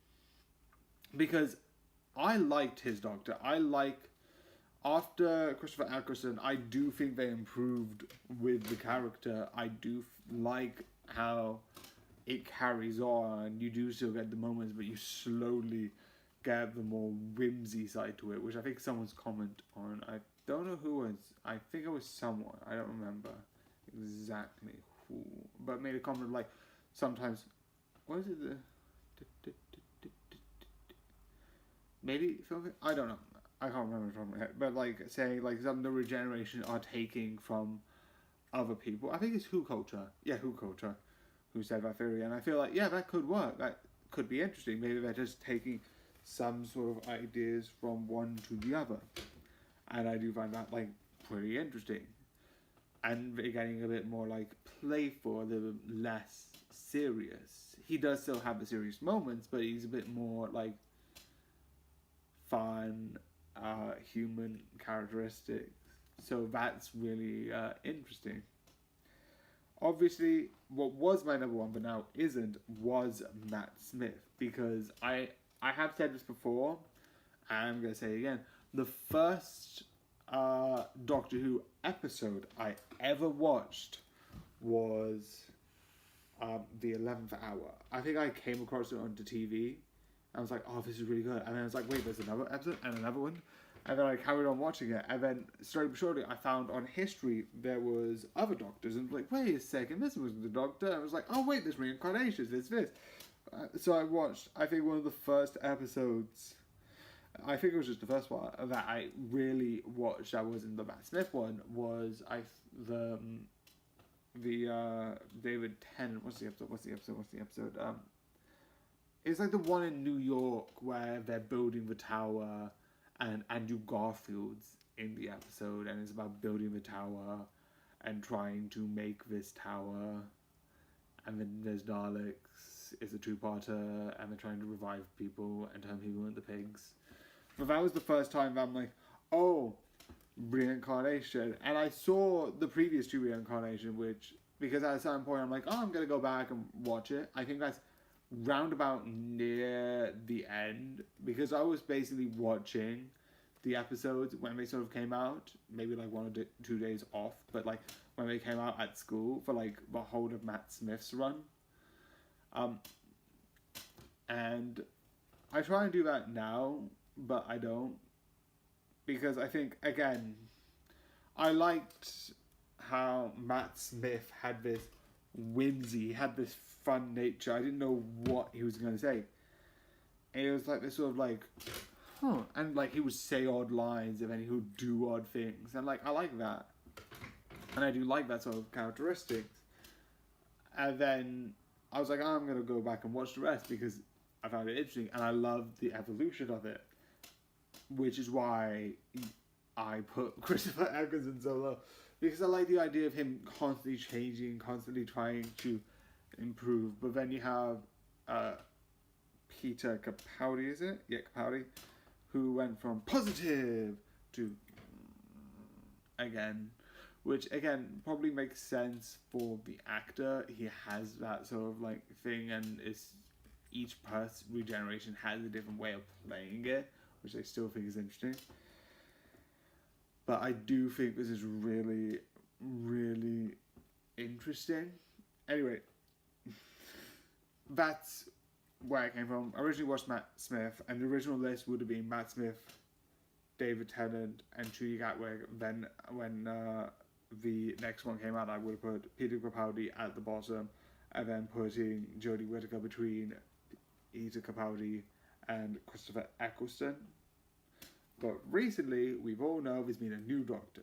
because I liked his Doctor. After Christopher Eccleston, I do think they improved with the character. I do like how it carries on. You do still get the moments, but you slowly get the more whimsy side to it, which I think someone's comment on. I don't know who was. I think it was someone. I don't remember exactly who, but made a comment like sometimes. What is it? Maybe I don't know. I can't remember from my head, but like saying like some of the regeneration are taking from other people. I think it's Who Culture. Yeah, Who Culture, who said that theory, and I feel like, yeah, that could work. That could be interesting. Maybe they're just taking some sort of ideas from one to the other, and I do find that like pretty interesting. And they're getting a bit more like playful, a little less serious. He does still have the serious moments, but he's a bit more like fun, human characteristics. So that's really interesting. Obviously, what was my number one, but now isn't, was Matt Smith. Because I have said this before, and I'm going to say it again. The first Doctor Who episode I ever watched was The 11th Hour. I think I came across it onto TV. I was like, oh, this is really good. And then I was like, wait, there's another episode and another one. And then I carried on watching it. And then, slowly but surely, I found on History there was other Doctors. And I was like, wait a second, this wasn't the Doctor. And I was like, oh, wait, there's reincarnations, there's this. So I watched, I think one of the first episodes, I think it was just the first one, that I really watched that wasn't the Matt Smith one, was the David Tennant, what's the episode? It's like the one in New York where they're building the tower, and Andrew Garfield's in the episode, and it's about building the tower and trying to make this tower. And then there's Daleks, it's a 2-parter, and they're trying to revive people and turn people into pigs. But that was the first time that I'm like, oh, reincarnation. And I saw the previous 2 reincarnation, which, because at a certain point I'm like, oh, I'm going to go back and watch it. I think that's roundabout near the end, because I was basically watching the episodes when they sort of came out, maybe like 1 or 2 days off, but like when they came out at school for like the whole of Matt Smith's run. And I try and do that now, but I don't, because I think, again, I liked how Matt Smith had this whimsy, had this fun nature. I didn't know what he was going to say. And it was like this sort of like, huh. And like he would say odd lines and then he would do odd things. And like, I like that. And I do like that sort of characteristics. And then I was like, oh, I'm going to go back and watch the rest because I found it interesting and I loved the evolution of it. Which is why I put Christopher Eccleston so low. Because I like the idea of him constantly changing, constantly trying to improve. But then you have Peter Capaldi, is it? Yeah, Capaldi. Who went from positive to again. Which, again, probably makes sense for the actor. He has that sort of, like, thing, and each regeneration has a different way of playing it, which I still think is interesting. But I do think this is really, really interesting. Anyway, that's where I came from. I originally watched Matt Smith, and the original list would have been Matt Smith, David Tennant, and Trudy Gatwick. Then, when the next one came out, I would have put Peter Capaldi at the bottom, and then putting Jodie Whittaker between Peter Capaldi and Christopher Eccleston. But recently, we've all know there's been a new Doctor,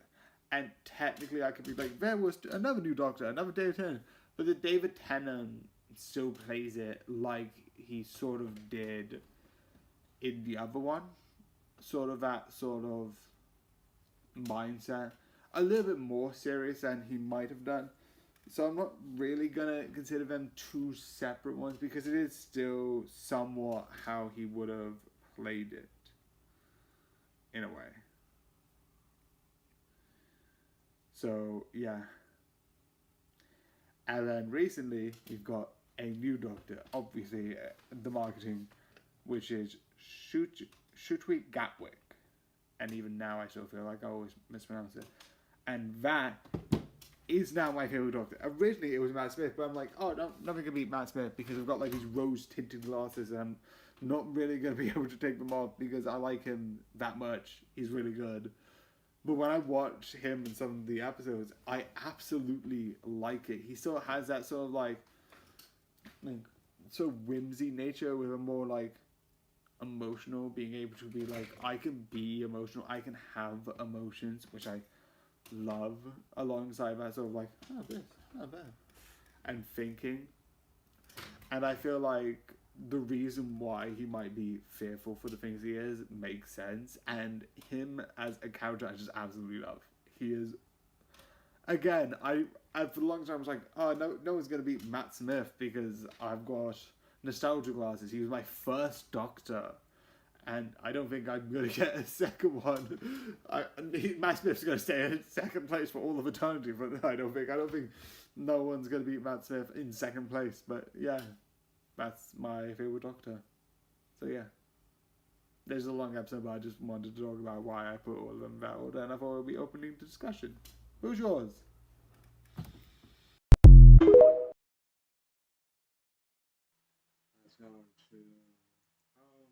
and technically I could be like, there was another new Doctor, another David Tennant, but the David Tennant still plays it like he sort of did in the other one, sort of that sort of mindset. A little bit more serious than he might have done. So I'm not really going to consider them two separate ones because it is still somewhat how he would have played it. In a way. So, yeah. And then recently, you've got a new Doctor. Obviously, the marketing, which is Shutwi Gatwick. And even now, I still feel like I always mispronounce it. And that is now my favourite Doctor. Originally, it was Matt Smith, but I'm like, oh, no, nothing can beat Matt Smith because I've got like these rose-tinted glasses and I'm not really going to be able to take them off because I like him that much. He's really good. But when I watch him in some of the episodes, I absolutely like it. He still has that sort of like sort of whimsy nature with a more like emotional, being able to be like, I can be emotional, I can have emotions, which I love, alongside that sort of like, oh, this, oh, that, and thinking. And I feel like the reason why he might be fearful for the things he is makes sense, and him as a character I just absolutely love. He is, again, I for a long time was like, oh, no one's gonna beat Matt Smith because I've got nostalgia glasses. He was my first Doctor, and I don't think I'm gonna get a second one. Matt Smith's gonna stay in second place for all of eternity, but I don't think no one's gonna beat Matt Smith in second place. But yeah, that's my favorite Doctor. So yeah, there's a long episode, but I just wanted to talk about why I put all of them in that order, and I thought it would be opening to discussion. Who's yours? Let's go to home.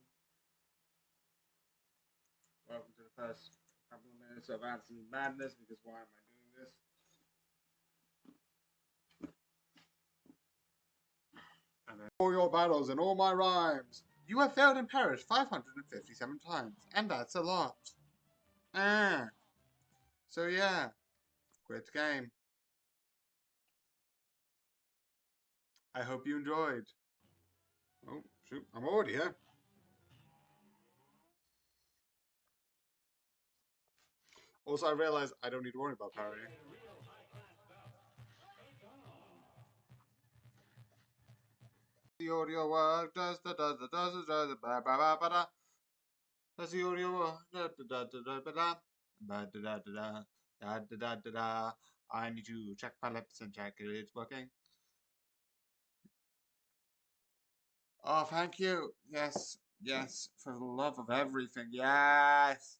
Welcome to the first couple of minutes of absolute madness, because why am I doing this? And then, all your battles and all my rhymes. You have failed and perished 557 times, and that's a lot. So yeah, quit the game. I hope you enjoyed. Oh, shoot, I'm already here. Also, I realized I don't need to worry about parody. The audio work does the ba ba ba ba da. Does the audio work da da da da ba da ba da da da da da da da da. I need to check my lips and check it's working. Oh, thank you. Yes, yes, for the love of everything. Yes.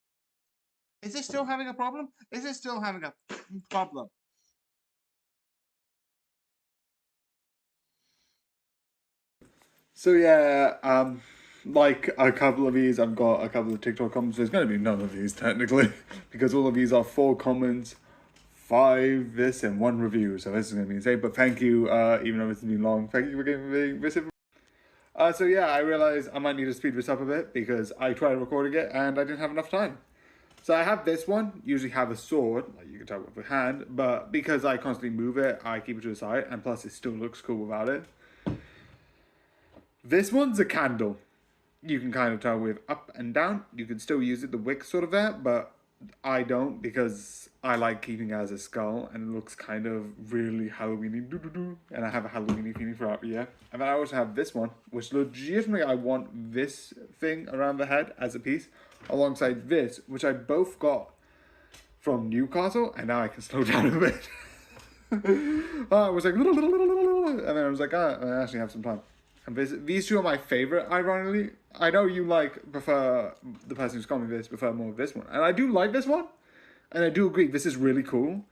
Is it still having a problem? Is it still having a problem? So yeah, like a couple of these, I've got a couple of TikTok comments. There's going to be none of these technically, because all of these are 4 comments, 5 this, and 1 review. So this is going to be insane. But thank you, even though this has been long, thank you for giving me this information. So yeah, I realized I might need to speed this up a bit because I tried recording it and I didn't have enough time. So I have this one, usually have a sword, like you can tell with a hand, but because I constantly move it, I keep it to the side, and plus it still looks cool without it. This one's a candle. You can kind of tell with up and down. You can still use it, the wick sort of there, but I don't because I like keeping it as a skull, and it looks kind of really Halloween-y, and I have a Halloween-y feeling throughout the year. And then I also have this one, which legitimately I want this thing around the head as a piece, alongside this, which I both got from Newcastle, and now I can slow down a bit. I was like, and then I was like, I actually have some time. And these two are my favorite, ironically. I know you prefer, the person who's calling me this, prefer more of this one. And I do like this one, and I do agree, this is really cool.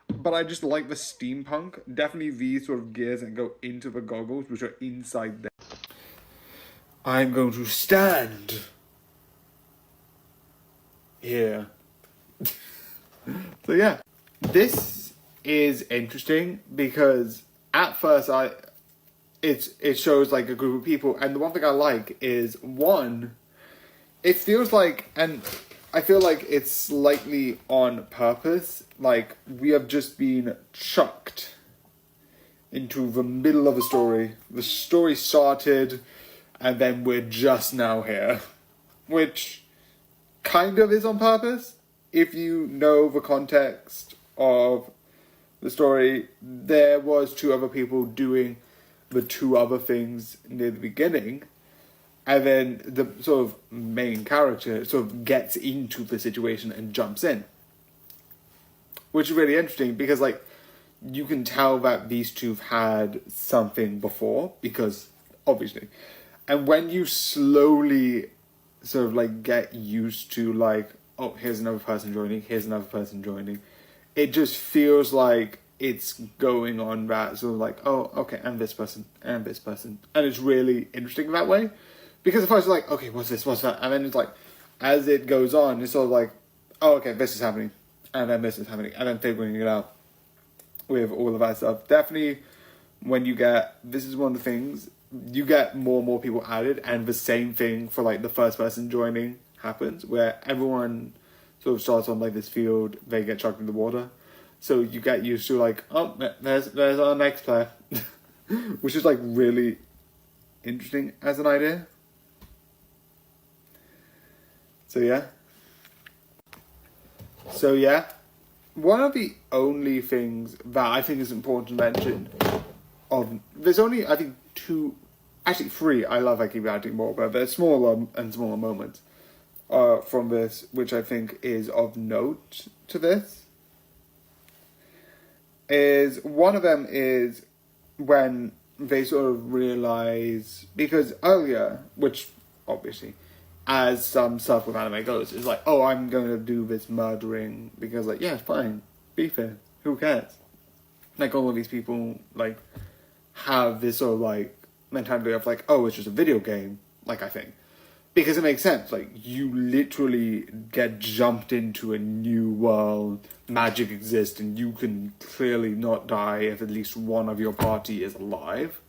But I just like the steampunk. Definitely these sort of gears that go into the goggles, which are inside there. I'm going to stand here. So yeah, this is interesting because at first it shows like a group of people, and the one thing I like is one, it feels like, and I feel like it's slightly on purpose, like we have just been chucked into the middle of a story. The story started and then we're just now here, which kind of is on purpose. If you know the context of the story, there was two other people doing the two other things near the beginning, and then the sort of main character sort of gets into the situation and jumps in, which is really interesting because like you can tell that these two have had something before, because obviously, and when you slowly sort of like get used to like, oh, here's another person joining, here's another person joining, it just feels like it's going on that sort of like, oh, okay, and this person, and this person. And it's really interesting that way. Because at first it's like, okay, what's this, what's that? And then it's like, as it goes on, it's sort of like, oh, okay, this is happening. And then this is happening. And then figuring it out with all of that stuff. Definitely, when you get, this is one of the things, you get more and more people added, and the same thing for like the first person joining happens, where everyone sort of starts on like this field, they get chucked in the water. So you get used to like, oh, there's our next player, which is like really interesting as an idea. So yeah, one of the only things that I think is important to mention there's only, I think, three, I love I keep adding more, but there's smaller and smaller moments from this, which I think is of note to this. Is one of them is when they sort of realize, because earlier, which obviously, as some stuff with anime goes, is like, oh, I'm going to do this murdering because, like, yeah, fine, be fair, who cares? Like, all of these people, like, have this sort of, like, mentality of, like, oh, it's just a video game, like, I think. Because it makes sense, like, you literally get jumped into a new world, magic exists, and you can clearly not die if at least one of your party is alive.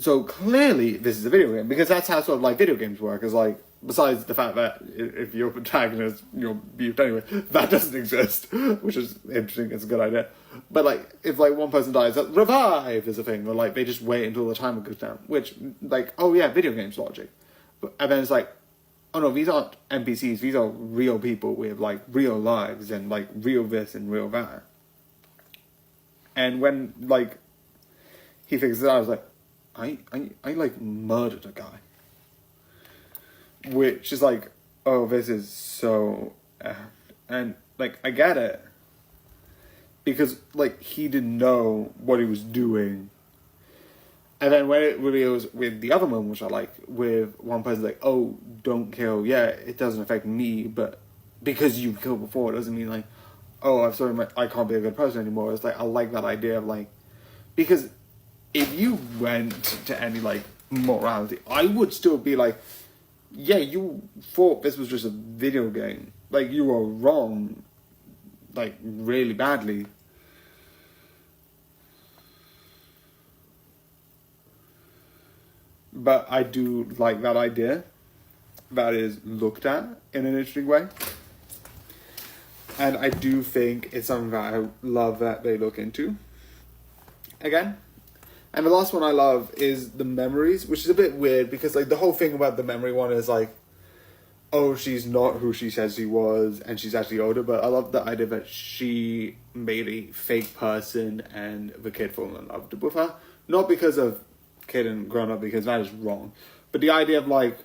So clearly, this is a video game, because that's how sort of, like, video games work, is like, besides the fact that if your protagonist, you're beefed anyway, that doesn't exist, which is interesting, it's a good idea. But, like, if, like, one person dies, revive is a thing, or, like, they just wait until the timer goes down, which, like, oh yeah, video games logic. And then it's like, oh no, these aren't NPCs, these are real people with like real lives and like real this and real that. And when like he figures it out, I was like, I like murdered a guy. Which is like, oh, this is so, and like I get it, because like he didn't know what he was doing. And then when it reveals with the other moment, which I like, with one person like, oh, don't kill. Yeah, it doesn't affect me, but because you killed before, it doesn't mean like, oh, I'm sorry, I can't be a good person anymore. It's like, I like that idea of like, because if you went to any like morality, I would still be like, yeah, you thought this was just a video game. Like, you were wrong, like, really badly. But I do like that idea that is looked at in an interesting way. and I do think it's something that I love that they look into. Again. And the last one I love is the memories, which is a bit weird because like the whole thing about the memory one is like, oh, she's not who she says she was and she's actually older, but I love the idea that she made a fake person and the kid fall in love with her. Not because of kid and grown up, because that is wrong. But the idea of like,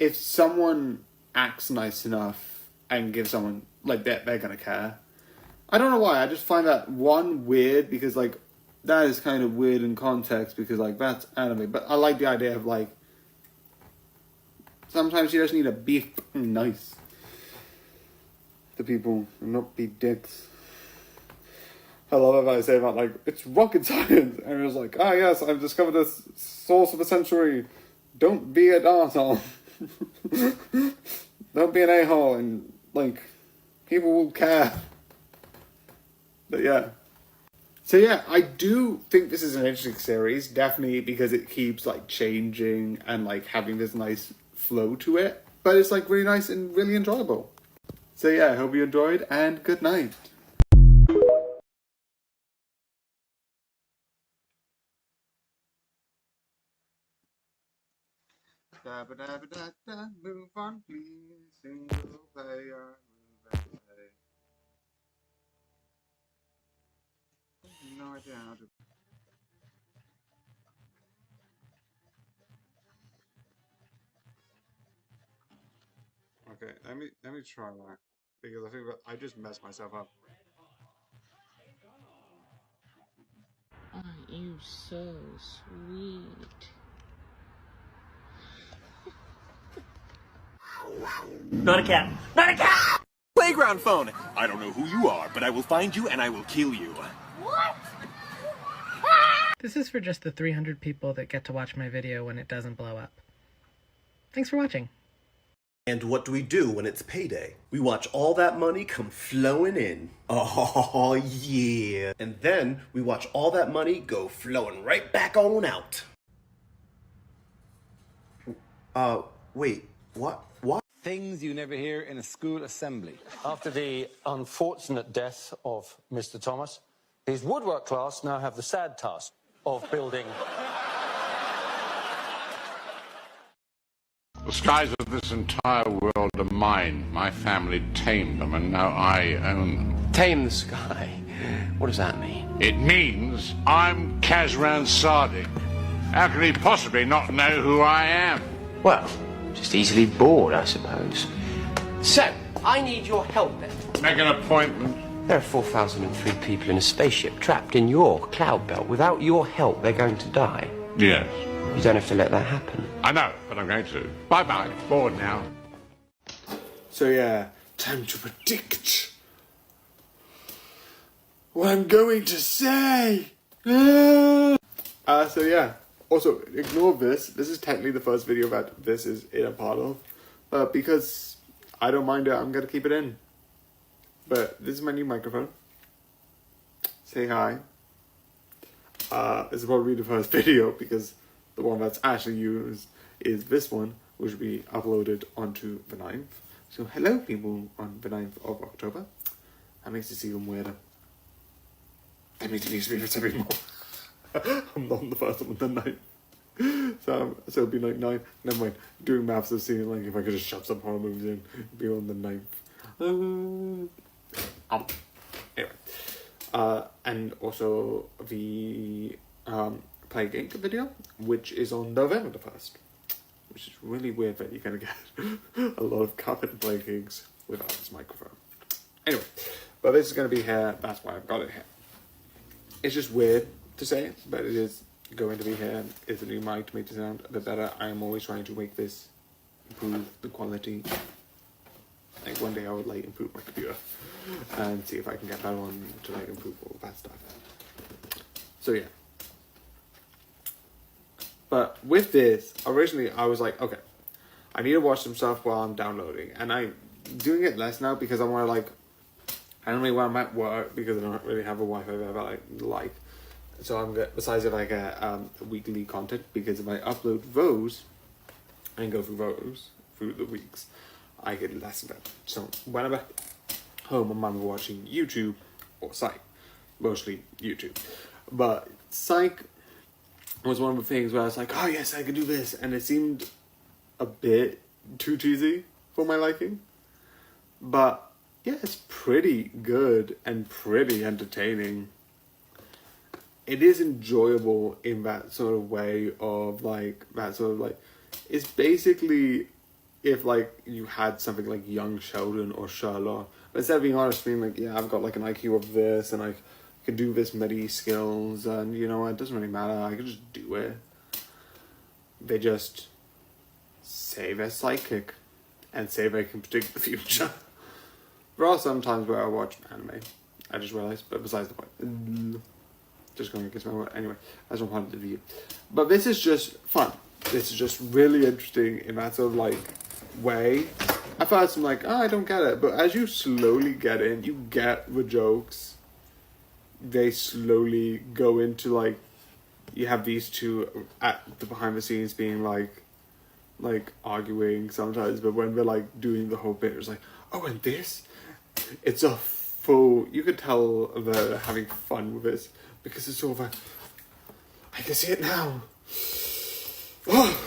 if someone acts nice enough and gives someone, like, they're gonna care. I don't know why, I just find that, one, weird, because, like, that is kind of weird in context, because, like, that's anime. But I like the idea of, like, sometimes you just need to be nice to people and not be dicks. I love it when I say about, like, it's rocket science. And it was like, ah, yes, I've discovered this source of the century. Don't be an arsehole. Don't be an a-hole. And, like, people will care. But, yeah. So, yeah, I do think this is an interesting series. Definitely because it keeps, like, changing and, like, having this nice flow to it. But it's, like, really nice and really enjoyable. So, yeah, I hope you enjoyed, and good night. Da-ba-da-ba-da-da, move on, please, single player, move away. No idea how to... Okay, let me try that, because I think that I just messed myself up. Aren't you so sweet? Not a cat. Not a cat! Playground phone! I don't know who you are, but I will find you and I will kill you. What? This is for just the 300 people that get to watch my video when it doesn't blow up. Thanks for watching. And what do we do when it's payday? We watch all that money come flowing in. Oh, yeah. And then we watch all that money go flowing right back on out. Wait, what? What? Things you never hear in a school assembly. After the unfortunate death of Mr. Thomas, his woodwork class now have the sad task of building... The skies of this entire world are mine. My family tamed them, and now I own them. Tame the sky. What does that mean? It means I'm Kazran Sardik. How can he possibly not know who I am? Well, just easily bored, I suppose. So, I need your help then. Make an appointment. There are 4,003 people in a spaceship trapped in your cloud belt. Without your help, they're going to die. Yes. You don't have to let that happen. I know, but I'm going to. Bye-bye. Bored now. So yeah, time to predict what I'm going to say. So yeah, also ignore this. This is technically the first video that this is in a part of. But because I don't mind it, I'm going to keep it in. But this is my new microphone. Say hi. This will probably be the first video because the one that's actually used is this one, which will be uploaded onto the 9th. So hello people on the 9th of October. That makes it even weirder. That means it needs to be every more. I'm not on the first one, the 9th. So it'll be like 9. Never mind. Doing maths of seeing like if I could just shove some horror movies in, it'd be on the 9th. Anyway. And also the Plague Inc. video, which is on November the 1st. Which is really weird that you're going to get a lot of covered Plague Incs without this microphone. Anyway, but this is going to be here, that's why I've got it here. It's just weird to say, but it is going to be here. It's a new mic to make it sound a bit better. I am always trying to make this improve the quality. Like one day I would like improve my computer and see if I can get that one to like improve all that stuff. So yeah. But with this, originally I was like, okay, I need to watch some stuff while I'm downloading. And I'm doing it less now because I want to like, I don't really when I'm at work because I don't really have a Wi-Fi that I like. So I'm good, besides if I get weekly content, because if I upload those and go through those through the weeks, I get less of it. So whenever home, I'm either watching YouTube or Psych. Mostly YouTube. But Psych was one of the things where I was like, oh yes, I can do this. And it seemed a bit too cheesy for my liking. But yeah, it's pretty good and pretty entertaining. It is enjoyable in that sort of way of like, that sort of like, it's basically if like you had something like Young Sheldon or Sherlock, but instead of being honest, being like, yeah, I've got like an IQ of this and I can do this many skills and you know, it doesn't really matter, I can just do it. They just say they're psychic and say they can predict the future. There are some times where I watch anime, I just realised, but besides the point. Just going against my word. Anyway, that's not part of the review. But this is just fun. This is just really interesting in that sort of like way. At first I'm like, oh, I don't get it. But as you slowly get in, you get the jokes. They slowly go into like, you have these two at the behind the scenes being like arguing sometimes. But when they're like doing the whole bit, it's like, oh, and this? It's a full, you could tell they're having fun with this. Because it's sort of like, I can see it now. Oh,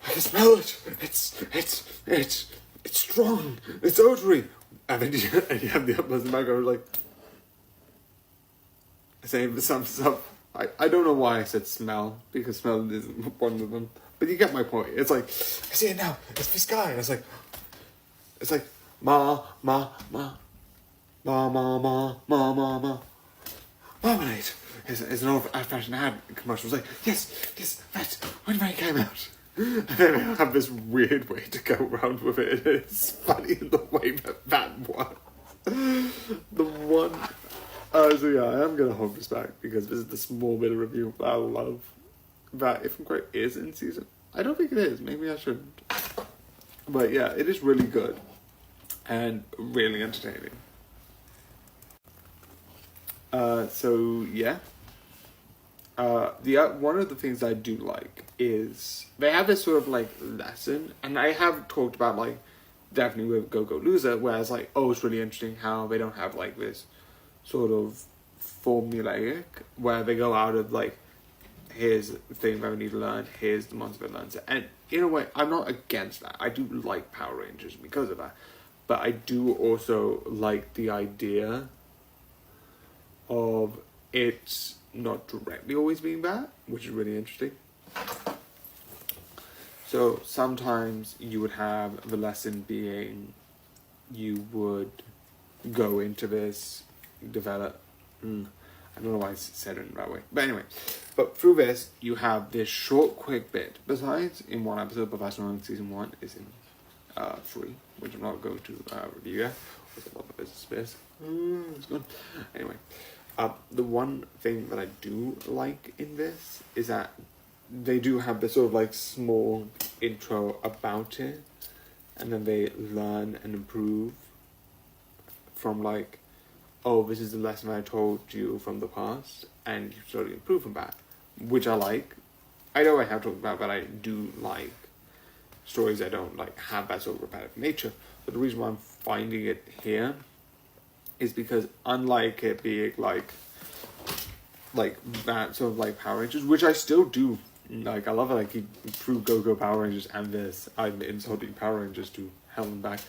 I can smell it. It's strong. It's odorous. And then you have the opposite background like saying some stuff. I don't know why I said smell, because smell isn't one of them. But you get my point. It's like, I see it now. It's this guy. And it's like, ma. Marmalade is an old-fashioned ad commercial. It's like, yes, that's when it came out. And then I have this weird way to go around with it. It's funny in the way that works. The one... so yeah, I am going to hold this back because this is the small bit of review that I love. That, if I'm correct, is in season. I don't think it is. Maybe I shouldn't. But yeah, it is really good. And really entertaining. So yeah. One of the things I do like is they have this sort of like lesson, and I have talked about like definitely with Go Go Loser, whereas like, oh, it's really interesting how they don't have like this sort of formulaic where they go out of like, here's the thing that we need to learn, here's the monster that learns it. And in a way, I'm not against that. I do like Power Rangers because of that, but I do also like the idea of it's not directly always being bad, which is really interesting. So sometimes you would have the lesson being, you would go into this, develop, I don't know why I said it in that way, but anyway, but through this you have this short quick bit. Besides, in one episode, Professional in season 1 is in 3, which I'm not going to review yet. There's a lot of business space. It's good. Anyway, the one thing that I do like in this is that they do have this sort of like small intro about it, and then they learn and improve from like, oh, this is the lesson I told you from the past, and you slowly improve from that, which I like. I know I have talked about, but I do like stories that don't like have that sort of repetitive nature. But the reason why I'm finding it here is because, unlike it being like that sort of like Power Rangers, which I still do like, I love it. I keep through Go-Go Power Rangers and this, I'm insulting Power Rangers to hell and back,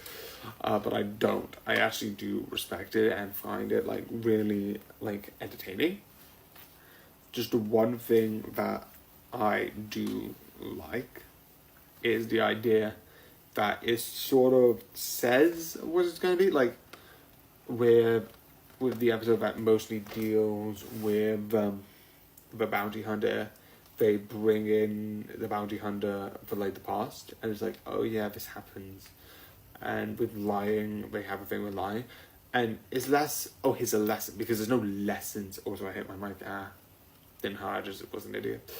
but I don't. I actually do respect it and find it like really like entertaining. Just the one thing that I do like is the idea that it sort of says what it's going to be, like with the episode that mostly deals with the bounty hunter. They bring in the bounty hunter for like the past, and it's like, oh yeah, this happens. And with lying, they have a thing with lying, and it's less, oh, here's a lesson, because there's no lessons. Also, I hit my mic. Didn't hurt, I just was an idiot.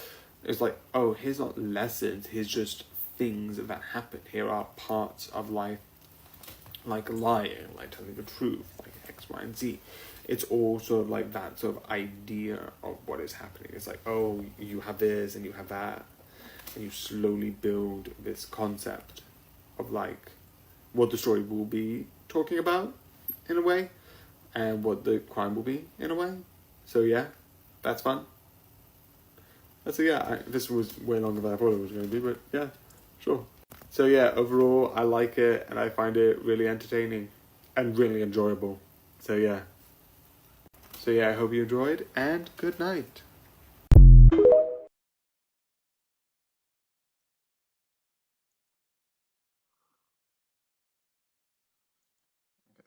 It's like, oh, here's not lessons, here's just things that happen. Here are parts of life, like lying, like telling the truth, like X, Y, and Z. It's all sort of like that sort of idea of what is happening. It's like, oh, you have this and you have that, and you slowly build this concept of like what the story will be talking about. in a way, and what the crime will be in a way. So yeah, that's fun. So yeah, this was way longer than I thought it was going to be, but yeah, sure. So yeah, overall, I like it, and I find it really entertaining and really enjoyable. So yeah. So yeah, I hope you enjoyed, and good night. Okay,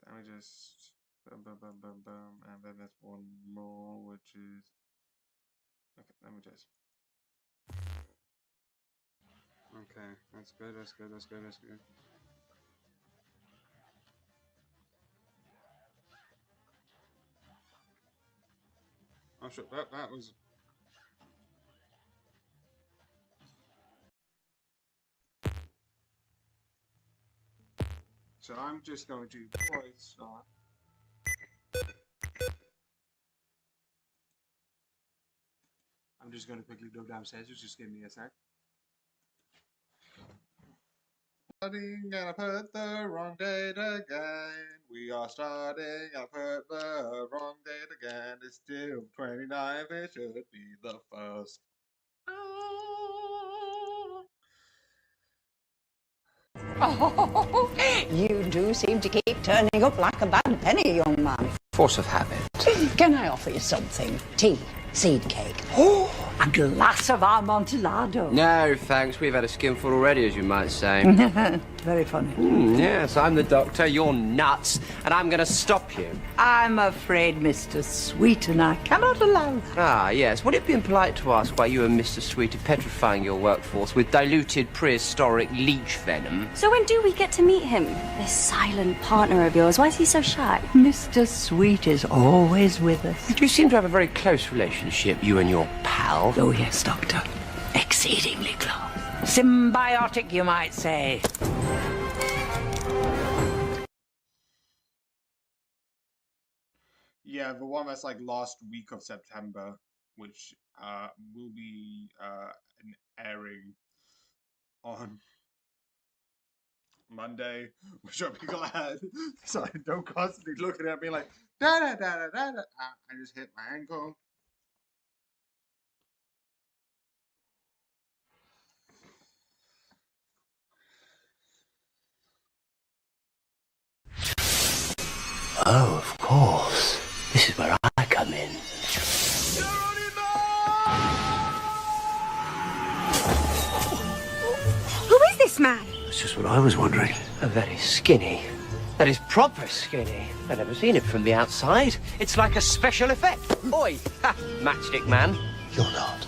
let me just boom, boom, boom, boom, boom, and then there's one more, which is okay. Let me just. Okay, that's good. That's good. That's good. That's good. I'm sure that was. So I'm just going to before I start. I'm just going to quickly go downstairs. Just give me a sec. Starting and I put the wrong date again. We are starting. I put the wrong date again. It's still 29th. It should be the 1st. Oh, you do seem to keep turning up like a bad penny, young man. Force of habit. Can I offer you something? Tea, seed cake, oh, a glass of Amontillado. No, thanks. We've had a skinful already, as you might say. Very funny. Yes, I'm the doctor. You're nuts, and I'm going to stop you. I'm afraid, Mr. Sweeten, I cannot allow that. Ah, yes. Would it be impolite to ask why you and Mr. Sweet are petrifying your workforce with diluted prehistoric leech venom? So when do we get to meet him? This silent partner of yours, why is he so shy? Mr. Sweet is always with us. You seem to have a very close relationship, you and your pal. Oh, yes, Doctor. Exceedingly close. Symbiotic, you might say. Yeah, the one that's like last week of September, which will be airing on Monday, which I'll be glad. So I don't constantly looking at me like da da da da da da. I just hit my ankle. Oh, of course. This is where I come in. Who is this man? That's just what I was wondering. A very skinny. That is proper skinny. I've never seen it from the outside. It's like a special effect. Oi! Ha! Matchstick man. You're not.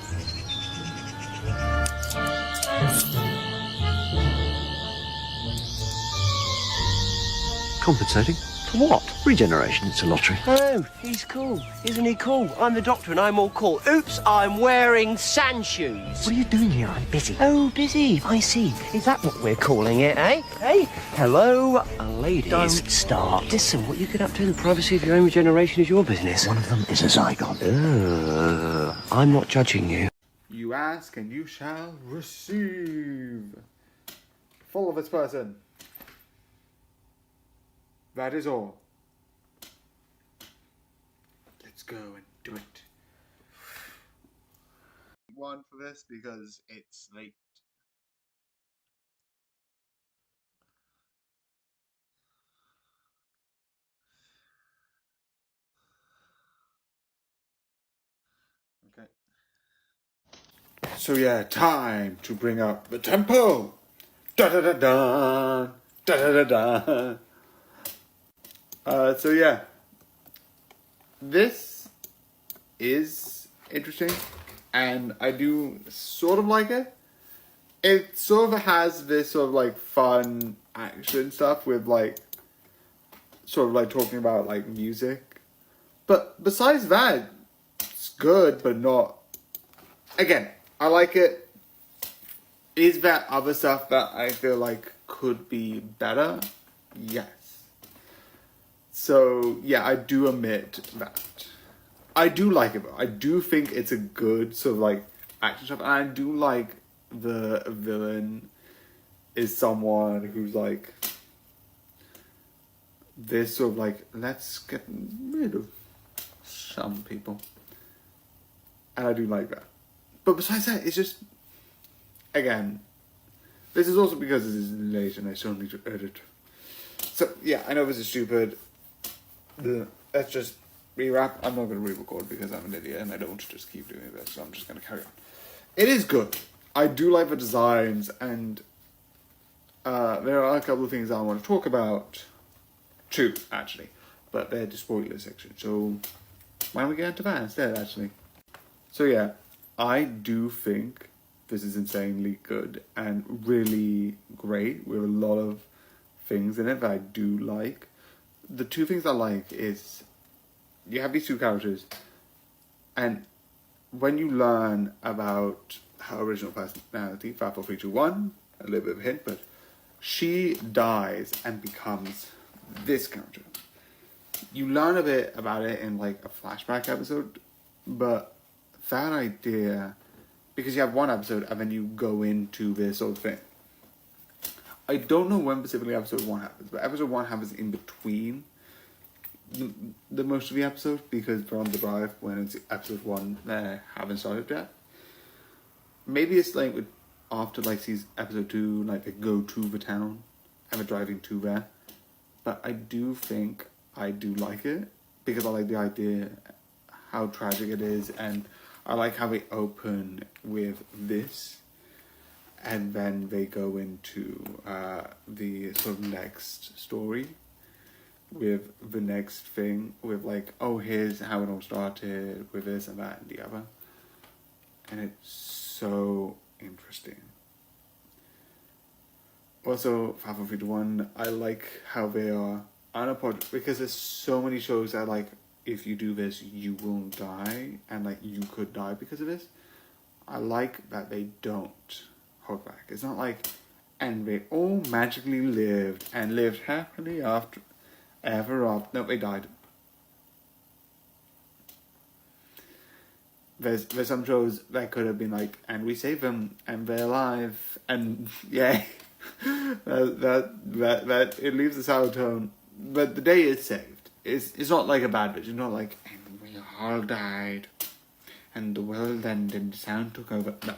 Compensating? For what? Regeneration, it's a lottery. Oh, he's cool. Isn't he cool? I'm the doctor and I'm all cool. Oops, I'm wearing sand shoes. What are you doing here? I'm busy. Oh, busy. I see. Is that what we're calling it, eh? Hey? Hello, ladies. Don't start. Listen, what you get up to in the privacy of your own regeneration is your business. One of them is a zygon. I'm not judging you. You ask and you shall receive. Full of its person. That is all. Let's go and do it. One for this because it's late. Okay. So yeah, time to bring up the tempo. Da da da da. Da da da da. So yeah, this is interesting, and I do sort of like it. It sort of has this sort of like fun action stuff with like, sort of like talking about like music. But besides that, it's good, but not, again, I like it. Is there other stuff that I feel like could be better? Yes. So, yeah, I do admit that. I do like it, though. I do think it's a good sort of, like, action stuff. And I do like the villain is someone who's, like, this sort of like, let's get rid of some people. And I do like that. But besides that, it's just, again, this is also because it is late and I still need to edit. So, yeah, I know this is stupid. Let's just rewrap. I'm not going to re-record because I'm an idiot and I don't want to just keep doing this, so I'm just going to carry on. It is good. I do like the designs, and there are a couple of things I want to talk about. Two, actually. But they're the spoiler section, so why don't we get into that instead, actually? So, yeah, I do think this is insanely good and really great with a lot of things in it that I do like. The two things I like is you have these two characters, and when you learn about her original personality, 54321, a little bit of a hint, but she dies and becomes this character. You learn a bit about it in like a flashback episode, but that idea, because you have one episode and then you go into this sort of thing. I don't know when specifically episode 1 happens, but episode 1 happens in between the most of the episodes, because they're on the drive when it's episode 1 they haven't started yet. Maybe it's like after like season episode 2, like they go to the town and they're driving to there. But I do think I do like it, because I like the idea, how tragic it is, and I like how they open with this, and then they go into the sort of next story with the next thing, with like, oh, here's how it all started, with this and that and the other. And it's so interesting. Also, 54321, I like how they are unapologetic, because there's so many shows that like, if you do this, you will die, and like, you could die because of this. I like that they don't hold back. It's not like, and they all magically lived happily ever after. No, they died. There's some shows that could have been like, and we save them, and they're alive, and yeah, that it leaves a sour tone. But the day is saved. It's not like a bad bitch. It's not like, and we all died, and the world ended, and the sound took over. No,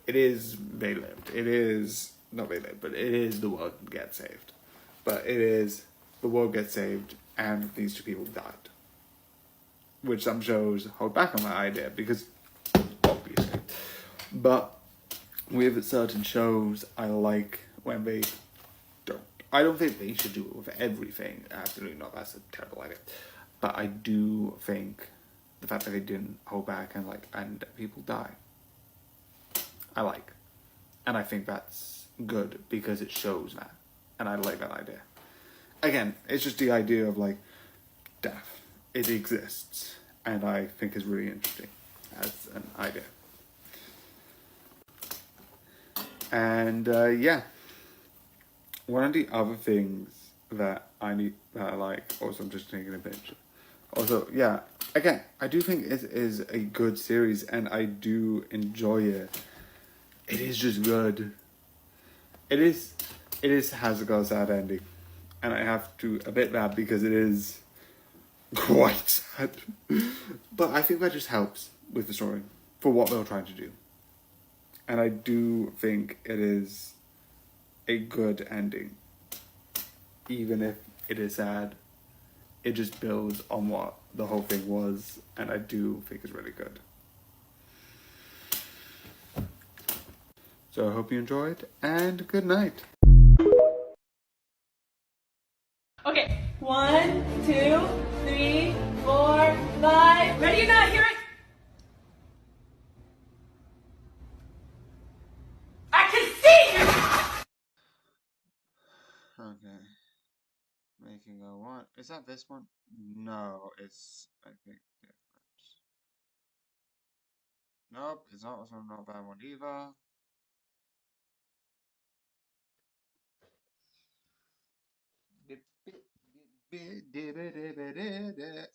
it is they lived. It is not they lived, but it is the world gets saved. But it is the world gets saved, and these two people died. Which some shows hold back on that idea, because obviously. But with certain shows, I like when they don't. I don't think they should do it with everything. Absolutely not. That's a terrible idea. But I do think the fact that they didn't hold back and people die, I like. And I think that's good because it shows that. And I like that idea. Again, it's just the idea of like death. It exists. And I think is really interesting as an idea. And yeah. One of the other things that I like, also I'm just taking a picture. Also, yeah, again, I do think it is a good series and I do enjoy it. It is just good. It has got a sad ending. And I have to admit that because it is quite sad. But I think that just helps with the story for what they're trying to do. And I do think it is a good ending. Even if it is sad, it just builds on what the whole thing was, and I do think it's really good. So I hope you enjoyed, and good night. Okay, 1, 2, 3, 4, 5. Ready or not, here I can see you! Okay. Making a what? Is that this one? No, it's, I think, different. Nope, it's not that one either.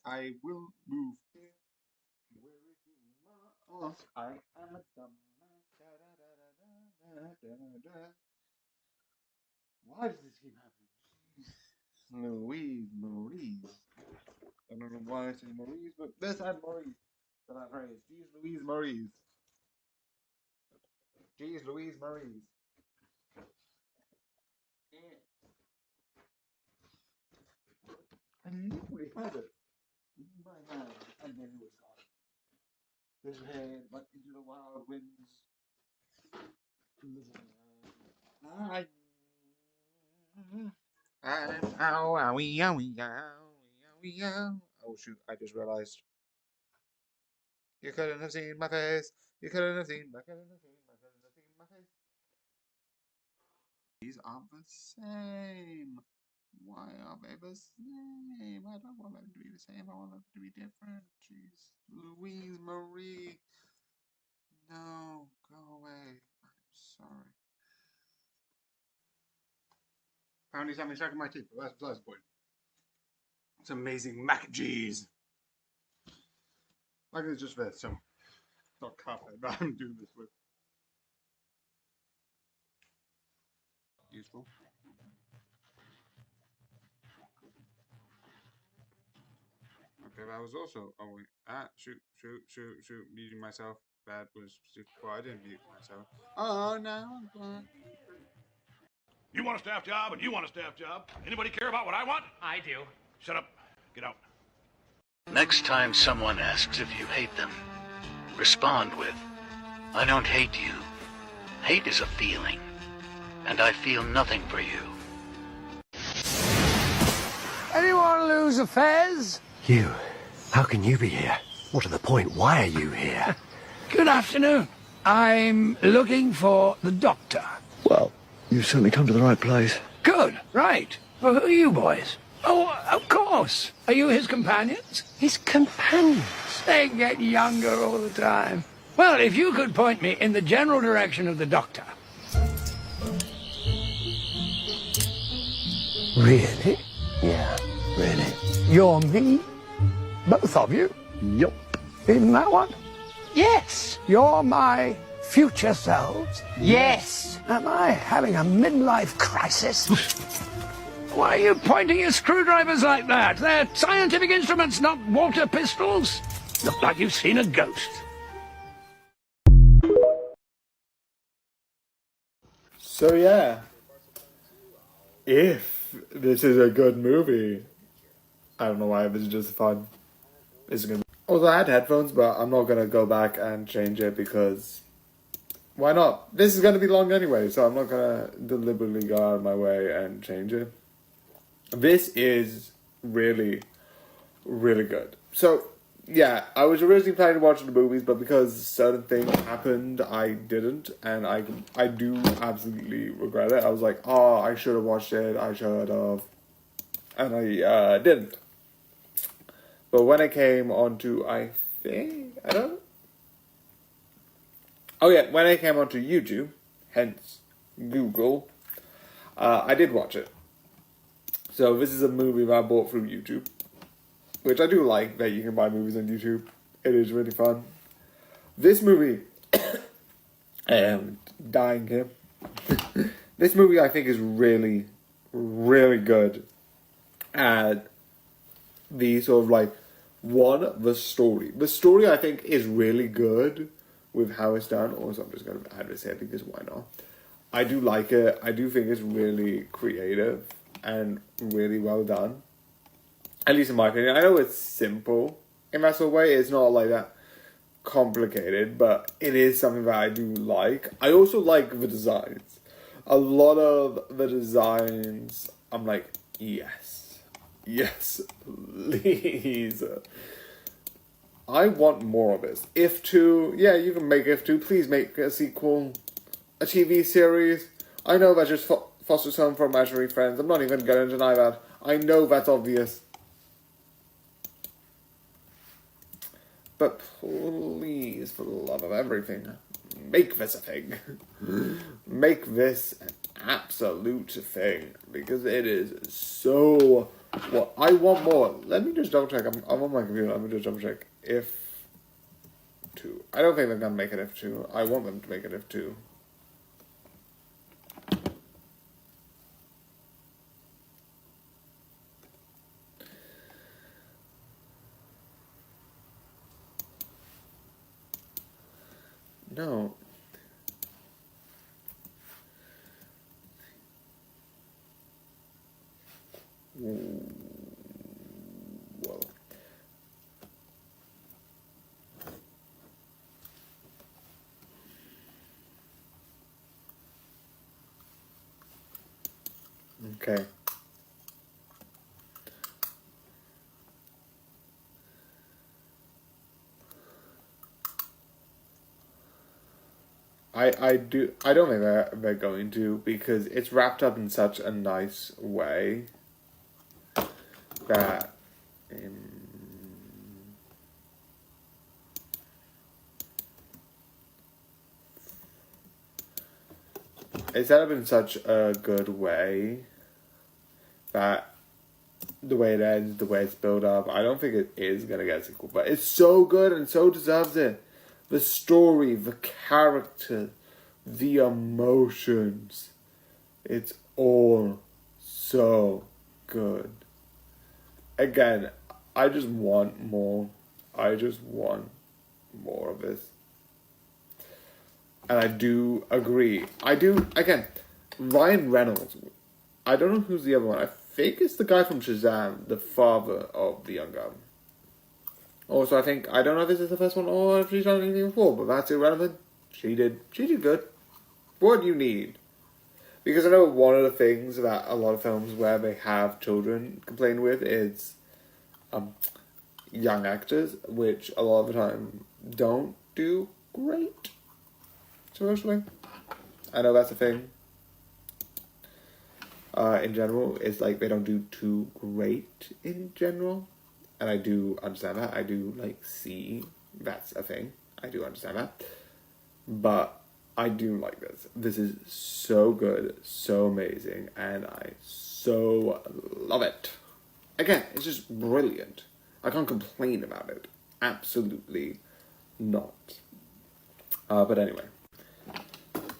I will move. I am a dumbass. Why does this keep happening? Louise Maurice. I don't know why I say Maurice, but let's add Maurice to that phrase. Jeez Louise Maurice. Jeez Louise Maurice. I literally had it in my hand, and then it was gone. This head went into the wild winds. Oh shoot, I just realized. You couldn't have seen my face. You couldn't have seen my face. These aren't the same. Why are they the same? I don't want them to be the same. I want them to be different. Jeez. Louise Marie. No, go away. I'm sorry. Apparently something stuck in my teeth, but that's the point. It's amazing mac and cheese. Like it's just this, so it's not carpet that I'm doing this with. Useful. Okay, that was also. Oh wait. Shoot. Muting myself. That was stupid. Well, I didn't mute myself. Oh, now I'm gone. You want a staff job, and you want a staff job. Anybody care about what I want? I do. Shut up. Get out. Next time someone asks if you hate them, respond with, I don't hate you. Hate is a feeling, and I feel nothing for you. Anyone lose a fez? You. How can you be here? What to the point? Why are you here? Good afternoon. I'm looking for the doctor. Well, you've certainly come to the right place. Good, right. Well, who are you boys? Oh, of course. Are you his companions? His companions? They get younger all the time. Well, if you could point me in the general direction of the doctor. Really? Yeah, really. You're me? Both of you? Yup. In that one? Yes. You're my future selves? Yes. Am I having a midlife crisis? Why are you pointing your screwdrivers like that? They're scientific instruments, not water pistols. Look like you've seen a ghost. So yeah, if this is a good movie, I don't know why this is just fun. It's gonna. Also, I had headphones, but I'm not gonna go back and change it because why not? This is gonna be long anyway, so I'm not gonna deliberately go out of my way and change it. This is really, really good. So yeah, I was originally planning to watch the movies, but because certain things happened, I didn't, and I do absolutely regret it. I was like, oh, I should have watched it, I should have, and I didn't. But when I came onto, when I came onto YouTube, hence Google, I did watch it. So this is a movie that I bought through YouTube. Which I do like, that you can buy movies on YouTube. It is really fun. This movie... I am dying here. This movie I think is really, really good at the sort of like, the story. The story I think is really good with how it's done. Also, I'm just going to add this here because why not? I do like it. I do think it's really creative and really well done. At least in my opinion. I know it's simple in that sort of way. It's not like that complicated, but it is something that I do like. I also like the designs. A lot of the designs, I'm like, yes, please. I want more of this. If 2, yeah, you can make If 2. Please make a sequel, a TV series. I know that just fosters home for imaginary friends. I'm not even going to deny that. I know that's obvious. But please, for the love of everything, make this a thing. Make this an absolute thing. Because it is so... Well, I want more. Let me just double check. I'm on my computer. Let me just double check. If 2. I don't think they're going to make an If 2. I want them to make an If 2. No. Whoa. Okay. I don't think they're going to, because it's wrapped up in such a nice way that it's set up in such a good way that the way it ends, the way it's built up, I don't think it is gonna get a sequel, but it's so good and so deserves it. The story, the character, the emotions, it's all so good. Again, I just want more. I just want more of this. And I do agree. Again, Ryan Reynolds. I don't know who's the other one. I think it's the guy from Shazam, the father of the young gun. Also, I don't know if this is the first one or if she's done anything before, but that's irrelevant. She did good. What do you need? Because I know one of the things that a lot of films where they have children complain with is young actors, which a lot of the time don't do great. Supposedly. I know that's a thing. In general, it's like they don't do too great in general. And I do understand that. I do, see that's a thing. I do understand that. But I do like this. This is so good, so amazing, and I so love it. Again, it's just brilliant. I can't complain about it. Absolutely not. But anyway.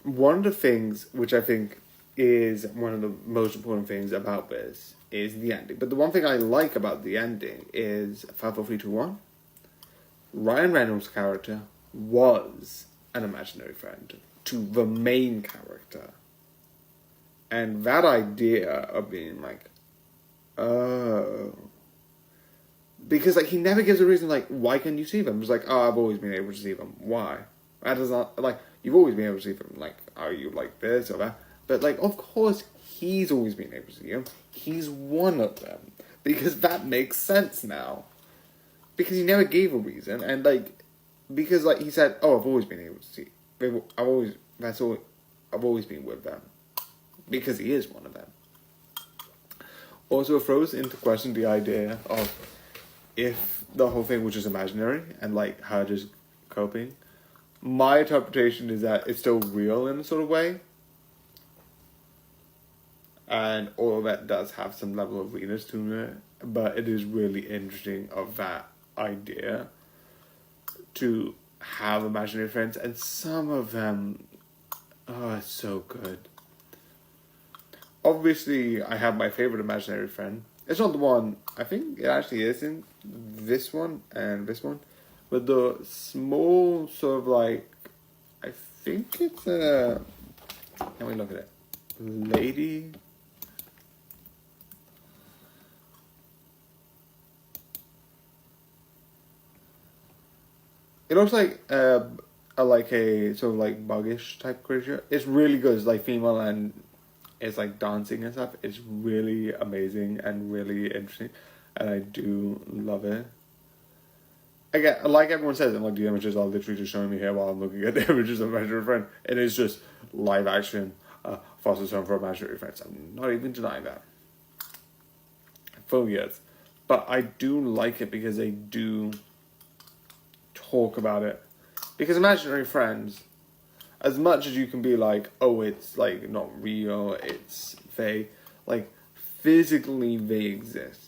One of the things which I think is one of the most important things about this is the ending. But the one thing I like about the ending is 5, 4, 3, 2, 1. Ryan Reynolds' character was an imaginary friend to the main character. And that idea of being like, oh. Because he never gives a reason why can't you see them? It's like, oh, I've always been able to see them. Why? That does not, you've always been able to see them. Are you like this or that? But of course, he's always been able to see them. He's one of them. Because that makes sense now. Because he never gave a reason. And, because, he said, oh, I've always been able to see. I've always been with them. Because he is one of them. Also, it throws into question the idea of if the whole thing was just imaginary and, her just coping. My interpretation is that it's still real in a sort of way. And all of that does have some level of realness to it. But it is really interesting of that idea to have imaginary friends. And some of them, it's so good. Obviously, I have my favorite imaginary friend. It's not the one, I think it actually is in this one and this one. But the small sort of I think it's a, can we look at it? Lady. It looks like a sort of buggish type creature. It's really good. It's female and it's dancing and stuff. It's really amazing and really interesting, and I do love it. Again, like everyone says, and the images are literally just showing me here while I'm looking at the images of Imaginary Friend. It is just live action foster home for Imaginary Friends. I'm not even denying that. Fully is. But I do like it because they do talk about it. Because Imaginary Friends, as much as you can be oh, it's not real, it's fake, physically they exist.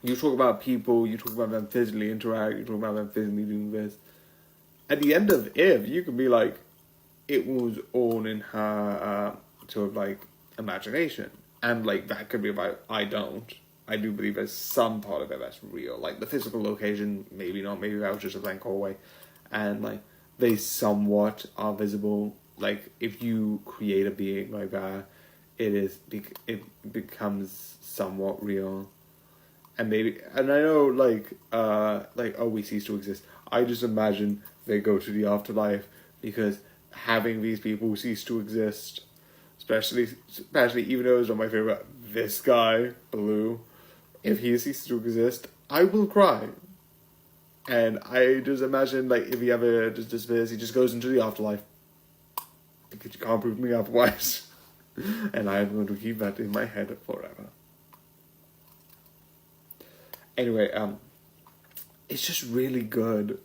You talk about people, you talk about them physically interact, you talk about them physically doing this. At the end of If, you can be it was all in her sort of imagination. And that could be about, I do believe there's some part of it that's real. The physical location, maybe not, maybe that was just a blank hallway. And they somewhat are visible. Like, if you create a being like that, it becomes somewhat real. And maybe, and I know, like, oh, we cease to exist. I just imagine they go to the afterlife, because having these people cease to exist, especially even though it's not my favorite, this guy, Blue, if he ceases to exist, I will cry. And I just imagine, like, if he ever just disappears, he just goes into the afterlife. Because you can't prove me otherwise. And I'm going to keep that in my head forever. Anyway, it's just really good.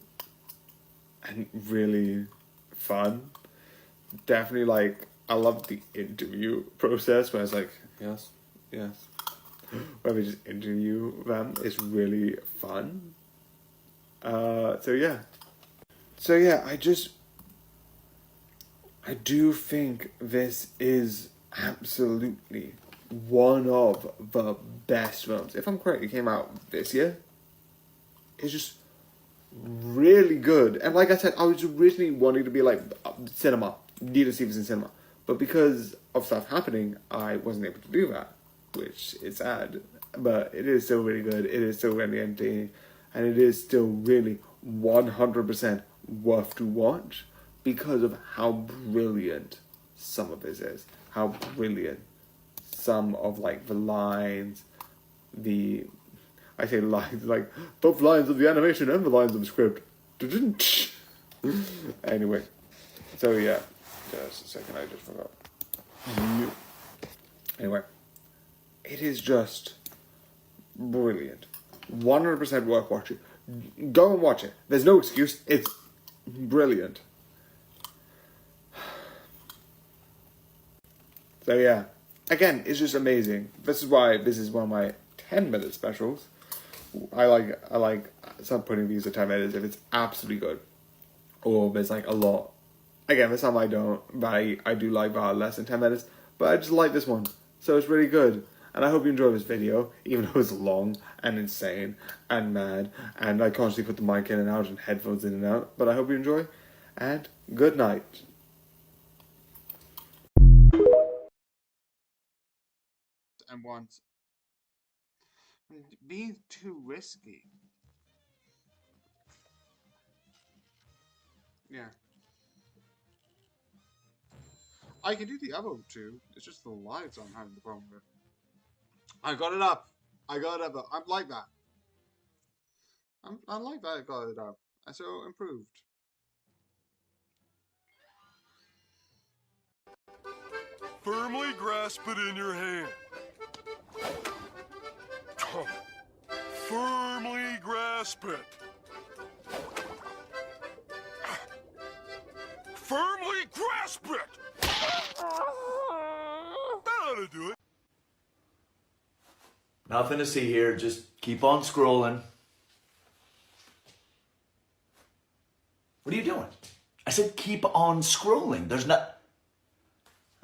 And really fun. Definitely, like, I love the interview process where it's like, yes. Where we just interview them. It's really fun. So yeah, I do think this is absolutely one of the best films. If I'm correct, it came out this year. It's just really good. And like I said, I was originally wanting to be like, cinema. Need to see this in cinema. But because of stuff happening, I wasn't able to do that. Which is sad. But it is still really good. It is still really entertaining. And it is still really 100% worth to watch. Because of how brilliant some of this is. How brilliant some of, like, the lines, I say lines, like, both lines of the animation and the lines of the script. Anyway, so yeah, just a second, I just forgot. Anyway, it is just brilliant. 100% worth watching. Go and watch it. There's no excuse. It's brilliant. So yeah, again, it's just amazing. This is why this is one of my 10-minute specials. I like some putting these at 10 minutes if it's absolutely good, or there's like a lot. Again, there's some I don't, but I do like that less than 10 minutes. But I just like this one, so it's really good. And I hope you enjoy this video, even though it's long and insane and mad, and I constantly put the mic in and out and headphones in and out. But I hope you enjoy, and good night. And once being too risky. Yeah. I can do the other two. It's just the lights I'm having the problem with. I got it up. I'm like that. I'm like that. I got it up. I so improved. Firmly grasp it in your hand. Firmly grasp it. Firmly grasp it. That ought to do it. Nothing to see here. Just keep on scrolling. What are you doing? I said keep on scrolling. There's not...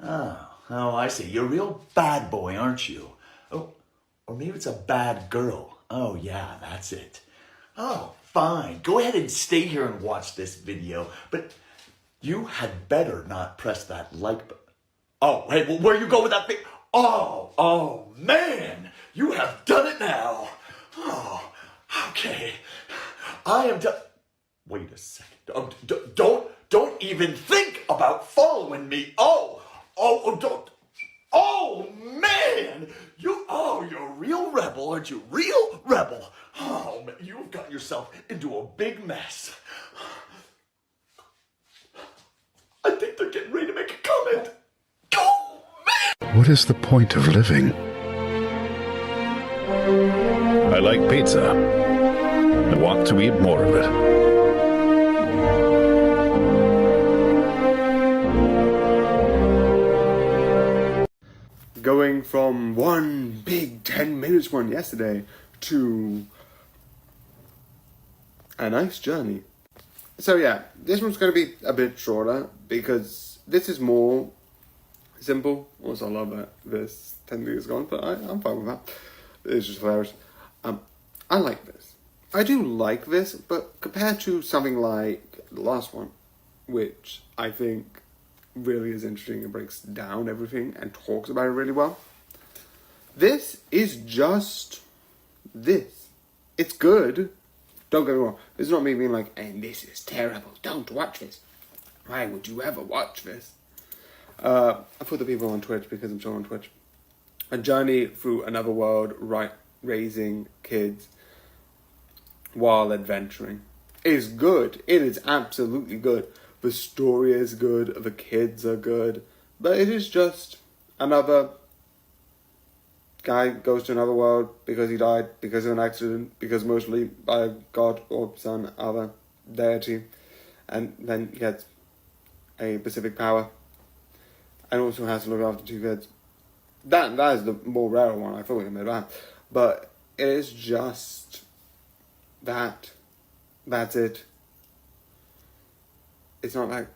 Oh, I see. You're a real bad boy, aren't you? Oh, or maybe it's a bad girl. Oh, yeah, that's it. Oh, fine. Go ahead and stay here and watch this video. But you had better not press that like button. Oh, hey, well, where you go with that thing? Oh, man. You have done it now. Oh, okay. I am done. Wait a second. Don't even think about following me. Don't. Oh, man. You're a real rebel, aren't you? Real rebel. Oh, man, you've got yourself into a big mess. I think they're getting ready to make a comment. Oh, man. What is the point of living? I like pizza. I want to eat more of it. Going from one big 10 minutes one yesterday to a nice journey. So yeah, this one's going to be a bit shorter because this is more simple. Also, I love that this 10 minutes is gone, but I'm fine with that. It's just hilarious. I like this. I do like this, but compared to something like the last one, which I think really is interesting and breaks down everything and talks about it really well. This is just this. It's good. Don't get me wrong. This is not me being like, and this is terrible. Don't watch this. Why would you ever watch this? I put the people on Twitch because I'm still on Twitch. A journey through another world, raising kids while adventuring. It is good. It is absolutely good. The story is good. The kids are good. But it is just another guy goes to another world because he died because of an accident, because mostly by God or some other deity, and then gets a specific power, and also has to look after two kids. That is the more rare one. I thought we made that, but it is just that. That's it. It's not that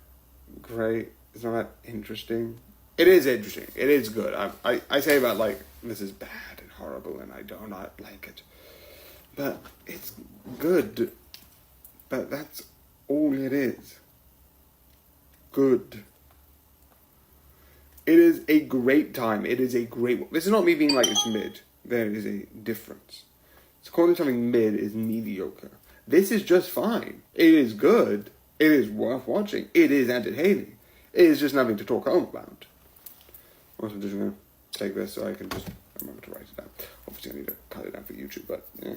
great. It's not that interesting. It is interesting. It is good. I say about like, this is bad and horrible and I do not like it. But it's good. But that's all it is. Good. It is a great time. It is a great... This is not me being like it's mid. There is a difference. So calling something mid is mediocre. This is just fine. It is good. It is worth watching. It is entertaining. It is just nothing to talk home about. Also, I'm just going to take this so I can just remember to write it down. Obviously, I need to cut it down for YouTube, but yeah.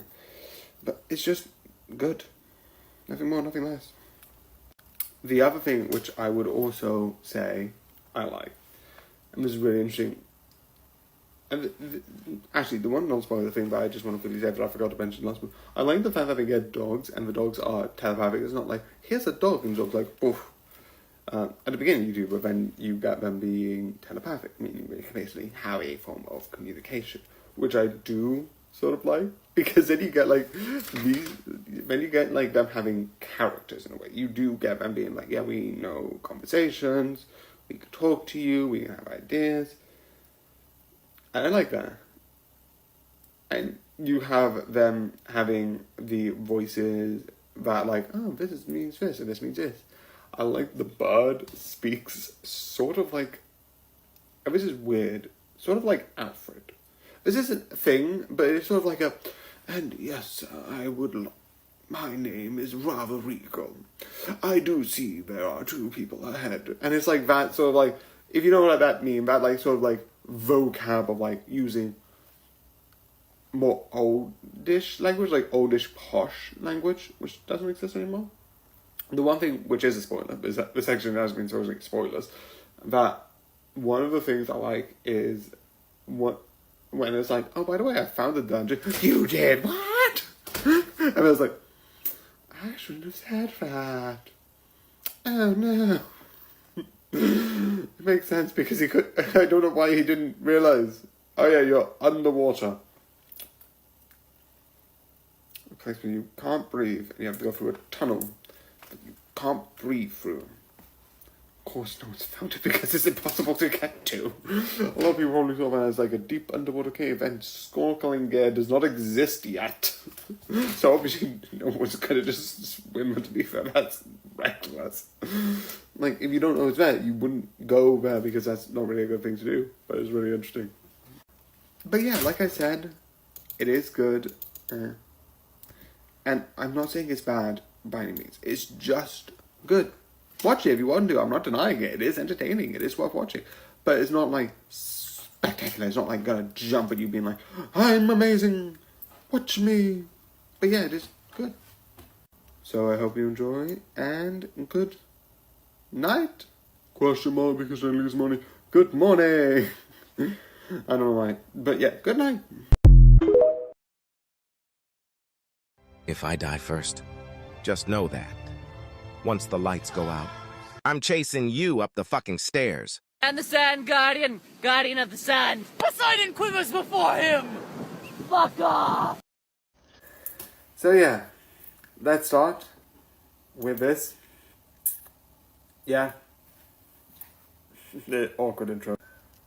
But it's just good. Nothing more, nothing less. The other thing which I would also say I like, and this is really interesting, and actually the one non-spoiler thing that I just want to quickly say that I forgot to mention last one, I like the fact that they get dogs and the dogs are telepathic. It's not like, here's a dog and the dog's like, poof. At the beginning you do, but then you get them being telepathic, meaning they basically have a form of communication, which I do sort of like, because then you get like these, then you get like them having characters in a way. You do get them being like, yeah, we know conversations, we can talk to you, we can have ideas, and I like that. And you have them having the voices that like, oh, this means this and this means this. I like the bird speaks sort of like, and this is weird, sort of like Alfred. This isn't a thing, but it's sort of like a, and yes, I would, my name is rather regal. I do see there are two people ahead. And it's like that sort of like, if you know what that means, that like sort of like vocab of like using more oldish language, like oldish posh language, which doesn't exist anymore. The one thing which is a spoiler is that this section has been sort of like spoilers. That one of the things I like is when it's like, oh, by the way, I found the dungeon. You did what? And I was like, I shouldn't have said that. Oh no. It makes sense because he could. I don't know why he didn't realize. Oh yeah, you're underwater. A place where you can't breathe and you have to go through a tunnel. You can't breathe through. Of course, no one's found it because it's impossible to get to. A lot of people probably saw that as like a deep underwater cave, and snorkeling gear does not exist yet. So obviously, no one's gonna just swim underneath there. That's reckless. Like, if you don't know it's there, you wouldn't go there because that's not really a good thing to do. But it's really interesting. But yeah, like I said, it is good. And I'm not saying it's bad by any means. It's just good. Watch it if you want to. I'm not denying it. It is entertaining. It is worth watching. But it's not like spectacular. It's not like gonna jump at you being like, I'm amazing. Watch me. But yeah, it is good. So I hope you enjoy. And good night? Question mark because I lose money. Good morning. I don't know why. But yeah, good night. If I die first, just know that. Once the lights go out, I'm chasing you up the fucking stairs. And the Sand Guardian, Guardian of the Sand. Poseidon quivers before him! Fuck off! So yeah, let's start with this. Yeah. The awkward intro.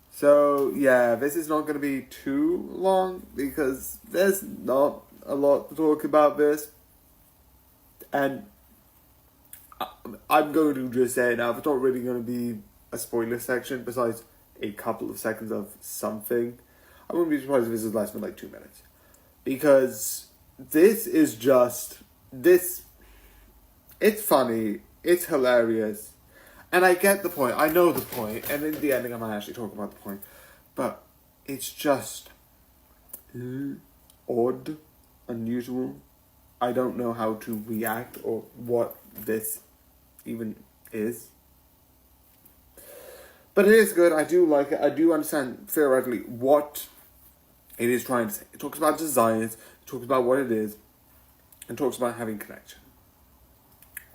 So yeah, this is not going to be too long because there's not a lot to talk about this. And I'm going to just say it now, it's not really going to be a spoiler section besides a couple of seconds of something. I wouldn't be surprised if this is less than like 2 minutes. Because this is just, it's funny, it's hilarious, and I get the point, I know the point, and in the ending I might actually talk about the point, but it's just odd, unusual. I don't know how to react or what this even is. But it is good. I do like it. I do understand theoretically what it is trying to say. It talks about desires, it talks about what it is, and talks about having connection.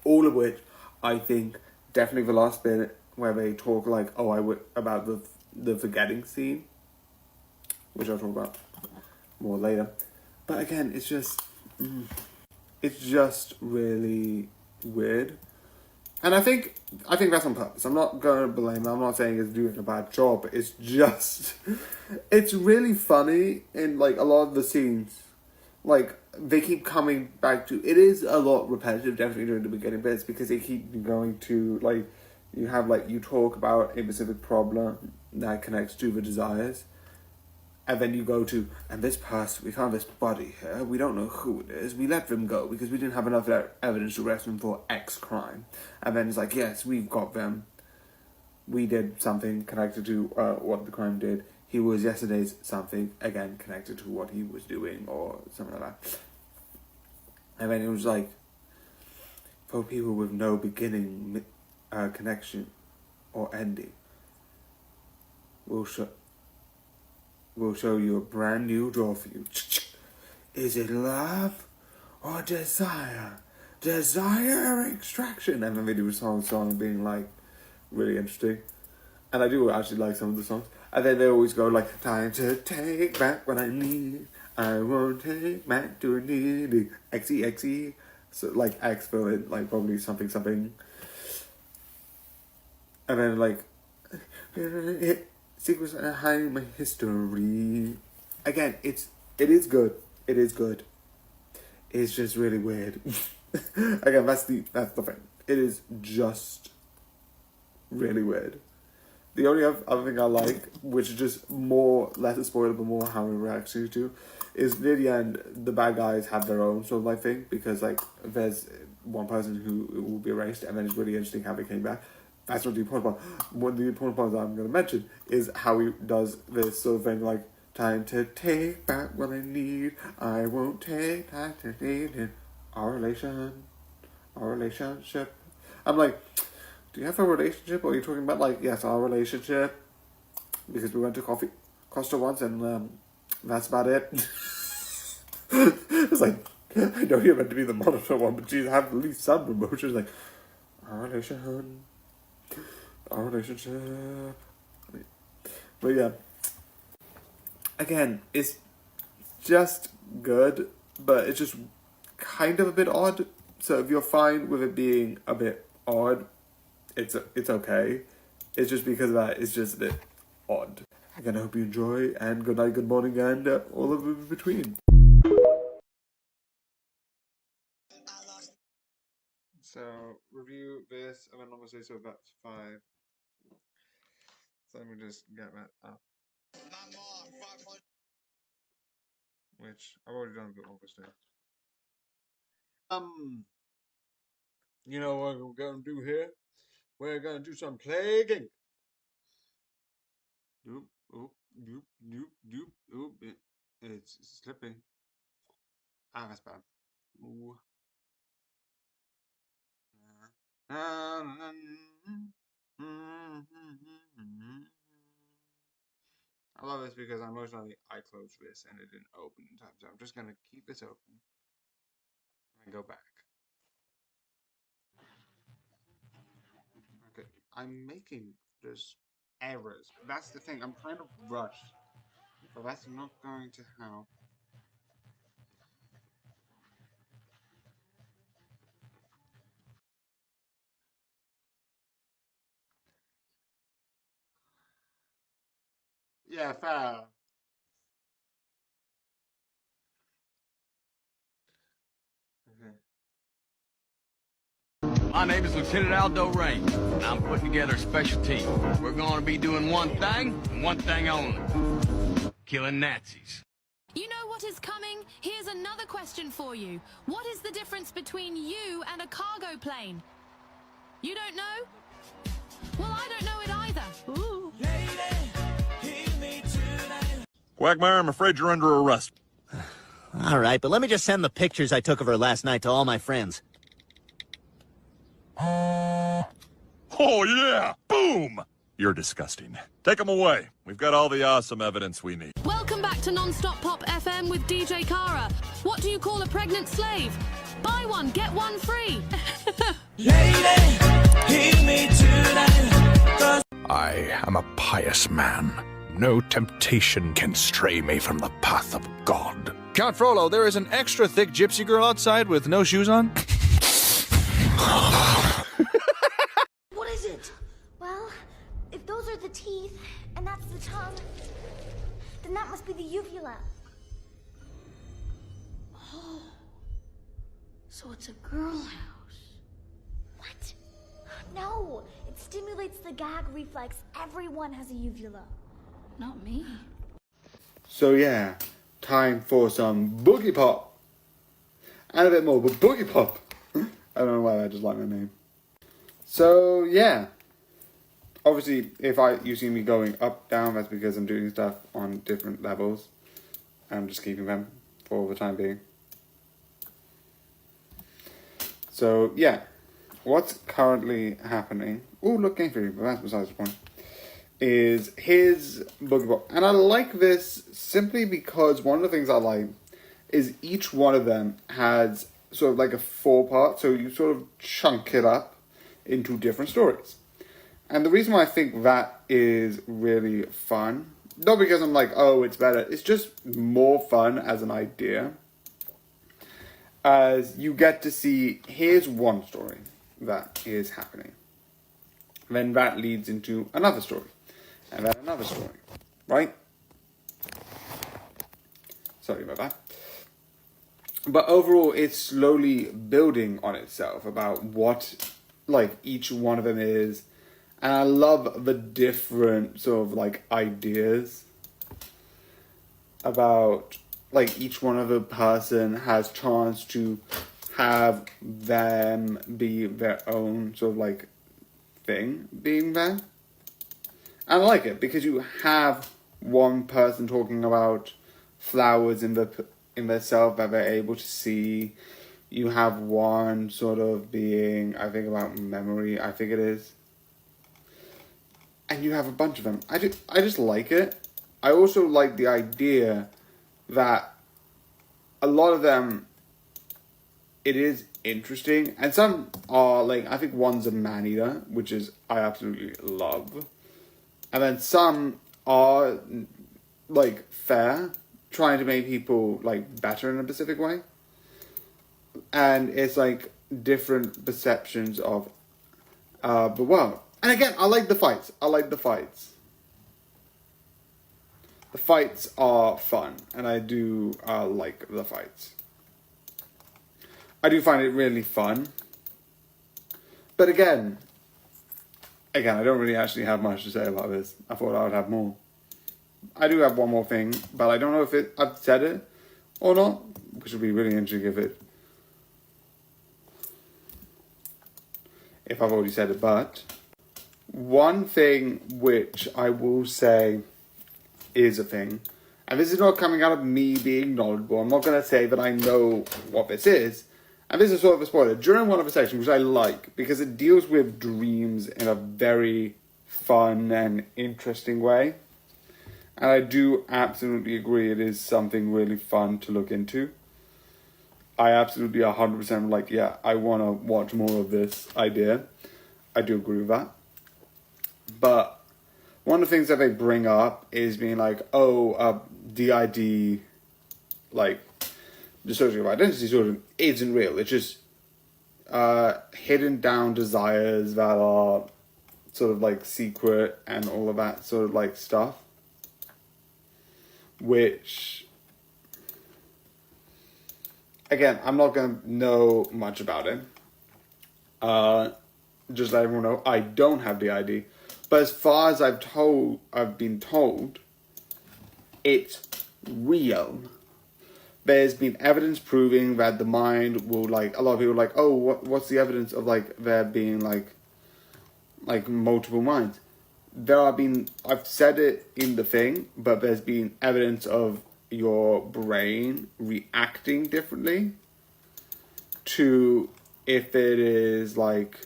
All of which I think definitely the last bit where they talk like, about the forgetting scene, which I'll talk about more later. But again, it's just really weird. And I think that's on purpose. I'm not going to blame it. I'm not saying it's doing a bad job. It's just, it's really funny in like a lot of the scenes. Like, they keep coming back to, it is a lot repetitive, definitely during the beginning bits, because they keep going to, like, you talk about a specific problem that connects to the desires. And then you go to, and this person, we found this body here, we don't know who it is, we let them go because we didn't have enough evidence to arrest them for X crime. And then it's like, yes, we've got them. We did something connected to what the crime did. He was yesterday's something, again, connected to what he was doing, or something like that. And then it was like, for people with no beginning, connection, or ending, we'll show you a brand new door for you. Is it love or desire? Desire extraction. And then they do a song being like really interesting. And I do actually like some of the songs. And then they always go like, time to take back what I need. I won't take back to a needy. XE. So like X fill in like probably something. And then like, secrets behind my history. Again, it is good. It is good. It's just really weird. Again, that's the thing. It is just really weird. The only other thing I like, which is just less a spoiler, but more how it reacts to, is near the end, the bad guys have their own sort of like thing, because like there's one person who will be erased, and then it's really interesting how they came back. That's not the important part. One of the important parts that I'm going to mention is how he does this sort of thing, like, time to take back what I need. I won't take back to need it. Our relationship. I'm like, do you have a relationship? Or are you talking about, like, yes, our relationship? Because we went to Costa once, and that's about it. It's like, I know you're meant to be the monitor one, but geez, have at least some emotions. Like, our relationship. But yeah, again, it's just good, but it's just kind of a bit odd. So if you're fine with it being a bit odd, it's okay. It's just because of that, it's just a bit odd. Again, I hope you enjoy, and good night, good morning, and all of it in between. So, review this, and then I'm going to say, so that's 5. So let me just get that up. Which, I've already done a bit more for today. You know what we're going to do here? We're going to do some plaguing. Oop, it's slipping. Ah, that's bad. Ooh. I love this because emotionally I closed this and it didn't open in time, so I'm just gonna keep this open and go back. Okay, I'm making just errors. That's the thing. I'm kind of rushed, but that's not going to help. Yeah, fair. Okay. My name is Lieutenant Aldo Rain, and I'm putting together a special team. We're going to be doing one thing, and one thing only. Killing Nazis. You know what is coming? Here's another question for you. What is the difference between you and a cargo plane? You don't know? Well, I don't know it either. Ooh. Quagmire, I'm afraid you're under arrest. All right, but let me just send the pictures I took of her last night to all my friends. Oh, yeah! Boom! You're disgusting. Take them away. We've got all the awesome evidence we need. Welcome back to Non-Stop Pop FM with DJ Kara. What do you call a pregnant slave? Buy one, get one free. I am a pious man. No temptation can stray me from the path of God. Count Frollo, there is an extra thick gypsy girl outside with no shoes on. What is it? Well, if those are the teeth, and that's the tongue, then that must be the uvula. Oh. So it's a girl house. What? No, it stimulates the gag reflex. Everyone has a uvula. Not me. So yeah, time for some Boogie Pop. And a bit more, but Boogie Pop. I don't know why I just like my name. So yeah, obviously if you see me going up, down, that's because I'm doing stuff on different levels. And I'm just keeping them for the time being. So yeah, what's currently happening, oh look, Game Theory, but that's besides the point, is his Boogie Pop. And I like this simply because one of the things I like is each one of them has sort of like a 4-part, so you sort of chunk it up into different stories. And the reason why I think that is really fun, not because I'm like, oh, it's better, it's just more fun as an idea, as you get to see, here's one story that is happening. Then that leads into another story. And then another story. Right? Sorry about that. But overall, it's slowly building on itself about what, like, each one of them is. And I love the different sort of, like, ideas about, like, each one of the person has chance to have them be their own sort of, like, thing being there. And I like it because you have one person talking about flowers in themselves that they're able to see. You have one sort of being, I think about memory, I think it is. And you have a bunch of them. I just like it. I also like the idea that a lot of them, it is interesting. And some are, like, I think one's a man-eater, which is, I absolutely love. And then some are, like, fair, trying to make people, like, better in a specific way. And it's, like, different perceptions of the world. And again, I like the fights. I like the fights. The fights are fun, and I do like the fights. I do find it really fun. But again, I don't really actually have much to say about this. I thought I would have more. I do have one more thing, but I don't know if I've said it or not, which would be really interesting if I've already said it. But one thing which I will say is a thing, and this is not coming out of me being knowledgeable. I'm not going to say that I know what this is. And this is sort of a spoiler. During one of the sections, which I like, because it deals with dreams in a very fun and interesting way. And I do absolutely agree it is something really fun to look into. I absolutely 100% like, yeah, I want to watch more of this idea. I do agree with that. But one of the things that they bring up is being like, oh, DID, like, dissociative identity disorder isn't real. It's just hidden down desires that are sort of like secret and all of that sort of like stuff. Which, again, I'm not going to know much about it. Just let everyone know, I don't have the ID. But as far as I've been told, it's real. There's been evidence proving that the mind will, like, a lot of people are like, oh, what's the evidence of, like, there being, like multiple minds? I've said it in the thing, but there's been evidence of your brain reacting differently to if it is, like,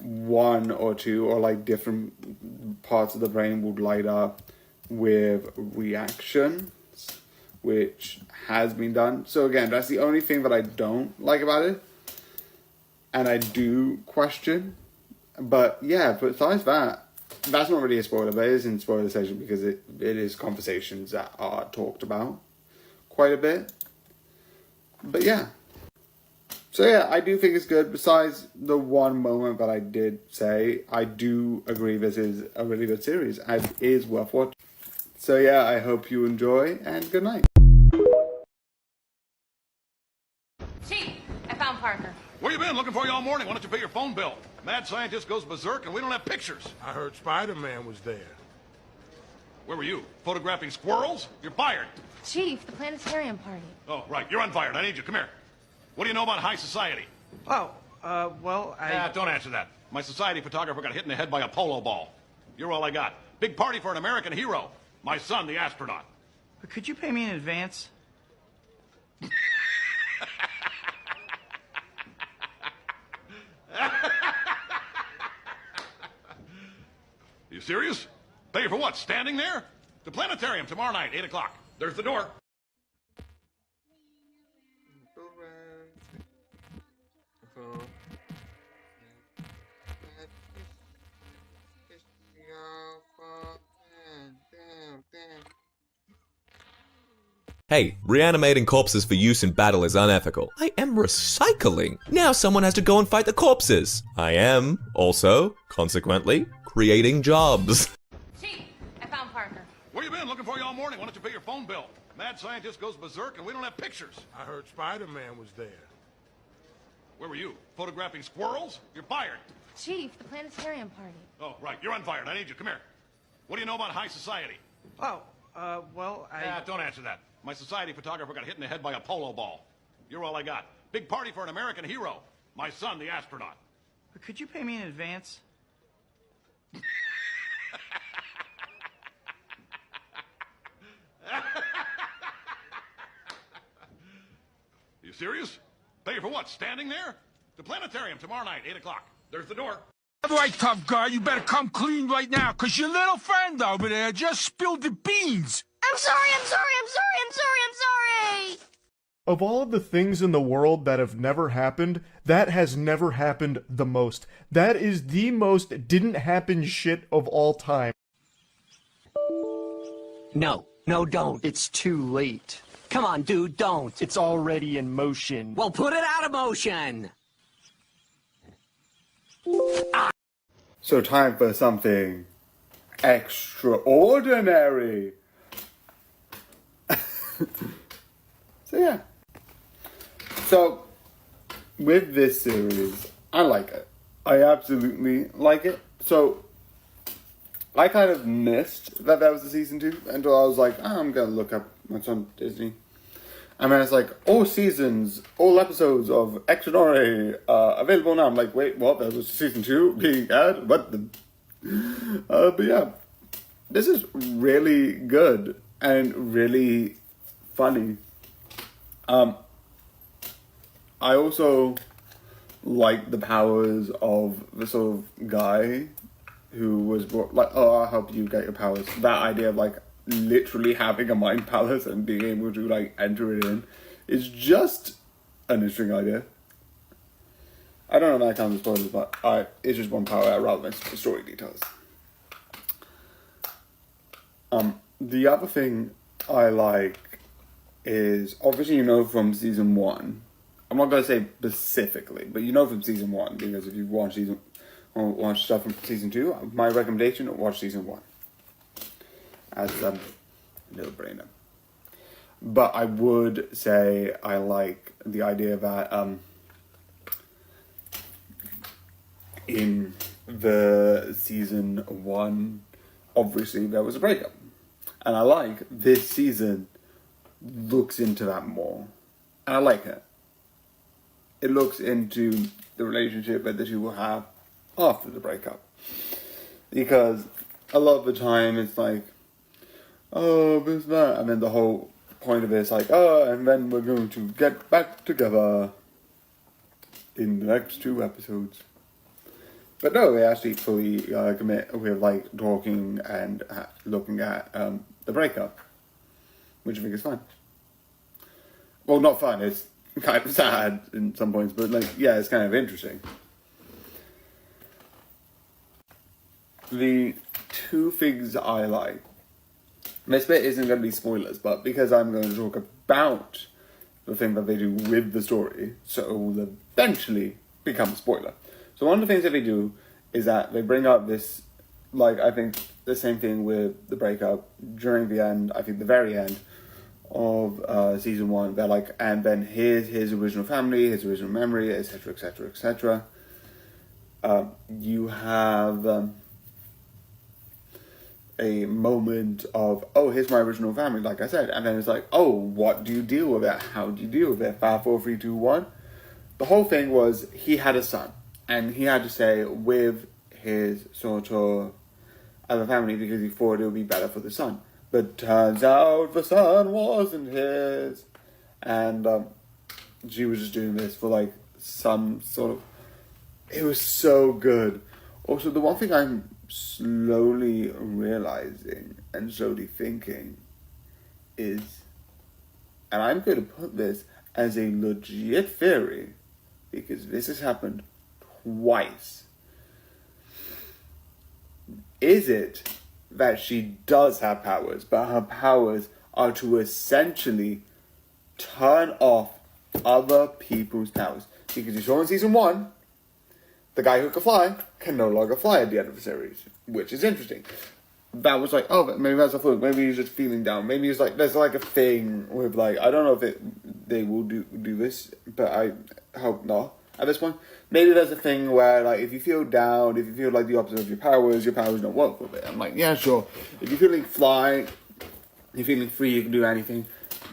one or two, or, like, different parts of the brain would light up with reactions, which has been done. So again, that's the only thing that I don't like about it, and I do question. But yeah, besides that, that's not really a spoiler, but it is in spoiler section because it is conversations that are talked about quite a bit. But yeah. So yeah, I do think it's good. Besides the one moment that I did say, I do agree this is a really good series and it is worth watching. So yeah, I hope you enjoy, and good night. Chief, I found Parker. Where you been? Looking for you all morning. Why don't you pay your phone bill? Mad scientist goes berserk and we don't have pictures. I heard Spider-Man was there. Where were you? Photographing squirrels? You're fired. Chief, the planetarium party. Oh, right. You're unfired. I need you. Come here. What do you know about high society? Oh, well, Don't answer that. My society photographer got hit in the head by a polo ball. You're all I got. Big party for an American hero. My son, the astronaut. But could you pay me in advance? You serious? Pay for what? Standing there? The planetarium tomorrow night, 8 o'clock. There's the door. Hey, reanimating corpses for use in battle is unethical. I am recycling. Now someone has to go and fight the corpses. I am, also, consequently, creating jobs. Chief, I found Parker. Where you been? Looking for you all morning. Why don't you pay your phone bill? Mad scientist goes berserk and we don't have pictures. I heard Spider-Man was there. Where were you? Photographing squirrels? You're fired. Chief, the planetarium party. Oh, right. You're unfired. I need you. Come here. What do you know about high society? Oh, well, Don't answer that. My society photographer got hit in the head by a polo ball. You're all I got. Big party for an American hero. My son, the astronaut. But could you pay me in advance? You serious? Pay for what? Standing there? The planetarium tomorrow night, 8 o'clock. There's the door. All right, tough guy, you better come clean right now, because your little friend over there just spilled the beans. I'm sorry. Of all of the things in the world that have never happened, that has never happened the most. That is the most didn't happen shit of all time. No, don't. It's too late. Come on, dude, don't. It's already in motion. Well, put it out of motion. So time for something extraordinary. So yeah. So with this series, I like it. I absolutely like it. So I kind of missed that was the season 2 until I was like, I'm gonna look up what's on Disney. And then it's like, all episodes of Extraordinary available now. I'm like, wait, what? That was season 2 being aired? What the? But yeah, this is really good and really funny. I also like the powers of the sort of guy who was like, oh, I'll help you get your powers. That idea of like literally having a mind palace and being able to like enter it in is just an interesting idea. I don't know that kind of spoilers, but it's just one power rather than story details. The other thing I like is, obviously you know from season 1, I'm not going to say specifically, but you know from season 1, because if you watch stuff from season 2, my recommendation, watch season 1. As a no-brainer. But I would say I like the idea that in the season 1, obviously there was a breakup. And I like this season looks into that more. And I like it. It looks into the relationship that the two will have after the breakup. Because a lot of the time it's like, oh, this, that, and then the whole point of it is like, oh, and then we're going to get back together in the next 2 episodes. But no, they actually fully commit with like talking and looking at the breakup, which I think is fun. Well, not fun, it's kind of sad in some points, but like, yeah, it's kind of interesting. The 2 things I like, this bit isn't going to be spoilers, but because I'm going to talk about the thing that they do with the story, so it will eventually become a spoiler. So one of the things that they do is that they bring up this, like, I think the same thing with the breakup during the end, I think the very end of season 1, they're like, and then here's his original family, his original memory, etc, etc, etc. You have a moment of, oh, here's my original family, like I said, and then it's like, oh, what do you deal with it? How do you deal with it? 5, 4, 3, 2, 1. The whole thing was he had a son, and he had to stay with his sort of other family because he thought it would be better for the son. But turns out the son wasn't his, and she was just doing this for like some sort of. It was so good. Also, the one thing I'm slowly realizing and slowly thinking is, and I'm going to put this as a legit theory because this has happened twice. Is it that she does have powers, but her powers are to essentially turn off other people's powers? Because you saw in season 1, the guy who could fly can no longer fly at the end of the series, which is interesting. That was like, oh, maybe that's a fluke. Maybe he's just feeling down. Maybe he's like, there's like a thing with like, I don't know if they will do this, but I hope not at this point. Maybe there's a thing where like, if you feel down, if you feel like the opposite of your powers don't work with it. I'm like, yeah, sure. If you're feeling fly, you're feeling free, you can do anything.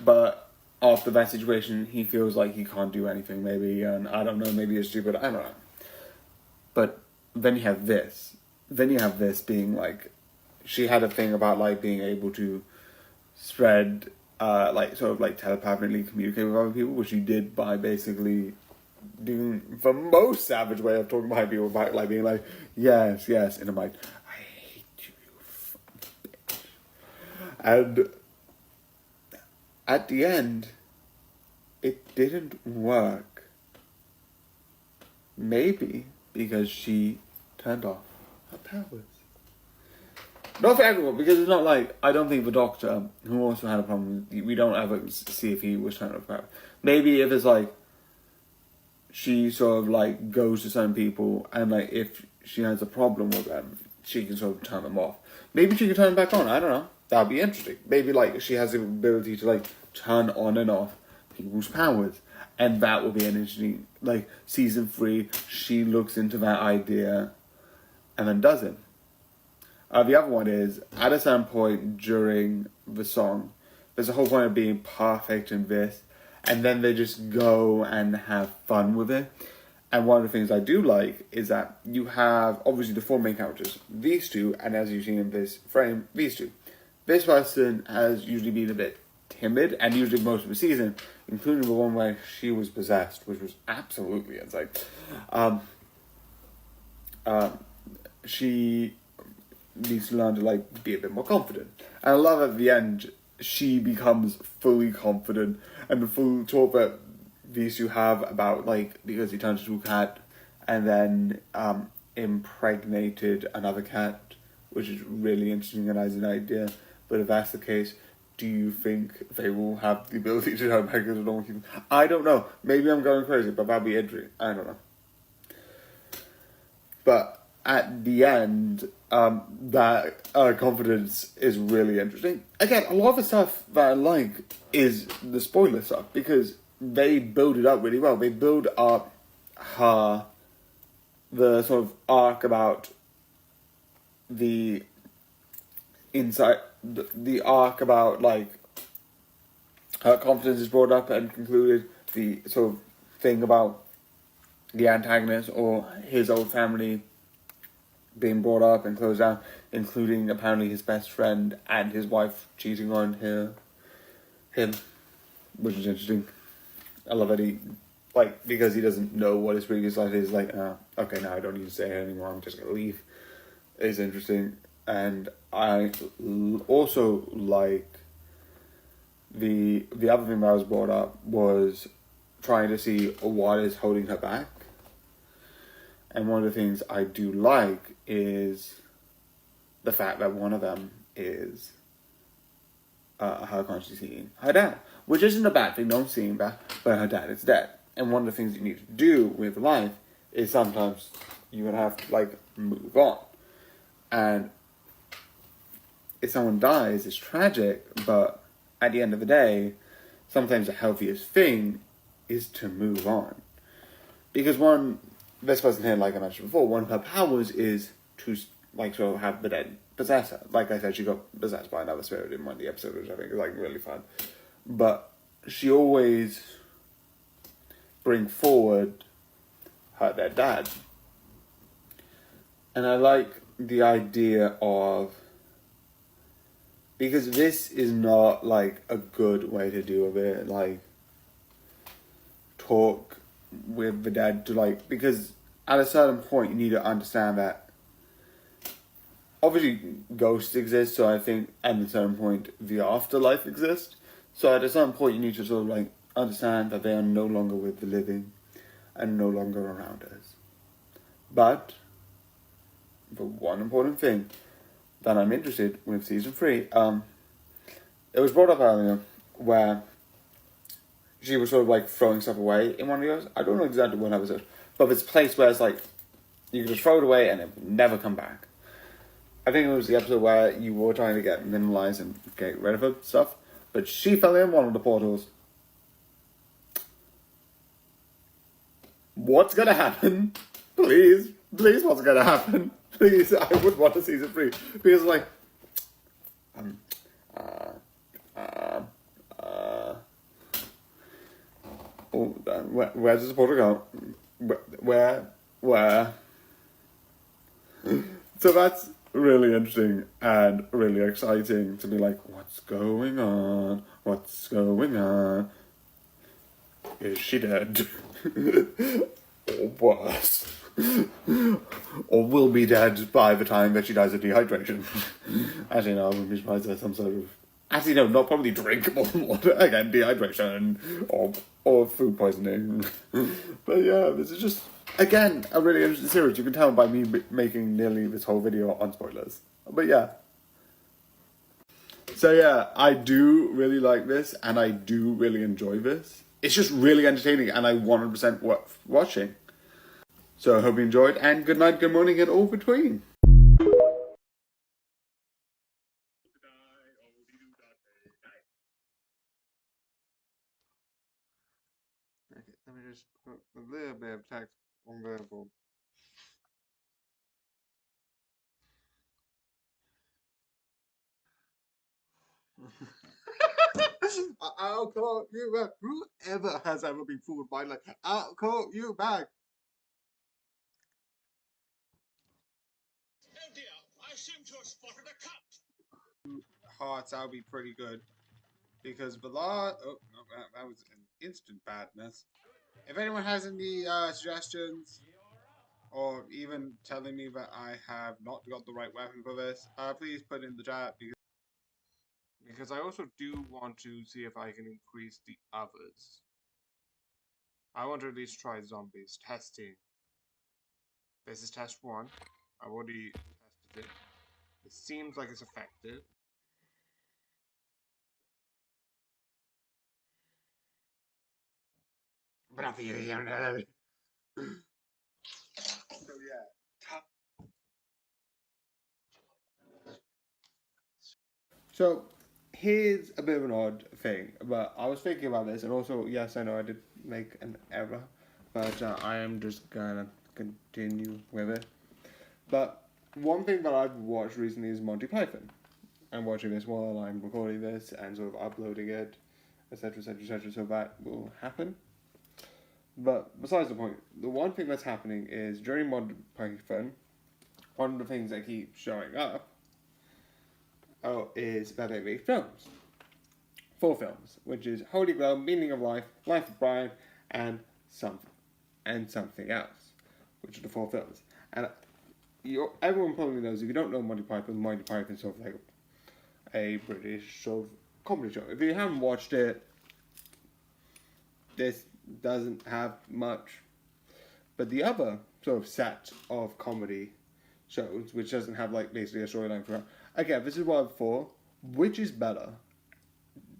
But after that situation, he feels like he can't do anything. Maybe, and I don't know, maybe it's stupid. I don't know. But then you have this. Then you have this being like, she had a thing about like being able to spread, like sort of like telepathically communicate with other people, which she did by basically doing the most savage way of talking behind people, by like being like, yes, yes, in a mic, I hate you, you fucking bitch. And at the end, it didn't work. Maybe because she turned off her powers. Not for everyone, because it's not like, I don't think the Doctor, who also had a problem, we don't ever see if he was turned off power. Maybe if it's like, she sort of like goes to certain people, and like if she has a problem with them, she can sort of turn them off. Maybe she can turn them back on, I don't know. That'd be interesting. Maybe like she has the ability to like turn on and off people's powers. And that will be an interesting, like, season 3, she looks into that idea and then does it. The other one is, at a certain point during the song, there's a whole point of being perfect in this, and then they just go and have fun with it. And one of the things I do like is that you have, obviously, the 4 main characters. These 2, and as you've seen in this frame, these 2. This person has usually been a bit timid, and usually most of the season, including the one where she was possessed, which was absolutely insane. She needs to learn to like be a bit more confident, and I love at the end she becomes fully confident, and the full talk that these 2 have about like, because he turns into a cat and then impregnated another cat, which is really interesting and as an idea. But if that's the case, do you think they will have the ability to turn back into normal human? I don't know. Maybe I'm going crazy, but that'd be interesting. I don't know. But at the end, that confidence is really interesting. Again, a lot of the stuff that I like is the spoiler stuff, because they build it up really well. They build up her the sort of arc about the insight, the arc about like her confidence is brought up and concluded, the sort of thing about the antagonist or his old family being brought up and closed down, including apparently his best friend and his wife cheating on him, which is interesting. I love that he, like, because he doesn't know what his previous life is, like, okay, now I don't need to stay here anymore, I'm just gonna leave. It's interesting. And I also like the other thing that was brought up was trying to see what is holding her back. And one of the things I do like is the fact that one of them is her consciously seeing her dad, which isn't a bad thing, don't see him back, but her dad is dead. And one of the things you need to do with life is sometimes you're gonna have to, like, move on. And if someone dies, it's tragic, but at the end of the day, sometimes the healthiest thing is to move on. Because this person here, like I mentioned before, one of her powers is to, like, sort of have the dead possess her. Like I said, she got possessed by another spirit in one of the episodes, which I think is, like, really fun. But she always bring forward her dead dad. And I like the idea of, because this is not, like, a good way to deal with it, like, talk with the dad to, like, because at a certain point you need to understand that obviously ghosts exist, so I think at a certain point the afterlife exists, so at a certain point you need to sort of, like, understand that they are no longer with the living and no longer around us. But the one important thing that I'm interested with season 3, it was brought up earlier where she was sort of, like, throwing stuff away in one of the episodes. I don't know exactly what episode, but it's a place where it's like you can just throw it away and it will never come back. I think it was the episode where you were trying to get minimalize and get rid of her stuff, but she fell in one of the portals. What's gonna happen? Please, what's gonna happen? Please, I would want a season 3 because, like, where does the portal go? Where? So that's really interesting and really exciting to be like, what's going on? What's going on? Is she dead? Or worse? Or will be dead by the time that she dies of dehydration? Actually, no, I wouldn't be surprised there's some sort of... Actually, no, not probably drinkable water. Again, dehydration or food poisoning. But yeah, this is just, again, a really interesting series. You can tell by me making nearly this whole video on spoilers. But yeah. So yeah, I do really like this, and I do really enjoy this. It's just really entertaining, and I 100% worth watching. So I hope you enjoyed, and good night, good morning, and all between. Okay, let me just put a little bit of text on verbal. I'll call you back. Whoever has ever been fooled by, like, I'll call you back. Oh dear, I seem to have spotted a cut. Hearts, I'll be pretty good. Because Ballard, oh, no, that was an instant badness. If anyone has any suggestions, or even telling me that I have not got the right weapon for this, please put in the chat, because I also do want to see if I can increase the others. I want to at least try zombies testing. This is test 1. I've already tested it. It seems like it's effective. But I feel so yeah. So here's a bit of an odd thing, but I was thinking about this, and also, yes, I know I did make an error, but I am just gonna continue with it. But one thing that I've watched recently is Monty Python. I'm watching this while I'm recording this and sort of uploading it, etc., etc., etc., so that will happen. But besides the point, the one thing that's happening is during Monty Python, one of the things that keeps showing up is that they make films. 4 films, which is Holy Grail, Meaning of Life, Life of Brian, and something else, which are the 4 films. And everyone probably knows, if you don't know Monty Python is sort of like a British sort of comedy show. If you haven't watched it, this doesn't have much. But the other sort of set of comedy shows, which doesn't have like basically a storyline for, again, this is what I'm for. Which is better,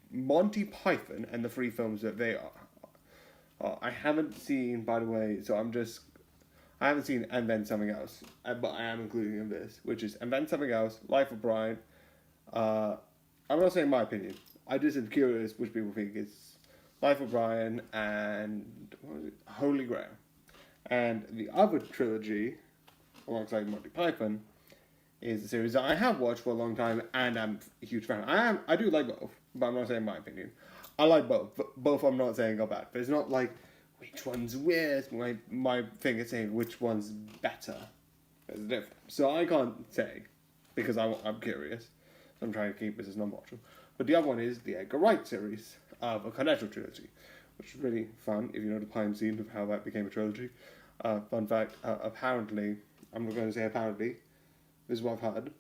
Monty Python and the 3 films that they are? I haven't seen, by the way, so I haven't seen And Then Something Else, but I am including in this, which is And Then Something Else, Life of Brian. I'm not saying my opinion. I just am curious which people think it's Life of Brian and what was it? Holy Grail. And the other trilogy, alongside Monty Python, is a series that I have watched for a long time and I'm a huge fan. I do like both, but I'm not saying my opinion. I like both. Both I'm not saying are bad. But it's not like which one's worse. My thing is saying which one's better. There's a difference. So I can't say because I'm curious. So I'm trying to keep this as non-watchable. But the other one is the Edgar Wright series of a Cornetto trilogy, which is really fun if you know the behind the scenes of how that became a trilogy. Fun fact, apparently, I'm not going to say apparently, this is what I've heard,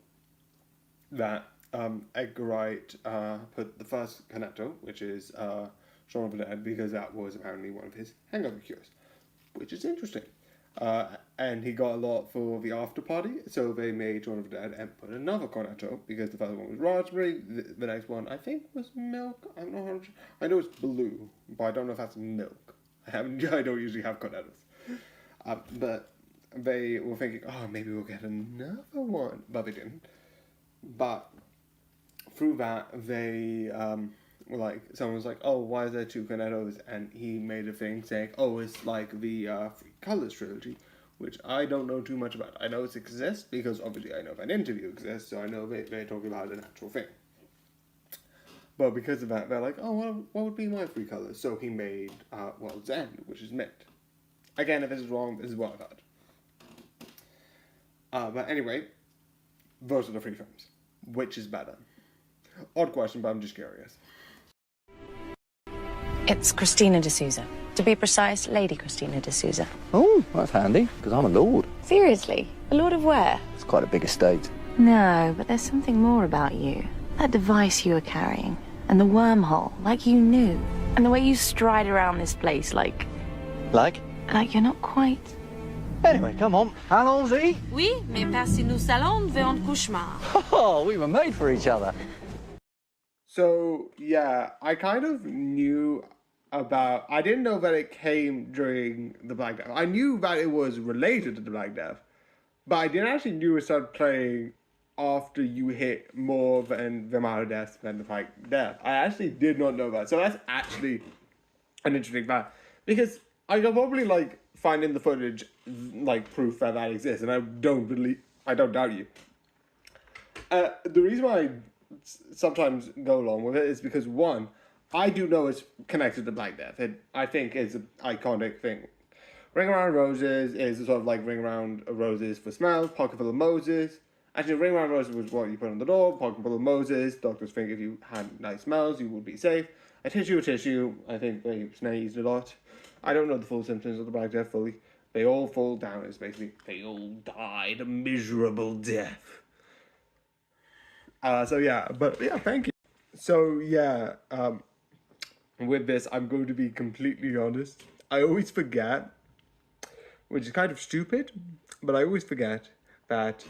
that Edgar Wright put the first Cornetto, which is Shaun of the Dead, because that was apparently one of his hangover cures, which is interesting. And he got a lot for the after party, so they made Shaun of the Dead and put another Cornetto, because the first one was raspberry, the next one I think was milk, I'm not 100%. I know it's blue, but I don't know if that's milk. I don't usually have Cornettos. But they were thinking, oh, maybe we'll get another one, but they didn't. But through that, they were like, someone was like, oh, why is there 2 Cornettos? And he made a thing saying, oh, it's like the Three Colors trilogy, which I don't know too much about. I know it exists because obviously I know if an interview exists, so I know they're talking about an actual thing. But because of that, they're like, oh, well, what would be my 3 colors? So he made, Zen, which is mint. Again, if this is wrong, this is what I've heard. But anyway, those are the 3 films. Which is better? Odd question, but I'm just curious. It's Christina D'Souza. To be precise, Lady Christina D'Souza. Oh, that's handy, because I'm a lord. Seriously? A lord of where? It's quite a big estate. No, but there's something more about you. That device you were carrying, and the wormhole, like you knew. And the way you stride around this place, like you're not quite. Anyway, come on. Allons-y. Oui, mais passez nous salons devant un cauchemar. Oh, we were made for each other. So, yeah, I kind of knew about... I didn't know that it came during the Black Death. I knew that it was related to the Black Death, but I didn't actually knew it started playing after you hit more than the amount of deaths than the Black Death. I actually did not know that. So that's actually an interesting fact. Because I could probably, find in the footage, proof that exists, and I don't doubt you. The reason why I sometimes go along with it is because, one, I do know it's connected to Black Death. I think it's an iconic thing. Ring Around Roses is sort of like Ring Around Roses for smells, Pocket Full of Moses. Actually, Ring Around Roses was what you put on the door, Pocket Full of Moses. Doctors think if you had nice smells, you would be safe. A tissue, I think they sneezed a lot. I don't know the full symptoms of the Black Death fully. They all fall down. It's basically, they all died a miserable death. Thank you. So, yeah, with this, I'm going to be completely honest. I always forget, which is kind of stupid, but I always forget that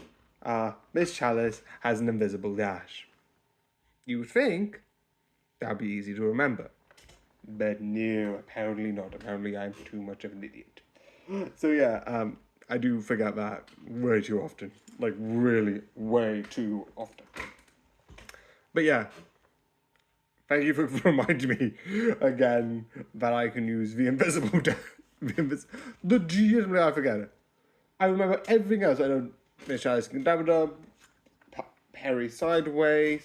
Miss Chalice has an invisible dash. You would think that would be easy to remember. But no, apparently not. Apparently I'm too much of an idiot. So yeah, I do forget that way too often. Really way too often. But yeah, thank you for reminding me again that I can use the invisible dash. The G, I forget it. I remember everything else. I know Miss Alice can Dab Dub, Perry Sideways.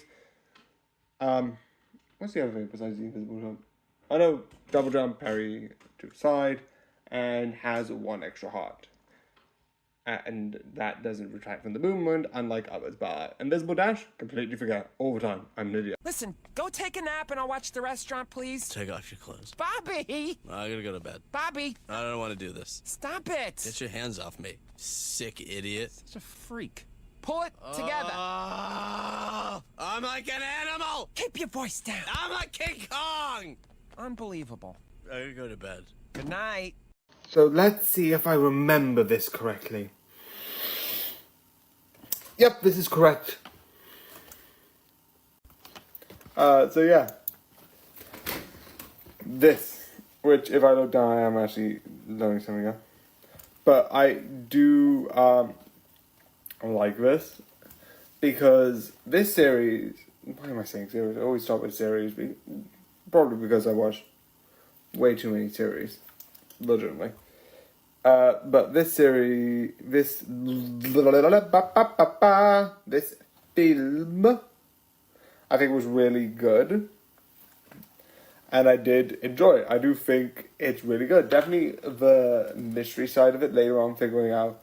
What's the other thing besides the invisible jump? I know double jump, Perry to the side, and has one extra heart. And that doesn't retract from the movement, unlike others. But invisible dash, completely forget all the time. I'm an idiot. Listen, go take a nap and I'll watch the restaurant, please. Take off your clothes. Bobby! I gotta go to bed. Bobby! I don't want to do this. Stop it! Get your hands off me, sick idiot. Such a freak. Pull it together. I'm like an animal! Keep your voice down. I'm like King Kong! Unbelievable. I gotta go to bed. Good night. So let's see if I remember this correctly. Yep, this is correct. So yeah. This, which if I look down, I am actually learning something else. But I do like this because this series. Why am I saying series? I always start with series, probably because I watch way too many series, legitimately. But this series, this film, I think was really good. And I did enjoy it. I do think it's really good. Definitely the mystery side of it, later on figuring out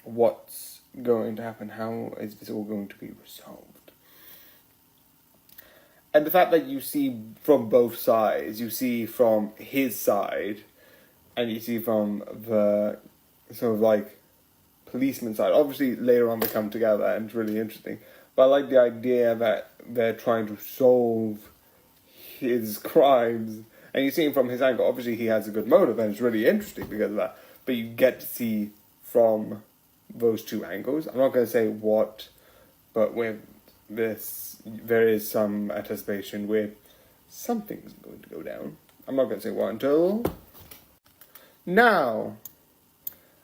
what's going to happen, how is this all going to be resolved. And the fact that you see from both sides, you see from his side, and you see from the sort of like policeman side. Obviously later on they come together and it's really interesting. But I like the idea that they're trying to solve his crimes, and you see him from his angle. Obviously he has a good motive and it's really interesting because of that. But you get to see from those two angles. I'm not going to say what, but with this there is some anticipation where something's going to go down. I'm not going to say what until now.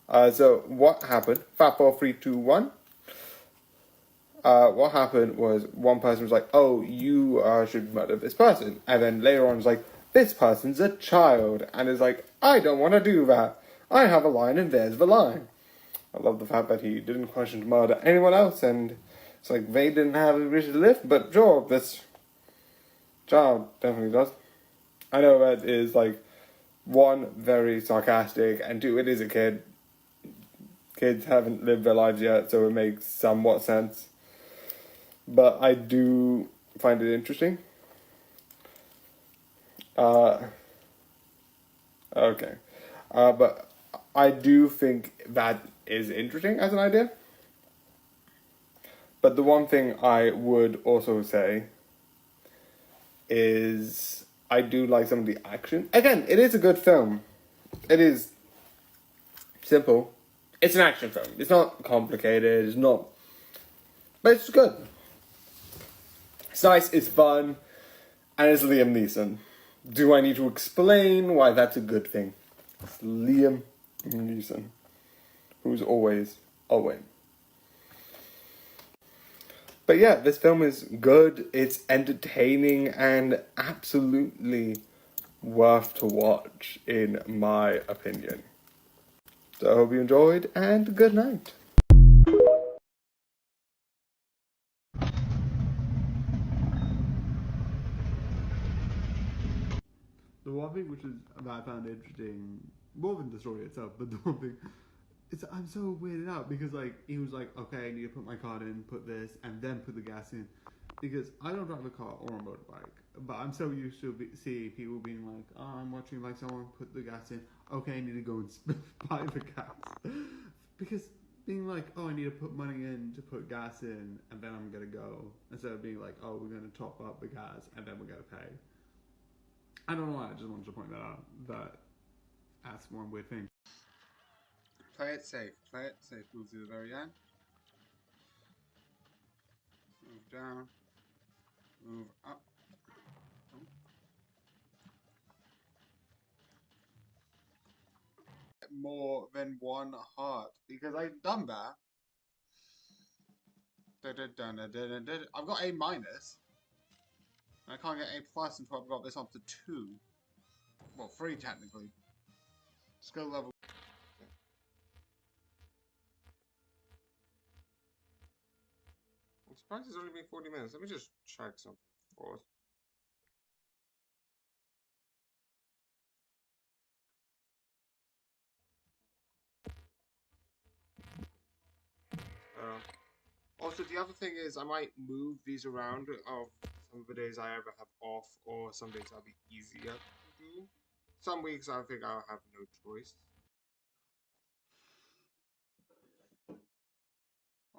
So what happened? Fat 4, 3, 2, 1. What happened was one person was like, oh, you should murder this person. And then later on was like, this person's a child. And it's like, I don't want to do that. I have a line and there's the line. I love the fact that he didn't question to murder anyone else. And it's like, they didn't have a reason to live. But sure, this child definitely does. I know that is like, one, very sarcastic, and two, it is a kid. Kids haven't lived their lives yet, so it makes somewhat sense. But I do find it interesting. Okay. But I do think that is interesting as an idea. But the one thing I would also say is I do like some of the action. Again, it is a good film. It is simple. It's an action film. It's not complicated. It's not... But it's good. It's nice. It's fun. And it's Liam Neeson. Do I need to explain why that's a good thing? It's Liam Neeson. Who's always a win. But yeah, this film is good, it's entertaining, and absolutely worth to watch, in my opinion. So I hope you enjoyed, and good night. The one thing which is that I found interesting, more than the story itself, but the one thing, I'm so weirded out because like he was like, okay, I need to put my card in, put this, and then put the gas in, because I don't drive a car or a motorbike, but I'm so used to seeing people being like, oh, I'm watching like someone put the gas in, okay, I need to go and buy the gas, because being like, oh, I need to put money in to put gas in, and then I'm gonna go, instead of being like, oh, we're gonna top up the gas and then we're gonna pay. I don't know why. I just wanted to point that out. That that's one weird thing. Play it safe. Play it safe. Move to the very end. Move down. Move up. More than one heart because I've done that. I've got A minus. I can't get A plus until I've got this up to 2. Well, 3 technically. Skill level. Surprised it's only been 40 minutes. Let me just check something for us. Also, the other thing is I might move these around of some of the days I ever have off, or some days I'll be easier to do. Some weeks I think I'll have no choice.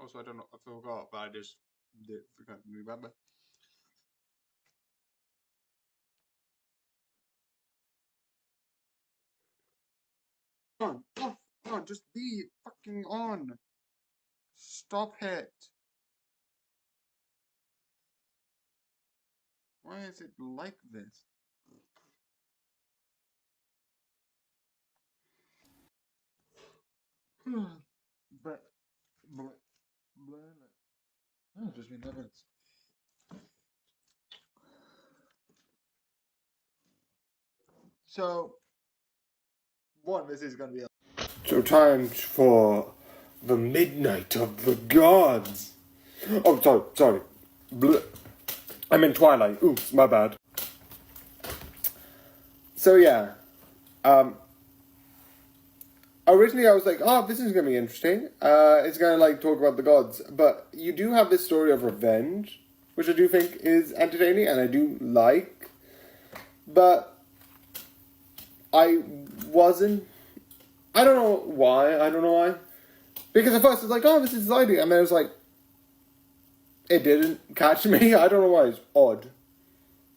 Also, I don't know, I forgot, but I just did forget to remember. Come on, just be fucking on. Stop it. Why is it like this? but oh, just been 10 minutes. So, this is gonna be So time for the Midnight of the Gods. Oh, sorry. I meant Twilight. Oops, my bad. So yeah, originally I was like, oh, this is gonna be interesting. It's gonna like talk about the gods, but you do have this story of revenge, which I do think is entertaining and I do like, but I don't know why. Because at first it's like, oh, this is exciting, and then it was like, it didn't catch me. I don't know why. It's odd.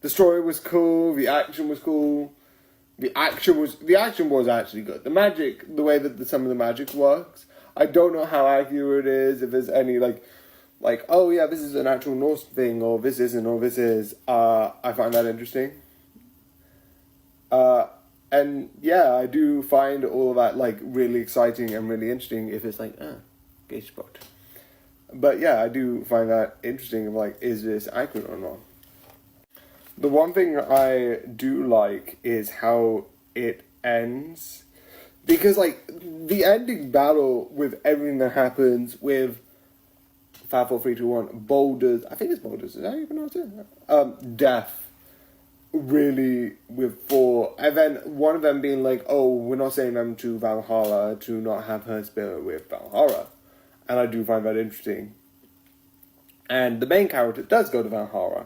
The story was cool. The action was cool. The action was actually good. The magic, the way that some of the magic works, I don't know how accurate it is. If there's any like, oh yeah, this is an actual Norse thing, or this isn't, or this is. I find that interesting. And yeah, I do find all of that like really exciting and really interesting. If it's like, gay spot. But yeah, I do find that interesting. Like, is this accurate or not? The one thing I do like is how it ends. Because, like, the ending battle with everything that happens with 5, 4, 3, 2, 1, boulders, I think it's boulders, is that how you pronounce it? Death. Really, with 4. And then one of them being like, oh, we're not sending them to Valhalla to not have her spirit with Valhalla. And I do find that interesting. And the main character does go to Valhalla.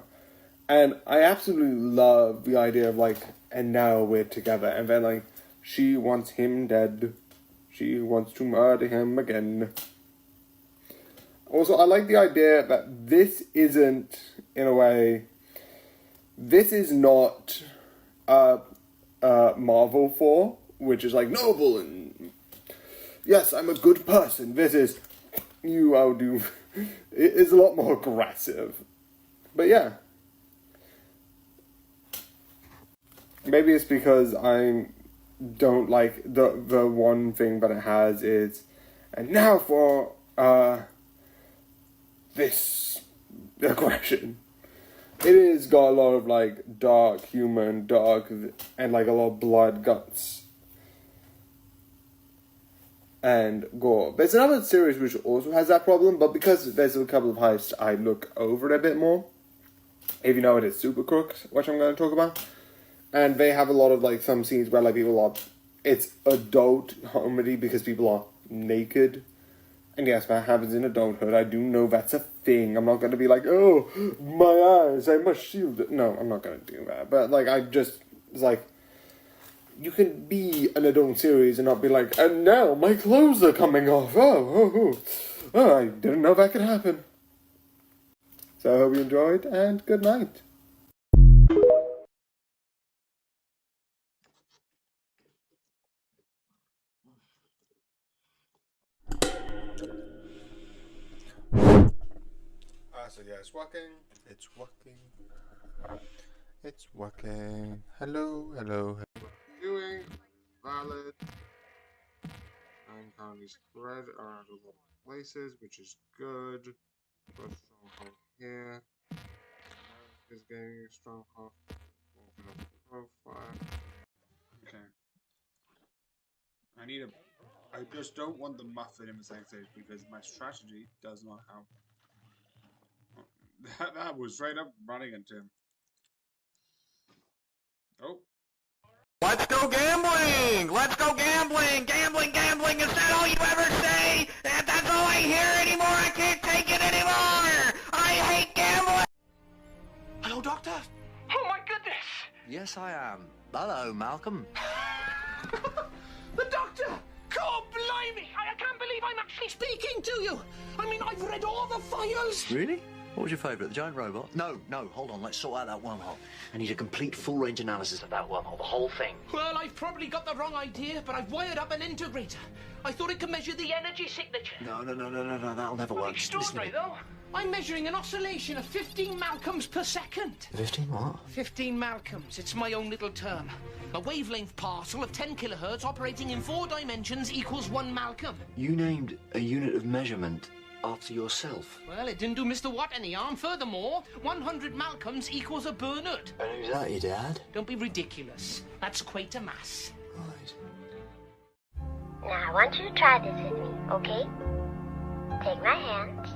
And I absolutely love the idea of, like, and now we're together. And then, like, she wants him dead. She wants to murder him again. Also, I like the idea that this isn't, in a way, this is not Marvel 4, which is, like, noble and, yes, I'm a good person. This is, I'll do... It is a lot more aggressive. But yeah. Maybe it's because I don't like the one thing that it has is, and now for this aggression. It has got a lot of like dark humor and and like a lot of blood, guts, and gore. There's another series which also has that problem, but because there's a couple of heists, I look over it a bit more. If you know it, it's Super Crooks, which I'm going to talk about. And they have a lot of, like, some scenes where, like, people are... It's adult comedy because people are naked. And yes, that happens in adulthood. I do know that's a thing. I'm not going to be like, oh, my eyes, I must shield it. No, I'm not going to do that. But, like, it's like... You can be an adult series and not be like, and now my clothes are coming off. Oh, I didn't know that could happen. So I hope you enjoyed, and good night. So yeah, it's working. It's working. Hello. Doing valid. I'm currently spread around a lot of places, which is good. Got a stronghold here. Is getting a stronghold. Open up the profile. Okay. I just don't want the muffin in the same stage because my strategy does not help. Oh, That was straight up running into him. Oh. Let's go gambling! Let's go gambling! Gambling, gambling, is that all you ever say? That's all I hear anymore! I can't take it anymore! I hate gambling! Hello, Doctor. Oh my goodness! Yes, I am. Hello, Malcolm. The doctor! God blimey! I can't believe I'm actually speaking to you! I mean, I've read all the files! Really? What was your favourite? The giant robot? No, hold on. Let's sort out that wormhole. I need a complete full-range analysis of that wormhole, the whole thing. Well, I've probably got the wrong idea, but I've wired up an integrator. I thought it could measure the energy signature. No, that'll never work. Extraordinary, though. I'm measuring an oscillation of 15 Malcolms per second. 15 what? 15 Malcolms. It's my own little term. A wavelength parcel of 10 kilohertz operating in 4 dimensions equals 1 Malcolm. You named a unit of measurement after yourself. Well, it didn't do Mr. Watt any harm. Furthermore, 100 Malcolms equals a Bernard. And who's that, your dad? Don't be ridiculous. That's Quatermass. Right. Now, I want you to try this with me, okay? Take my hand,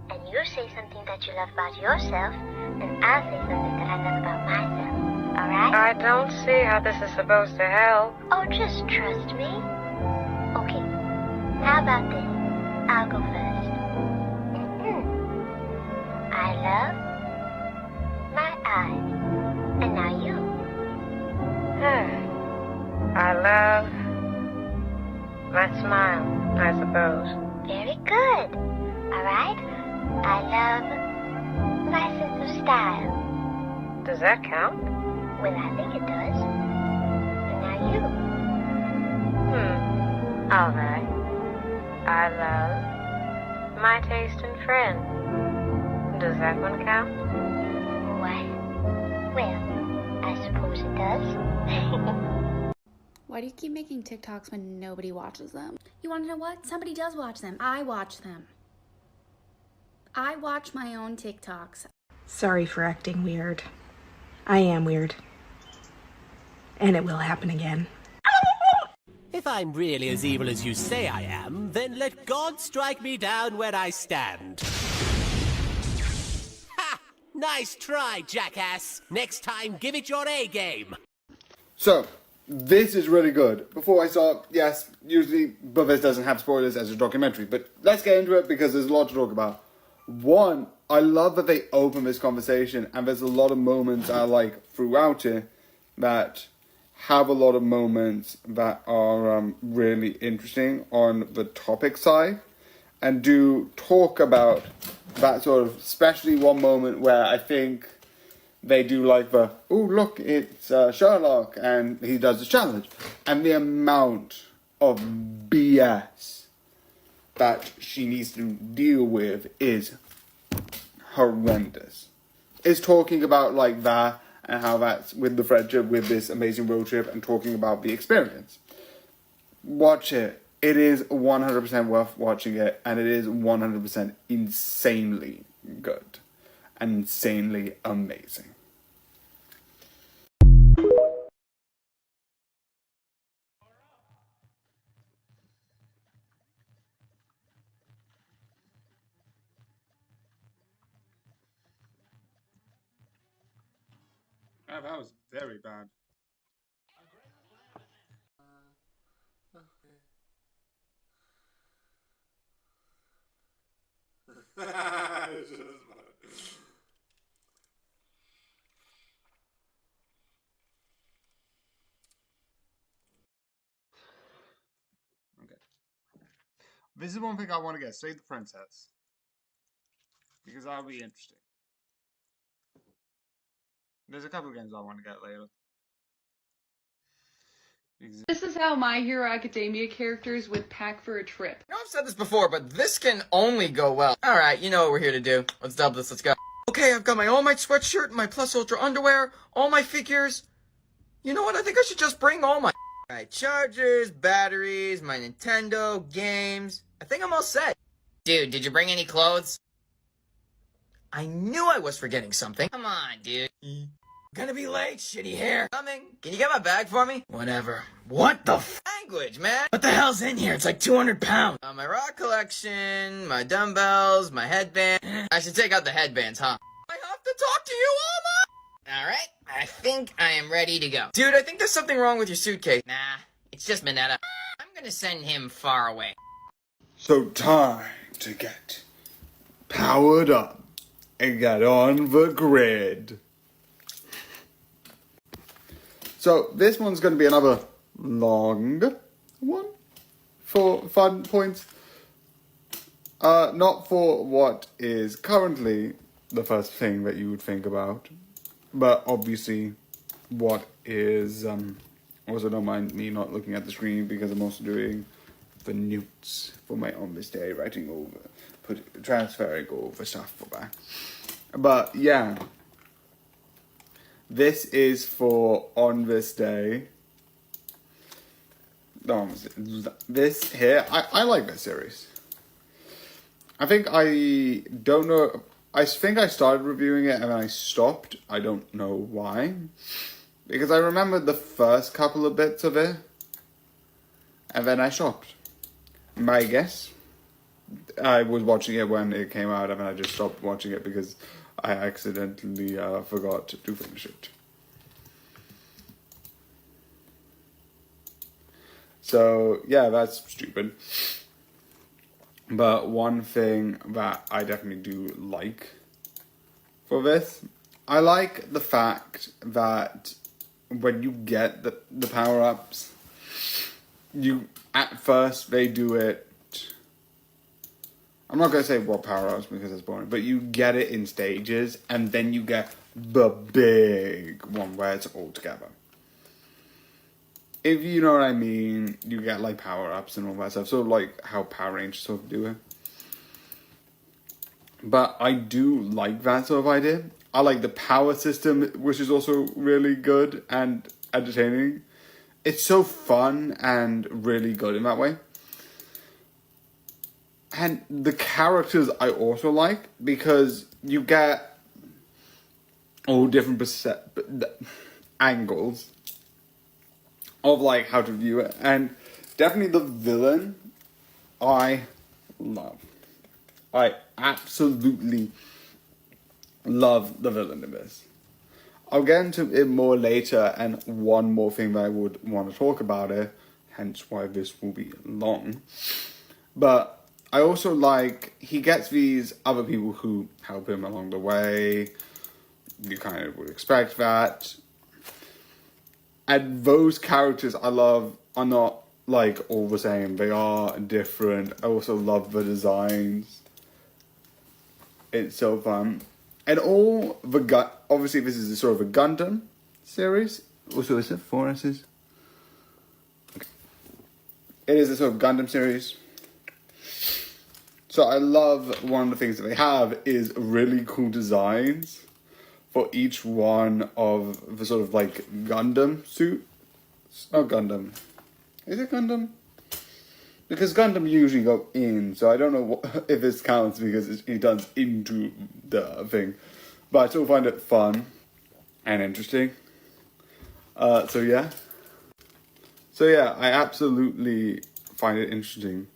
and you say something that you love about yourself, and I'll say something that I love about myself. Alright? I don't see how this is supposed to help. Oh, just trust me. Okay, how about this? I'll go first. I love my eyes. And now you. I love my smile, I suppose. Very good. Alright? I love my sense of style. Does that count? Well, I think it does. And now you. All right. I love my taste in friends. Does that one count? Why? Well, I suppose it does. Why do you keep making TikToks when nobody watches them? You want to know what? Somebody does watch them. I watch them. I watch my own TikToks. Sorry for acting weird. I am weird. And it will happen again. If I'm really as evil as you say I am, then let God strike me down where I stand. Ha! Nice try, jackass. Next time, give it your A game. So, this is really good. Before I start, yes, usually Buffett doesn't have spoilers as a documentary, but let's get into it because there's a lot to talk about. One, I love that they open this conversation, and there's a lot of moments I like throughout it that have a lot of moments that are really interesting on the topic side, and do talk about that sort of, especially one moment where I think they do like the, oh look, it's Sherlock, and he does the challenge, and the amount of BS that she needs to deal with is horrendous. It's talking about like that, and how that's with the friendship, with this amazing road trip, and talking about the experience. Watch it. It is 100% worth watching it, and it is 100% insanely good and insanely amazing. Oh, that was very bad. Okay. This is one thing I want to get. Save the Princess. Because that'll be interesting. There's a couple of games I want to get later. This is how My Hero Academia characters would pack for a trip. I know I've said this before, but this can only go well. Alright, you know what we're here to do. Let's double this, let's go. Okay, I've got my All Might sweatshirt, my Plus Ultra underwear, all my figures. You know what, I think I should just bring all my Alright, chargers, batteries, my Nintendo, games. I think I'm all set. Dude, did you bring any clothes? I knew I was forgetting something. Come on, dude. Gonna be late, shitty hair. Coming. Can you get my bag for me? Whatever. What the language, man? What the hell's in here? It's like 200 pounds. My rock collection, my dumbbells, my headband. I should take out the headbands, huh? I have to talk to you all night. Alright, I think I am ready to go. Dude, I think there's something wrong with your suitcase. Nah, it's just Minetta. I'm gonna send him far away. So time to get powered up and get on the grid. So this one's going to be another long one for fun points. Not for what is currently the first thing that you would think about, but obviously what is, also don't mind me not looking at the screen because I'm also doing the notes for my on this day, writing over, transferring over stuff for that. But yeah. This is for on this day. No, this here, I like this series. I think I don't know. I think I started reviewing it and then I stopped. I don't know why. Because I remembered the first couple of bits of it. And then I stopped. My guess. I was watching it when it came out and then I just stopped watching it because I accidentally forgot to finish it. So, yeah, that's stupid. But one thing that I definitely do like for this, I like the fact that when you get the power-ups, at first they do it. I'm not going to say what power-ups because it's boring, but you get it in stages, and then you get the big one where it's all together. If you know what I mean, you get like power-ups and all that stuff, sort of like how Power Rangers sort of do it. But I do like that sort of idea. I like the power system, which is also really good and entertaining. It's so fun and really good in that way. And the characters I also like, because you get all different angles of like how to view it. And definitely the villain, I love. I absolutely love the villain in this. I'll get into it more later, and one more thing that I would want to talk about it, hence why this will be long. But I also like, he gets these other people who help him along the way. You kind of would expect that. And those characters I love are not like all the same. They are different. I also love the designs. It's so fun. And all the obviously this is a sort of a Gundam series. Also, is it 4 S's? Okay. It is a sort of Gundam series. So I love one of the things that they have is really cool designs for each one of the sort of like Gundam suit. It's not Gundam. Is it Gundam? Because Gundam usually go in, so I don't know if this counts because it does into the thing. But I still find it fun and interesting. So yeah, I absolutely find it interesting.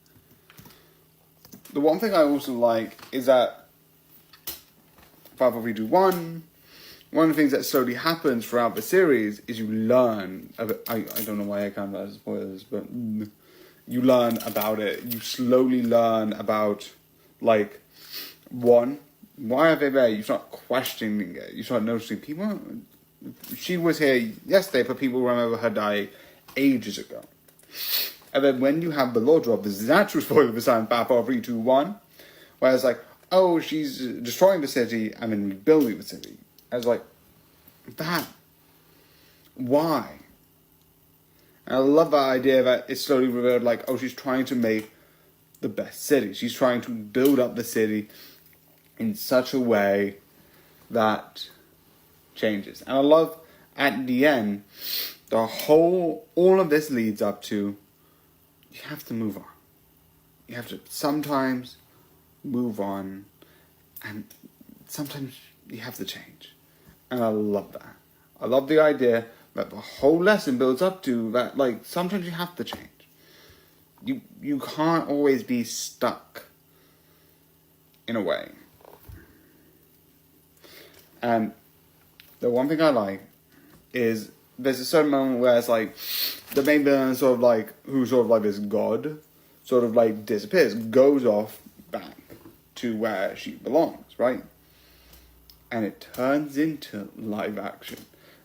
The one thing I also like is that 54321, one of the things that slowly happens throughout the series is you learn. I don't know why I can't write spoilers, but you learn about it. You slowly learn about, like, one, why are they there? You start questioning it. You start noticing people. She was here yesterday, but people remember her dying ages ago. And then when you have the law drop, this is actual spoiler for Silent Battle 321, where it's like, oh, she's destroying the city and then rebuilding the city. I was like, that, why? And I love that idea that it's slowly revealed, like, oh, she's trying to make the best city. She's trying to build up the city in such a way that changes. And I love, at the end, all of this leads up to, you have to move on. You have to sometimes move on, and sometimes you have to change. And I love that. I love the idea that the whole lesson builds up to that, like, sometimes you have to change. You can't always be stuck in a way. And the one thing I like is there's a certain moment where it's like the main villain sort of like, who's sort of like this god, sort of like disappears, goes off back to where she belongs, right? And it turns into live action.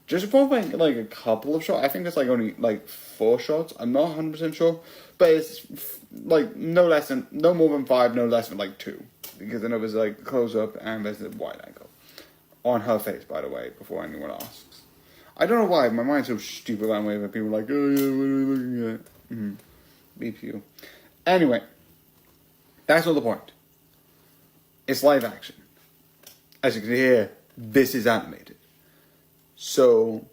Just for like a couple of shots. I think it's like only like 4 shots. I'm not 100% sure. But it's like no more than 5, no less than like 2. Because then it was like close up and there's a wide angle. On her face, by the way, before anyone asks. I don't know why, my mind's so stupid that way that people are like, oh yeah, what are we looking at? BPU. Anyway, that's not the point. It's live action. As you can hear, this is animated. So,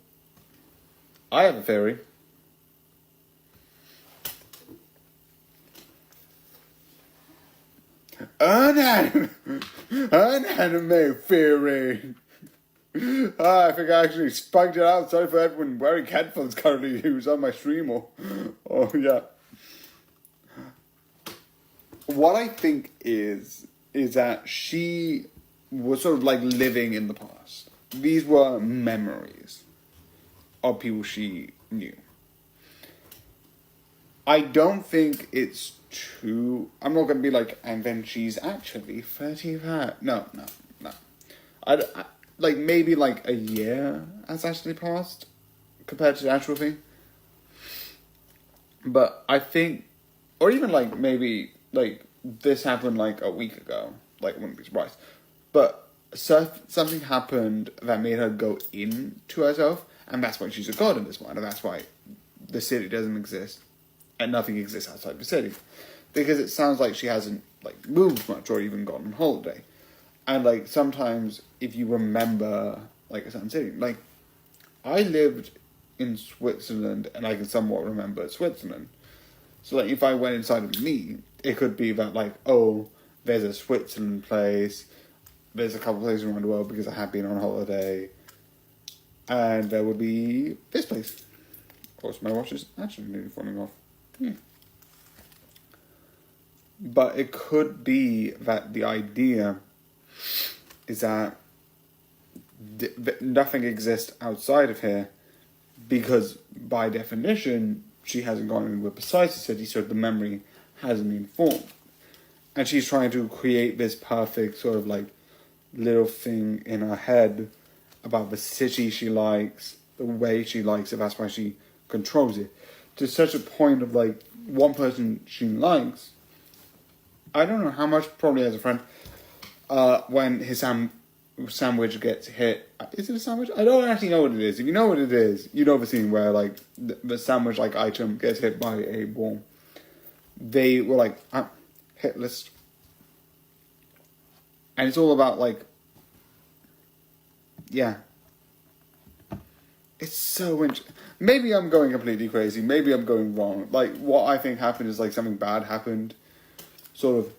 I have a theory. An anime theory. I think I actually spiked it out. Sorry for everyone wearing headphones currently who's on my stream or yeah. What I think is that she was sort of like living in the past. These were memories of people she knew. I don't think it's true. I'm not going to be like, and then she's actually 35. No. I like, maybe like a year has actually passed compared to the actual thing. But I think, or even like maybe like this happened like a week ago. Like, I wouldn't be surprised. But something happened that made her go into herself, and that's why she's a god in this one, and that's why the city doesn't exist, and nothing exists outside the city. Because it sounds like she hasn't like moved much or even gone on holiday. And like sometimes if you remember like a certain city, like I lived in Switzerland and I can somewhat remember Switzerland. So like if I went inside of me, it could be that like, oh, there's a Switzerland place, there's a couple places around the world because I have been on holiday, and there would be this place. Also, my watch is actually nearly falling off. But it could be that the idea is that nothing exists outside of here, because by definition she hasn't gone anywhere besides the city, so the memory hasn't been formed. And she's trying to create this perfect sort of like little thing in her head about the city she likes, the way she likes it, that's why she controls it. To such a point of like, one person she likes, I don't know how much, probably as a friend, when his sandwich gets hit. Is it a sandwich? I don't actually know what it is. If you know what it is, you know the scene where like the sandwich like item gets hit by a ball. They were like, hit list. And it's all about like, yeah. It's so interesting. Maybe I'm going completely crazy. Maybe I'm going wrong. Like, what I think happened is like something bad happened, sort of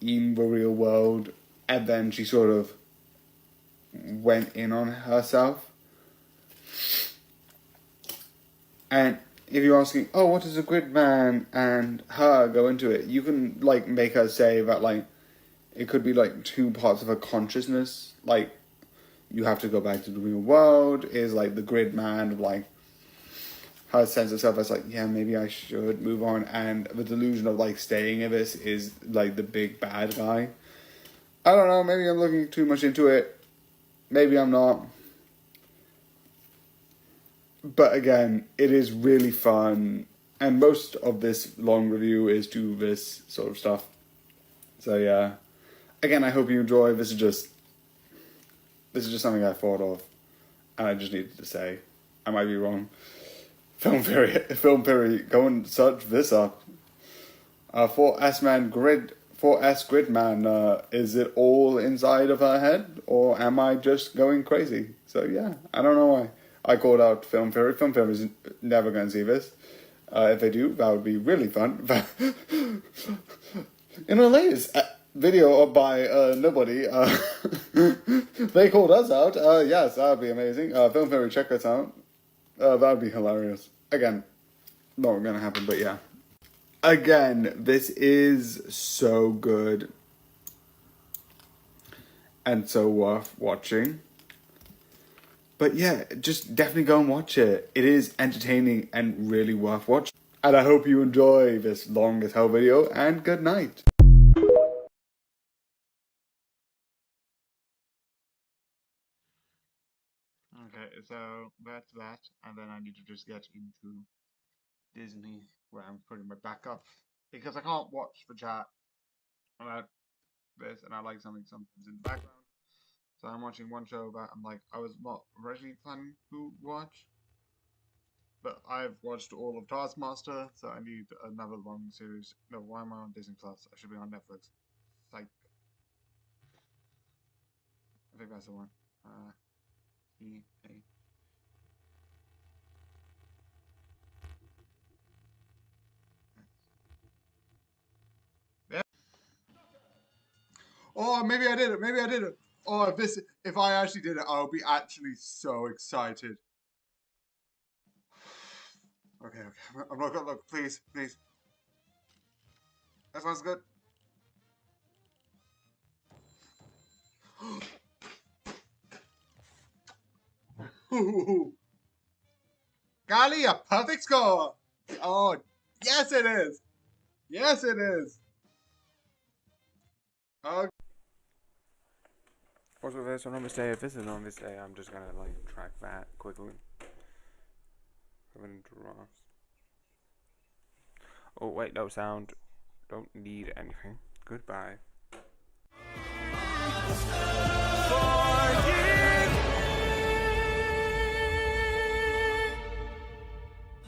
in the real world, and then she sort of went in on herself. And if you're asking, oh, what does a grid man and her go into it? You can like make her say that like it could be like 2 parts of her consciousness. Like, you have to go back to the real world is like the grid man of like her sense of self as like, yeah, maybe I should move on, and the delusion of like staying in this is like the big bad guy. I don't know, maybe I'm looking too much into it. Maybe I'm not. But again, it is really fun, and most of this long review is to this sort of stuff. So yeah, again, I hope you enjoy. This is just something I thought of, and I just needed to say. I might be wrong. Film Theory, go and search this up. 4S Gridman, is it all inside of her head, or am I just going crazy? So yeah, I don't know why. I called out Film Theory. Film Theory is never going to see this. If they do, that would be really fun. In the video by nobody. They called us out. Yes, that would be amazing. Film Theory, check us out. That would be hilarious. Again, not gonna happen, but yeah. Again, this is so good. And so worth watching. But yeah, just definitely go and watch it. It is entertaining and really worth watching. And I hope you enjoy this long as hell video, and good night. Okay, so that's that, and then I need to just get into Disney, where I'm putting my backup, because I can't watch the chat about this, and I like something sometimes in the background. So I'm watching one show that I was not originally planning to watch, but I've watched all of Taskmaster, so I need another long series. No, why am I on Disney Plus? I should be on Netflix. Psych. I think that's the one. E-A. Yeah. Oh, maybe I did it. Maybe I did it. Oh, if I actually did it, I'll be actually so excited. Okay. I'm not gonna look. Please. That sounds good. Golly, a perfect score! Oh, yes it is! Yes it is! Okay. Also, if there's a normal day, if this is a normal day, I'm just gonna track that quickly. Oh wait, no sound. Don't need anything. Goodbye.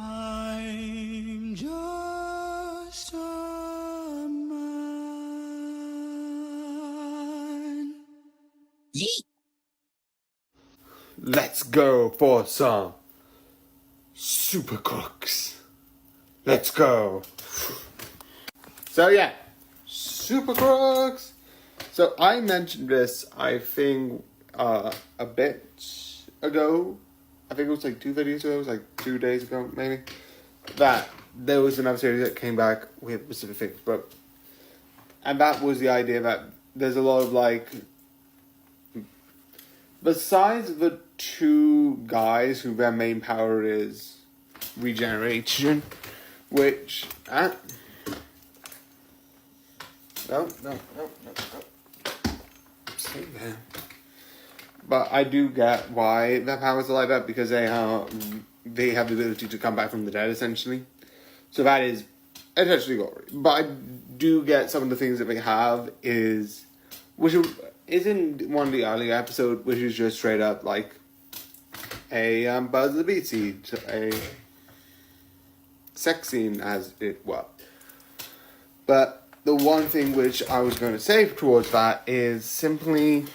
I'm just a man. Yeet. Let's go for some Super Crooks. Let's go. So yeah, Super Crooks. So I mentioned this, I think, a bit ago. I think it was like 2 videos ago. It was like 2 days ago, maybe. That there was another series that came back with specific things, but and that was the idea that there's a lot of besides the 2 guys who their main power is regeneration, which no. Stay there. But I do get why their powers are like that, because they have the ability to come back from the dead, essentially. So that is essentially glory. But I do get some of the things that they have which is in one of the earlier episodes, which is just straight up like a Buzz the Beat Seed, a sex scene, as it were. But the one thing which I was going to say towards that is simply,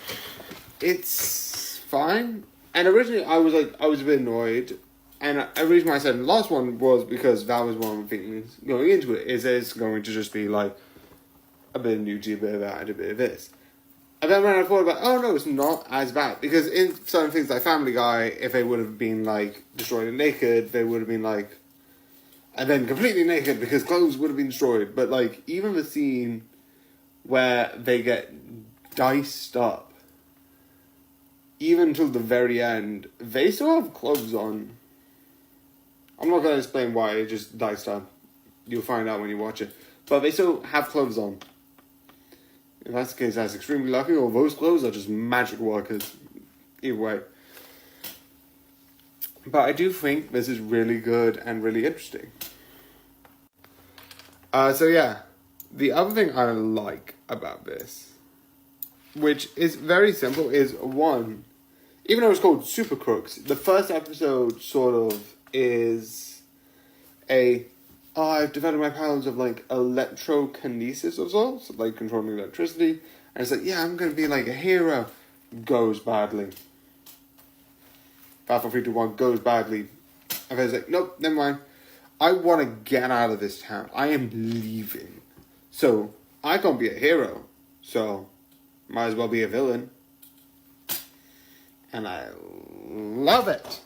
it's fine. And originally I was a bit annoyed, and the reason why I said the last one was because that was one of the things going into it, is it's going to just be like a bit of nudity, a bit of that, a bit of this. And then when I thought about, oh no, it's not as bad, because in certain things like Family Guy, if they would have been destroyed and naked, they would have been and then completely naked because clothes would have been destroyed. But even the scene where they get diced up, even till the very end, they still have clothes on. I'm not going to explain why it just diced up. You'll find out when you watch it. But they still have clothes on. If that's the case, that's extremely lucky, or those clothes are just magic workers. Either way. But I do think this is really good and really interesting. So yeah, the other thing I like about this, which is very simple, is one, even though it's called Super Crooks, the first episode sort of is I've developed my powers of electrokinesis of sorts, controlling electricity, and it's yeah, I'm gonna be a hero. Goes badly. Battle 321 goes badly. And I was nope, never mind. I want to get out of this town. I am leaving. So, I can't be a hero. So, might as well be a villain. And I love it.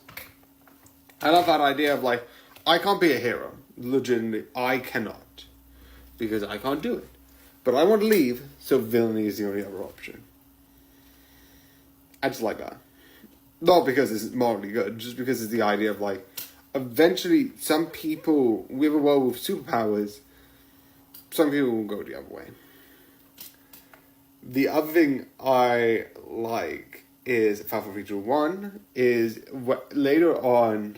I love that idea of like, I can't be a hero. Legitimately, I cannot. Because I can't do it. But I want to leave, so villainy is the only other option. I just like that. Not because it's morally good, just because it's the idea of like, eventually some people, we have a world with superpowers, some people will go the other way. The other thing I like is Fatal Fury 1 is later on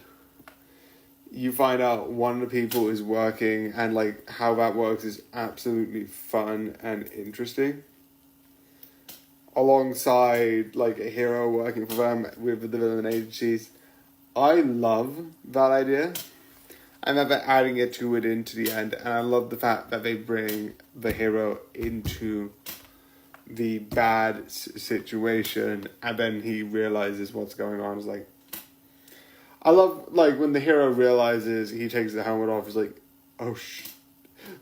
you find out one of the people is working and like how that works is absolutely fun and interesting. Alongside like a hero working for them with the villain agencies. I love that idea. I love adding it into the end, and I love the fact that they bring the hero into the bad situation and then he realizes what's going on. It's like, I love like when the hero realizes he takes the helmet off, he's like, oh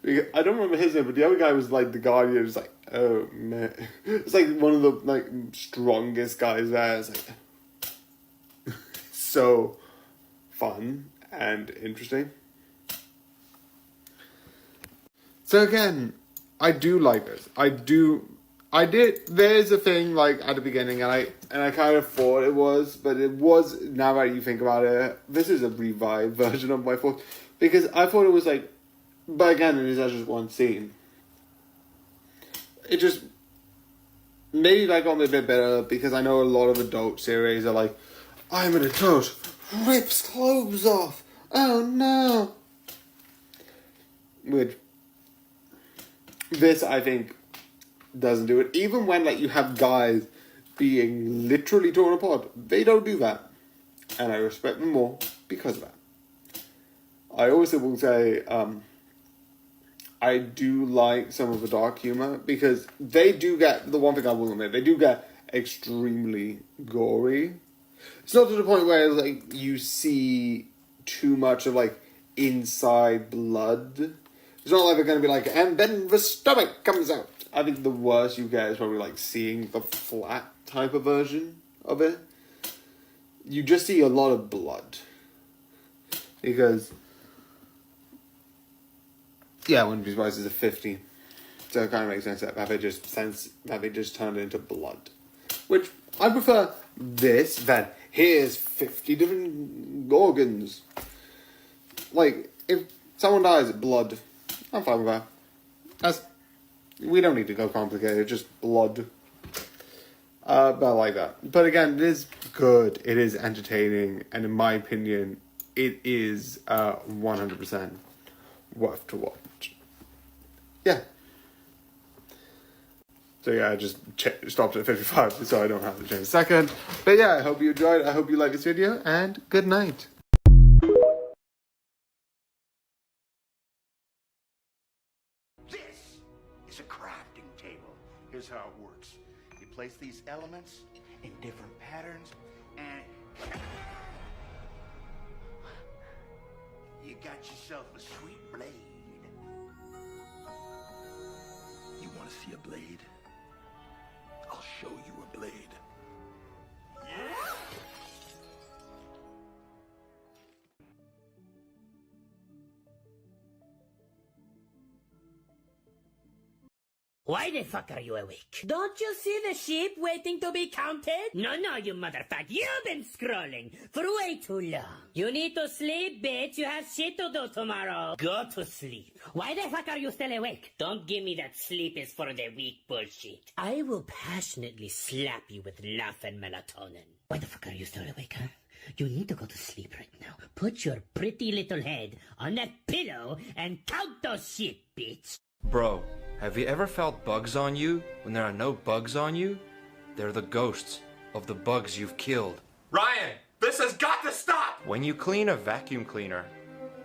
I don't remember his name, but the other guy was like the Guardian. It's like, oh man, it's like one of the like strongest guys there. It's like so fun and interesting. So again, I do like this. There's a thing like at the beginning, and I kind of thought it was, but it was. Now that you think about it, this is a revived version of my thought, because I thought it was like. But again, it is just one scene. It just maybe that got me a bit better because I know a lot of adult series are like, I'm an adult, rips clothes off. Oh no. Which this I think doesn't do it. Even when like you have guys being literally torn apart, they don't do that, and I respect them more because of that. I also will say. I do like some of the dark humor because they do get, the one thing I will admit, they do get extremely gory. It's not to the point where like you see too much of like inside blood. It's not like they're going to be like, and then the stomach comes out. I think the worst you get is probably like seeing the flat type of version of it. You just see a lot of blood. Because... yeah, Wouldn't Be Surprised is a 50. So it kind of makes sense that they just turned it into blood. Which, I prefer this than here's 50 different organs. Like, if someone dies of blood, I'm fine with that. We don't need to go complicated, just blood. But I like that. But again, it is good, it is entertaining, and in my opinion, it is 100% worth to watch. Yeah. So yeah, I just stopped at 55 so I don't have to change a second. But yeah, I hope you enjoyed. I hope you liked this video, and good night. This is a crafting table. Here's how it works. You place these elements in different patterns, and you got yourself a sweet blade. You want to see a blade? I'll show you a blade. Why the fuck are you awake? Don't you see the sheep waiting to be counted? No, you motherfucker. You've been scrolling for way too long. You need to sleep, bitch. You have shit to do tomorrow. Go to sleep. Why the fuck are you still awake? Don't give me that sleep is for the weak bullshit. I will passionately slap you with love and melatonin. Why the fuck are you still awake, huh? You need to go to sleep right now. Put your pretty little head on that pillow and count those shit, bitch. Bro, have you ever felt bugs on you when there are no bugs on you? They're the ghosts of the bugs you've killed. Ryan, this has got to stop! When you clean a vacuum cleaner,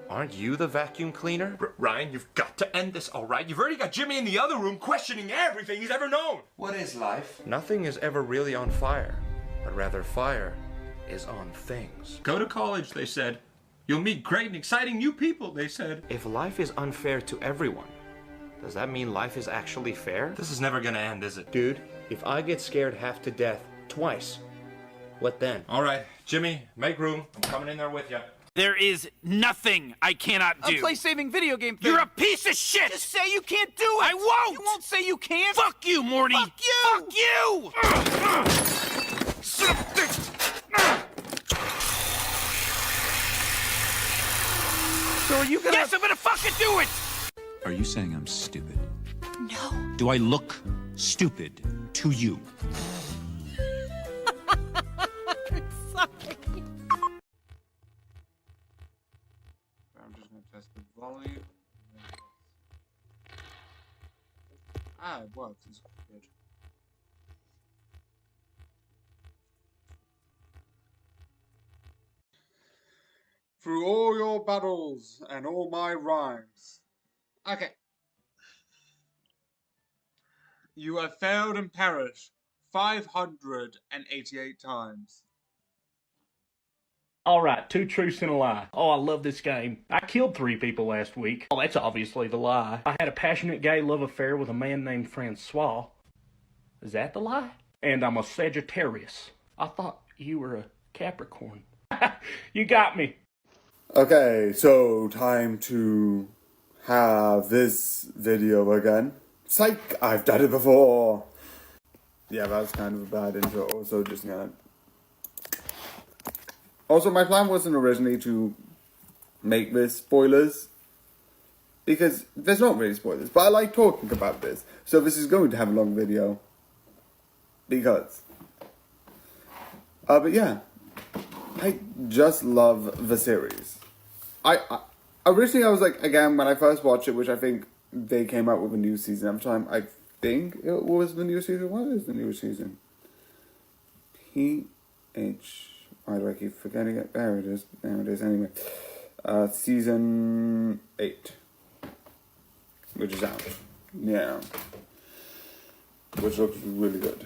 aren't you the vacuum cleaner? Ryan, you've got to end this, alright? You've already got Jimmy in the other room questioning everything he's ever known! What is life? Nothing is ever really on fire, but rather fire is on things. Go to college, they said. You'll meet great and exciting new people, they said. If life is unfair to everyone, Does that mean life is actually fair? This is never gonna end, is it? Dude, if I get scared half to death twice, what then? Alright, Jimmy, make room. I'm coming in there with you. There is nothing I cannot do. A play-saving video game thing. You're a piece of shit! Just say you can't do it! I won't! You won't say you can't! Fuck you, Morty! Fuck you! Fuck you! Son of a bitch! So are you gonna... Yes, I'm gonna fucking do it! Are you saying I'm stupid? No. Do I look stupid to you? I'm just gonna test the volume. Ah, it works. It's good. Through all your battles and all my rhymes. Okay. You have failed and perished 588 times. Alright, 2 truths and a lie. Oh, I love this game. I killed 3 people last week. Oh, that's obviously the lie. I had a passionate gay love affair with a man named Francois. Is that the lie? And I'm a Sagittarius. I thought you were a Capricorn. You got me. Okay, so time to have this video again. Psych! I've done it before! Yeah, that was kind of a bad intro. Also, just gonna... Also, my plan wasn't originally to make this spoilers, because there's not really spoilers, but I like talking about this. So this is going to have a long video, because... but yeah, I just love the series. Originally I was like, again, when I first watched it, which I think they came out with a new season every time, I think it was the new season. What is the new season? Why do I keep forgetting it? There it is. There it is. Anyway, season 8, which is out now, which looks really good.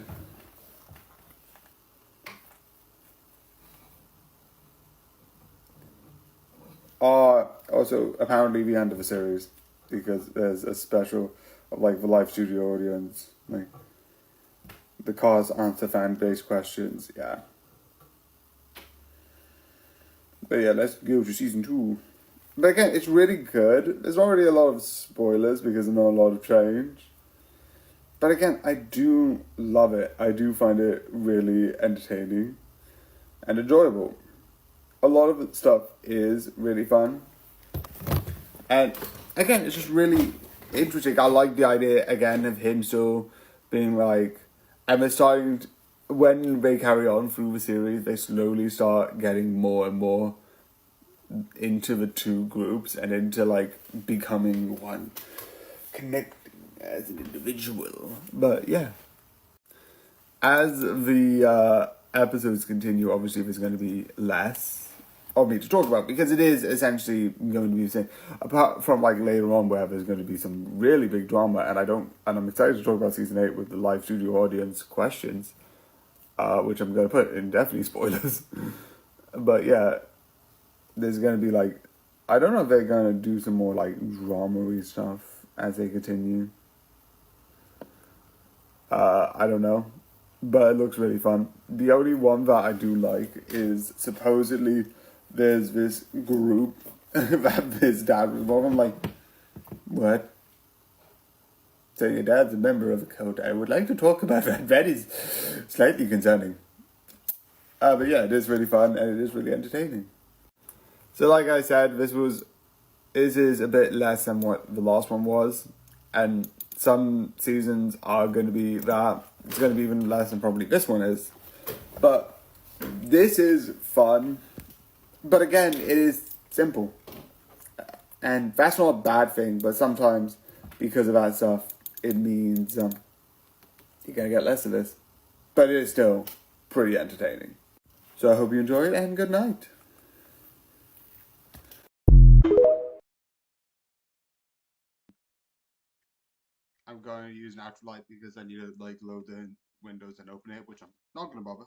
Also, apparently the end of the series, because there's a special of like the live studio audience, like the cause answer fan-based questions. Yeah. But yeah, let's go to season 2. But again, it's really good. There's already a lot of spoilers because there's not a lot of change. But again, I do love it. I do find it really entertaining and enjoyable. A lot of the stuff is really fun. And again, it's just really interesting. I like the idea, again, of him still being like... And they're starting to, when they carry on through the series, they slowly start getting more and more into the two groups and into like becoming one, connecting as an individual. But yeah, as the episodes continue, obviously there's going to be less of me to talk about, because it is essentially going to be the same, apart from like later on where there's going to be some really big drama, and I'm excited to talk about season 8 with the live studio audience questions, which I'm going to put in definitely spoilers. But yeah, there's going to be like, I don't know if they're going to do some more like drama-y stuff as they continue. I don't know, but it looks really fun. The only one that I do like is supposedly there's this group that his dad was involved in. I'm like, what? So your dad's a member of the cult. I would like to talk about that. That is slightly concerning. But yeah, it is really fun and it is really entertaining. So like I said, this is a bit less than what the last one was. And some seasons are going to be that. It's going to be even less than probably this one is. But this is fun. But again, it is simple. And that's not a bad thing, but sometimes because of that stuff, it means you're going to get less of this. But it is still pretty entertaining. So I hope you enjoy it, and good night. I'm going to use Natural Light because I need to like load the Windows and open it, which I'm not going to bother.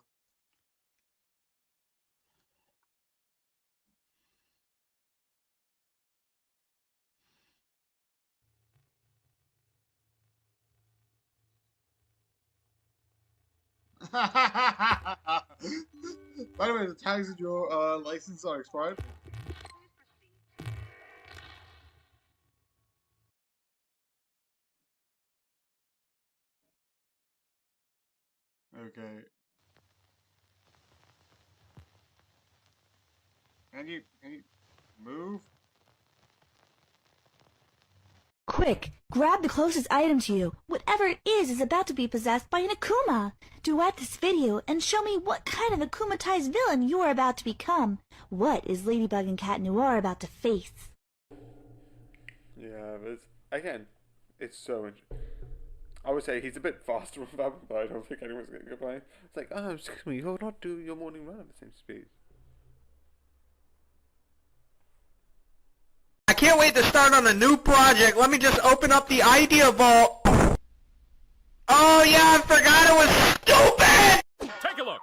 By the way, the tags in your license are expired. Okay. Can you move? Quick, grab the closest item to you. Whatever it is about to be possessed by an Akuma. Duet this video and show me what kind of Akumatized villain you are about to become. What is Ladybug and Cat Noir about to face? Yeah, it's so interesting. I would say he's a bit faster with that, but I don't think anyone's going to complain. It's like, oh, excuse me, you're not doing your morning run at the same speed. I can't wait to start on a new project. Let me just open up the idea vault. Oh yeah, I forgot it was stupid! Take a look.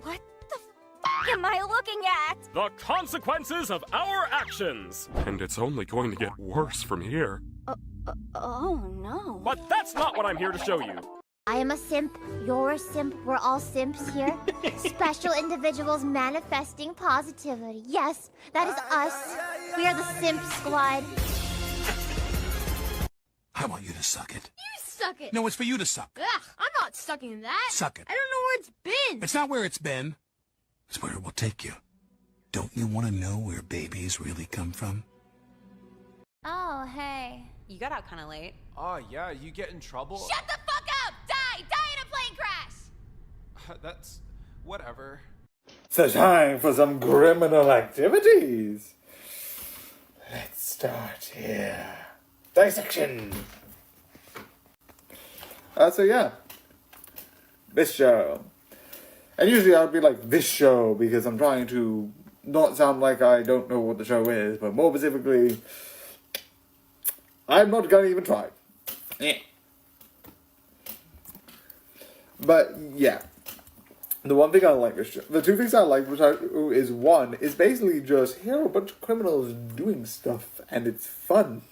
What the f am I looking at? The consequences of our actions. And it's only going to get worse from here. Oh no. But that's not what I'm here to show you. I am a simp, you're a simp, we're all simps here. Special individuals manifesting positivity. Yes, that is us. We are the simp squad. I want you to suck it. You suck it. No, it's for you to suck. Ugh, I'm not sucking that. Suck it. I don't know where it's been. It's not where it's been. It's where it will take you. Don't you want to know where babies really come from? Oh, hey. You got out kind of late. Oh, yeah, you get in trouble? Shut the fuck up! Die! Die in a plane crash! That's... whatever. So time for some criminal activities. Let's start here. Dissection. So yeah. This show. And usually I'd be like, this show, because I'm trying to not sound like I don't know what the show is, but more specifically, I'm not going to even try. But yeah. The one thing I like this show, the two things I like is one, is basically just, here are a bunch of criminals doing stuff, and it's fun.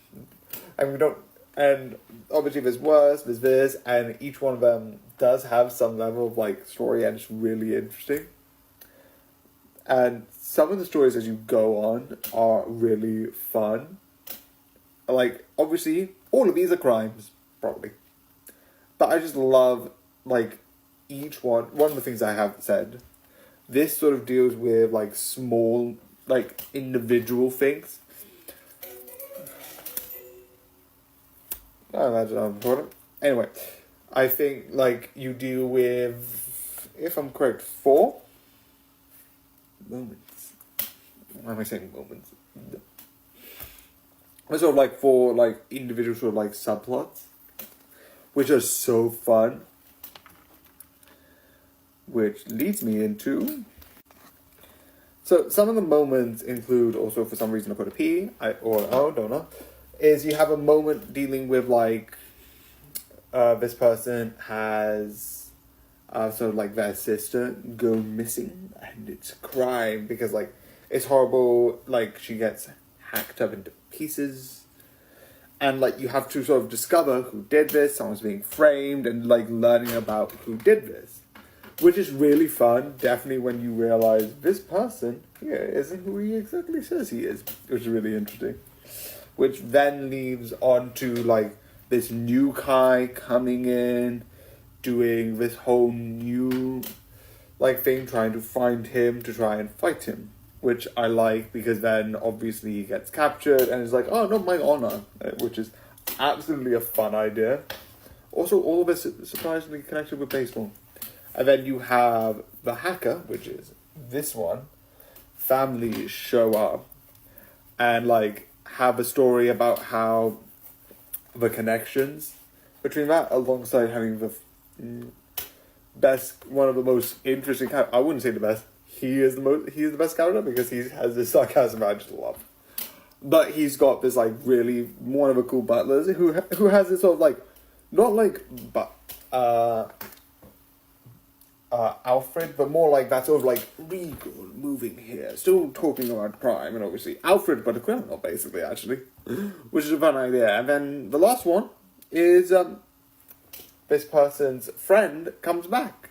And obviously there's worse, there's this, and each one of them does have some level of like story, and it's really interesting. And some of the stories as you go on are really fun. Like, obviously, all of these are crimes, probably. But I just love, like, each one of the things I have said, this sort of deals with, like, small, like, individual things. I imagine I'm important. Anyway, I think, like, you deal with, if I'm correct, 4 moments. Why am I saying moments? Sort of like 4, like, individual sort of, like, subplots, which are so fun. Which leads me into... So, some of the moments include, also for some reason I put a P, or O, don't know, is you have a moment dealing with, like, this person has, sort of, like, their sister go missing, and it's a crime, because, like, it's horrible, like, she gets hacked up into pieces, and, like, you have to sort of discover who did this, someone's being framed, and, like, learning about who did this. Which is really fun, definitely when you realize this person here isn't who he exactly says he is, which is really interesting. Which then leads on to, like, this new Kai coming in, doing this whole new, like, thing, trying to find him to try and fight him. Which I like, because then, obviously, he gets captured, and it's like, oh, not my honor, which is absolutely a fun idea. Also, all of this is surprisingly connected with baseball. And then you have the hacker, which is this one. Families show up and, like, have a story about how the connections between that, alongside having the best, one of the most interesting characters. I wouldn't say the best. He is the best character because he has this sarcasm I just love. But he's got this, like, really one of the cool butlers who has this sort of, like, not like Alfred, but more like that sort of, like, legal moving here, still talking about crime, and obviously Alfred, but a criminal, basically, actually, which is a fun idea. And then the last one is this person's friend comes back.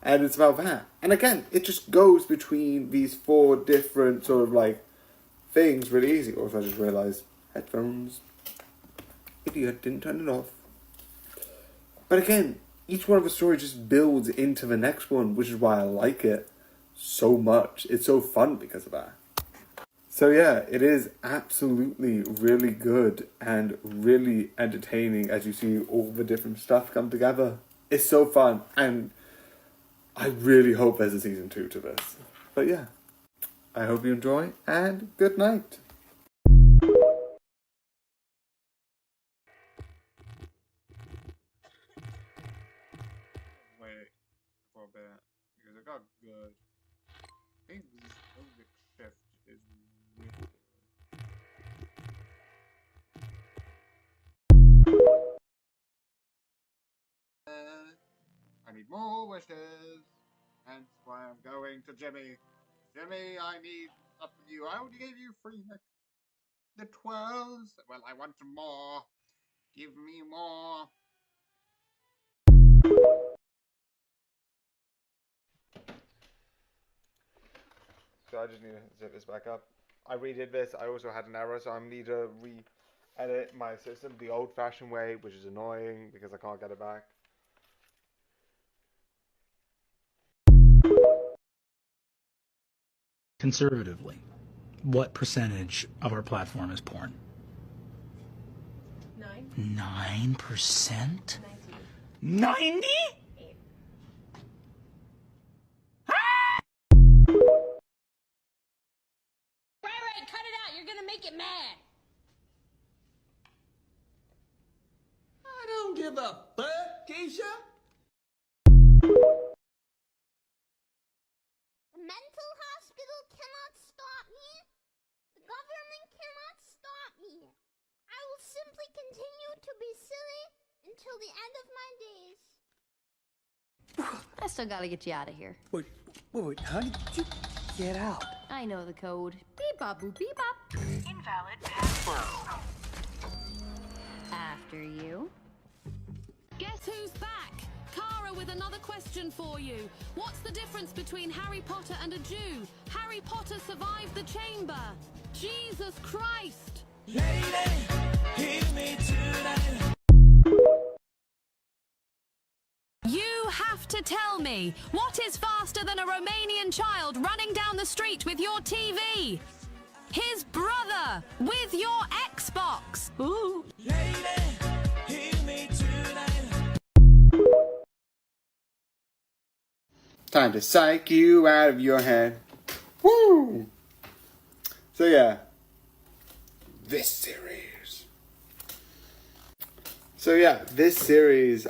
And it's about that. And again, it just goes between these 4 different sort of like things really easy. Or if I just realised, headphones. Idiot, didn't turn it off. But again, each one of the stories just builds into the next one, which is why I like it so much. It's so fun because of that. So yeah, it is absolutely really good and really entertaining as you see all the different stuff come together. It's so fun, and I really hope there's a season 2 to this. But yeah, I hope you enjoy, and good night. Wait for a bit, because it got good. I think this music shift is really good. I need more wishes. Hence why I'm going to Jimmy. Jimmy, I need stuff from you. I only gave you 3 the 12s. Well, I want some more. Give me more. So I just need to zip this back up. I redid this. I also had an error, so I need to re-edit my system the old-fashioned way, which is annoying because I can't get it back. Conservatively, what percentage of our platform is porn? 9%? 90? Right, cut it out. You're gonna make it mad. I don't give a fuck, Keisha. The mental hospital cannot stop me. The government cannot stop me. I will simply continue to be silly until the end of my days. I still gotta get you out of here. Wait, how did you get out? I know the code. Beep bop boop beep bop. Invalid password. After you. Guess who's back? Kara with another question for you. What's the difference between Harry Potter and a Jew? Harry Potter survived the chamber. Jesus Christ! Lady, hear me tonight. You have to tell me, what is faster than a Romanian child running down the street with your TV? His brother with your Xbox. Ooh. Lady, hear me tonight. Time to psych you out of your head. Woo! So yeah, this series.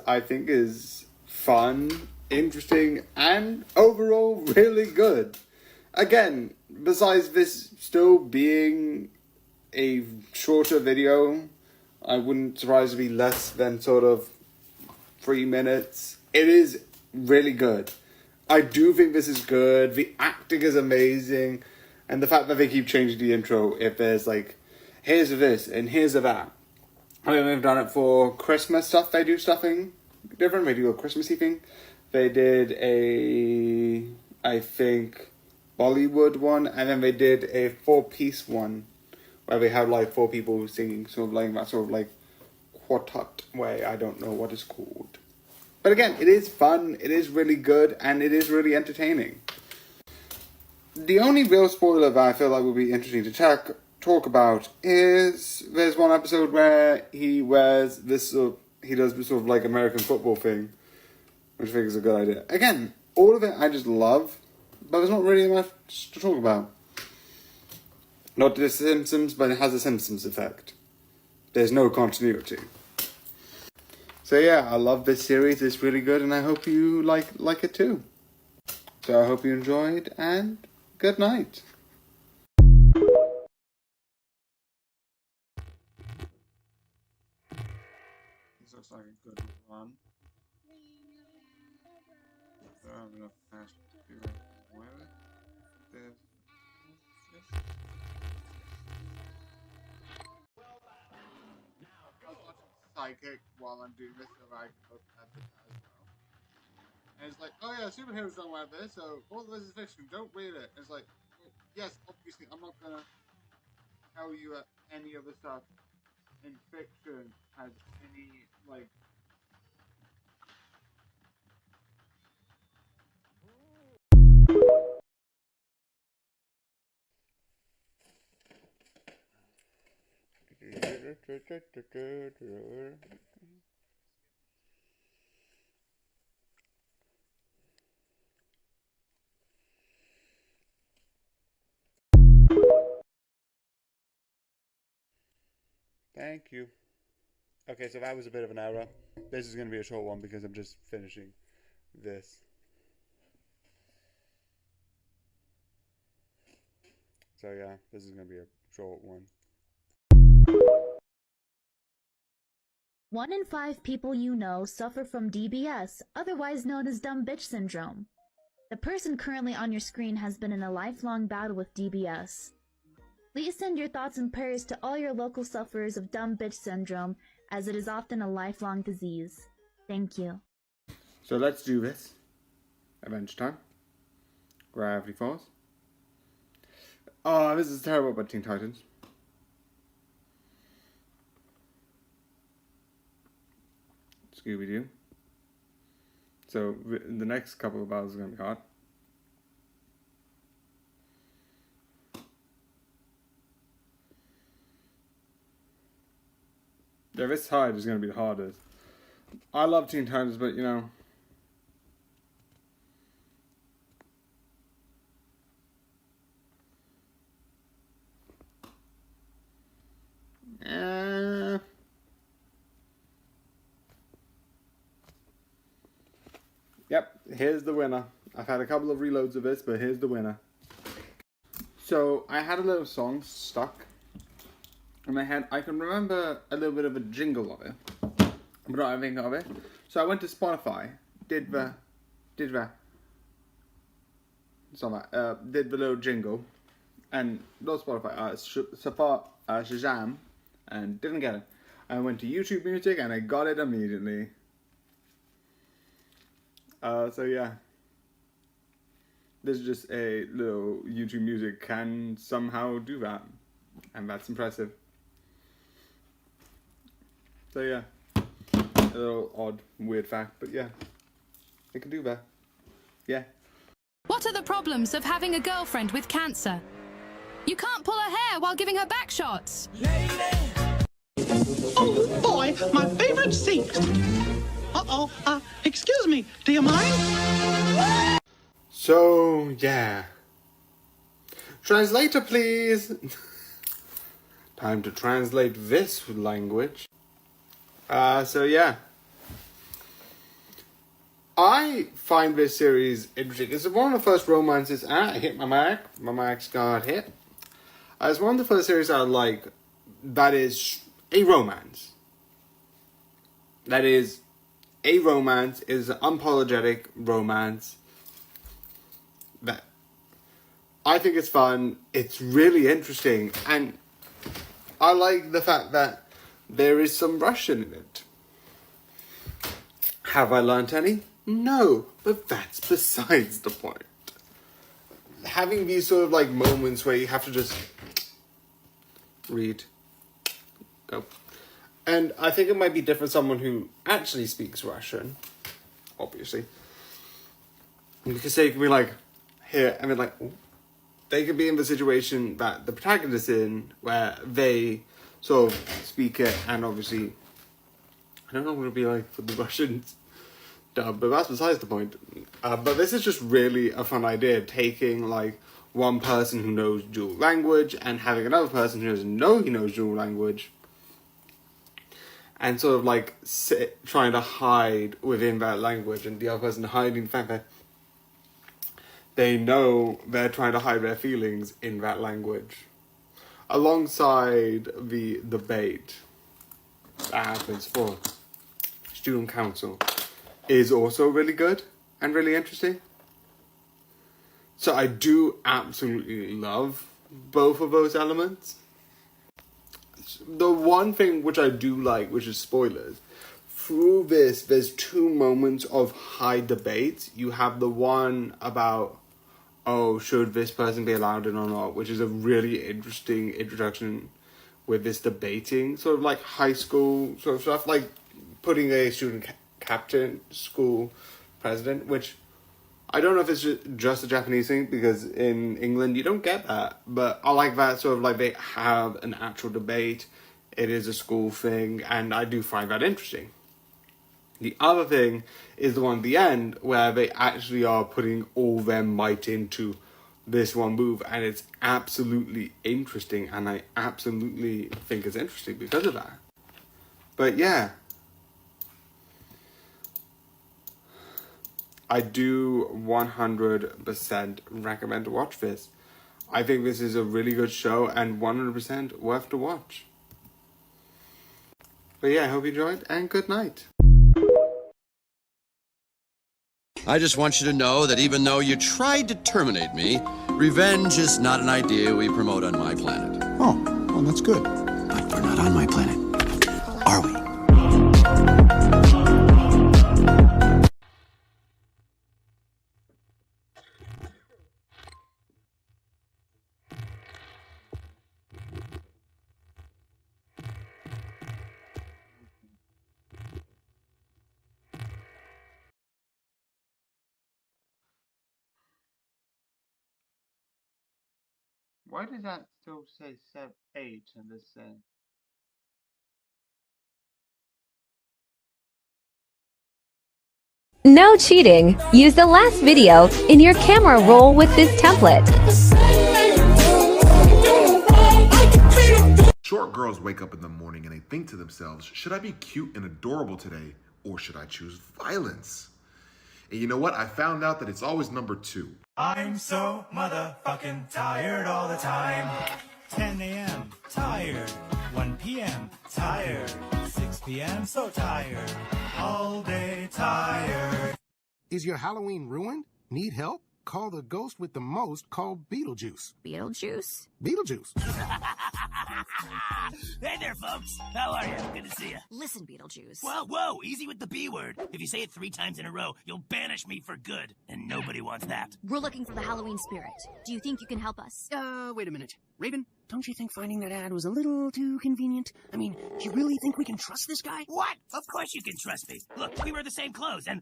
I think is fun, interesting, and overall really good. Again, besides this still being a shorter video, I wouldn't surprise to be less than sort of 3 minutes. It is really good. I do think this is good. The acting is amazing. And the fact that they keep changing the intro, if there's like, here's a this and here's a that. I mean, they've done it for Christmas stuff. They do stuffing different. They do a Christmassy thing. They did I think, Bollywood one. And then they did a 4-piece one where they have like 4 people singing sort of like that sort of like quartet way. I don't know what it's called. But again, it is fun, it is really good, and it is really entertaining. The only real spoiler that I feel like would be interesting to talk about is there's one episode where he wears this he does this sort of like American football thing, which I think is a good idea. Again, all of it I just love, but there's not really much to talk about. Not The Simpsons, but it has a Simpsons effect. There's no continuity. So yeah, I love this series, it's really good, and I hope you like it too. So I hope you enjoyed, and good night. This looks like a good run. So I'm gonna pass to where this. sidekick while I'm doing this so I can look at this as well. And it's like, oh yeah, superheroes don't wear this, so all this is fiction, don't read it. And it's like, well, yes, obviously, I'm not gonna tell you that any of the stuff in fiction has any, like, Thank you. Okay, so that was a bit of an error. This is going to be a short one because I'm just finishing this. So yeah, this is going to be a short one. 1 in 5 people you know suffer from DBS, otherwise known as dumb bitch syndrome. The person currently on your screen has been in a lifelong battle with DBS. Please send your thoughts and prayers to all your local sufferers of dumb bitch syndrome, as it is often a lifelong disease. Thank you. So let's do this. Adventure time. Gravity Falls. Oh, this is terrible about Teen Titans. Scooby-Doo. So the next couple of battles are going to be hard. Yeah, this side is going to be the hardest. I love Teen Titans, but you know. Yep, here's the winner. I've had a couple of reloads of this, but here's the winner. So I had a little song stuck in my head. I can remember a little bit of a jingle of it, but not everything of it. So I went to Spotify, did the little jingle, and not Spotify, Shazam, and didn't get it. I went to YouTube Music and I got it immediately. So yeah, this is just a little YouTube Music can somehow do that, and that's impressive. So yeah, a little odd, weird fact, but yeah, it can do that. Yeah. What are the problems of having a girlfriend with cancer? You can't pull her hair while giving her back shots. Oh boy, my favorite seat. Excuse me, do you mind? So yeah. Translator, please. Time to translate this language. So yeah. I find this series interesting. It's one of the first romances. I hit my mic. My mic's got hit. It's one of the first series I like that is a romance. That is a romance, is an unapologetic romance. That I think it's fun. It's really interesting. And I like the fact that there is some Russian in it. Have I learnt any? No, but that's besides the point. Having these sort of like moments where you have to just read, go. And I think it might be different for someone who actually speaks Russian, obviously. Because they can be like, here, I mean like, they could be in the situation that the protagonist is in, where they sort of speak it, and obviously, I don't know what it would be like for the Russians dub, but that's besides the point. But this is just really a fun idea, taking like one person who knows dual language and having another person who doesn't know he knows dual language, and sort of like trying to hide within that language, and the other person hiding the fact that they know they're trying to hide their feelings in that language. Alongside the debate that happens for student council is also really good and really interesting. So I do absolutely love both of those elements. the one thing which I do like, which is spoilers, through this, there's two moments of high debate. You have the one about, oh, should this person be allowed in or not, which is a really interesting introduction with this debating, sort of like high school sort of stuff, like putting a student captain, school president, which I don't know if it's just a Japanese thing, because in England you don't get that, but I like that sort of like they have an actual debate, it is a school thing, and I do find that interesting. The other thing is the one at the end where they actually are putting all their might into this one move, and it's absolutely interesting, and I absolutely think it's interesting because of that. But yeah, I do 100% recommend to watch this. I think this is a really good show and 100% worth to watch. But yeah, I hope you enjoyed, and good night. I just want you to know that even though you tried to terminate me, revenge is not an idea we promote on my planet. Oh, well, that's good. But we're not on my planet, are we? Why does that still say 8 in this thing? No cheating. Use the last video in your camera roll with this template. Short girls wake up in the morning and they think to themselves, should I be cute and adorable today, or should I choose violence? And you know what? I found out that it's always number 2. I'm so motherfucking tired all the time. 10 a.m. tired. 1 p.m. tired. 6 p.m. so tired. All day tired. Is your Halloween ruined? Need help? Call the ghost with the most called Beetlejuice. Beetlejuice? Beetlejuice. Hey there, folks. How are you? Good to see you. Listen, Beetlejuice. Whoa, easy with the B word. If you say it 3 times in a row, you'll banish me for good. And nobody wants that. We're looking for the Halloween spirit. Do you think you can help us? Wait a minute. Raven, don't you think finding that ad was a little too convenient? I mean, do you really think we can trust this guy? What? Of course you can trust me. Look, we wear the same clothes and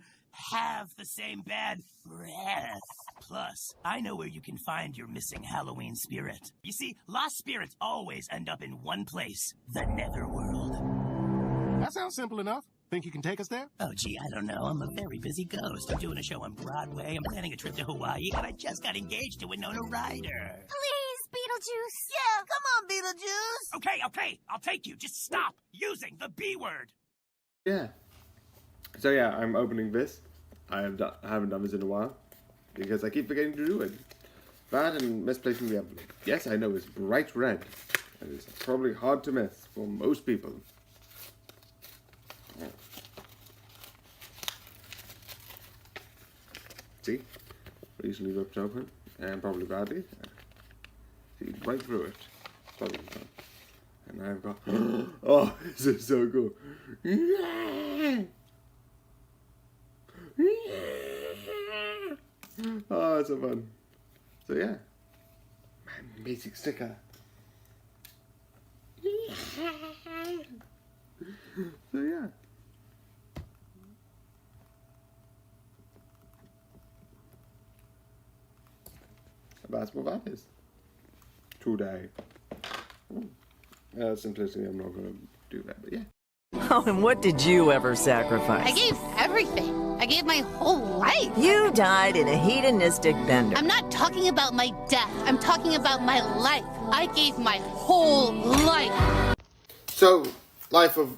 have the same bad breath. Plus, I know where you can find your missing Halloween spirit. You see, lost spirits always end up in one place, the Netherworld. That sounds simple enough. Think you can take us there? Oh, gee, I don't know. I'm a very busy ghost. I'm doing a show on Broadway. I'm planning a trip to Hawaii, and I just got engaged to Winona Ryder. Please, Beetlejuice. Yeah, come on, Beetlejuice. Okay, I'll take you. Just stop using the B word. Yeah. So yeah, I'm opening this. I haven't done this in a while, because I keep forgetting to do it. That and misplacing the envelope. Yes, I know, it's bright red. And it's probably hard to miss for most people. Yeah. See? Recently ripped open, and probably badly. See, right through it. Probably not. And I've got... Oh, this is so cool. Oh, it's so fun. So yeah, my amazing sticker. So yeah. That's what that is. Today. Simplicity, I'm not going to do that, but yeah. Oh, and what did you ever sacrifice? I gave everything. I gave my whole life. You died in a hedonistic bender. I'm not talking about my death. I'm talking about my life. I gave my whole life. So, Life of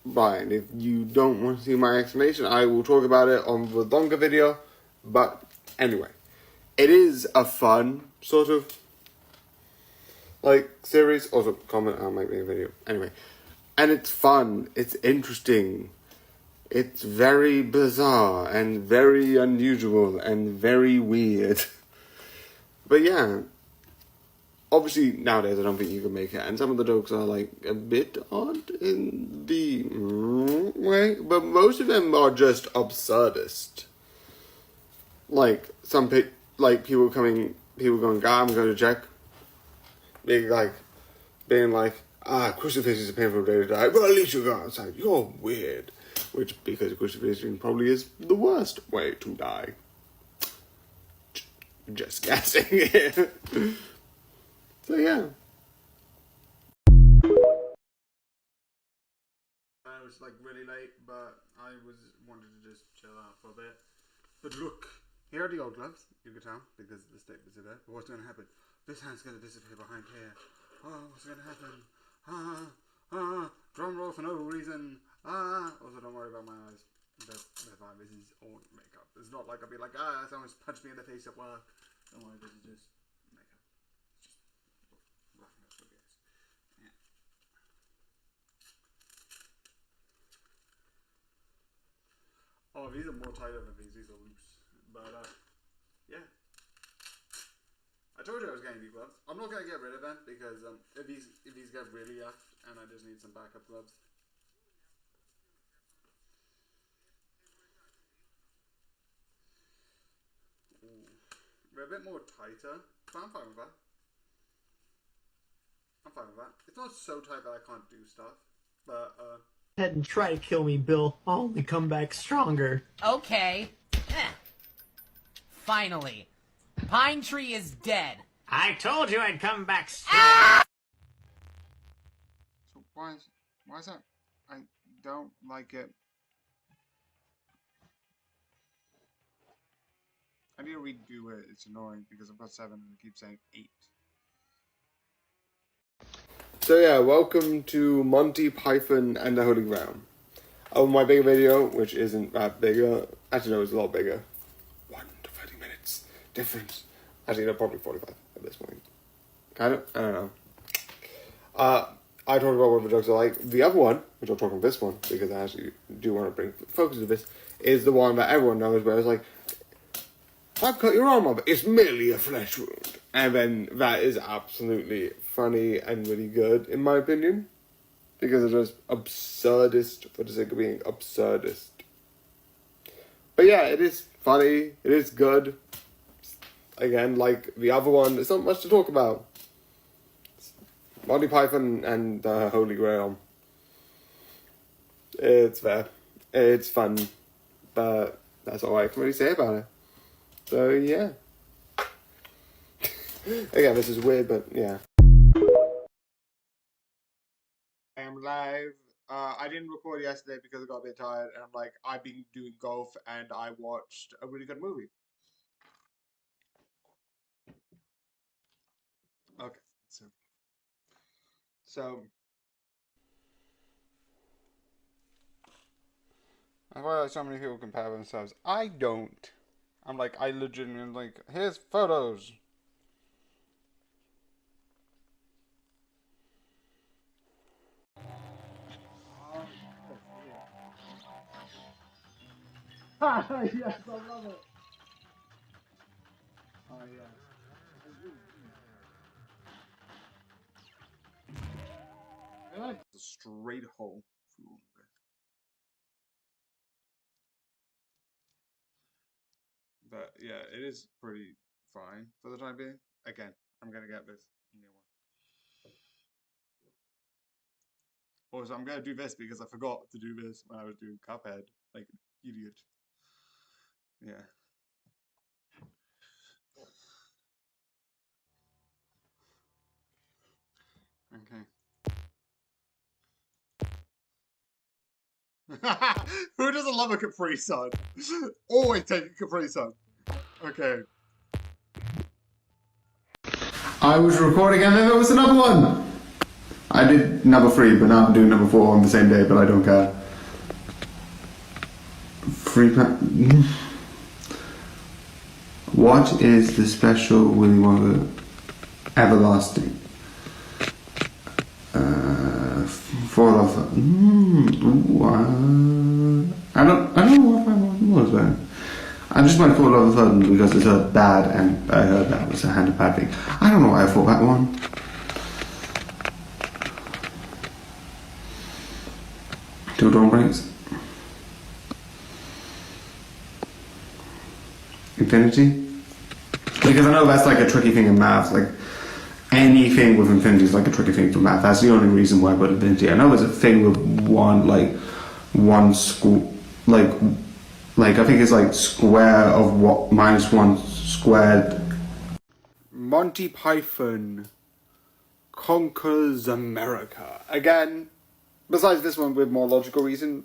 Brian. If you don't want to see my explanation, I will talk about it on the longer video. But anyway, it is a fun sort of like series. Also, comment, I'll make a video. Anyway, and it's fun. It's interesting. It's very bizarre and very unusual and very weird. But yeah, obviously nowadays I don't think you can make it, and some of the jokes are like a bit odd in the way, but most of them are just absurdist. Like people going, God, I'm going to check. Being like, crucifix is a painful day to die, but at least you go outside. You're weird. Which, because crucifixion probably is the worst way to die. Just guessing. So yeah. It was like really late, but I wanted to just chill out for a bit. But look, here are the old gloves. You can tell because the statements are there. But what's going to happen? This hand's going to disappear behind here. Oh, what's going to happen? Drum roll for no reason. Also, don't worry about my eyes. They're fine. This is all makeup. It's not like I'll be like, someone's punched me in the face at work. Don't worry, this is just makeup. It's just roughen up, I guess. Yeah. Oh, these are more tighter than these. These are loose. But, yeah. I told you I was getting new gloves. I'm not going to get rid of them because if these get really effed and I just need some backup gloves. Ooh. They're a bit more tighter, but I'm fine with that. It's not so tight that I can't do stuff, but Head and try to kill me, Bill. I'll only come back stronger. Okay. Finally. Pine Tree is dead. I told you I'd come back strong. So why is that? I don't like it. I need to redo it. It's annoying because I've got 7 and it keeps saying 8. So yeah, welcome to Monty Python and the Holy Grail. Oh, my bigger video, which isn't that bigger. Actually, no, it's a lot bigger. 1 to 30 minutes difference. Actually, no, probably 45 at this point. Kind of? I don't know. I talked about what the jokes are like. The other one, which I'll talk about this one, because I actually do want to bring focus to this, is the one that everyone knows, where it's like, I've cut your arm off, it's merely a flesh wound. And then that is absolutely funny and really good, in my opinion. Because it's just absurdist for the sake of being absurdist. But yeah, it is funny, it is good. Again, like the other one, there's not much to talk about. Monty Python and the Holy Grail. It's there. It's fun. But that's all I can really say about it. So, yeah. Again, this is weird, but yeah. I am live. I didn't record yesterday because I got a bit tired, and I've been doing golf, and I watched a really good movie. Okay, so I feel like so many people compare themselves. I don't. I legitimately here's photos. Yes, I love it. Oh yeah. It's a straight hole. But yeah, it is pretty fine for the time being. Again, I'm gonna get this new one. Also, I'm gonna do this because I forgot to do this when I was doing Cuphead, like an idiot. Yeah. Okay. Who doesn't love a Capri Sun? Always take a Capri Sun. Okay. I was recording and then there was another one! I did number 3, but now I'm doing number 4 on the same day, but I don't care. What is the special Willy Wonka Everlasting? For love. I don't know what that was there. I just went for Love of Thunder because it's a bad, and I heard that was a hand of bad thing. I don't know why I thought that one. Till Dawn Breaks. Infinity? Because I know that's like a tricky thing in math, like anything with infinity is like a tricky thing for math. That's the only reason why I put infinity. I know there's a thing with I think it's like square of what minus 1 squared. Monty Python Conquers America. Again, besides this one with more logical reason,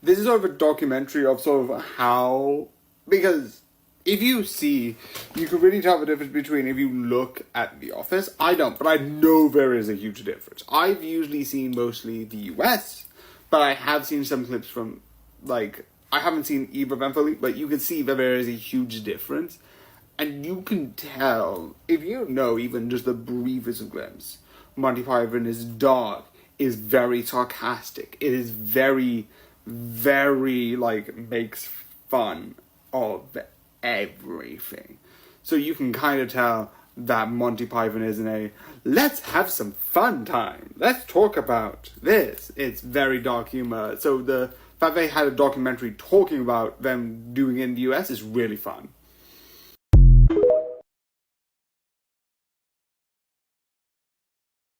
this is sort of a documentary of sort of how, because if you see, you can really tell the difference between if you look at The Office. I don't, but I know there is a huge difference. I've usually seen mostly the US, but I have seen some clips from, like, I haven't seen either of them fully, but you can see that there is a huge difference. And you can tell, if you know even just the briefest glimpse, Monty Python is dark, is very sarcastic. It is very, very, like, makes fun of everything. So you can kind of tell that Monty Python isn't a, let's have some fun time, let's talk about this. It's very dark humor. So the fact they had a documentary talking about them doing it in the US is really fun.